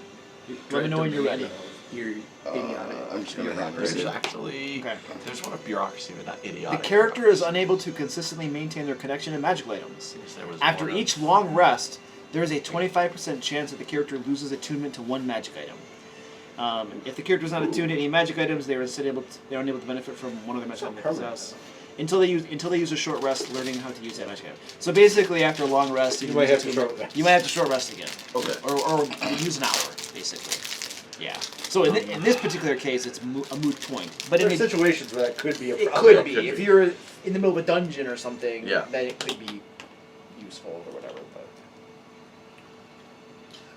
Let me know when you're ready. You're idiotic. I'm just gonna hand There's it. actually Okay. there's one of bureaucracy, but not The idiotic. character is unable to consistently maintain their connection to magical items. Yes, there was After one of- each long rest, there is a 25% chance that the character loses attunement to one magic item. If the character is not attuned to any magic items, they are instead they're unable to benefit from one of the magic items they possess until they use a short rest learning how to use that magic item. So basically, after a long rest, You can might use have to attunement- short rest. You might have to short rest again. Okay. Or use an hour, basically. Yeah. So in this particular case, it's a moot point. But There in are the, situations where that could be a It problem. could be. If you're in the middle of a dungeon or something, Yeah. then it could be useful or whatever. But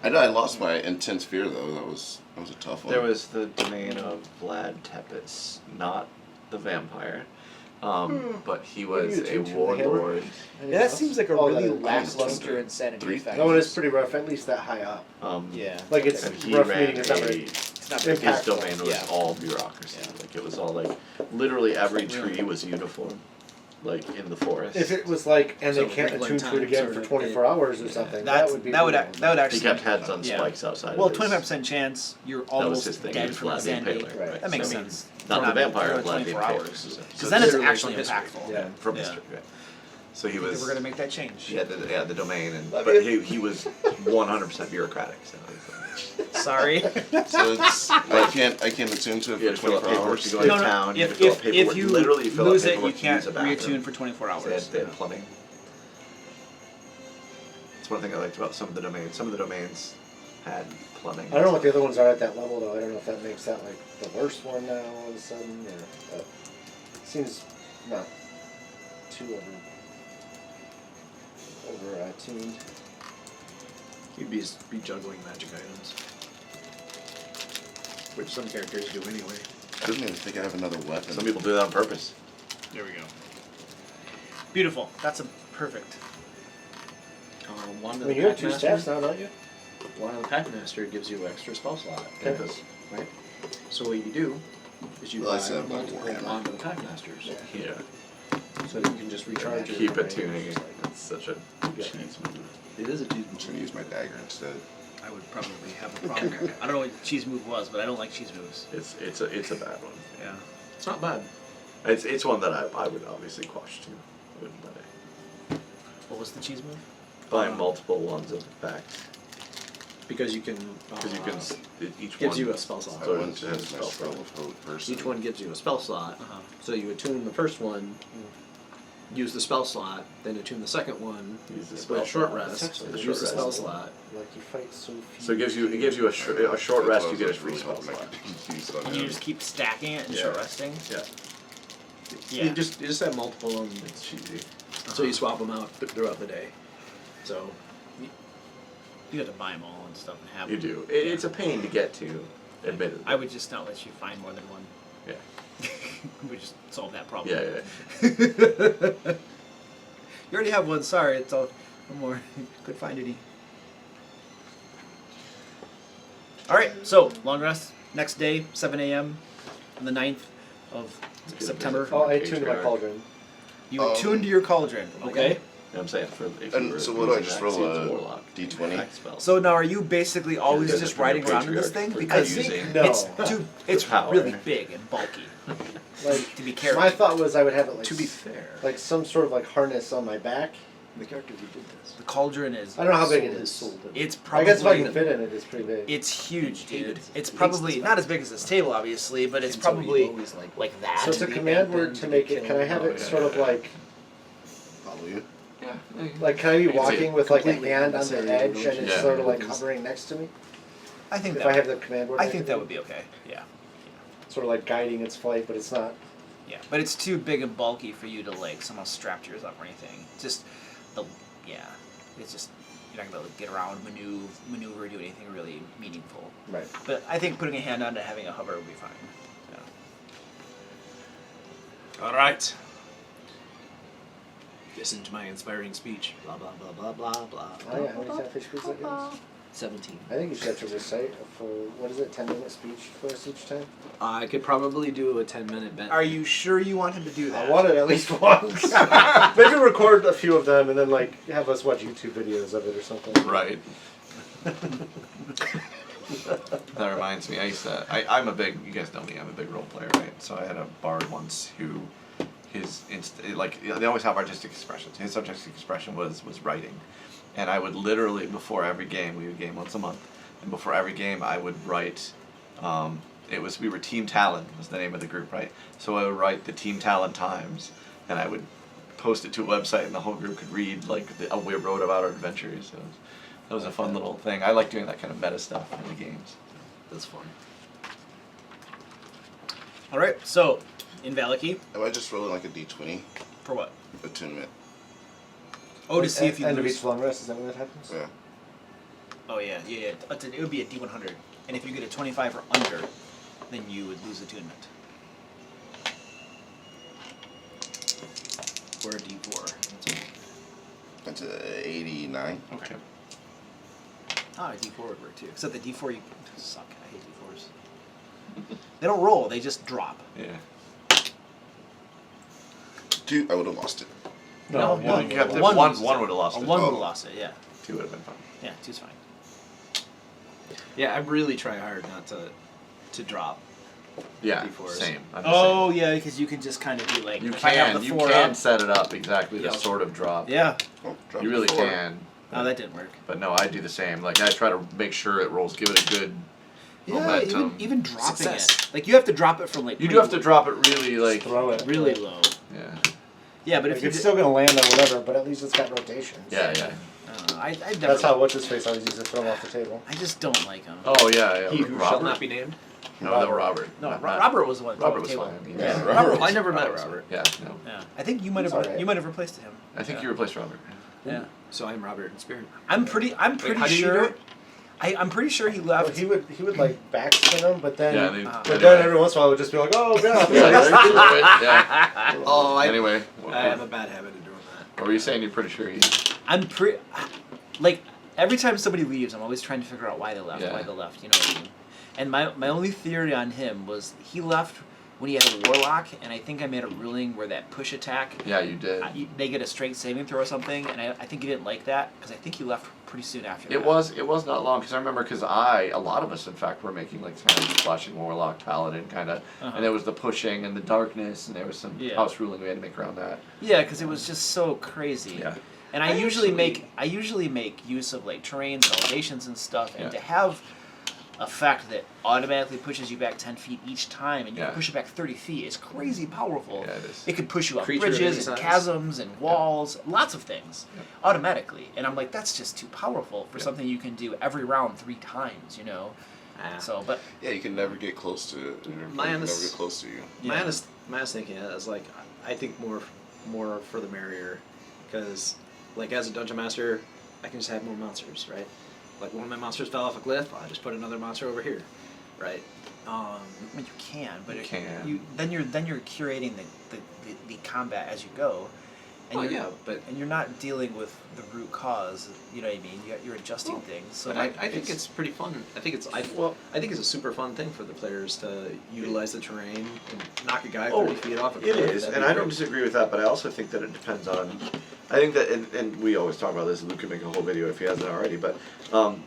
I know I lost my intense fear though. That was a tough one. There was the domain of Vlad Tepes, not the vampire, but he was you a attuned to the warlord. Anything that else? seems like a Oh, really that- lackluster insanity Three. effect. That one is pretty rough, at least that high up. Yeah. Like it's And he rough ran meeting is not a- very It's not Impact. very His domain was Yeah. all bureaucracy. Like it was all like literally every tree was uniform, like in the forest. If it was like, and So they can't regular attune to it time again sort for of 24 hours or something, that would be would brutal. actually he kept heads on yeah. spikes outside. Well, of his, 25% chance you're was almost his thing. He dead was from Vlad the insanity. Impaler. Right. That makes So- sense. Not the vampire, for Vlad the 24 Impaler. hours. So Because then it's literally actually from history. impactful. Yeah. from Yeah. history. Right. So he I think was. we're gonna make that change. Yeah, the domain, and Love but it. he was 100% bureaucratic. So Sorry. So it's I can't attune to you had it to for fill out 24 paperwork hours. to go to town. You had to fill out paperwork. if you literally fill lose out it, paperwork you to use can't a bathroom. reattune for 24 hours. They had plumbing. That's one thing I liked about some of the domains. Some of the domains had plumbing. I don't know what the other ones are at that level though. I don't know if that makes that like the worst one now all of a sudden, or it seems not too over tuned. You'd be juggling magic items, which some characters do anyway. I didn't even think I have another weapon. Some people do that on purpose. There we go. Beautiful. That's a perfect. Wand I of mean, the you have two Packmaster. staffs now, don't you? Wand of the Packmaster gives you extra spell slot. Okay. Right. So what you do is you Well, I buy said about multiple Warhammer. Wand of the Packmasters, Yeah. so that you can just recharge it. Keep right? attuning it. It's such a cheese move. It is a cheese I'm just gonna use my dagger instead. I would probably have a problem. I don't know what cheese move was, but I don't like cheese moves. It's a bad one. Yeah. It's not bad. It's one that I would obviously quash too. I wouldn't let it. What was the cheese move? Buy multiple ones of the packs Because you can. because you can each gives one you a spell slot. I So went it to has use my spell spell slot. of hope person. Each one gives you a spell slot. Uh-huh. So you attune the first one, use the spell slot, then attune the second one, Use the with spell a short slot. rest, That's then actually use the short spell rest. slot. Like you fight so few. So it gives you a short rest. You get a free spell slot. And you just keep stacking it and Yeah. short resting? Yeah, Yeah. You just have multiple of them, it's cheesy. so you swap them out throughout the day. So You have to buy them all and stuff and have You them. do. It's a pain to get to, admittedly. I would just not let you find more than one. Yeah. We just solve that problem. Yeah. You already have one, sorry, it's all one more. Couldn't find any. Alright, so long rest. Next day, 7 a.m. on the 9th of September. Oh, I tuned to my cauldron. You attune to your cauldron, okay? You know what I'm saying? For if you And were so what do I using just that, roll see, it's a warlock. D20? Attack spell. So now are you basically always there's just a riding around in this patriarch thing? for Because using No. it's power. really big and bulky Like to be carried. my thought was I would have it like to be fair, like some sort of like harness on my back. the character who did this, The cauldron is I don't know how big it sold is. sold it. it's I guess if I probably can fit in it, it's pretty big. it's huge, dude. Hated- It's hates probably this not as big as this table obviously, but it's And so he probably always, like that. So it's a the command end word then to to make be it. Can I have killed. it sort of like Follow you. like can I be can see walking it. with like a Completely hand on the unnecessary edge and it's emotions. sort of like Yeah. hovering next to me? I think If that I have the command word. I think that would be okay. Yeah. sort of like guiding its flight, but it's not. Yeah. But it's too big and bulky for you to like somehow strap yours up or anything. Just it's just you're not gonna be able to get around, maneuver, do anything really meaningful. Right. But I think putting a hand on it, having a hover would be fine. Yeah. All right. Listen to my inspiring speech. Blah blah blah blah blah blah. Oh yeah, how many fish speaks that gives? 17. I think you should have to recite for what is it, 10-minute speech for us each time? I could probably do a 10-minute bet. Are you sure you want him to do that? I want it at least once. Maybe record a few of them and then like have us watch YouTube videos of it or something. Right. That reminds me, I'm a big, you guys know me, I'm a big role player, right? So I had a bard once who, they always have artistic expressions. His artistic expression was writing. And I would literally, before every game, we would game once a month, and before every game I would write, we were Team Talon was the name of the group, right? So I would write the Team Talon Times, and I would post it to a website, and the whole group could read, we wrote about our adventures. So that was a fun little thing. I like doing that kind of meta stuff in the games. That's fun. All right, so in Vallaki, Am I just rolling like a d20 for what? attunement? Oh, to see if you End of lose. each long rest, is that when that happens? Yeah. Oh yeah. It would be a D100, and if you get a 25 or under, then you would lose attunement. Or a D4. That's a 89. Okay. Ah, a D4 would work too. Except the D4 you suck. I hate D4s. They don't roll; they just drop. Yeah. Dude, I would have lost it. No, You kept it. one One loses would it. have lost A it. one would Oh. have lost it. Yeah. 2 would have been fine. Yeah, two's fine. Yeah, I really try hard not to drop. Yeah, D4s. same. I'm the Oh yeah, because you can just kind of be like, You if I have can, the you 4 can up. set it up exactly to Yep. sort of drop. Yeah. Oh, drop You it really 4. can. Oh, that didn't work. But no, I do the same. Like I try to make sure it rolls, give it a good Yeah, momentum. even dropping Success. it. Like you have to drop it from like. You do have to drop it really like. Throw it. really low. Yeah. Yeah, but Like, if you it's still gonna land on whatever, but at least it's got rotations. Yeah, yeah. I never. That's how what's his face always used to throw him off the table. I just don't like him. Oh yeah, yeah. He who Robert? shall not be named. No, no, Robert. No, Not- Robert was the one. Robert was table. fine. Yeah. Robert. I never met Robert. Yeah, no. Yeah, I think you might have. He's alright. You might have replaced him. I think you replaced Robert. Yeah. So I'm Robert in spirit. I'm pretty how did you do sure. it? I'm pretty sure he Well, left. he would like backspin him, but then Yeah, every once in a while I would just be like, oh god. yeah. Oh, Anyway, I have a bad habit of doing that. what were you saying? You're pretty sure he. I'm pretty. Like every time somebody leaves, I'm always trying to figure out why they left. Yeah. Why they left. You know what I mean? And my only theory on him was he left when he had a warlock, and I think I made a ruling where that push attack. Yeah, you did. They get a strength saving throw or something, and I think he didn't like that because I think he left pretty soon after that. It was not long because I remember a lot of us in fact were making like kind of splashing warlock paladin kind of, and there was the pushing and the darkness and there was some Yeah. house ruling we had to make around that. Yeah, because it was just so crazy. Yeah. And I usually make use of like terrains and elevations and stuff, and Yeah. to have a fact that automatically pushes you back 10 feet each time, and you Yeah. can push it back 30 feet is crazy powerful. Yeah, it is. It could push you up Creature of any bridges and size. chasms and walls, lots of things, Yeah. automatically. And I'm like, that's just too powerful for Yeah. something you can do every round 3 times, you know? So, but Yeah, you can never get close to it. My Never honest- get close to you. My honest thinking is like I think more for the merrier, because like as a dungeon master, I can just have more monsters, right? Like one of my monsters fell off a cliff, I just put another monster over here, right? I mean, you can, but You can. then you're curating the combat as you go, and Oh, you're yeah, but- and you're not dealing with the root cause. You know what I mean? You're adjusting Well, things. So But I think it's pretty fun. I think it's I think it's a super fun thing for the players to utilize the terrain and knock a guy 30 feet off a cliff. It is, That'd and be I don't great. disagree with that, but I also think that it depends on. I think that, and we always talk about this, and Luke can make a whole video if he hasn't already, but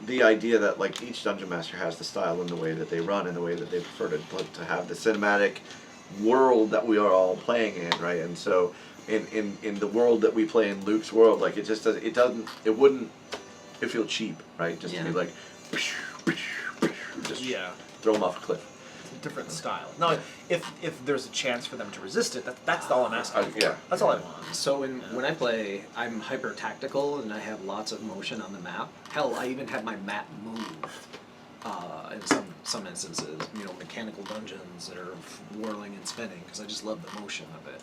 the idea that like each dungeon master has the style and the way that they run and the way that they prefer to have the cinematic world that we are all playing in, right? And so in the world that we play in Luke's world, like it just does, it wouldn't feel cheap, right? Just to be Yeah. like, just yeah, throw them off a cliff. it's a different style. Now, if there's a chance for them to resist it, that's all I'm asking for. Yeah. That's all I want. So when I play, I'm hyper tactical and I have lots of motion on the map. Hell, I even have my map move. In some instances, you know, mechanical dungeons that are whirling and spinning because I just love the motion of it,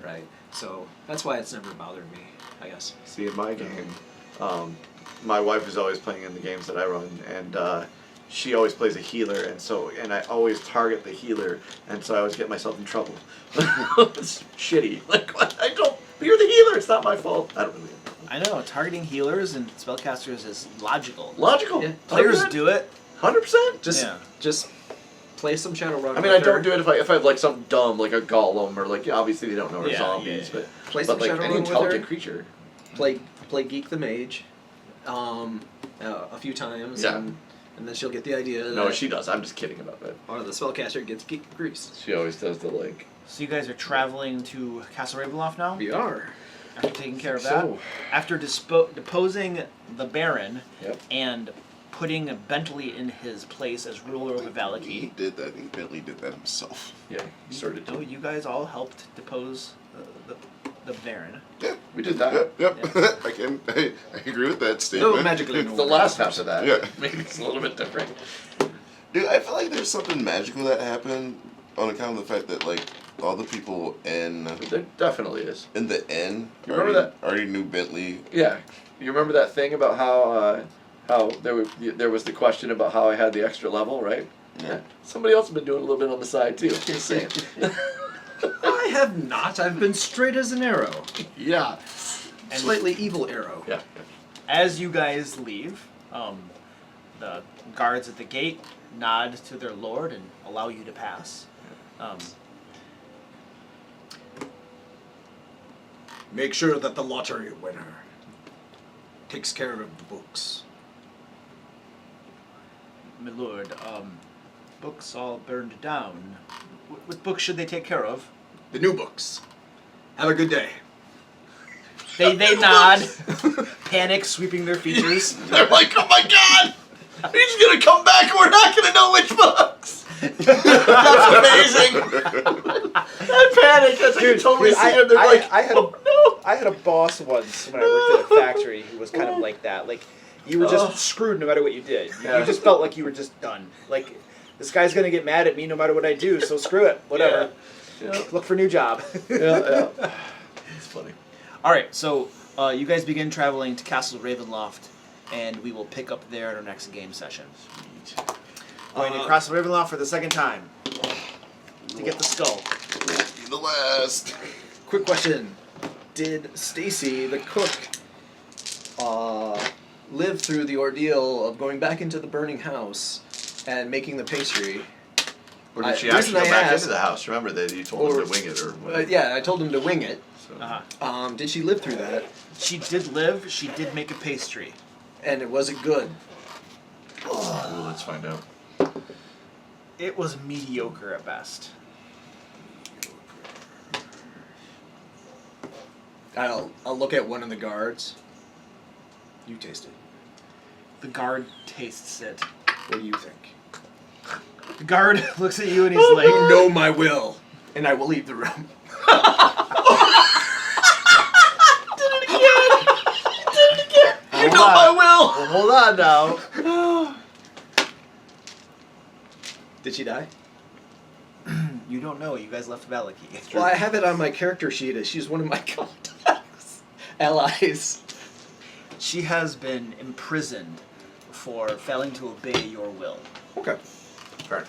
right? So that's why it's never bothered me, I guess. See, in my game, my wife is always playing in the games that I run, and she always plays a healer, and I always target the healer, and so I always get myself in trouble. It's shitty. Like, you're the healer, it's not my fault. I don't really. I know targeting healers and spellcasters is logical. Logical. Yeah. Players do it. 100%. Just play some Shadowrun. I mean, I don't do it if I have like something dumb, like a golem, or like, obviously they don't know they're Yeah, zombies, yeah. Play but some like Shadowrun any with intelligent her. creature. Play Geek the Mage, a few times. Yeah. And and then she'll get the idea. No, that, she does. I'm just kidding about that. Or the spellcaster gets greased. She always does the like. So you guys are traveling to Castle Ravenloft now? We are. After taking care of that? So. After deposing the Baron Yep. and putting Bentley in his place as ruler of the He Vallaki. did that. I think Bentley did that himself. Yeah. He started. So you guys all helped depose the Baron. Yeah, We did that. Yep. I agree with that statement. No, magically. It's the last half of that. Yeah. Maybe it's a little bit different. Dude, I feel like there's something magical that happened on account of the fact that like all the people in There definitely is. the inn You remember already knew Bentley. Yeah. You remember that thing about how there was the question about how I had the extra level, right? Yeah. Somebody else has been doing a little bit on the side too. Just saying. I have not. I've been straight as an arrow. Yeah. Slightly evil arrow. Yeah. As you guys leave, the guards at the gate nod to their lord and allow you to pass. Make sure that the lottery winner takes care of the books. My lord, books all burned down. What books should they take care of? The new books. Have a good day. They nod, panic sweeping their features. They're like, oh my god! He's gonna come back and we're not gonna know which books! That's amazing! That panic, that's like you totally see them, they're like, I had a boss once when I worked at a factory who was kind of like that. Like, you were just screwed no matter what you did. Yeah. You just felt like you were just done. Like, this guy's gonna get mad at me no matter what I do, so screw it. Whatever. Yeah. Look for a new job. Yeah. It's funny. Alright, so you guys begin traveling to Castle Ravenloft, and we will pick up there at our next game session. Going to Castle Ravenloft for the second time to get the skull. The last. Quick question. Did Stacy, the cook, live through the ordeal of going back into the burning house and making the pastry? Or did she the actually reason go I back asked- into the house? Remember that you told him to wing it or whatever. Yeah, I told him to wing it. So. Uh-huh. Did she live through that? She did live, she did make a pastry. And it wasn't good. Ooh, let's find out. It was mediocre at best. I'll look at one of the guards. You taste it. The guard tastes it. What do you think? The guard looks at you and he's like, You know my will, and I will leave the room. You know my will! well, hold on now. Did she die? You don't know, you guys left Vallaki. Well, I have it on my character sheet as she's one of my contacts. Allies. She has been imprisoned for failing to obey your will. Okay. Fair.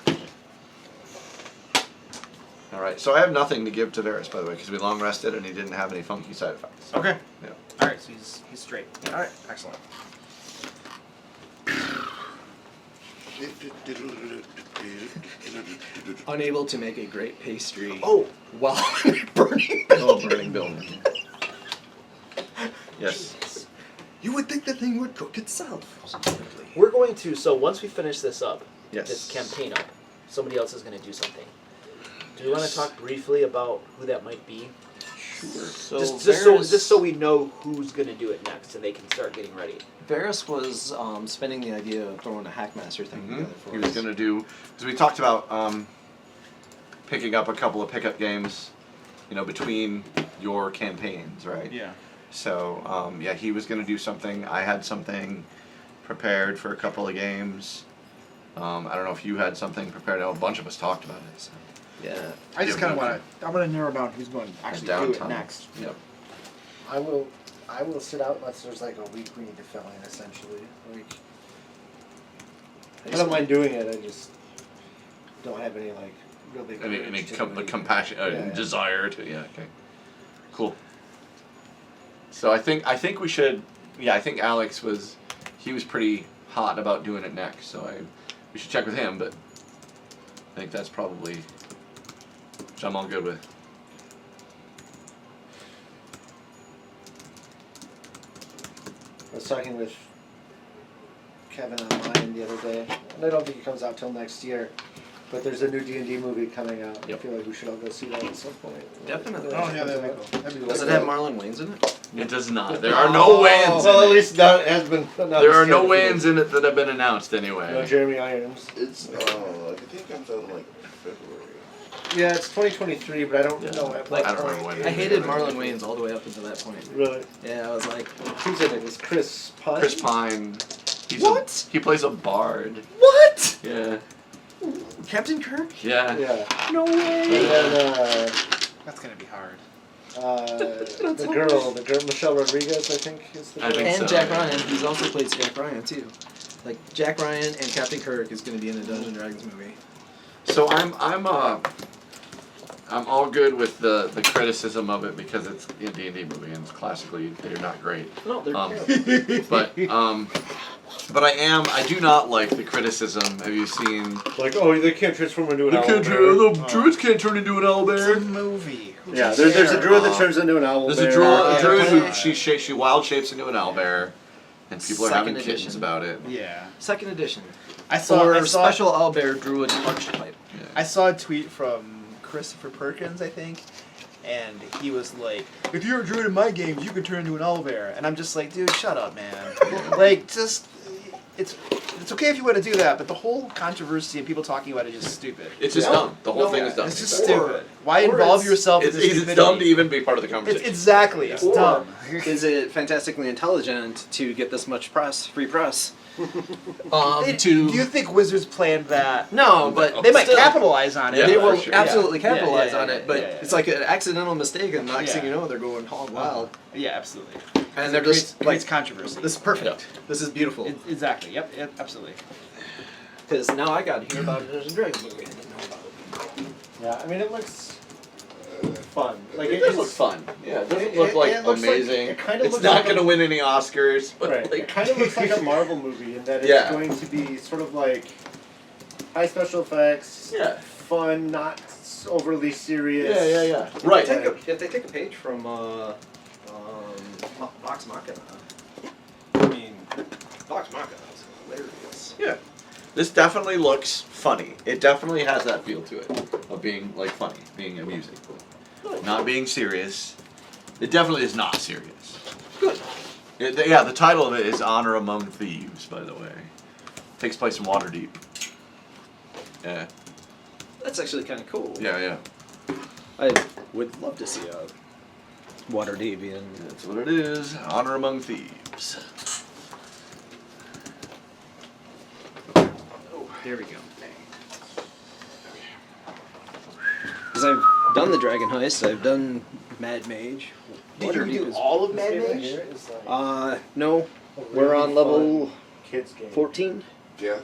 Alright, so I have nothing to give to Varys, by the way, because we long rested and he didn't have any funky side effects. Okay. Yeah. Alright, so he's straight. Alright, excellent. Unable to make a great pastry. Oh! While burning. Oh, burning building. Yes. You would think the thing would cook itself. We're going to, so once we finish this up, Yes. this campaign up, somebody else is going to do something. Do we want to talk briefly about who that might be? So Just so we know who's going to do it next and they can start getting ready. Varys was spinning the idea of throwing a Hackmaster thing together for He was us. going to do, because we talked about picking up a couple of pickup games, you know, between your campaigns, right? Yeah. So, yeah, he was going to do something. I had something prepared for a couple of games. I don't know if you had something prepared. I know a bunch of us talked about it. So. Yeah. I just kind of want to. I'm going to narrow down who's going to actually do it Downtime. next. Yep. I will sit out unless there's like a week we need to fill in, essentially. Like, I don't mind doing it. I just don't have any like real big. Any courage to really- compassion, Yeah. desire to, yeah, okay. Cool. So I think we should, yeah, I think Alex was pretty hot about doing it next, so we should check with him, but I think that's probably, which I'm all good with. I was talking with Kevin online the other day, and I don't think it comes out till next year. But there's a new D&D movie coming out. Yep. I feel like we should all go see that at some point. Definitely. Oh yeah, that'd be cool. That'd be Does it cool. have Marlon Wayans in it? It does not. There are no Wayans Well, at in it. least that has been announced. There are no yet. Wayans in it that have been announced anyway. No Jeremy Irons. It's I think it comes out in like February. Yeah, it's 2023, but I don't Yeah. know at Like, what I don't point. remember when I it hated is. Marlon Wayans all the way up until that point. Really? Yeah, I was like, Who's in it? Is Chris Pine? Chris Pine. He's What? he plays a bard. what? Yeah. Captain Kirk? Yeah. Yeah. No And way. then That's gonna be hard. the girl, Michelle Rodriguez, I think is the girl. I think And so, Jack yeah. Ryan. He's also played Jack Ryan too. Like Jack Ryan and Captain Kirk is going to be in a Dungeons and Dragons movie. So I'm all good with the criticism of it because it's a D&D movie and it's classically they're not great. No, they're But I do not like the criticism. Have you seen? Like, oh, they can't transform into an owl. The druids can't turn into an It's a owlbear. movie. Who Yeah, cares? there's a druid that turns into an owl. There's a druid who she wild shapes into an owlbear, and people are having Second kittens edition. about it. Yeah. Second edition. I saw Or special owlbear druid archetype. I saw a tweet from Christopher Perkins, I think, and he was like, "If you're a druid in my games, you can turn into an owlbear." And I'm just like, dude, shut up, man. Like, just it's okay if you want to do that, but the whole controversy and people talking about it is just stupid. It's just dumb. The whole thing is dumb. It's just stupid. Why involve yourself in It's, this it's stupidity? dumb to even be part of the conversation. Exactly. It's Or dumb. is it fantastically intelligent to get this much press, free press? Do you think Wizards planned that? No, but They might still, capitalize on it. Yeah, They for will sure. absolutely Yeah. capitalize Yeah, on yeah, it, but yeah, yeah. it's like an accidental mistake, and next thing Yeah. you know, they're going hog wild. Yeah, absolutely. And they're Creates just like, controversy. this is perfect. This is beautiful. Exactly. Yep. Absolutely. Because now I got to hear about it as a Dragon movie. I didn't know about it. Yeah, I mean, it looks fun. Like It does look fun. Yeah, it doesn't look like it looks like- amazing. it kinda It's looks not like going to a- win any Oscars, but Right. like, It kind of looks like a Marvel movie in that it's Yeah. going to be sort of like high special effects, yeah, fun, not overly serious. yeah. Right. If they take a page from Vox Machina, I mean, Vox Machina is hilarious. Yeah. This definitely looks funny. It definitely has that feel to it of being like funny, being amusing, not being serious. It definitely is not serious. Good. The title of it is Honor Among Thieves, by the way. Takes place in Waterdeep. Yeah, That's actually kind of cool. yeah. I would love to see a Waterdeepian. That's what it is. Honor Among Thieves. There we go. Because I've done the Dragon Heist, I've done Mad Mage. Did you Waterdeep do is- all of This Mad game right Mage? here is like No. a We're really on level fun kids game. 14. Yeah.